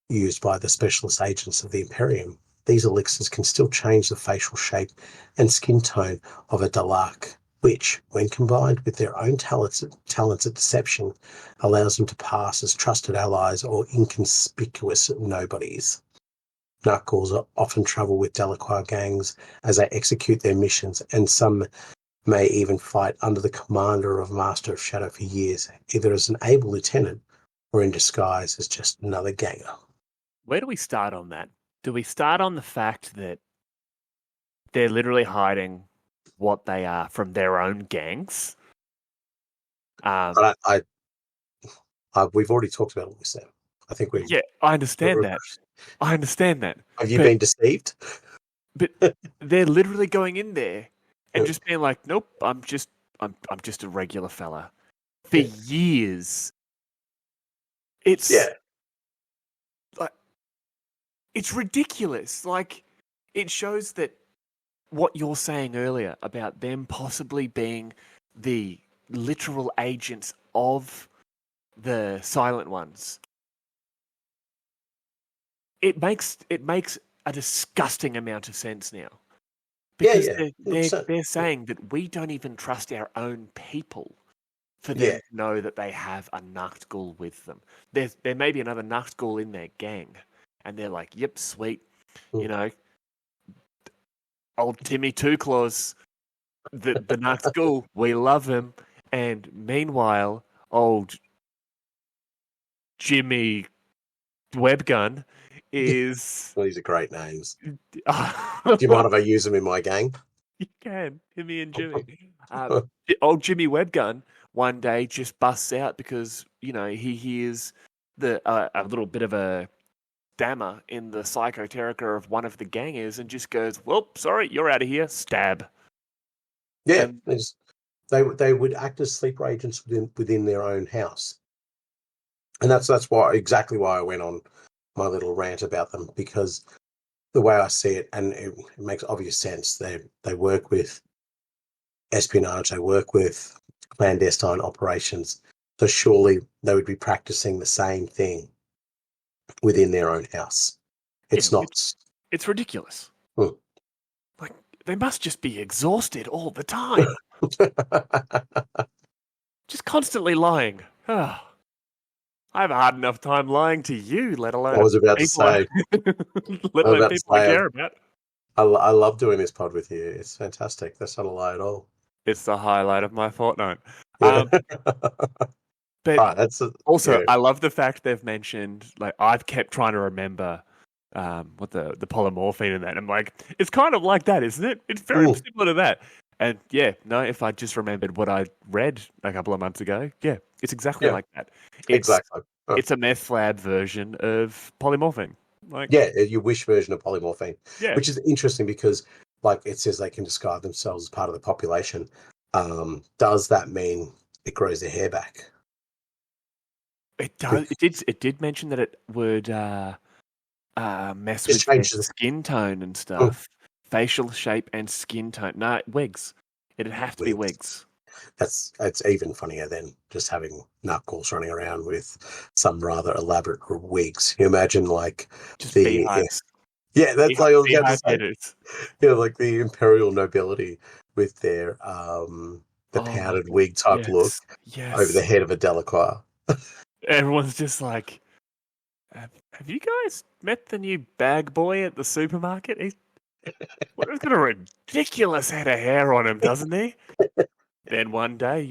used by the specialist agents of the Imperium, these elixirs can still change the facial shape and skin tone of a Delaque, which, when combined with their own talents at deception, allows them to pass as trusted allies or inconspicuous nobodies. Nacht-Ghouls often travel with Delaque gangs as they execute their missions, and some may even fight under the commander of Master of Shadow for years, either as an able lieutenant or in disguise as just another ganger. Where do we start on that? Do we start on the fact that they're literally hiding what they are from their own gangs? But we've already talked about all this now. I think we. Yeah, I understand that. I understand that. Have you been deceived? But they're literally going in there and just being like, "Nope, I'm just a regular fella." For years, it's like it's ridiculous. Like it shows that what you're saying earlier about them possibly being the literal agents of the Silent Ones. It makes a disgusting amount of sense now. Because they're saying that we don't even trust our own people for them to know that they have a Nacht-Ghul with them. There may be another Nacht-Ghul in their gang, and they're like, "Yep, sweet, you know, old Timmy Two Claws, the Nacht-Ghul, we love him." And meanwhile, old Jimmy Webgun is... Well, these are great names. Do you mind if I use them in my gang? You can. Himmy and Jimmy. Old Jimmy Webgun one day just busts out because, he hears a little bit of a stammer in the psychoterica of one of the gangers and just goes, "Well, sorry, you're out of here." Stab. Yeah. They would act as sleeper agents within their own house. And that's exactly why I went on my little rant about them, because the way I see it, and it makes obvious sense, they work with espionage, they work with clandestine operations, so surely they would be practicing the same thing within their own house. It's not. It's ridiculous. Like, they must just be exhausted all the time. Just constantly lying. I have a hard enough time lying to you, let alone I was about to say, let alone people I care about. I love doing this pod with you. It's fantastic. That's not a lie at all. It's the highlight of my fortnight. Yeah. But I love the fact they've mentioned, like, I've kept trying to remember what the polymorphine and that. I'm like, it's kind of like that, isn't it? It's very similar to that. And if I just remembered what I read a couple of months ago, it's exactly like that. It's a meth lab version of polymorphine. Your wish version of polymorphine. Yeah. Which is interesting because, like, it says they can disguise themselves as part of the population. Does that mean it grows their hair back? It does. It did mention that it would mess with their skin tone and stuff. Facial shape and skin tone. No, wigs. It'd have to be wigs. It's even funnier than just having Nacht-Ghouls running around with some rather elaborate wigs. You imagine, like, just beehives. Yeah, that's like I was about to say. Like the imperial nobility with their powdered wig type look over the head of a Delaque. Everyone's just like, have you guys met the new bag boy at the supermarket? He's got a ridiculous head of hair on him, doesn't he? Then one day,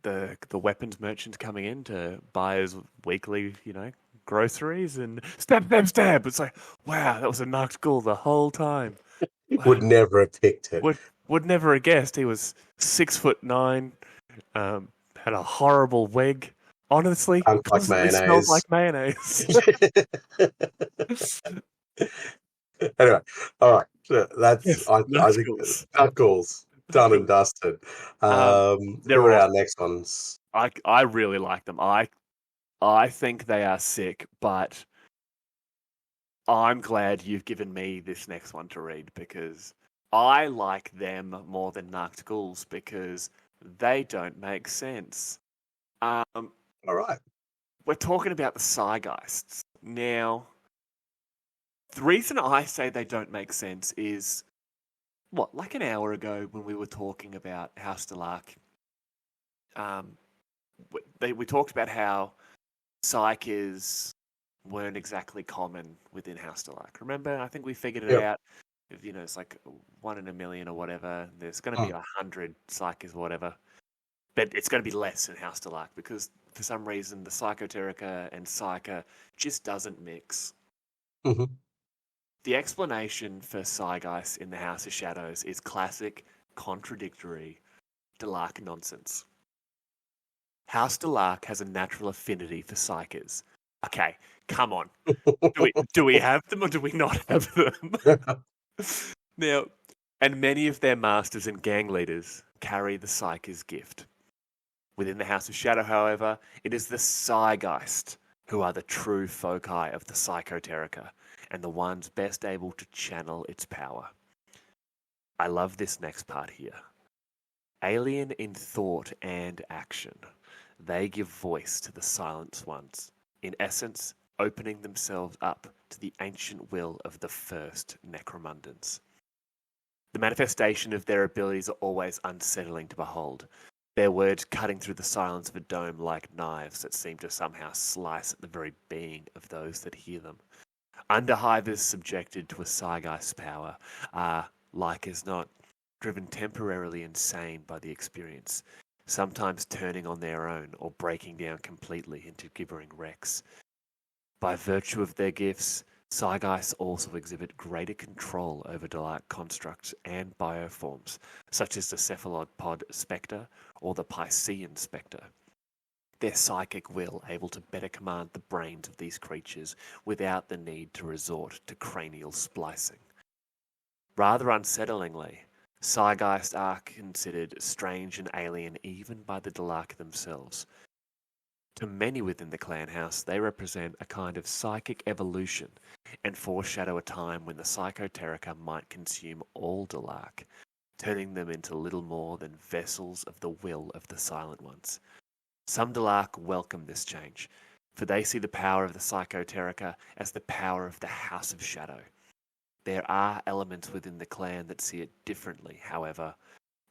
the weapons merchant's coming in to buy his weekly, groceries, and stab. It's like, wow, that was a Nacht-Ghul the whole time. Wow. Would never have picked it. Would never have guessed. He was 6'9", had a horrible wig. Honestly, constantly smells like mayonnaise. Anyway, all right. That's I think Nacht-Ghouls done and dusted. Who are our next ones? I really like them. I think they are sick, but I'm glad you've given me this next one to read because I like them more than Nacht-Ghouls because they don't make sense. All right. We're talking about the Psygeists. Now, the reason I say they don't make sense is, like an hour ago when we were talking about House Delaque, we talked about how psychers weren't exactly common within House Delaque. Remember? I think we figured it out. It's like 1 in a million or whatever. There's going to be 100 psychers or whatever. But it's going to be less in House Delaque because for some reason the Psychoterica and Psyker just doesn't mix. Mm-hmm. The explanation for Psygeist in the House of Shadows is classic, contradictory Delaque nonsense. House Delaque has a natural affinity for psychers. Okay, come on. Do we have them or do we not have them? Now, and many of their masters and gang leaders carry the psycher's gift. Within the House of Shadow, however, it is the Psygeist who are the true foci of the Psychoterica and the ones best able to channel its power. I love this next part here. Alien in thought and action, they give voice to the silenced ones, in essence, opening themselves up to the ancient will of the first Necromundans. The manifestation of their abilities are always unsettling to behold, their words cutting through the silence of a dome like knives that seem to somehow slice at the very being of those that hear them. Underhivers subjected to a Psygeist power are, like as not, driven temporarily insane by the experience, sometimes turning on their own or breaking down completely into gibbering wrecks. By virtue of their gifts, Psygeists also exhibit greater control over Delaque constructs and bioforms, such as the cephalopod spectre or the Piscean spectre. Their psychic will able to better command the brains of these creatures without the need to resort to cranial splicing. Rather unsettlingly, Psygeists are considered strange and alien even by the Delaque themselves. To many within the clan house, they represent a kind of psychic evolution and foreshadow a time when the Psychoterica might consume all Delaque, turning them into little more than vessels of the will of the Silent Ones. Some Delaque welcome this change, for they see the power of the Psychoterica as the power of the House of Shadow. There are elements within the clan that see it differently, however.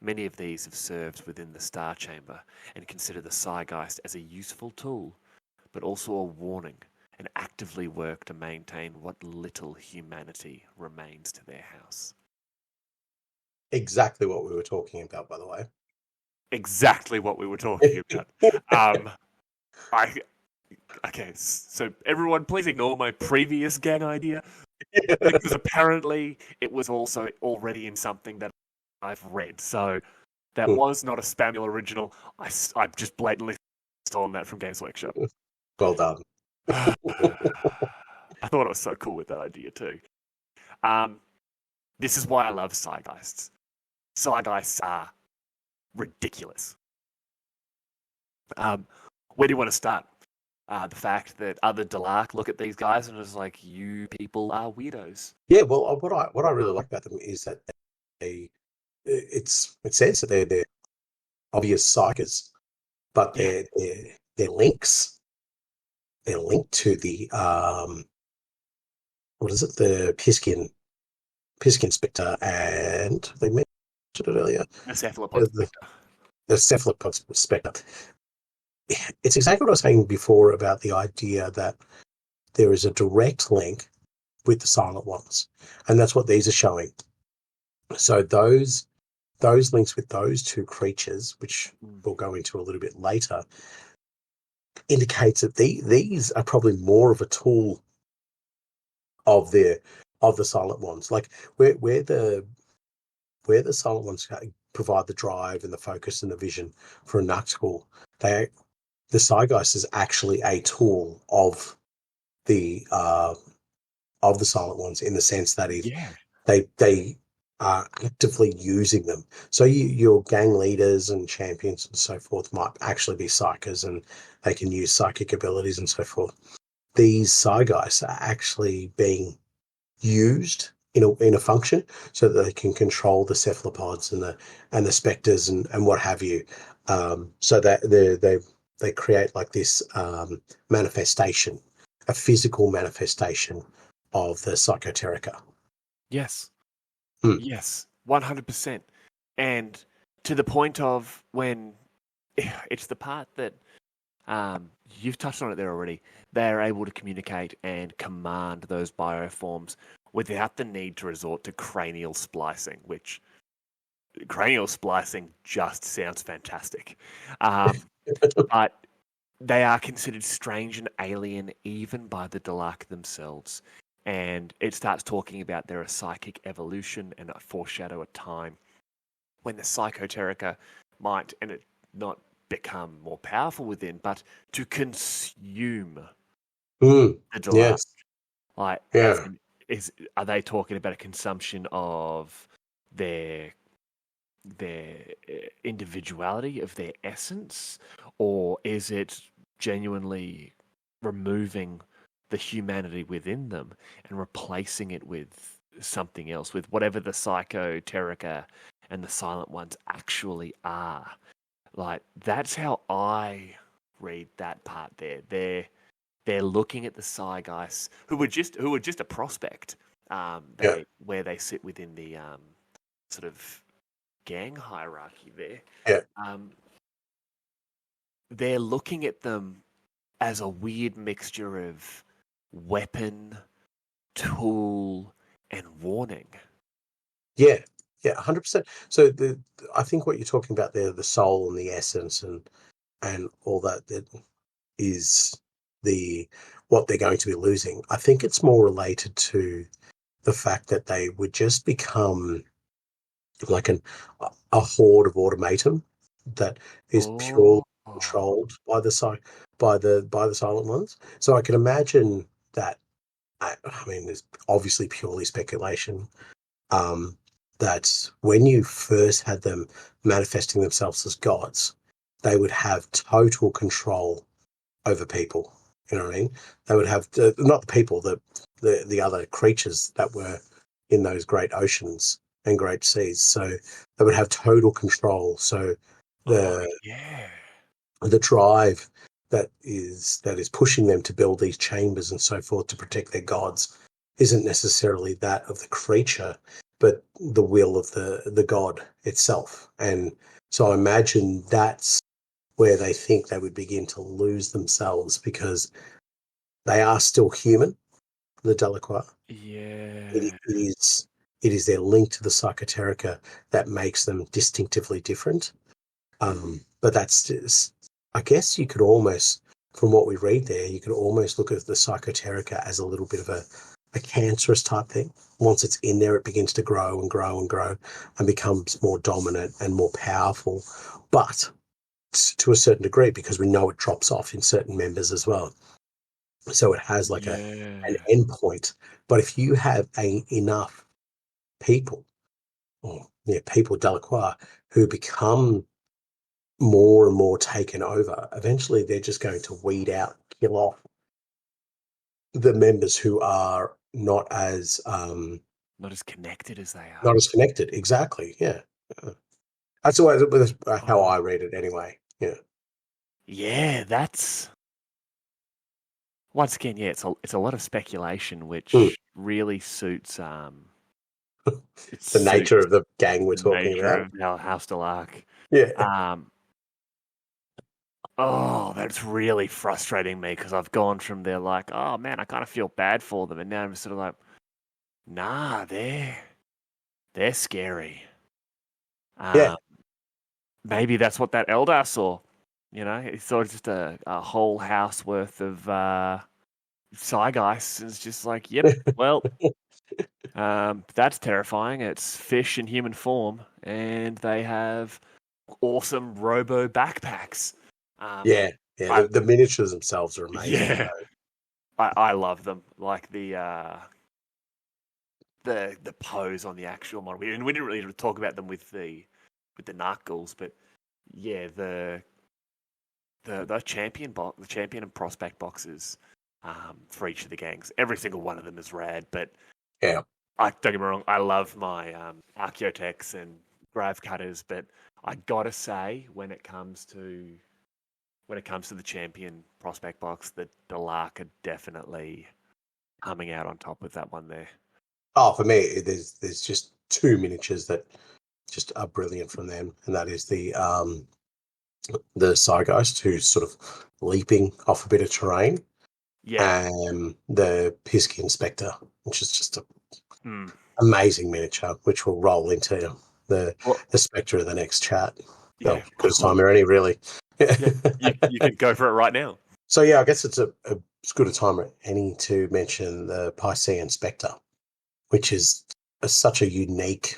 Many of these have served within the Star Chamber and consider the Psygeist as a useful tool, but also a warning, and actively work to maintain what little humanity remains to their house. Exactly what we were talking about, by the way. Exactly what we were talking about. Okay, so everyone please ignore my previous gang idea, because apparently it was also already in something that I've read, so that was not a Spamuel original. I've just blatantly stolen that from Games Workshop. Well done. I thought it was so cool with that idea too. This is why I love Psygeists. Psygeists are ridiculous. Where do you want to start? The fact that other Delaque look at these guys and is like, you people are weirdos. Yeah, well, what I really like about them is that it says that they're obvious psychers, but they're links. They're linked to the what is it? The Piskin Spectre, and they mentioned it earlier. The cephalopod spectre. The cephalopod spectre. It's exactly what I was saying before about the idea that there is a direct link with the Silent Ones, and that's what these are showing. So those links with those two creatures, which we'll go into a little bit later, indicates that these are probably more of a tool of the Silent Ones. Like where the Silent Ones provide the drive and the focus and the vision for a Nacht-Ghul, the Psygeist is actually a tool of the Silent Ones, in the sense that they are actively using them. So your gang leaders and champions and so forth might actually be psychers, and they can use psychic abilities and so forth. These Psygeists are actually being used in a function, so that they can control the cephalopods and the spectres and what have you. So that they create like this manifestation, a physical manifestation of the psychoterica. Yes. Hmm. Yes. 100%. And to the point of when it's the part that you've touched on it there already. They're able to communicate and command those bioforms without the need to resort to cranial splicing, which cranial splicing just sounds fantastic. But they are considered strange and alien even by the Delaque themselves. And it starts talking about their psychic evolution and foreshadow a time when the psychoterica might, and it not become more powerful within, but to consume the Delaque. Yes. Like, Yeah. are they talking about a consumption of their individuality, of their essence, or is it genuinely removing the humanity within them and replacing it with something else, with whatever the psychoterica and the silent ones actually are? Like, that's how I read that part there. They're looking at the Psygeist, who were just a prospect, where they sit within the sort of gang hierarchy there. Yeah. They're looking at them as a weird mixture of weapon, tool, and warning. Yeah. 100%. So I think what you're talking about there, the soul and the essence and all that is what they're going to be losing. I think it's more related to the fact that they would just become like a horde of automaton that is purely controlled by the silent ones. So I can imagine that. I mean, it's obviously purely speculation. That when you first had them manifesting themselves as gods, they would have total control over people. You know what I mean? They would have not the people, the other creatures that were in those great oceans and great seas. So they would have total control. So the the drive that is pushing them to build these chambers and so forth to protect their gods isn't necessarily that of the creature, but the will of the god itself. And so I imagine that's where they think they would begin to lose themselves, because they are still human, the Delaque. Yeah. It is their link to the Psychoterica that makes them distinctively different. But that's just, I guess you could almost, from what we read there, you could almost look at the Psychoterica as a little bit of a cancerous type thing. Once it's in there, it begins to grow and grow and grow and becomes more dominant and more powerful. But to a certain degree, because we know it drops off in certain members as well. So it has like an end point. But if you have enough people, people Delaque, who become more and more taken over, eventually they're just going to weed out, kill off the members who are not as connected as they are. Not as connected, exactly. Yeah, that's the way. That's how I read it, anyway. Yeah. Yeah, that's once again. Yeah, it's a lot of speculation, which really suits the nature of the gang we're talking about. Of House Delaque. Yeah. That's really frustrating me, because I've gone from there like, oh man, I kind of feel bad for them, and now I'm sort of like, nah, they're scary. Yeah. Maybe that's what that Eldar saw. You know, he saw just a whole house worth of Psygeists, and it's just like, yep, well, that's terrifying. It's fish in human form, and they have awesome robo backpacks. The miniatures themselves are amazing. Yeah, I love them. Like the pose on the actual model, and we didn't really talk about them with the Nacht-Ghouls, but yeah, the champion the champion and prospect boxes for each of the gangs. Every single one of them is rad, but Yeah. Don't get me wrong, I love my Archaeotechs and Grave Cutters, but I gotta say, when it comes to the champion prospect box, the Delaque are definitely coming out on top with that one there. Oh, for me, there's just two miniatures that just are brilliant from them, and that is the Ghost, who's sort of leaping off a bit of terrain, Yeah. and the Pisky Inspector, which is just a Hmm. amazing miniature, which will roll into the Spectre of the next chat. Yeah. Oh, good time already, really. Yeah, you can go for it right now. So yeah, I guess it's as good a time as any to mention the Piscean Spectre, which is such a unique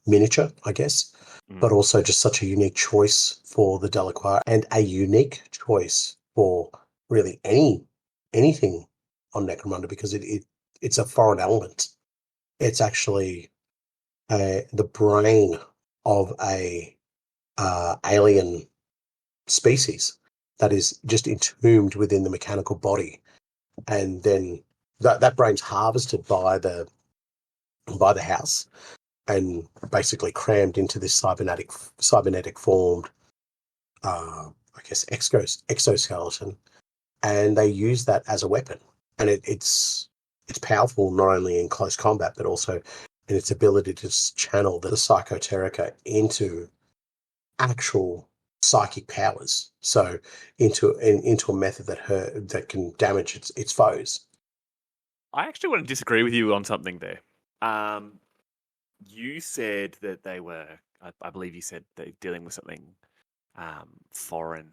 miniature, I guess, but also just such a unique choice for the Delaque and a unique choice for really anything on Necromunda, because it's a foreign element. It's actually the brain of a alien species that is just entombed within the mechanical body, and then that brain's harvested by the house and basically crammed into this cybernetic formed, I guess, exoskeleton, and they use that as a weapon. And it's powerful not only in close combat but also in its ability to channel the psychoterica into actual psychic powers. So into a method that can damage its foes. I actually want to disagree with you on something there. You said that they were, I believe you said they're dealing with something foreign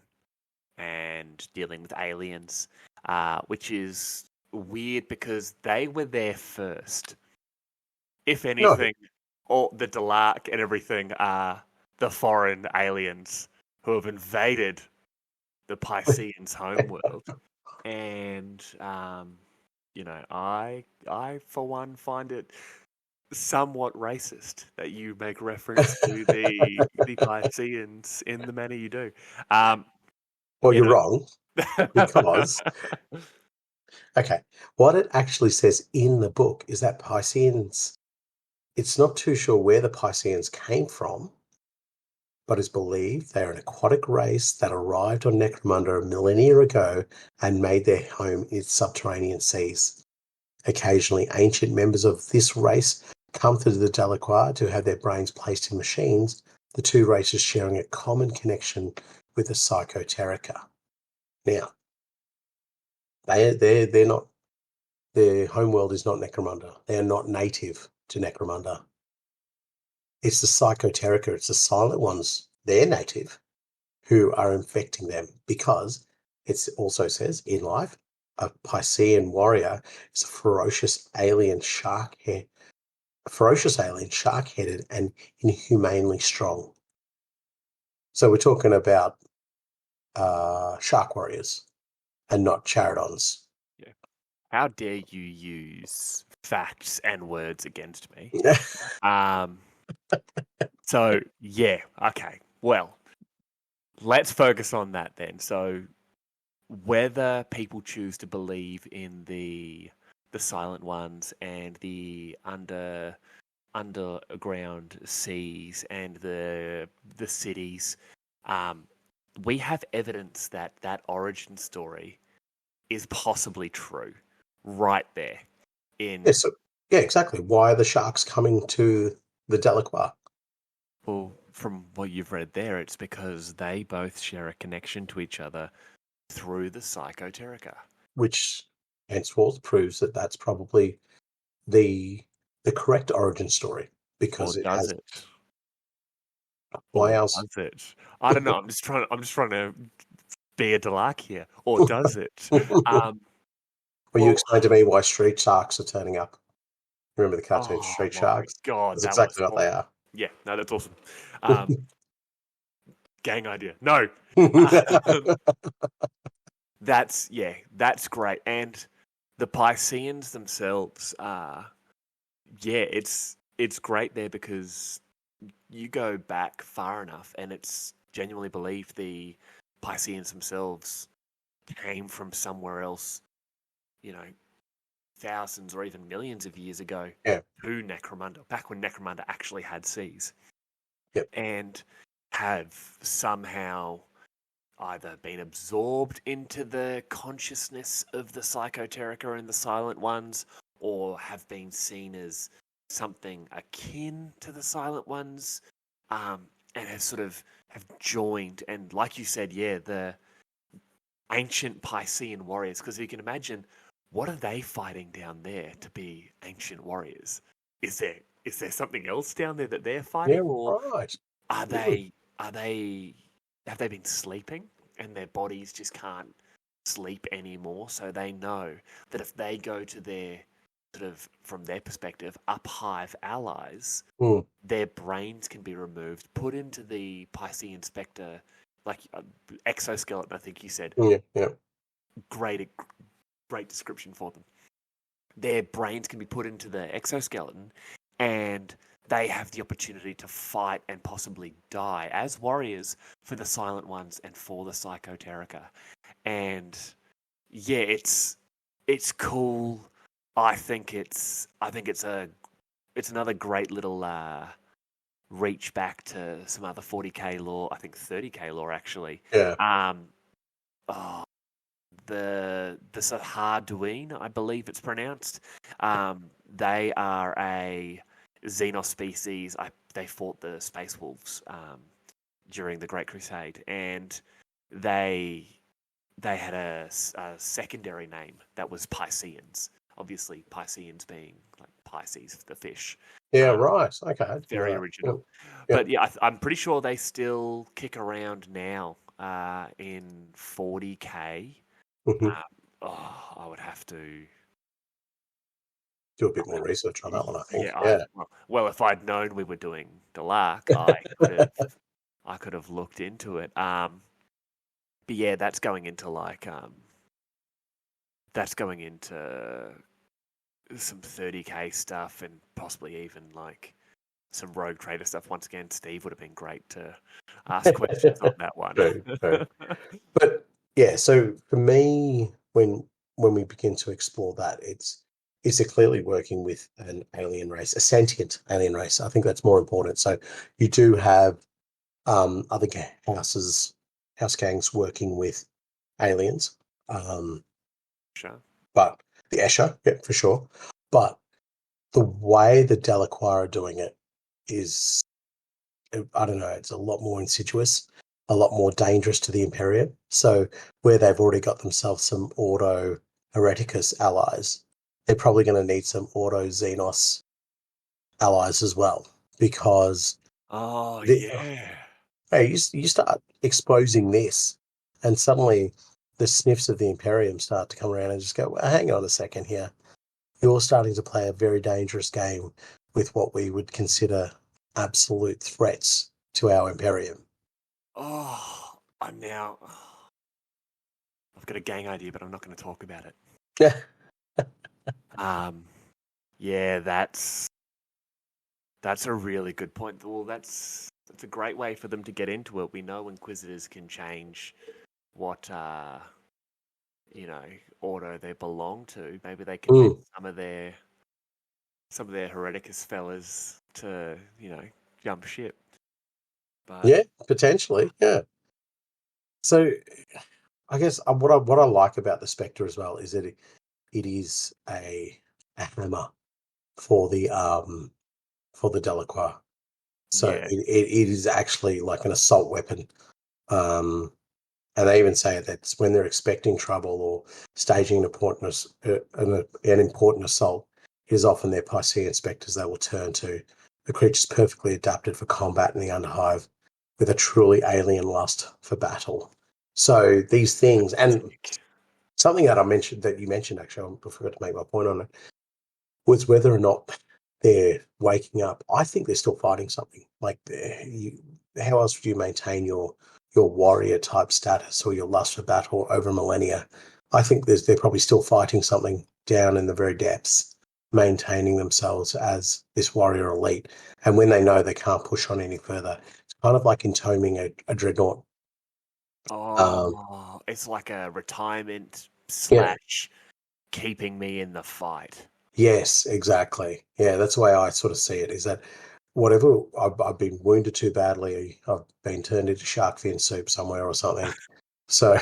and dealing with aliens, which is weird because they were there first. If anything, all the Delaque and everything are the foreign aliens who have invaded the Pisceans' homeworld. And, I for one find it somewhat racist that you make reference to the Pisceans in the manner you do. Well, you're wrong, because okay, what it actually says in the book is that Pisceans, it's not too sure where the Pisceans came from, but it's believed they are an aquatic race that arrived on Necromunda a millennia ago and made their home in its subterranean seas. Occasionally, ancient members of this race come to the Delaque to have their brains placed in machines, the two races sharing a common connection with the Psychoterica. Now, they're not, their homeworld is not Necromunda. They are not native to Necromunda. It's the Psychoterica, it's the silent ones, they're native, who are infecting them, because it also says in life, a Piscean warrior is a ferocious alien shark-headed and inhumanely strong. So we're talking about shark warriors and not Charodons. Yeah. How dare you use facts and words against me? So, yeah, okay. Well, let's focus on that then. So, whether people choose to believe in the silent ones and the underground seas and the cities, we have evidence that origin story is possibly true right there. Yeah, exactly. Why are the sharks coming to the Delaque? Well, from what you've read there, it's because they both share a connection to each other through the Psychoterica. Which henceforth proves that that's probably the correct origin story, because Or it does has. it? Why Or else? does it? I don't know. I'm just trying to be a Delaque here. Or does it? Well, you explained to me why street sharks are turning up. Remember the cartoon Street my Sharks? God, That's that was exactly what they are. Yeah, no, that's awesome. Gang idea. No. That's great. And the Pisceans themselves are, it's great there because you go back far enough and it's genuinely believed the Pisceans themselves came from somewhere else, thousands or even millions of years ago Yeah. to Necromunda, back when Necromunda actually had seas. Yep. And have somehow either been absorbed into the consciousness of the Psychoterica and the Silent Ones, or have been seen as something akin to the Silent Ones, and have sort of have joined. And like you said, yeah, the ancient Piscean warriors, because you can imagine, what are they fighting down there to be ancient warriors? Is there something else down there that they're fighting, or right. are they have they been sleeping and their bodies just can't sleep anymore? So they know that if they go to their sort of, from their perspective, uphive allies, their brains can be removed, put into the Piscean Spectre, like exoskeleton, I think you said. Yeah. Great description for them. Their brains can be put into the exoskeleton, and they have the opportunity to fight and possibly die as warriors for the Silent Ones and for the Psychoterica. And yeah, it's cool. I think it's another great little reach back to some other 40k lore. I think 30k lore actually. Yeah. The Sahar-Duin, I believe it's pronounced. They are a Xenos species. They fought the Space Wolves during the Great Crusade, and they had a secondary name that was Pisceans. Obviously, Pisceans being like Pisces, the fish. Yeah, right. Okay. Very original. Yeah. But yeah, I'm pretty sure they still kick around now in 40k. I would have to do a bit more research on that one, I think. Well, if I'd known we were doing Delaque, I could have looked into it. But yeah, that's going into some 30k stuff, and possibly even like some Rogue Trader stuff. Once again, Steve would have been great to ask questions on that one. True. But yeah, so for me, when we begin to explore that, it's clearly working with an alien race, a sentient alien race. I think that's more important. So you do have other house gangs working with aliens. Sure. But the Escher, yeah, for sure. But the way the Delaque are doing it is, I don't know, it's a lot more insidious, a lot more dangerous to the Imperium. So where they've already got themselves some Ordo Hereticus allies, they're probably going to need some Ordo Xenos allies as well, because hey, you start exposing this, and suddenly the sniffs of the Imperium start to come around and just go, well, hang on a second here. You're starting to play a very dangerous game with what we would consider absolute threats to our Imperium. I've got a gang idea, but I'm not going to talk about it. Yeah, that's a really good point. Well, that's a great way for them to get into it. We know Inquisitors can change what order they belong to. Maybe they can get some of their Hereticus fellas to jump ship. But yeah, potentially, yeah. So, I guess what I like about the Spectre as well is that it is a hammer for the Delaque. So it is actually like an assault weapon. And they even say that when they're expecting trouble or staging an important assault, it is often their Piscean Spectres they will turn to. The creature's perfectly adapted for combat in the Underhive, with a truly alien lust for battle. So these things, and something that you mentioned, actually, I forgot to make my point on it, was whether or not they're waking up. I think they're still fighting something. Like, how else would you maintain your warrior type status or your lust for battle over millennia? I think they're probably still fighting something down in the very depths, maintaining themselves as this warrior elite. And when they know they can't push on any further, it's kind of like entombing a dreadnought. It's like a retirement / keeping me in the fight. Yes, exactly. Yeah, that's the way I sort of see it, is that whatever I've been wounded too badly, I've been turned into shark fin soup somewhere or something. So,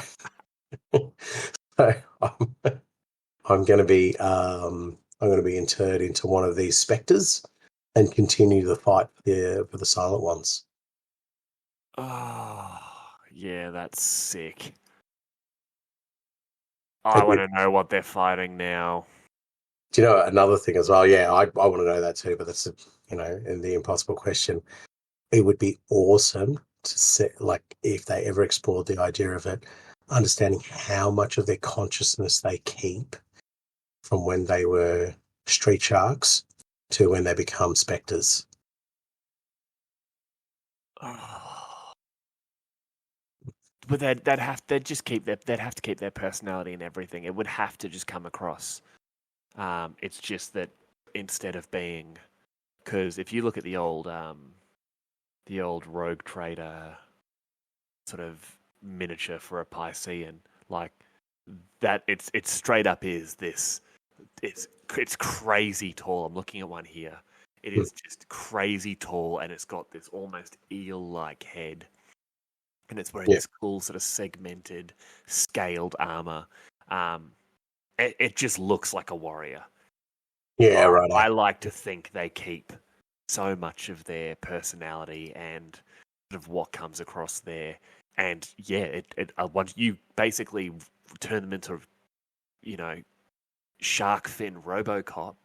so I'm going to be interred into one of these specters and continue the fight for the silent ones. Oh, yeah, that's sick. I want to know what they're fighting now. Do you know another thing as well? Yeah, I want to know that too, but that's, in the impossible question. It would be awesome to see, like, if they ever explored the idea of it, understanding how much of their consciousness they keep from when they were street sharks to when they become specters. But they'd have to keep their personality and everything. It would have to just come across. It's just that instead of being, because if you look at the old rogue trader sort of miniature for a Piscean, like that, it's straight up is this. It's crazy tall. I'm looking at one here. It is just crazy tall, and it's got this almost eel-like head. And it's wearing this cool sort of segmented, scaled armor. It just looks like a warrior. Yeah, right. I like to think they keep so much of their personality and sort of what comes across there. And yeah, once you basically turn them into, shark fin RoboCop,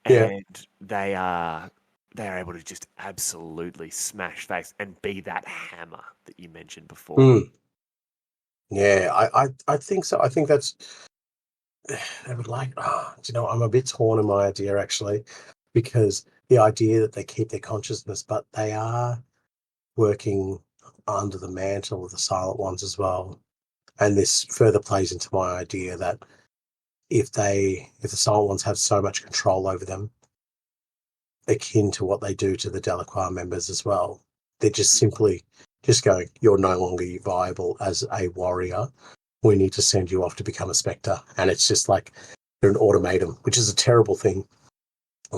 and they are able to just absolutely smash face and be that hammer that you mentioned before. Yeah, I think so. I think that's, they would like, I'm a bit torn in my idea actually, because the idea that they keep their consciousness, but they are working under the mantle of the silent ones as well. And this further plays into my idea that if the silent ones have so much control over them, akin to what they do to the Delaque members as well, they're just simply just going, you're no longer viable as a warrior. We need to send you off to become a spectre. And it's just like they're an automaton, which is a terrible thing,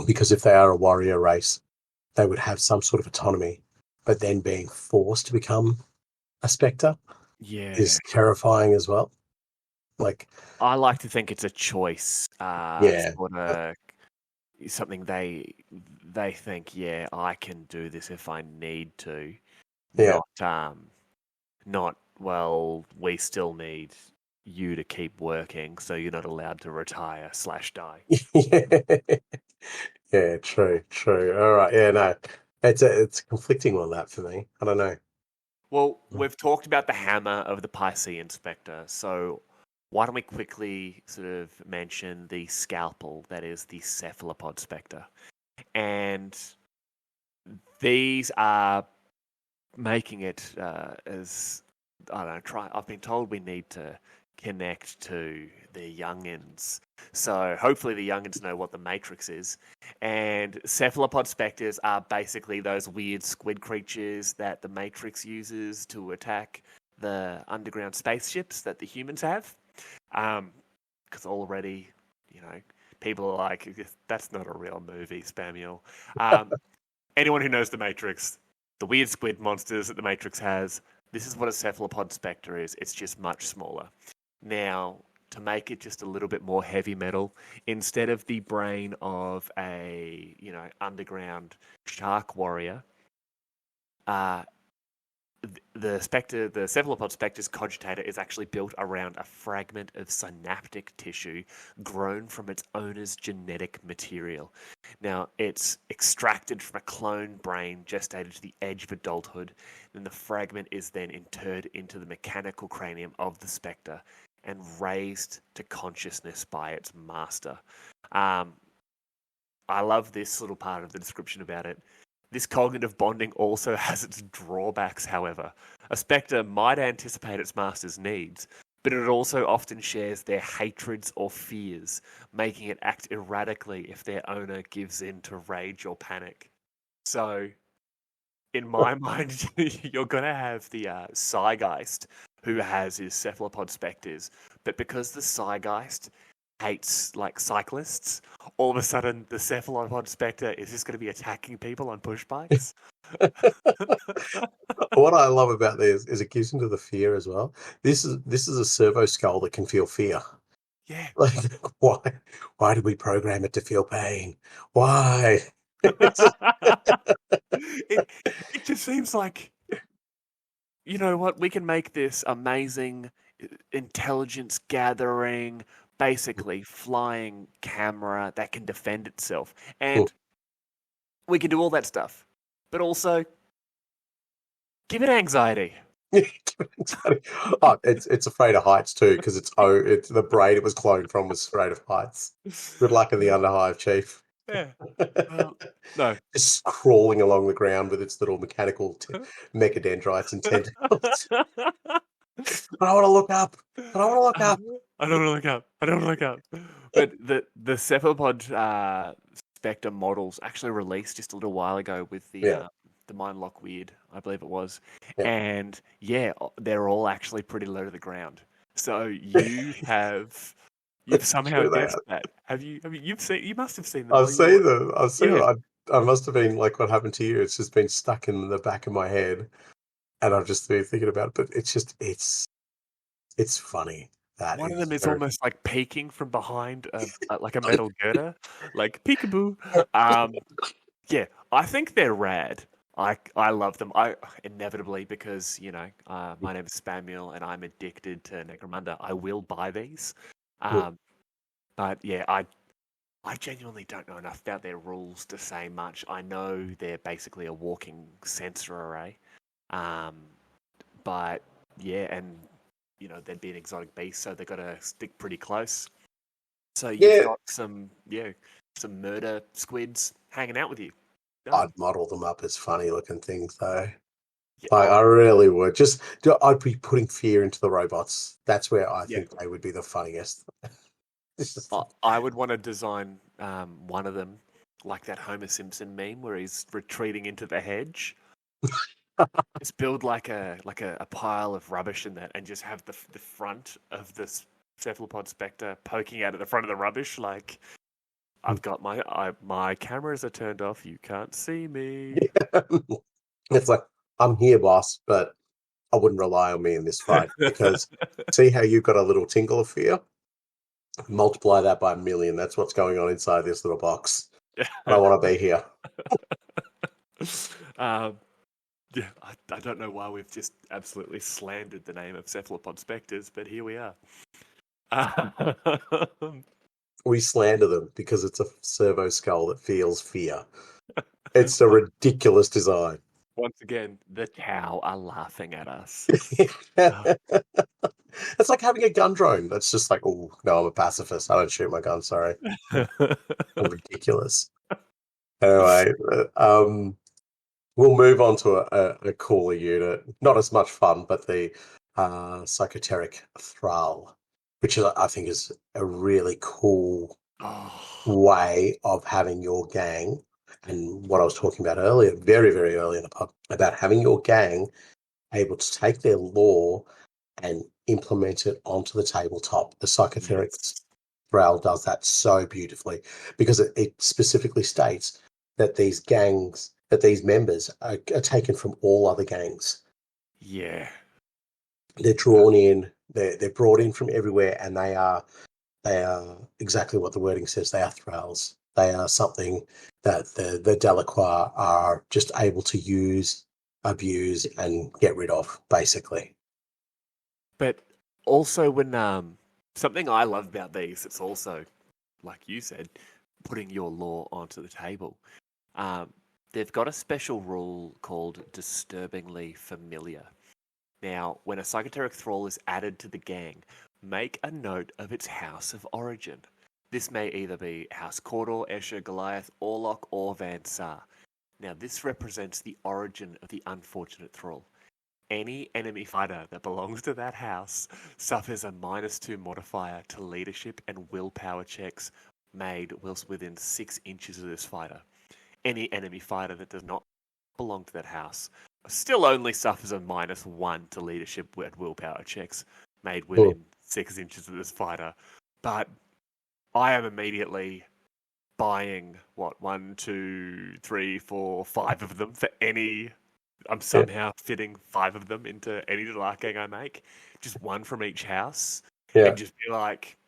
because if they are a warrior race, they would have some sort of autonomy, but then being forced to become a spectre is terrifying as well. Like, I like to think it's a choice, sort of something they think, I can do this if I need to. Not, well, we still need you to keep working, so you're not allowed to retire / die. Yeah, true. All right, yeah, no, it's a conflicting one, that, for me. I don't know. Well, we've talked about the hammer of the Piscean Spectre, so why don't we quickly sort of mention the scalpel that is the Cephalopod Spectre? And these are making it as, I don't know, I've been told we need to connect to the youngins. So hopefully the youngins know what the Matrix is. And cephalopod spectres are basically those weird squid creatures that the Matrix uses to attack the underground spaceships that the humans have. Because already, people are like, that's not a real movie, Spamuel. Anyone who knows the Matrix, the weird squid monsters that the Matrix has, this is what a cephalopod spectre is. It's just much smaller. Now, to make it just a little bit more heavy metal, instead of the brain of a, underground shark warrior, the cephalopod spectre's cogitator is actually built around a fragment of synaptic tissue grown from its owner's genetic material. Now, it's extracted from a clone brain gestated to the edge of adulthood, and the fragment is then interred into the mechanical cranium of the spectre and raised to consciousness by its master. I love this little part of the description about it. This cognitive bonding also has its drawbacks, however. A spectre might anticipate its master's needs, but it also often shares their hatreds or fears, making it act erratically if their owner gives in to rage or panic. So, in my mind, you're going to have the Psygeist, who has his cephalopod spectres, but because the Psygeist hates like cyclists, all of a sudden the cephalopod spectre is just going to be attacking people on push bikes. What I love about this is it gives into the fear as well. This is a servo skull that can feel fear. Yeah. Like, why did we program it to feel pain? Why? it just seems like, you know what, we can make this amazing intelligence gathering, basically flying camera that can defend itself. And we can do all that stuff. But also give it anxiety. Oh, it's afraid of heights too, because it's the brain it was cloned from was afraid of heights. Good luck in the Underhive, Chief. Yeah. No. Just crawling along the ground with its little mechanical mechadendrites and tentacles. I don't want to look up. I don't want to look up. I don't want to look up. But the cephalopod Spectre models actually released just a little while ago with the Mindlock Weird, I believe it was. Yeah. And yeah, they're all actually pretty low to the ground. So you've somehow guessed that. You must have seen them. I've seen them. I must have been like what happened to you. It's just been stuck in the back of my head, and I've just been thinking about it. But it's funny. That one of them is almost like peeking from behind like a metal girder, like peekaboo. Yeah, I think they're rad. I love them. Inevitably, because my name is Spamuel and I'm addicted to Necromunda, I will buy these. But yeah, I genuinely don't know enough about their rules to say much. I know they're basically a walking sensor array. But yeah, and they'd be an exotic beast, so they've got to stick pretty close. So you've got some murder squids hanging out with you. I'd model them up as funny looking things though. Yeah. I really would. I'd be putting fear into the robots. That's where I think they would be the funniest. I would want to design one of them like that Homer Simpson meme where he's retreating into the hedge. Just build like a pile of rubbish in that, and just have the front of this cephalopod spectre poking out at the front of the rubbish. Like, I've got my cameras are turned off. You can't see me. Yeah. It's like, I'm here, boss, but I wouldn't rely on me in this fight, because see how you've got a little tingle of fear? Multiply that by 1 million. That's what's going on inside this little box. I don't want to be here. Yeah, I don't know why we've just absolutely slandered the name of cephalopod spectres, but here we are. We slander them because it's a servo skull that feels fear. It's a ridiculous design. Once again, the Tau are laughing at us. It's like having a gun drone that's just like, oh, no, I'm a pacifist. I don't shoot my gun, sorry. Ridiculous. Anyway, we'll move on to a cooler unit. Not as much fun, but the Psychoteric Thrall, which I think is a really cool way of having your gang. And what I was talking about earlier, very, very early in the pub, about having your gang able to take their lore and implement it onto the tabletop. The Psychoteric Thrall does that so beautifully, because it specifically states that these members are taken from all other gangs. Yeah. They're drawn in, they're brought in from everywhere, and they are exactly what the wording says. They are thralls. They are something that the Delaque are just able to use, abuse, and get rid of, basically. But also when something I love about these, it's also, like you said, putting your lore onto the table. They've got a special rule called Disturbingly Familiar. Now, when a Psychoteric Thrall is added to the gang, make a note of its house of origin. This may either be House Cawdor, Escher, Goliath, Orlok, or Van Sar. Now, this represents the origin of the unfortunate Thrall. Any enemy fighter that belongs to that house suffers a -2 modifier to leadership and willpower checks made whilst within 6 inches of this fighter. Any enemy fighter that does not belong to that house still only suffers a -1 to leadership and willpower checks made within 6 inches of this fighter. But I am immediately buying, 1, 2, 3, 4, 5 of them for any... I'm somehow fitting 5 of them into any Delaque I make. Just one from each house. Yeah. And just be like,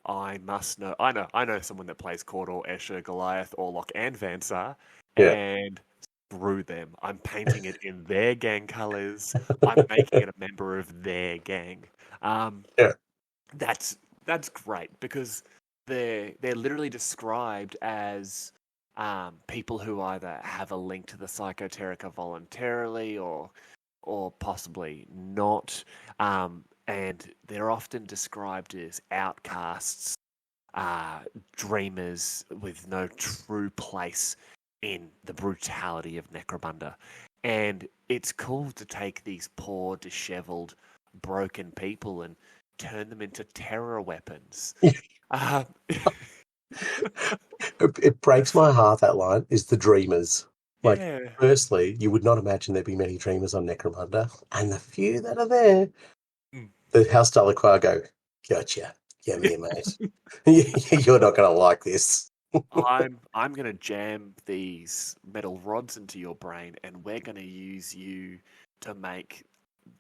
I must know. I know someone that plays Cawdor, Escher, Goliath, Orlok, and Vansar. Yeah. And screw them. I'm painting it in their gang colours. I'm making it a member of their gang. Yeah. That's great because they're literally described as people who either have a link to the Psychoterica voluntarily or possibly not, and they're often described as outcasts, dreamers with no true place in the brutality of Necromunda. And it's cool to take these poor, dishevelled, broken people and turn them into terror weapons. It breaks my heart, that line, is the dreamers. Like, Yeah. firstly, you would not imagine there'd be many dreamers on Necromunda, and the few that are there, Mm. the House Delaque go, gotcha, come here, mate. You're not going to like this. I'm gonna jam these metal rods into your brain, and we're gonna use you to make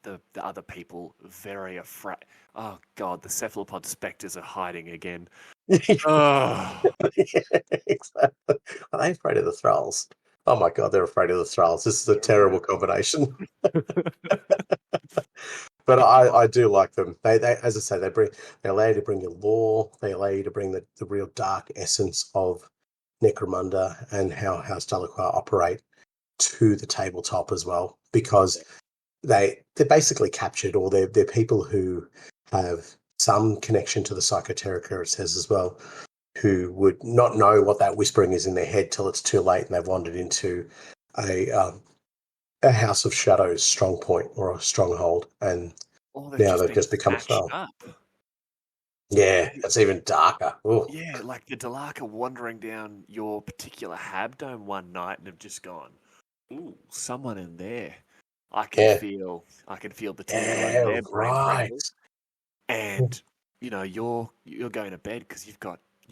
the other people very afraid. Oh God, the cephalopod spectres are hiding again. Oh. Exactly. Are they afraid of the Thralls? Oh my God, they're afraid of the Thralls. This is a terrible combination. But I do like them. They as I say, they allow you to bring your lore. They allow you to bring the real dark essence of Necromunda and how House Delaque operate to the tabletop as well, because they're basically captured, or they're people who have some connection to the Psychoterica, it says as well, who would not know what that whispering is in their head till it's too late and they've wandered into a House of Shadows strong point or a stronghold, and now they've just become thrall. Up. Yeah, that's even darker. Ooh. Yeah, like the Delaque wandering down your particular Habdome one night and have just gone, ooh, someone in there. I can feel the tingle in their brain cells. And you're going to bed because you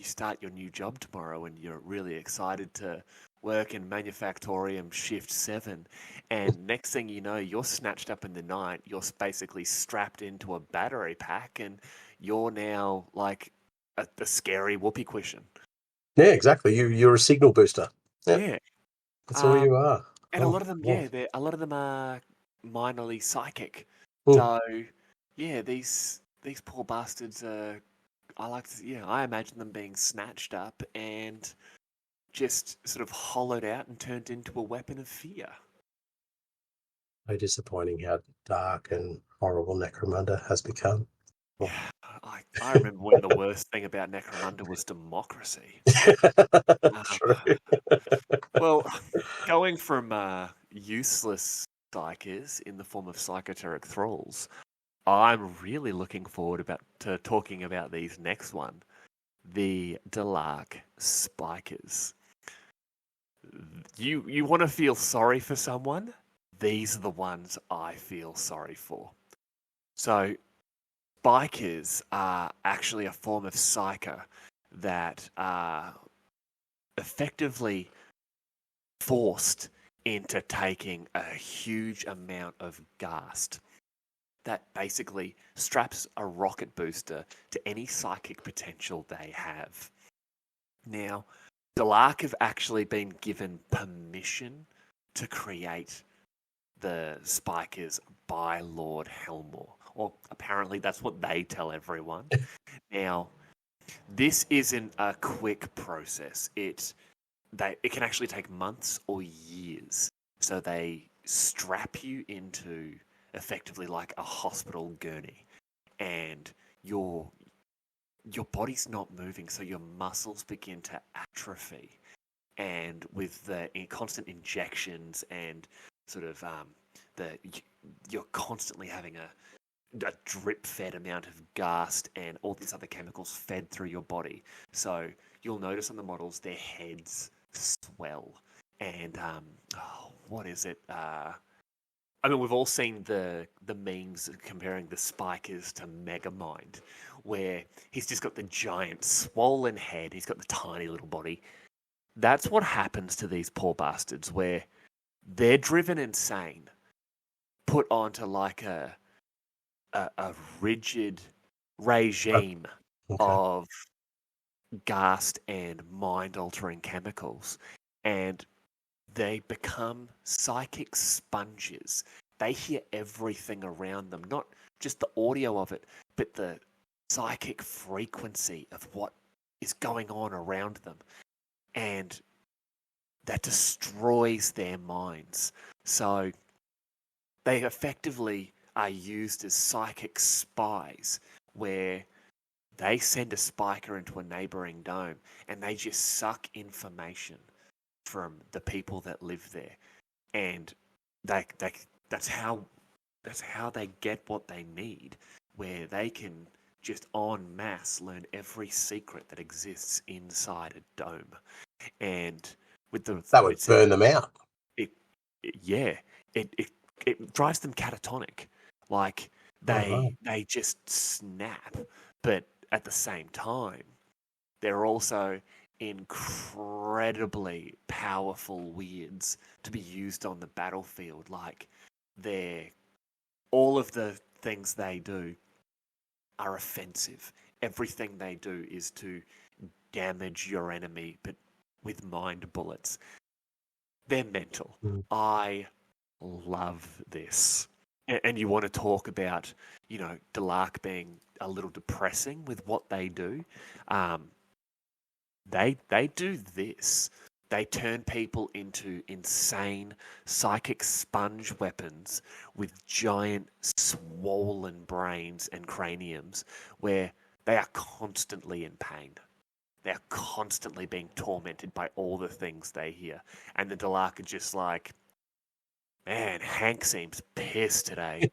start your new job tomorrow and you're really excited to work in Manufactorium Shift 7. And next thing you know, you're snatched up in the night. You're basically strapped into a battery pack, and you're now like a scary whoopee cushion. Yeah, exactly. You're a signal booster. Yeah, that's all you are. And a lot of them, a lot of them are minorly psychic. Mm. So yeah, these poor bastards are. I imagine them being snatched up and just sort of hollowed out and turned into a weapon of fear. Very disappointing how dark and horrible Necromunda has become. Yeah, I remember when the worst thing about Necromunda was democracy. True. Well, going from useless psychers in the form of psychoteric thralls, I'm really looking forward to talking about these next one, the Delaque spikers. You want to feel sorry for someone? These are the ones I feel sorry for. So, spikers are actually a form of psyker that are effectively forced into taking a huge amount of ghast that basically straps a rocket booster to any psychic potential they have. Now, Delaque have actually been given permission to create the spikers by Lord Helmore. Or apparently that's what they tell everyone. Now, this isn't a quick process. It can actually take months or years. So they strap you into effectively like a hospital gurney, and your body's not moving, so your muscles begin to atrophy. And with the constant injections and sort of you're constantly having a drip-fed amount of ghast and all these other chemicals fed through your body. So you'll notice on the models their heads swell, and what is it? I mean, we've all seen the memes comparing the spikers to Megamind, where he's just got the giant swollen head, he's got the tiny little body. That's what happens to these poor bastards, where they're driven insane, put onto like a rigid regime of ghast and mind-altering chemicals, and they become psychic sponges. They hear everything around them, not just the audio of it, but the psychic frequency of what is going on around them. And that destroys their minds. So they effectively are used as psychic spies, where they send a spiker into a neighboring dome and they just suck information from the people that live there, and that's how they get what they need, where they can just en masse learn every secret that exists inside a dome. And with that would burn them out. It drives them catatonic. Like they just snap, but at the same time, they're also incredibly powerful weirds to be used on the battlefield. Like, all of the things they do are offensive. Everything they do is to damage your enemy, but with mind bullets. They're mental. I love this. And you want to talk about, Delaque being a little depressing with what they do. They do this. They turn people into insane psychic sponge weapons with giant swollen brains and craniums, where they are constantly in pain. They are constantly being tormented by all the things they hear. And the Delaque are just like, man, Hank seems pissed today.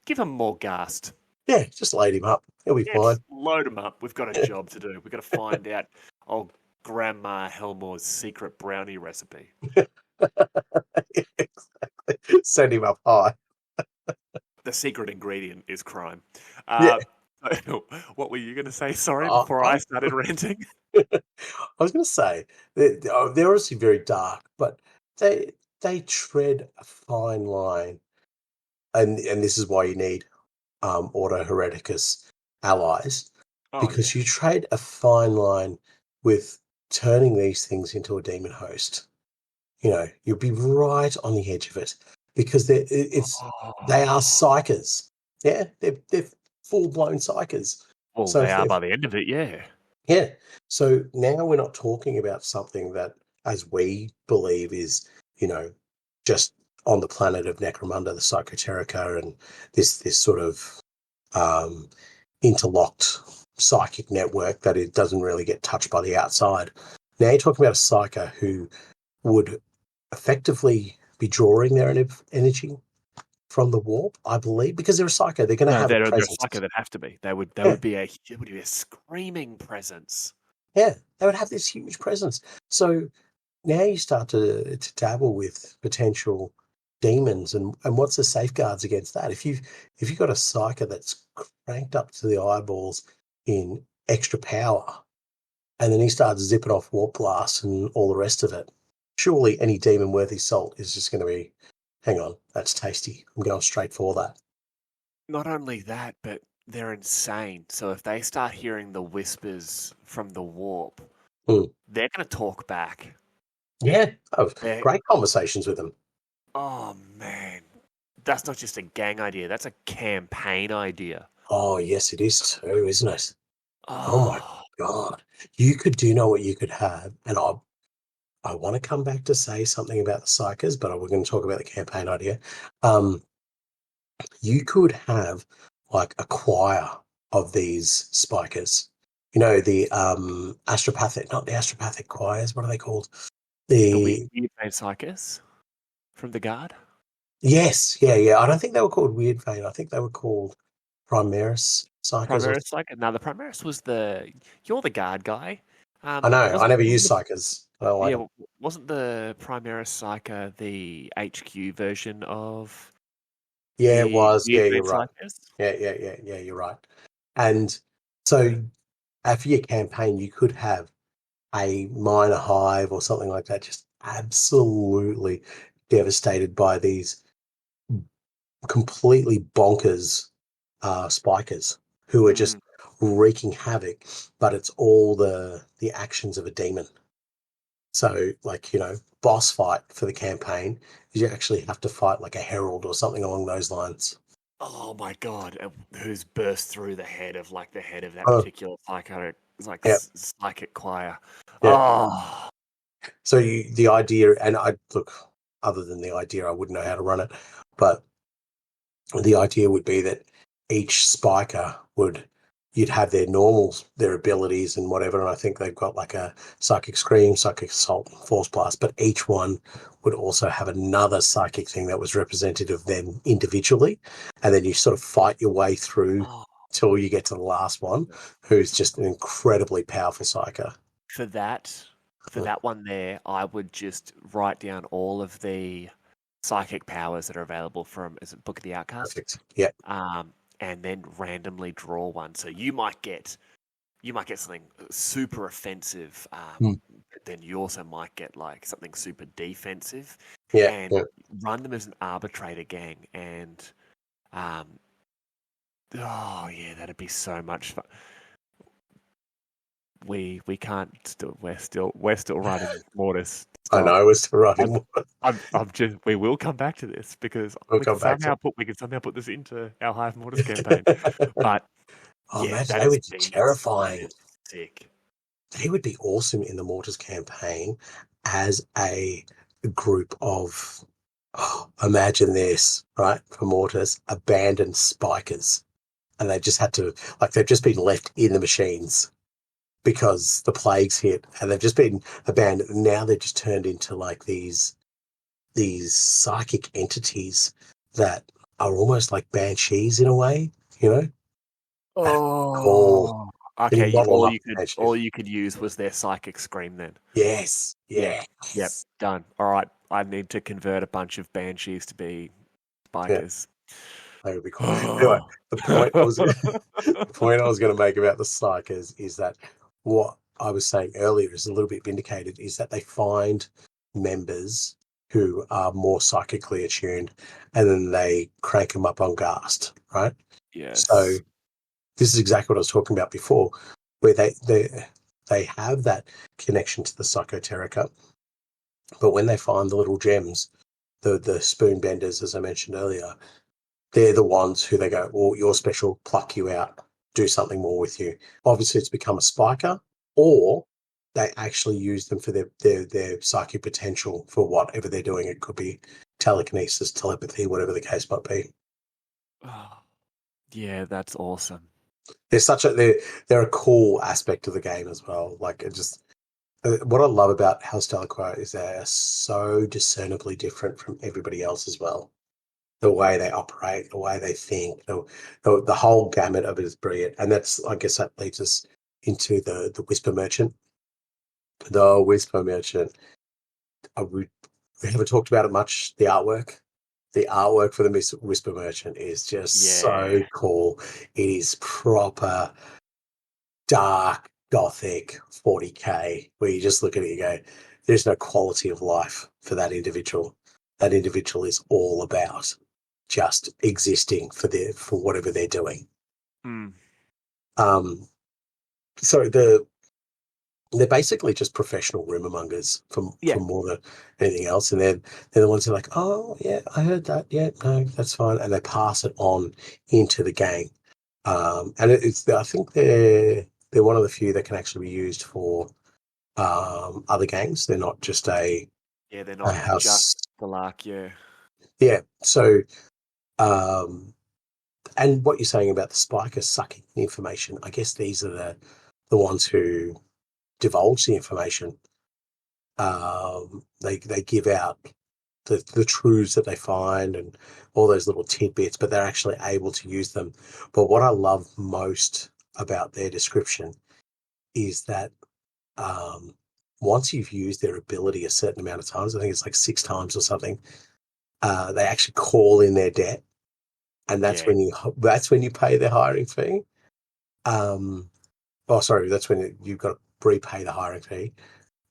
Give him more ghast. Yeah, just load him up. He'll be fine. Load him up. We've got a job to do. We've got to find out old Grandma Helmore's secret brownie recipe. Exactly. Send him up high. The secret ingredient is crime. Yeah. What were you going to say? Sorry, before I started ranting. I was going to say they're obviously very dark, but they tread a fine line, and this is why you need Auto Hereticus allies, because you trade a fine line with turning these things into a demon host. You'll be right on the edge of it, because they are psychers. Yeah, they're full-blown psychers. Well, so they are by the end of it, yeah. Yeah. So now we're not talking about something that, as we believe, is, just on the planet of Necromunda, the Psychoterica, and this sort of interlocked psychic network that it doesn't really get touched by the outside. Now you're talking about a psyker who would effectively be drawing their energy from the warp, I believe, because they're a psycho. They're going to have a presence. They're a psycho. They'd have to be. It would be a screaming presence. Yeah, they would have this huge presence. So now you start to dabble with potential demons, and what's the safeguards against that? If you've got a psyker that's cranked up to the eyeballs in extra power, and then he starts zipping off warp blasts and all the rest of it, surely any demon worth his salt is just going to be, hang on, that's tasty. I'm going straight for that. Not only that, but they're insane. So if they start hearing the whispers from the warp, they're going to talk back. Yeah, great conversations with them. Oh, man. That's not just a gang idea. That's a campaign idea. Oh, yes, it is too, isn't it? Oh my God. You know what you could have, and I want to come back to say something about the psychers, but we're going to talk about the campaign idea. You could have like a choir of these spikers. The astropathic, not the astropathic choirs. What are they called? The weird vein psychers from the Guard? Yes, yeah. I don't think they were called weird vein. I think they were called Primaris psychers. Primaris psyker? No, the Primaris was you're the Guard guy. I know. I never used psychers. Wasn't the Primaris Psyker the HQ version of Yeah, it was. the Yeah, Invade you're right. Psychers? Yeah, you're right. And so for your campaign, you could have a minor hive or something like that just absolutely devastated by these completely bonkers spikers who are just wreaking havoc, but it's all the actions of a demon. So, like, boss fight for the campaign is you actually have to fight like a herald or something along those lines. Oh my god! Who's burst through the head of that Oh, particular psychic yeah, psychic choir? yeah. Oh, So the idea, and I look, other than the idea, I wouldn't know how to run it, but the idea would be that each spiker you'd have their abilities and whatever, and I think they've got like a psychic scream, psychic assault, force blast, but each one would also have another psychic thing that was representative of them individually, and then you sort of fight your way through till you get to the last one, who's just an incredibly powerful psyker. For that one there, I would just write down all of the psychic powers that are available from Book of the Outcast. Perfect. Yeah. And then randomly draw one. So you might get something super offensive, but then you also might get like something super defensive. Yeah. And run them as an arbitrator gang, and that'd be so much fun. We can't still. We're still writing Mortis. I know we're still writing. We will come back to this because we can somehow put this into our Hive Mortis campaign. But man, they would be terrifying. Sick. They would be awesome in the Mortis campaign as a group of. Imagine this, right? For Mortis, abandoned spikers, and they just had to they've just been left in the machines because the plague's hit, and they've just been abandoned. And now they're just turned into like these psychic entities that are almost like banshees in a way, Oh, cool. okay. All you could use was their psychic scream then. Yes. Yep. Done. All right. I need to convert a bunch of banshees to be spikers. Yeah. That would be cool. Anyway, the point I was going to make about the psychers is that what I was saying earlier is a little bit vindicated, is that they find members who are more psychically attuned, and then they crank them up on Ghast, right? Yes. So this is exactly what I was talking about before, where they have that connection to the Psychoterica, but when they find the little gems, the spoon benders, as I mentioned earlier, they're the ones who they go, well, you're special, pluck you out, do something more with you. Obviously, it's become a spiker, or they actually use them for their psychic potential for whatever they're doing. It could be telekinesis, telepathy, whatever the case might be. Yeah, that's awesome. They're a cool aspect of the game as well. Like, it just what I love about House Delaque is they're so discernibly different from everybody else as well. The way they operate, the way they think, the whole gamut of it is brilliant. And I guess that leads us into the Whisper Merchant. The Whisper Merchant, we haven't talked about it much. The artwork for the Whisper Merchant is just so cool. It is proper dark, gothic 40K, where you just look at it and go, there's no quality of life for that individual. That individual is all about just existing for whatever they're doing. So they're basically just professional rumormongers for more than anything else, and they're the ones who are like, oh yeah, I heard that, yeah, no, that's fine, and they pass it on into the gang. And I think they're one of the few that can actually be used for other gangs. They're not just they're not house. Just Delaque, yeah. So, and what you're saying about the spikers sucking information, I guess these are the ones who divulge the information. They give out the truths that they find and all those little tidbits, but they're actually able to use them. But what I love most about their description is that once you've used their ability a certain amount of times, I think it's like 6 times or something, they actually call in their debt, and that's when you pay their hiring fee. That's when you've got to prepay the hiring fee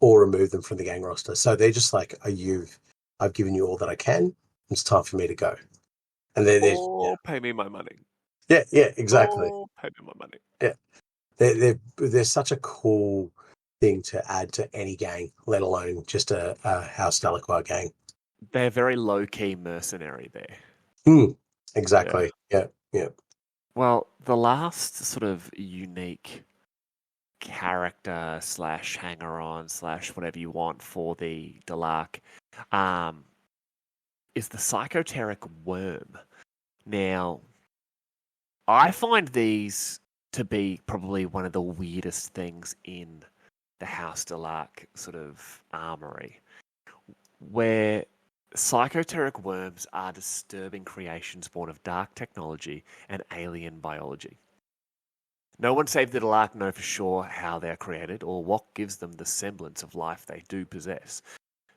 or remove them from the gang roster. So they're just like, I've given you all that I can. It's time for me to go. And pay me my money. Yeah, exactly. Pay me my money. Yeah, they're such a cool thing to add to any gang, let alone just a House Delaque gang. They're very low-key mercenary there. Exactly. Yeah. Well, the last sort of unique character / hanger-on / whatever you want for the Delaque is the psychoteric worm. Now, I find these to be probably one of the weirdest things in the House Delaque sort of armory, where psychoteric worms are disturbing creations born of dark technology and alien biology. No one save the Delaque know for sure how they're created or what gives them the semblance of life they do possess.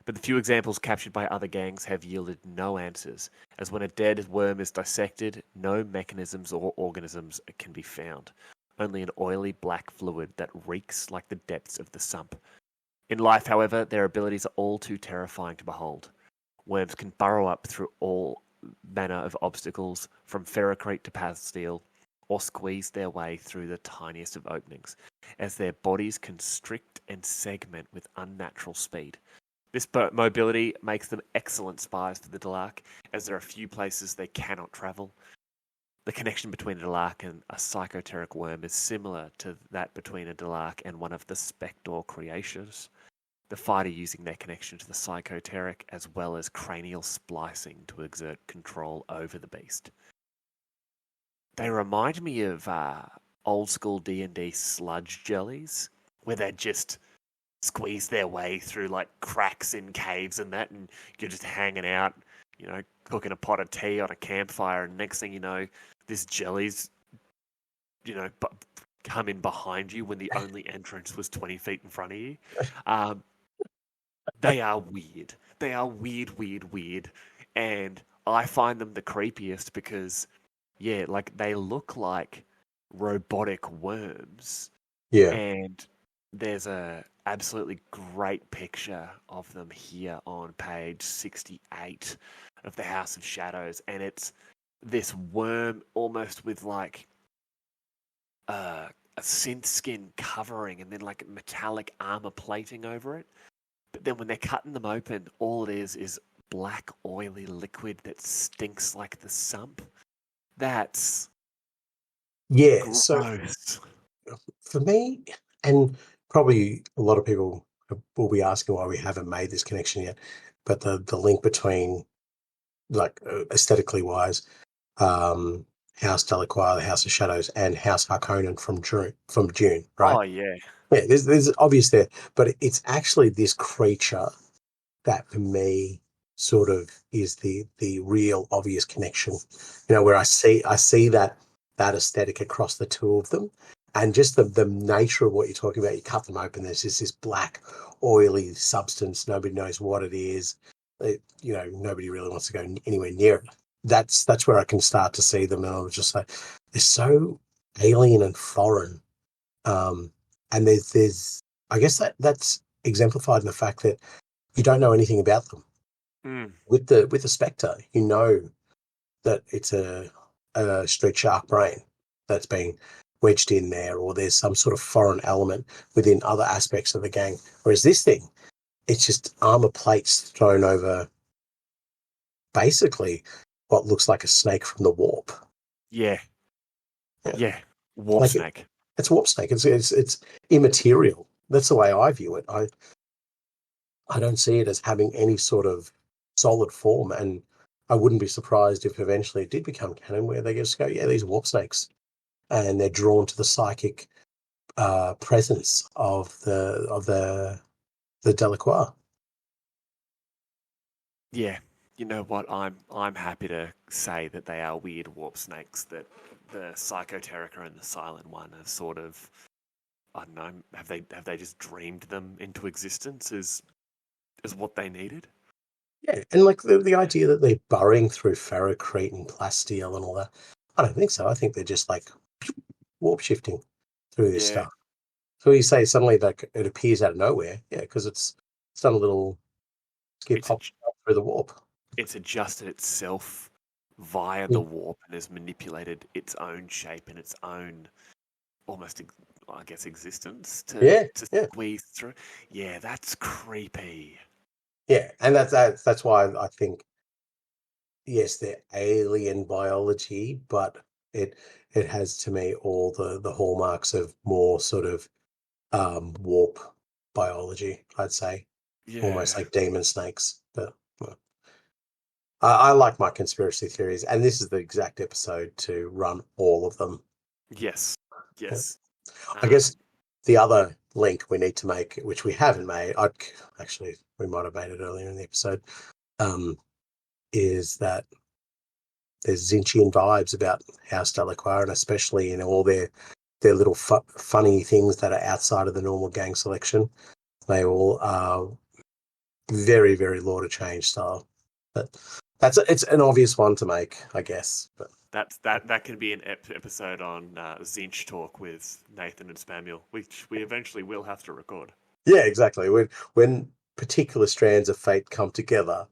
But the few examples captured by other gangs have yielded no answers, as when a dead worm is dissected, no mechanisms or organisms can be found. Only an oily black fluid that reeks like the depths of the sump. In life, however, their abilities are all too terrifying to behold. Worms can burrow up through all manner of obstacles, from ferrocrete to pastille, or squeeze their way through the tiniest of openings, as their bodies constrict and segment with unnatural speed. This mobility makes them excellent spies for the Delaque, as there are few places they cannot travel. The connection between a Delaque and a psychoteric worm is similar to that between a Delaque and one of the Spectre creatures, the fighter using their connection to the psychoteric as well as cranial splicing to exert control over the beast. They remind me of old school D&D sludge jellies, where they're just squeeze their way through like cracks in caves and that, and you're just hanging out, cooking a pot of tea on a campfire, and next thing you know, this jelly's, coming behind you when the only entrance was 20 feet in front of you. They are weird. They are weird, and I find them the creepiest because, they look like robotic worms. Yeah. And there's a absolutely great picture of them here on page 68 of the House of Shadows, and it's this worm almost with like a synth skin covering and then like metallic armor plating over it. But then when they're cutting them open, all it is black oily liquid that stinks like the sump. That's gross. So for me, and probably a lot of people will be asking why we haven't made this connection yet, but the link between, like, aesthetically wise, House Delaque, the House of Shadows, and House Harkonnen from Dune, right? Oh yeah. Yeah, there's obvious there, but it's actually this creature that for me sort of is the real obvious connection. Where I see that aesthetic across the two of them, and just the nature of what you're talking about. You cut them open, there's just this black, oily substance. Nobody knows what it is. Nobody really wants to go anywhere near it. That's where I can start to see them, and I was just like, they're so alien and foreign. And there's I guess that's exemplified in the fact that you don't know anything about them. With the Spectre, you know that it's a street shark brain that's being wedged in there, or there's some sort of foreign element within other aspects of the gang. Whereas this thing, it's just armor plates thrown over basically what looks like a snake from the warp. Yeah. Warp snake. It's warp snake. It's immaterial. That's the way I view it. I don't see it as having any sort of solid form, and I wouldn't be surprised if eventually it did become canon where they just go, yeah, these are warp snakes, and they're drawn to the psychic presence of the Delaque. Yeah, you know what? I'm happy to say that they are weird warp snakes that the Psychoterica and the Silent One have sort of I don't know. Have they just dreamed them into existence? Is what they needed? Yeah, and like the idea that they're burrowing through ferrocrete and plasteel and all that, I don't think so. I think they're just like warp shifting through this stuff. So you say suddenly like it appears out of nowhere, yeah, because it's done a little skip hop through the warp. It's adjusted itself via the warp and has manipulated its own shape and its own almost, I guess, existence to squeeze through. Yeah, that's creepy. Yeah, and that's why I think yes, they're alien biology, but it has to me all the hallmarks of more sort of warp biology, I'd say. Yeah. Almost like demon snakes. But well, I like my conspiracy theories, and this is the exact episode to run all of them. Yes. Yes. I guess the other link we need to make, which we haven't made, we might have made it earlier in the episode, is that there's Zinchian vibes about House Delaque, and especially in all their little funny things that are outside of the normal gang selection. They all are very, very Lord of Change style. But it's an obvious one to make, I guess. But that could be an episode on Zinch talk with Nathan and Spamuel, which we eventually will have to record. Yeah, exactly. When particular strands of fate come together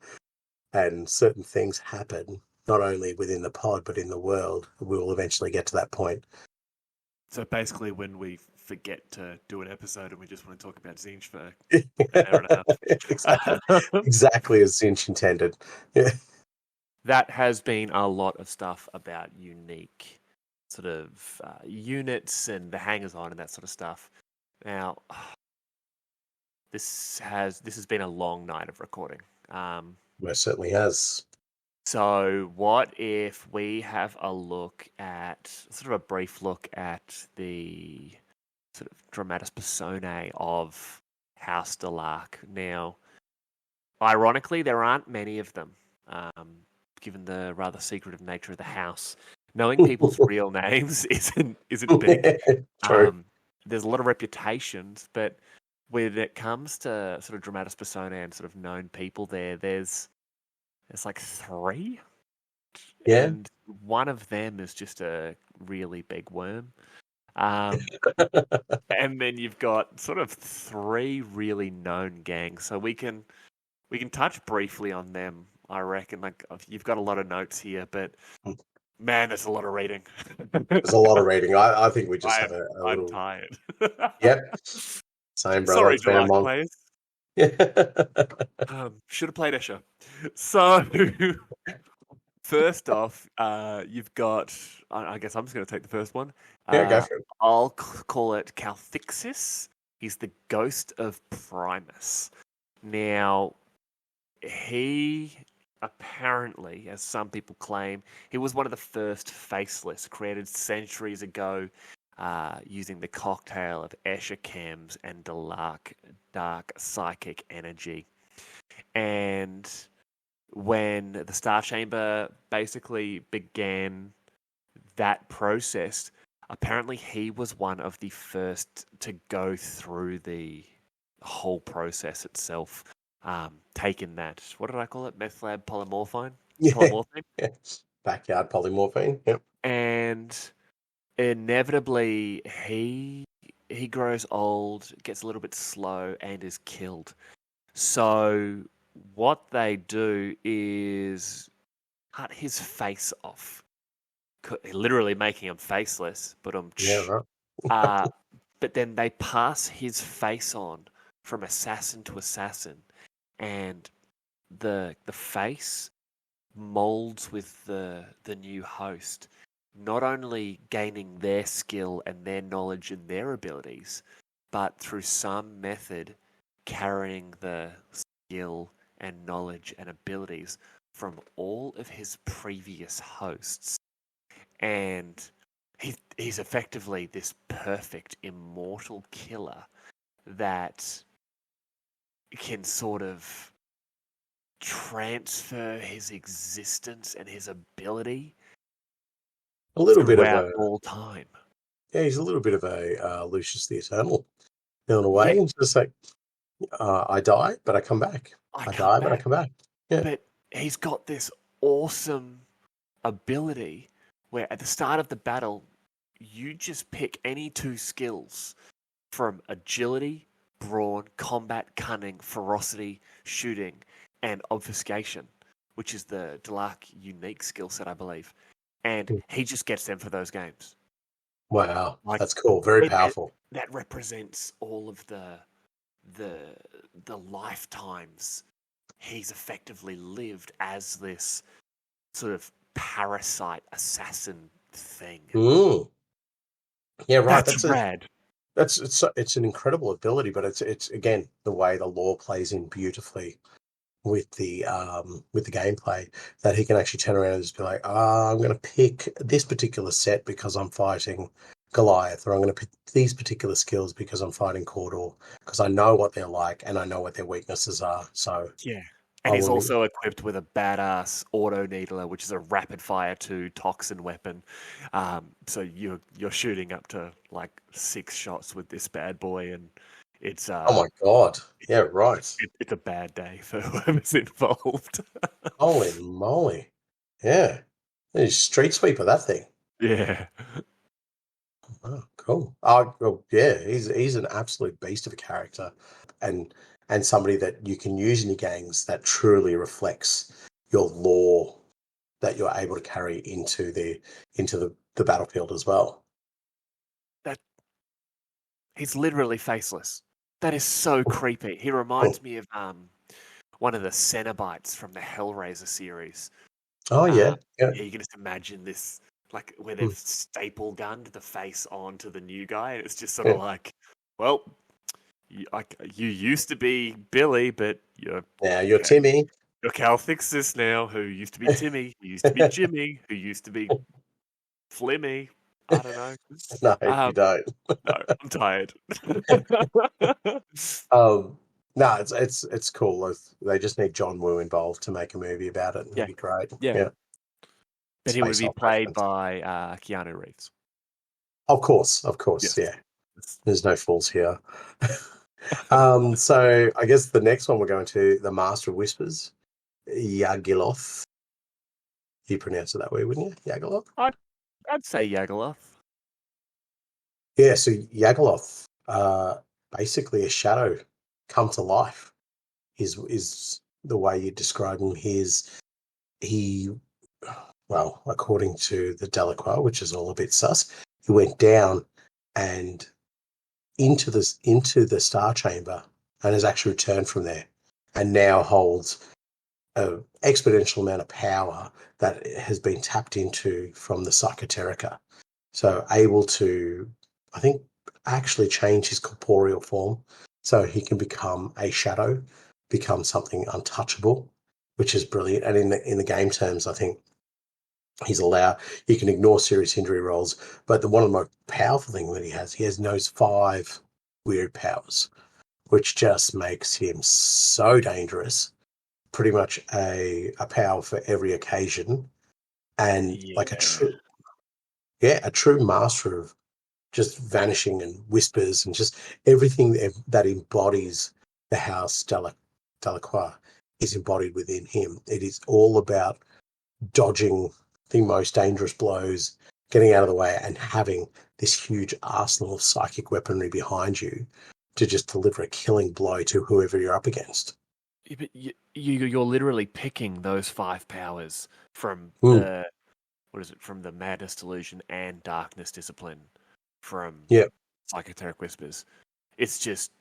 and certain things happen, not only within the pod but in the world, we will eventually get to that point. So basically, when we forget to do an episode and we just want to talk about Zinch for an hour and a half. Exactly as Zinch intended. Yeah. That has been a lot of stuff about unique sort of units and the hangers-on and that sort of stuff. Now, this has been a long night of recording. Most certainly has. So what if we have a look at, sort of a brief look at the sort of dramatis personae of House Delaque. Now, ironically, there aren't many of them, given the rather secretive nature of the house. Knowing people's real names isn't big. True. There's a lot of reputations, but when it comes to sort of dramatis personae and sort of known people there's like 3. Yeah. And one of them is just a really big worm. And then you've got sort of 3 really known gangs. So we can touch briefly on them, I reckon. Like, you've got a lot of notes here, but man, there's a lot of reading. There's a lot of reading. I think we just have a little... I'm tired. Yep. Same, brother. Sorry, Delaque players. Should have played Escher. So, first off, you've got... I guess I'm just going to take the first one. Yeah, go for it. I'll call it Calthixis. He's the ghost of Primus. Now, he apparently, as some people claim, he was one of the first faceless created centuries ago using the cocktail of Escher chems and Delaque dark psychic energy. And when the Star Chamber basically began that process, apparently he was one of the first to go through the whole process itself, taking that, what did I call it? Meth lab polymorphine? Yeah. Polymorphine? Yes. Backyard polymorphine. Yep. And inevitably he grows old, gets a little bit slow, and is killed. So what they do is cut his face off, literally making him faceless. But Yeah, right. but then they pass his face on from assassin to assassin, and the face molds with the new host, not only gaining their skill and their knowledge and their abilities, but through some method carrying the skill and knowledge and abilities from all of his previous hosts. And he's effectively this perfect immortal killer that can sort of transfer his existence and his ability A little bit of throughout all time. he's a little bit of a Lucius the Eternal in a way. It's just like I die, but I come back. I die, but I come back. Yeah. But he's got this awesome ability where at the start of the battle, you just pick any 2 skills from agility, brawn, combat, cunning, ferocity, shooting, and obfuscation, which is the Delaque unique skill set, I believe. And he just gets them for those games. Wow, that's cool. Very powerful. That represents all of the lifetimes he's effectively lived as this sort of parasite assassin thing. Yeah, right. That's rad. It's an incredible ability, but it's again the way the lore plays in beautifully with the gameplay, that he can actually turn around and just be like, I'm going to pick this particular set because I'm fighting Goliath, or I'm going to pick these particular skills because I'm fighting Cawdor, because I know what they're like and I know what their weaknesses are. So yeah. And he's also equipped with a badass auto needler, which is a rapid fire 2 toxin weapon. So you're shooting up to like 6 shots with this bad boy, and it's oh my god, yeah, right. It's a bad day for whoever's involved. Holy moly, yeah, he's street sweeper that thing. Yeah. Oh, cool. Oh, well, yeah, he's an absolute beast of a character, and somebody that you can use in your games that truly reflects your lore that you're able to carry into the battlefield as well. That he's literally faceless. That is so creepy. He reminds me of one of the Cenobites from the Hellraiser series. Oh yeah. You can just imagine this, like where they've staple gunned the face onto the new guy, and it's just sort of like, well, you used to be Billy, but you're Timmy. Look, I'll fix this now. Who used to be Timmy? Who used to be Jimmy? Who used to be Flimmy? I don't know. No, you don't. No, I'm tired. No, it's cool. They just need John Woo involved to make a movie about it. It'd be great. Yeah. But he would be played by Keanu Reeves. Of course. Yes. Yeah. There's no fools here. So I guess the next one we're going to, the Master of Whispers, Yagiloth. You pronounce it that way, wouldn't you? Yagiloth? I'd say Yagiloth. Yeah, so Yagiloth, basically a shadow come to life is the way you describe him. Well, according to the Delaque, which is all a bit sus, he went down and into the Star Chamber and has actually returned from there, and now holds an exponential amount of power that has been tapped into from the Psychoterica. So able to, I think, actually change his corporeal form so he can become a shadow, become something untouchable, which is brilliant. And in the game terms, I think he can ignore serious injury rolls. But one of the most powerful things that he has knows 5 weird powers, which just makes him so dangerous. Pretty much a power for every occasion, and like a true master of just vanishing and whispers and just everything that embodies the house Delaque is embodied within him. It is all about dodging the most dangerous blows, getting out of the way, and having this huge arsenal of psychic weaponry behind you to just deliver a killing blow to whoever you're up against. Yeah, but you're literally picking those 5 powers from the from the Madness Delusion and Darkness Discipline from Psychoteric Whispers. It's just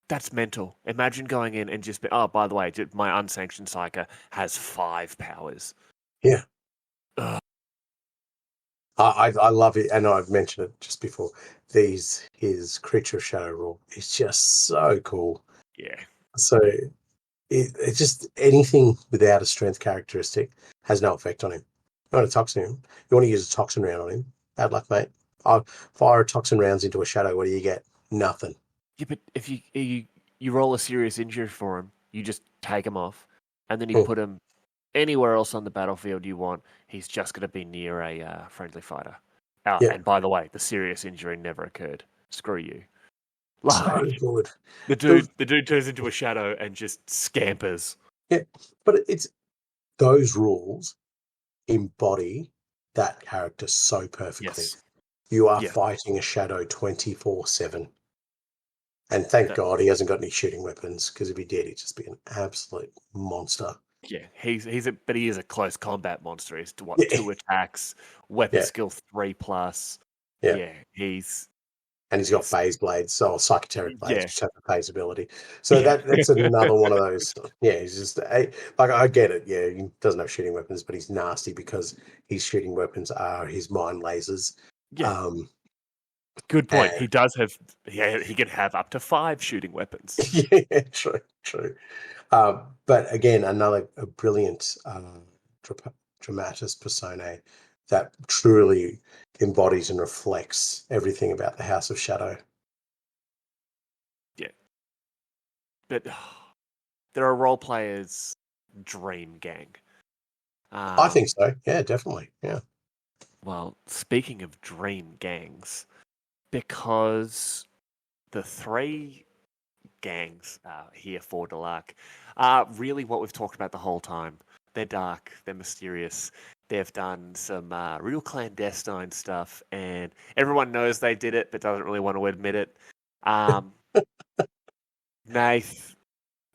that's mental. Imagine going in and just by the way, my unsanctioned Psycho has 5 powers. Yeah. I love it, and I've mentioned it just before. His Creature of Shadow rule is just so cool. Yeah. So it's just anything without a strength characteristic has no effect on him. You want a toxin him. You want to use a toxin round on him. Bad luck, mate. I'll fire toxin rounds into a shadow. What do you get? Nothing. Yeah, but if you roll a serious injury for him, you just take him off, and then you put him anywhere else on the battlefield you want. He's just going to be near a friendly fighter. And by the way, the serious injury never occurred. Screw you. So good. The dude turns into a shadow and just scampers. Yeah, but it's those rules embody that character so perfectly. Yes. You are fighting a shadow 24/7. And thank God he hasn't got any shooting weapons, because if he did, he'd just be an absolute monster. Yeah, he is a close combat monster. He's 2 attacks, weapon skill 3+. Yeah, he's got phase blades, so psychoteric blades, which have a phase ability. So that's another one of those. Yeah, he's just I get it. Yeah, he doesn't have shooting weapons, but he's nasty because his shooting weapons are his mind lasers. Yeah. Good point. He does have. He can have up to 5 shooting weapons. Yeah, true. But again, another brilliant dramatis personae that truly embodies and reflects everything about the House of Shadow. Yeah, but there are role players' dream gang. I think so. Yeah, definitely. Yeah. Well, speaking of dream gangs, because the 3 gangs here for Delaque are really what we've talked about the whole time. They're dark, they're mysterious, they've done some real clandestine stuff, and everyone knows they did it but doesn't really want to admit it. Nath,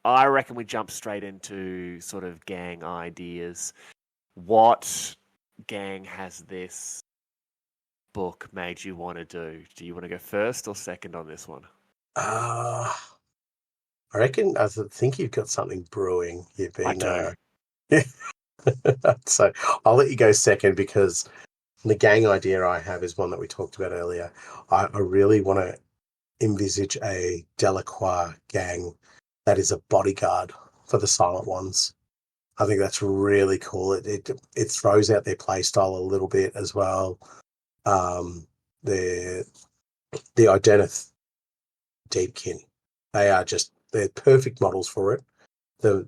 I reckon we jump straight into sort of gang ideas. What gang has this book made you want to do? Do you want to go first or second on this one? I think you've got something brewing. You've been. I do. So I'll let you go second, because the gang idea I have is one that we talked about earlier. I really want to envisage a Del-Aque gang that is a bodyguard for the Silent Ones. I think that's really cool. It throws out their play style a little bit as well. The Identith Deepkin, they're perfect models for it. The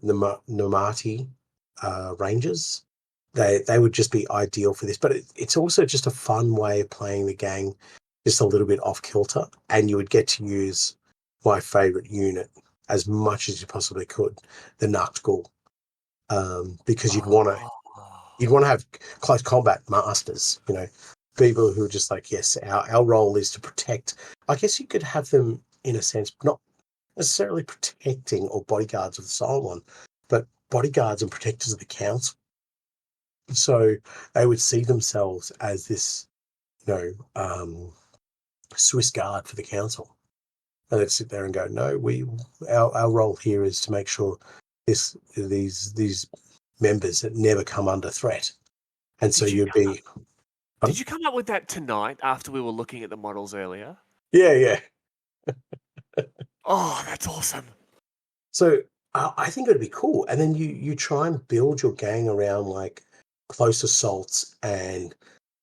Nomati Rangers, they would just be ideal for this. But it's also just a fun way of playing the gang, just a little bit off kilter, and you would get to use my favorite unit as much as you possibly could, the Nacht-Ghul, because you'd want to have close combat masters, people who are just like, yes, our role is to protect. I guess you could have them in a sense, not necessarily protecting or bodyguards of the Silent One, but bodyguards and protectors of the council. So they would see themselves as this, Swiss guard for the council. And they'd sit there and go, no, our role here is to make sure these members that never come under threat. And so you'd be. Did you come up with that tonight after we were looking at the models earlier? Yeah. Oh, that's awesome. So I think it'd be cool. And then you try and build your gang around like close assaults and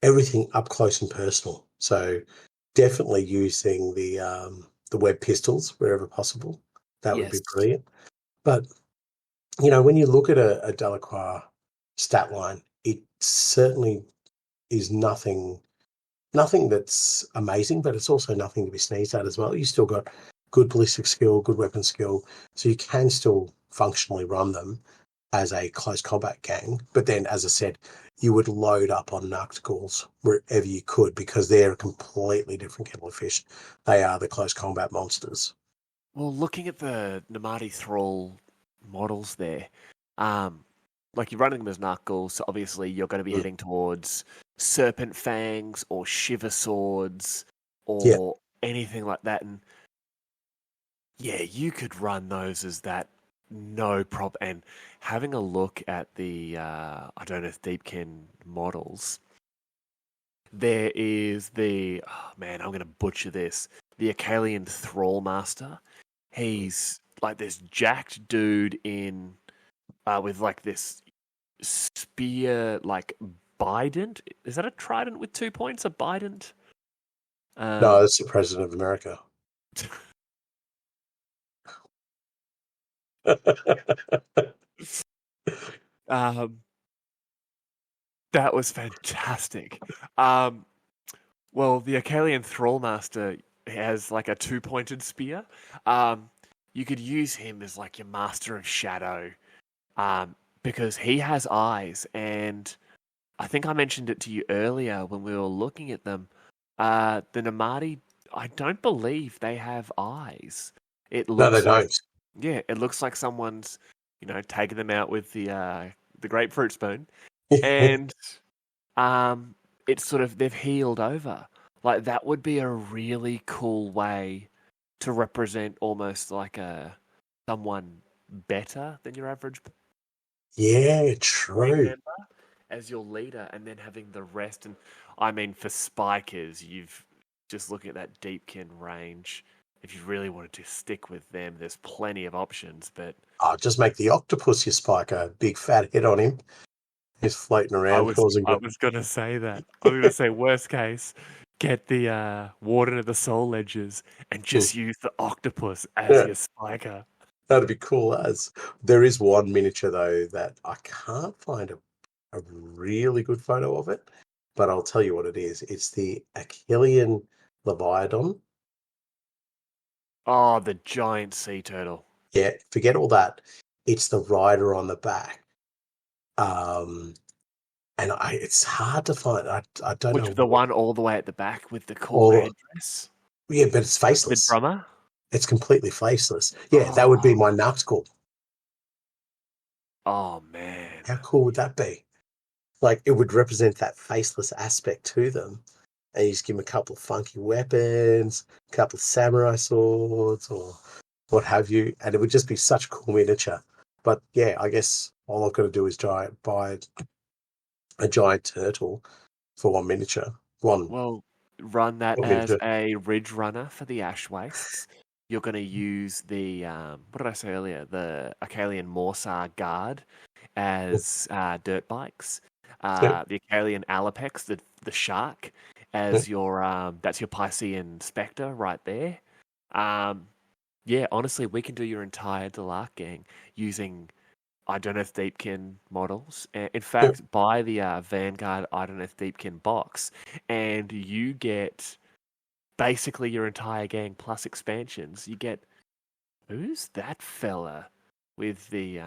everything up close and personal. So definitely using the web pistols wherever possible. That would be brilliant. But, when you look at a Del-Aque stat line, it certainly is nothing that's amazing, but it's also nothing to be sneezed at as well. You still got good ballistic skill, good weapon skill, so you can still functionally run them as a close combat gang. But then, as I said, you would load up on Nacht-Ghuls wherever you could, because they're a completely different kettle of fish. They are the close combat monsters. Well, looking at the Nomadi Thrall models there, like you're running them as Nacht-Ghul, so obviously you're going to be heading towards Serpent Fangs or Shiver Swords or anything like that. And yeah, you could run those as that, no problem. And having a look at the Identith Deepkin models, there is I'm going to butcher this, the Acalian Thrall Master. He's like this jacked dude in with like this spear, like bident. Is that a trident with 2 points? A bident? No, it's the President of America. That was fantastic. Well, the Acalian Thrallmaster has like a two-pointed spear. You could use him as like your Master of Shadow, because he has eyes, and I think I mentioned it to you earlier when we were looking at them. The Namadi, I don't believe they have eyes. It No, they looks like, don't. yeah, it looks like someone's, taken them out with the grapefruit spoon, and um, it's sort of they've healed over. Like that would be a really cool way to represent almost like someone better than your average Yeah, gang true. member as your leader, and then having the rest. And I mean, for spikers, you've just looking at that deepkin range. If you really wanted to stick with them, there's plenty of options. But I'll just make the octopus your spiker. Big fat head on him. He's floating I around, was causing. I was gonna say that. I was gonna say worst case, get the Warden of the Soul Ledgers and just use the octopus as Yeah, your spiker. that'd be cool. As there is one miniature though that I can't find a really good photo of it, but I'll tell you what it is. It's the Achillean Leviathan. Oh, the giant sea turtle. Yeah, forget all that. It's the rider on the back. And it's hard to find. I don't Which know the what one all the way at the back with the cool all. headdress? Yeah, but it's The faceless. drummer? It's completely faceless. Yeah, that would be Oh, my Nacht-Ghul. oh man. How cool would that be? Like it would represent that faceless aspect to them, and you just give them a couple of funky weapons, a couple of samurai swords, or what have you, and it would just be such a cool miniature. But yeah, I guess all I've got to do is buy a giant turtle for one miniature. Well, run that One as miniature. a ridge runner for the Ash Wastes. You're going to use the what did I say earlier? The Acalian Morsar Guard as dirt bikes. Yep, The Acalian Alapex, the shark, yep. as your that's your Piscean Spectre right there. Um, yeah, honestly, we can do your entire Delaque gang using I don't know if Deepkin models. In Yep. fact, buy the Vanguard I don't know if Deepkin box, and you get basically your entire gang plus expansions. You get who's that fella with the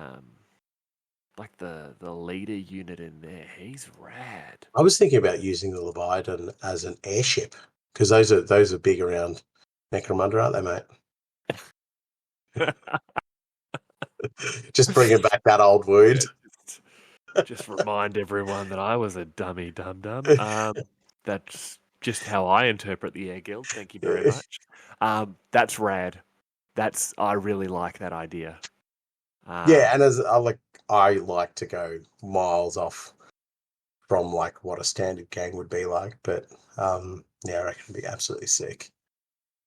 like the leader unit in there? He's rad. I was thinking about using the Leviathan as an airship because those are big around Necromunda, aren't they, mate? Just bringing back that old wound. Yeah, just remind everyone that I was a dummy dum dum. That's just how I interpret the Air Guild. Thank you very much. That's rad. I really like that idea. Yeah, and as I like to go miles off from like what a standard gang would be like, but yeah, I reckon it'd be absolutely sick.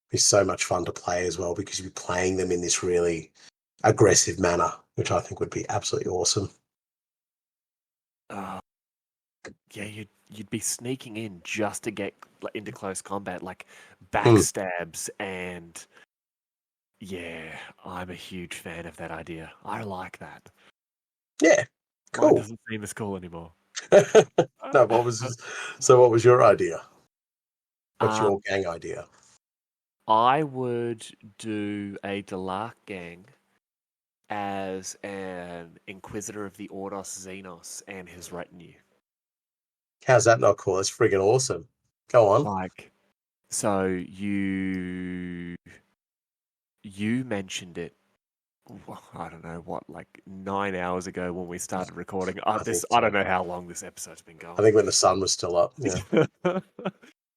Be so much fun to play as well because you'd be playing them in this really aggressive manner, which I think would be absolutely awesome. Yeah, you'd be sneaking in just to get into close combat, like Hmm. backstabs, and yeah, I'm a huge fan of that idea. I like that. Yeah, Mine cool. doesn't seem as cool anymore. No, what was your idea? What's your Um, gang idea? I would do a Delaque gang as an Inquisitor of the Ordos Xenos and his retinue. How's that not cool? That's friggin' awesome. Go on. Like, so you mentioned it. Well, I don't know what, like 9 hours ago when we started recording. I think I don't so. know how long this episode's been I going. think when the sun was still up. Yeah.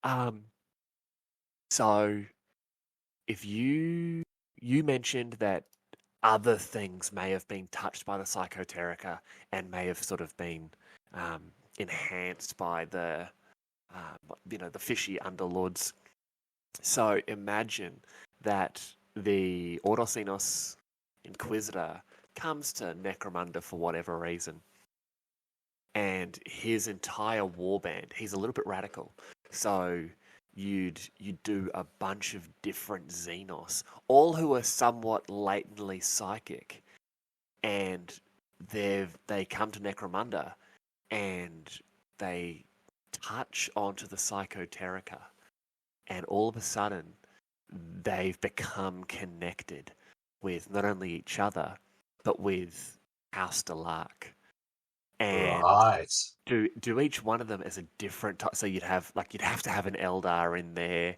um. So if you mentioned that other things may have been touched by the Psychoterica and may have sort of been enhanced by the fishy underlords. So imagine that the Ordocenos Inquisitor comes to Necromunda for whatever reason, and his entire warband, he's a little bit radical. So you'd do a bunch of different Xenos, all who are somewhat latently psychic, and they come to Necromunda and they touch onto the Psychoterica. and all of a sudden they've become connected with not only each other but with House Delaque. And right. do each one of them as a different type. So you'd have to have an Eldar in there.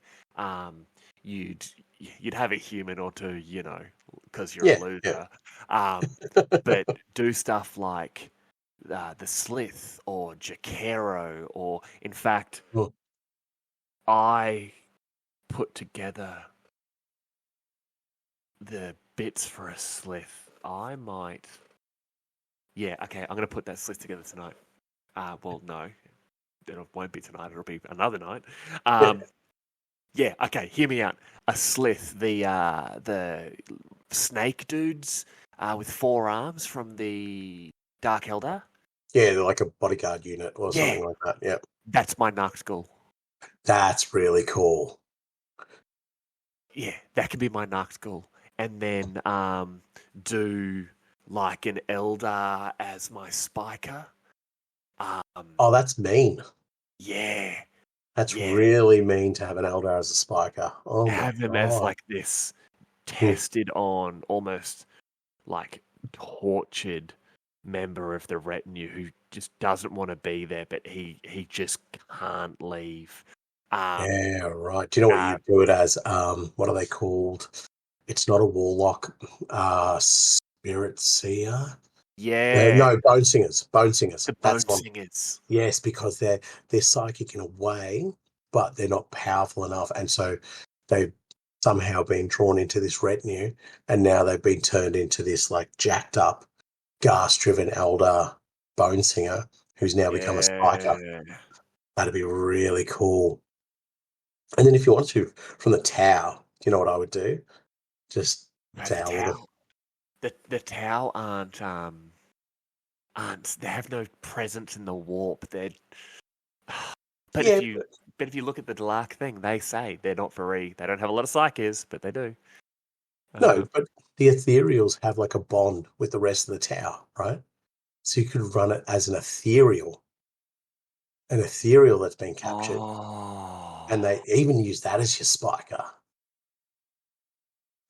You'd have a human or two, because you're a loser. But do stuff like the Slith or Jakero, or in fact, I put together the bits for a Slith. I might. Yeah, okay, I'm going to put that Slith together tonight. Well, no, it won't be tonight. It'll be another night. Yeah, okay, hear me out. A Slith, the snake dudes with 4 arms from the Dark Eldar. Yeah, they're like a bodyguard unit or something like that. Yeah, that's my Nacht-Ghul. That's really cool. Yeah, that could be my Nacht-Ghul. And then do like an Eldar as my Spiker. Oh, that's mean. Yeah. That's really mean to have an Eldar as a Spiker. Oh, have him as like this tested on, almost like tortured member of the retinue who just doesn't want to be there, but he just can't leave. Yeah, right. Do you know what you do it as? What are they called? It's not a Warlock. Spirit Seer? Yeah. No, Bone Singers. Bone Singers. The Bone Singers. Yes, because they're psychic in a way, but they're not powerful enough. And so they've somehow been drawn into this retinue, and now they've been turned into this like jacked up, gas-driven Eldar Bone Singer who's now become a Spiker. That'd be really cool. And then if you want to, from the Tau, do you know what I would do? Just Tau with them. The Tau aren't they have no presence in the warp. They're if you look at the Delaque thing, they say they're not very. They don't have a lot of psychers, but they do. No, but the ethereals have like a bond with the rest of the Tau, right? So you could run it as an ethereal that's been captured. Oh. And they even use that as your Spiker.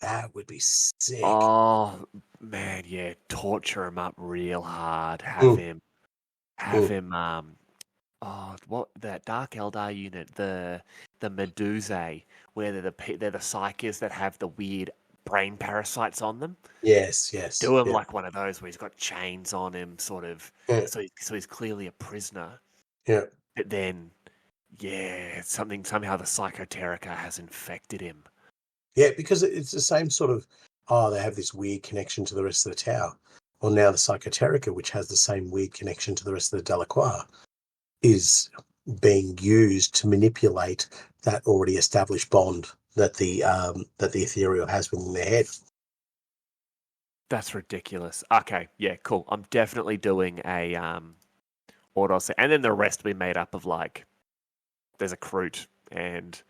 That would be sick. Oh man, yeah, torture him up real hard. Have him. What that Dark Eldar unit, the Medusae, where they're the psychers that have the weird brain parasites on them. Yes. Do him like one of those where he's got chains on him, sort of. Yeah. So he's clearly a prisoner. Yeah. But then, somehow the Psychoterica has infected him. Yeah, because it's the same sort of, they have this weird connection to the rest of the Tau. Well, now the Psychoterica, which has the same weird connection to the rest of the Delaque, is being used to manipulate that already established bond that the ethereal has within their head. That's ridiculous. Okay, yeah, cool. I'm definitely doing a Ordos, and then the rest will be made up of like, there's a Kroot, and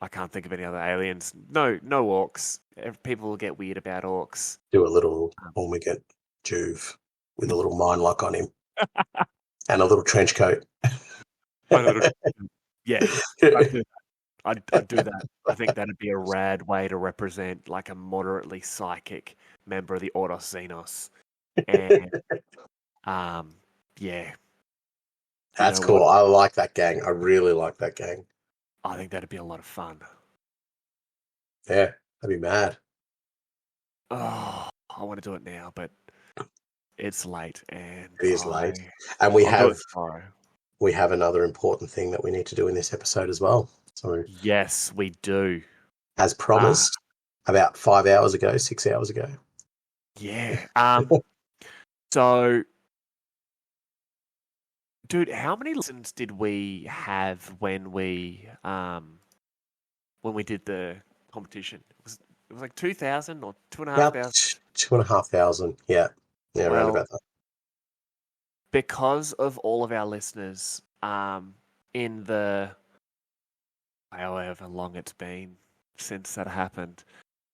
I can't think of any other aliens. No orcs. People will get weird about orcs. Do a little Ormigant Juve with a little mine lock on him. And a little trench coat. Yeah, I'd do that. I think that'd be a rad way to represent like a moderately psychic member of the Ordos Xenos. And yeah. That's cool. I like that gang. I really like that gang. I think that'd be a lot of fun. Yeah, that'd be mad. Oh, I want to do it now, but it's late, and it is late. And we have another important thing that we need to do in this episode as well. So yes, we do. As promised, about 6 hours ago. Yeah. So, dude, how many listens did we have when we did the competition? It was like 2,000 or 2,500. 2,500. Yeah, around about that. Because of all of our listeners, in the however long it's been since that happened,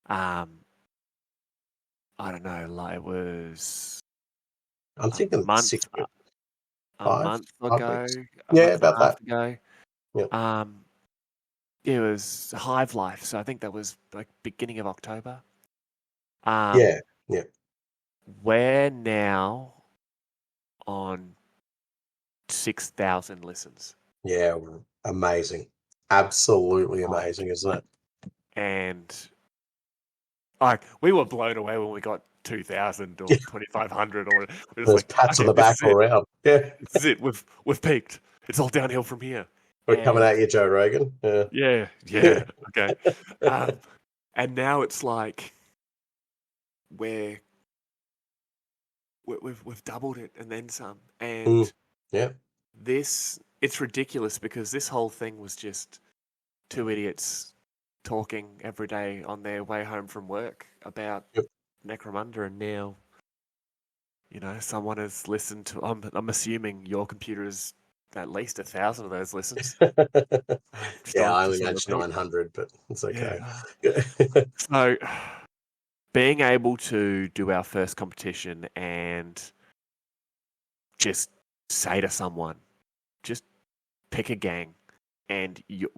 I don't know, like it was. I'm thinking a month ago. Yeah, about that. Ago. Yeah. it was Hive Life, so I think that was like beginning of October. Yeah. We're now on 6,000 listens. Yeah, amazing. Absolutely amazing, isn't it? And like we were blown away when we got 2,000 or 2,500 or There's like, pats on the back all around. Yeah. This is it. We've peaked. It's all downhill from here. We're coming at you, Joe Rogan. Yeah. Okay. And now it's like we've doubled it and then some. And it's ridiculous because this whole thing was just two idiots talking every day on their way home from work about Necromunda, and now, someone has listened to. I'm assuming your computer is at least 1,000 of those listens. I only managed 900, but it's okay. Yeah. So, being able to do our first competition and just say to someone, just pick a gang and you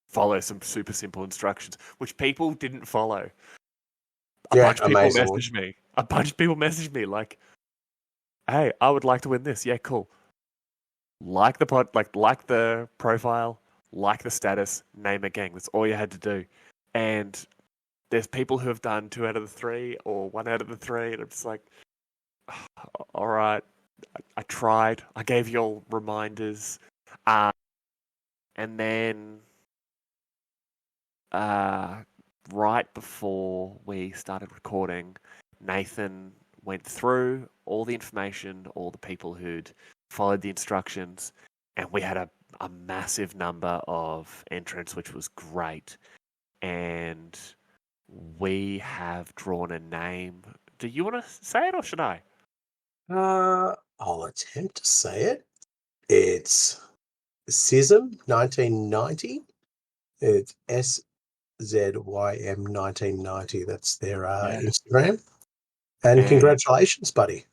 follow some super simple instructions, which people didn't follow. A bunch of people messaged me like, hey, I would like to win this. Yeah, cool. Like the the profile, like the status, name a gang. That's all you had to do. And there's people who have done 2 out of the 3 or 1 out of the 3, and I'm just like, all right, I tried. I gave you all reminders. And then right before we started recording, Nathan went through all the information, all the people who'd followed the instructions, and we had a massive number of entrants, which was great. And we have drawn a name. Do you want to say it or should I? I'll attempt to say it. It's SZYM 1990. It's SZYM 1990. That's their Instagram. And congratulations, buddy.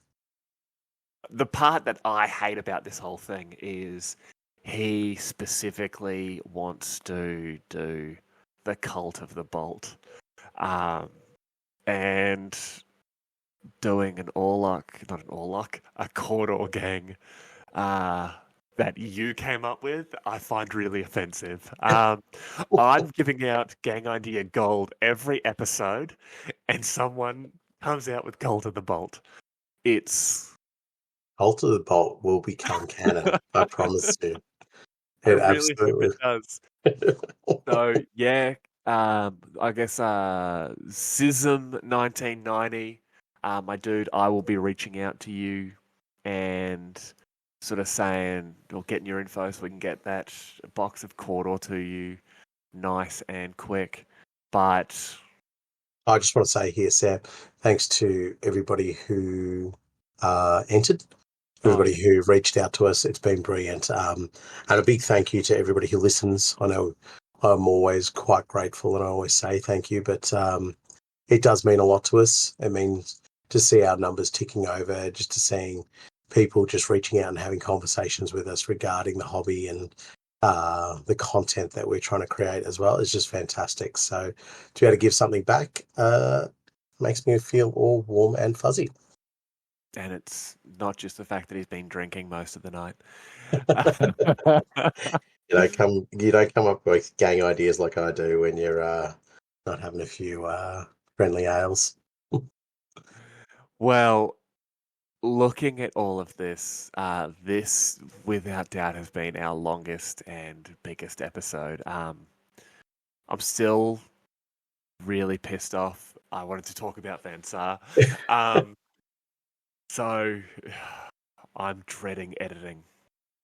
The part that I hate about this whole thing is he specifically wants to do the Cult of the Bolt. And doing a Cawdor gang that you came up with, I find really offensive. I'm giving out gang idea gold every episode, and someone comes out with Cult of the Bolt. It's Cult of the Bolt will become canon. I promise you. I really hope it does. So yeah, I guess SZYM 1990. My dude, I will be reaching out to you and sort of saying, or getting your info so we can get that box of Cawdor to you nice and quick. But I just want to say here, Sam, thanks to everybody who entered, everybody who reached out to us. It's been brilliant. And a big thank you to everybody who listens. I know I'm always quite grateful and I always say thank you, but it does mean a lot to us. It means to see our numbers ticking over, just to seeing people just reaching out and having conversations with us regarding the hobby and the content that we're trying to create as well is just fantastic. So to be able to give something back makes me feel all warm and fuzzy. And it's not just the fact that he's been drinking most of the night. You don't come up with gang ideas like I do when you're not having a few friendly ales. Well, looking at all of this, this without doubt has been our longest and biggest episode. I'm still really pissed off. I wanted to talk about Van Saar. So I'm dreading editing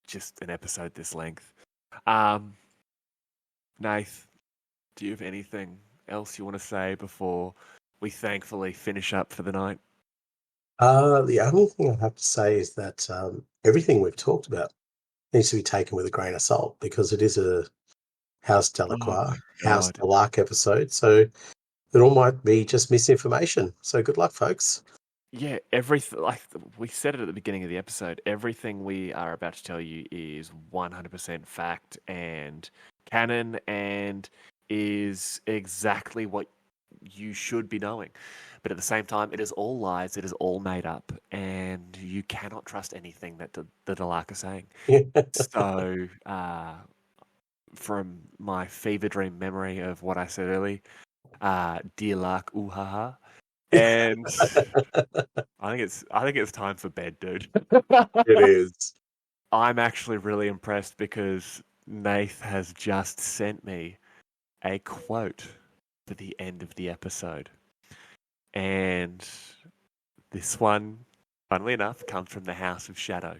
just an episode this length. Nath, do you have anything else you want to say before we thankfully finish up for the night? The only thing I have to say is that everything we've talked about needs to be taken with a grain of salt because it is a House Delaque, House Delaque episode. So it all might be just misinformation. So good luck, folks. Yeah, everything, like we said it at the beginning of the episode, everything we are about to tell you is 100% fact and canon and is exactly what you should be knowing. But at the same time, it is all lies, it is all made up, and you cannot trust anything that the Delaque are saying. So, from my fever dream memory of what I said earlier, Delaque, ooh-ha-ha. And I think it's time for bed, dude. It is. I'm actually really impressed because Nath has just sent me a quote for the end of the episode. And this one, funnily enough, comes from the House of Shadow.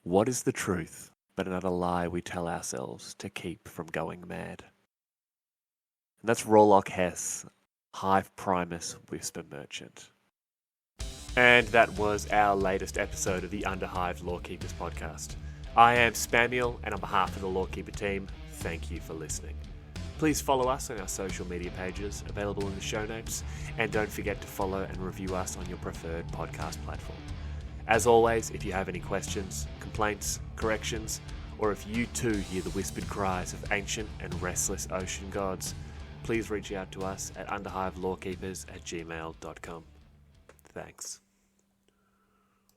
What is the truth but another lie we tell ourselves to keep from going mad? And that's Rorlock Hess, Hive Primus Whisper Merchant. And that was our latest episode of the Underhive Lorekeepers podcast. I am Spamiel, and on behalf of the Lorekeeper team, thank you for listening. Please follow us on our social media pages, available in the show notes, and don't forget to follow and review us on your preferred podcast platform. As always, if you have any questions, complaints, corrections, or if you too hear the whispered cries of ancient and restless ocean gods, please reach out to us at underhivelorekeepers@gmail.com. Thanks.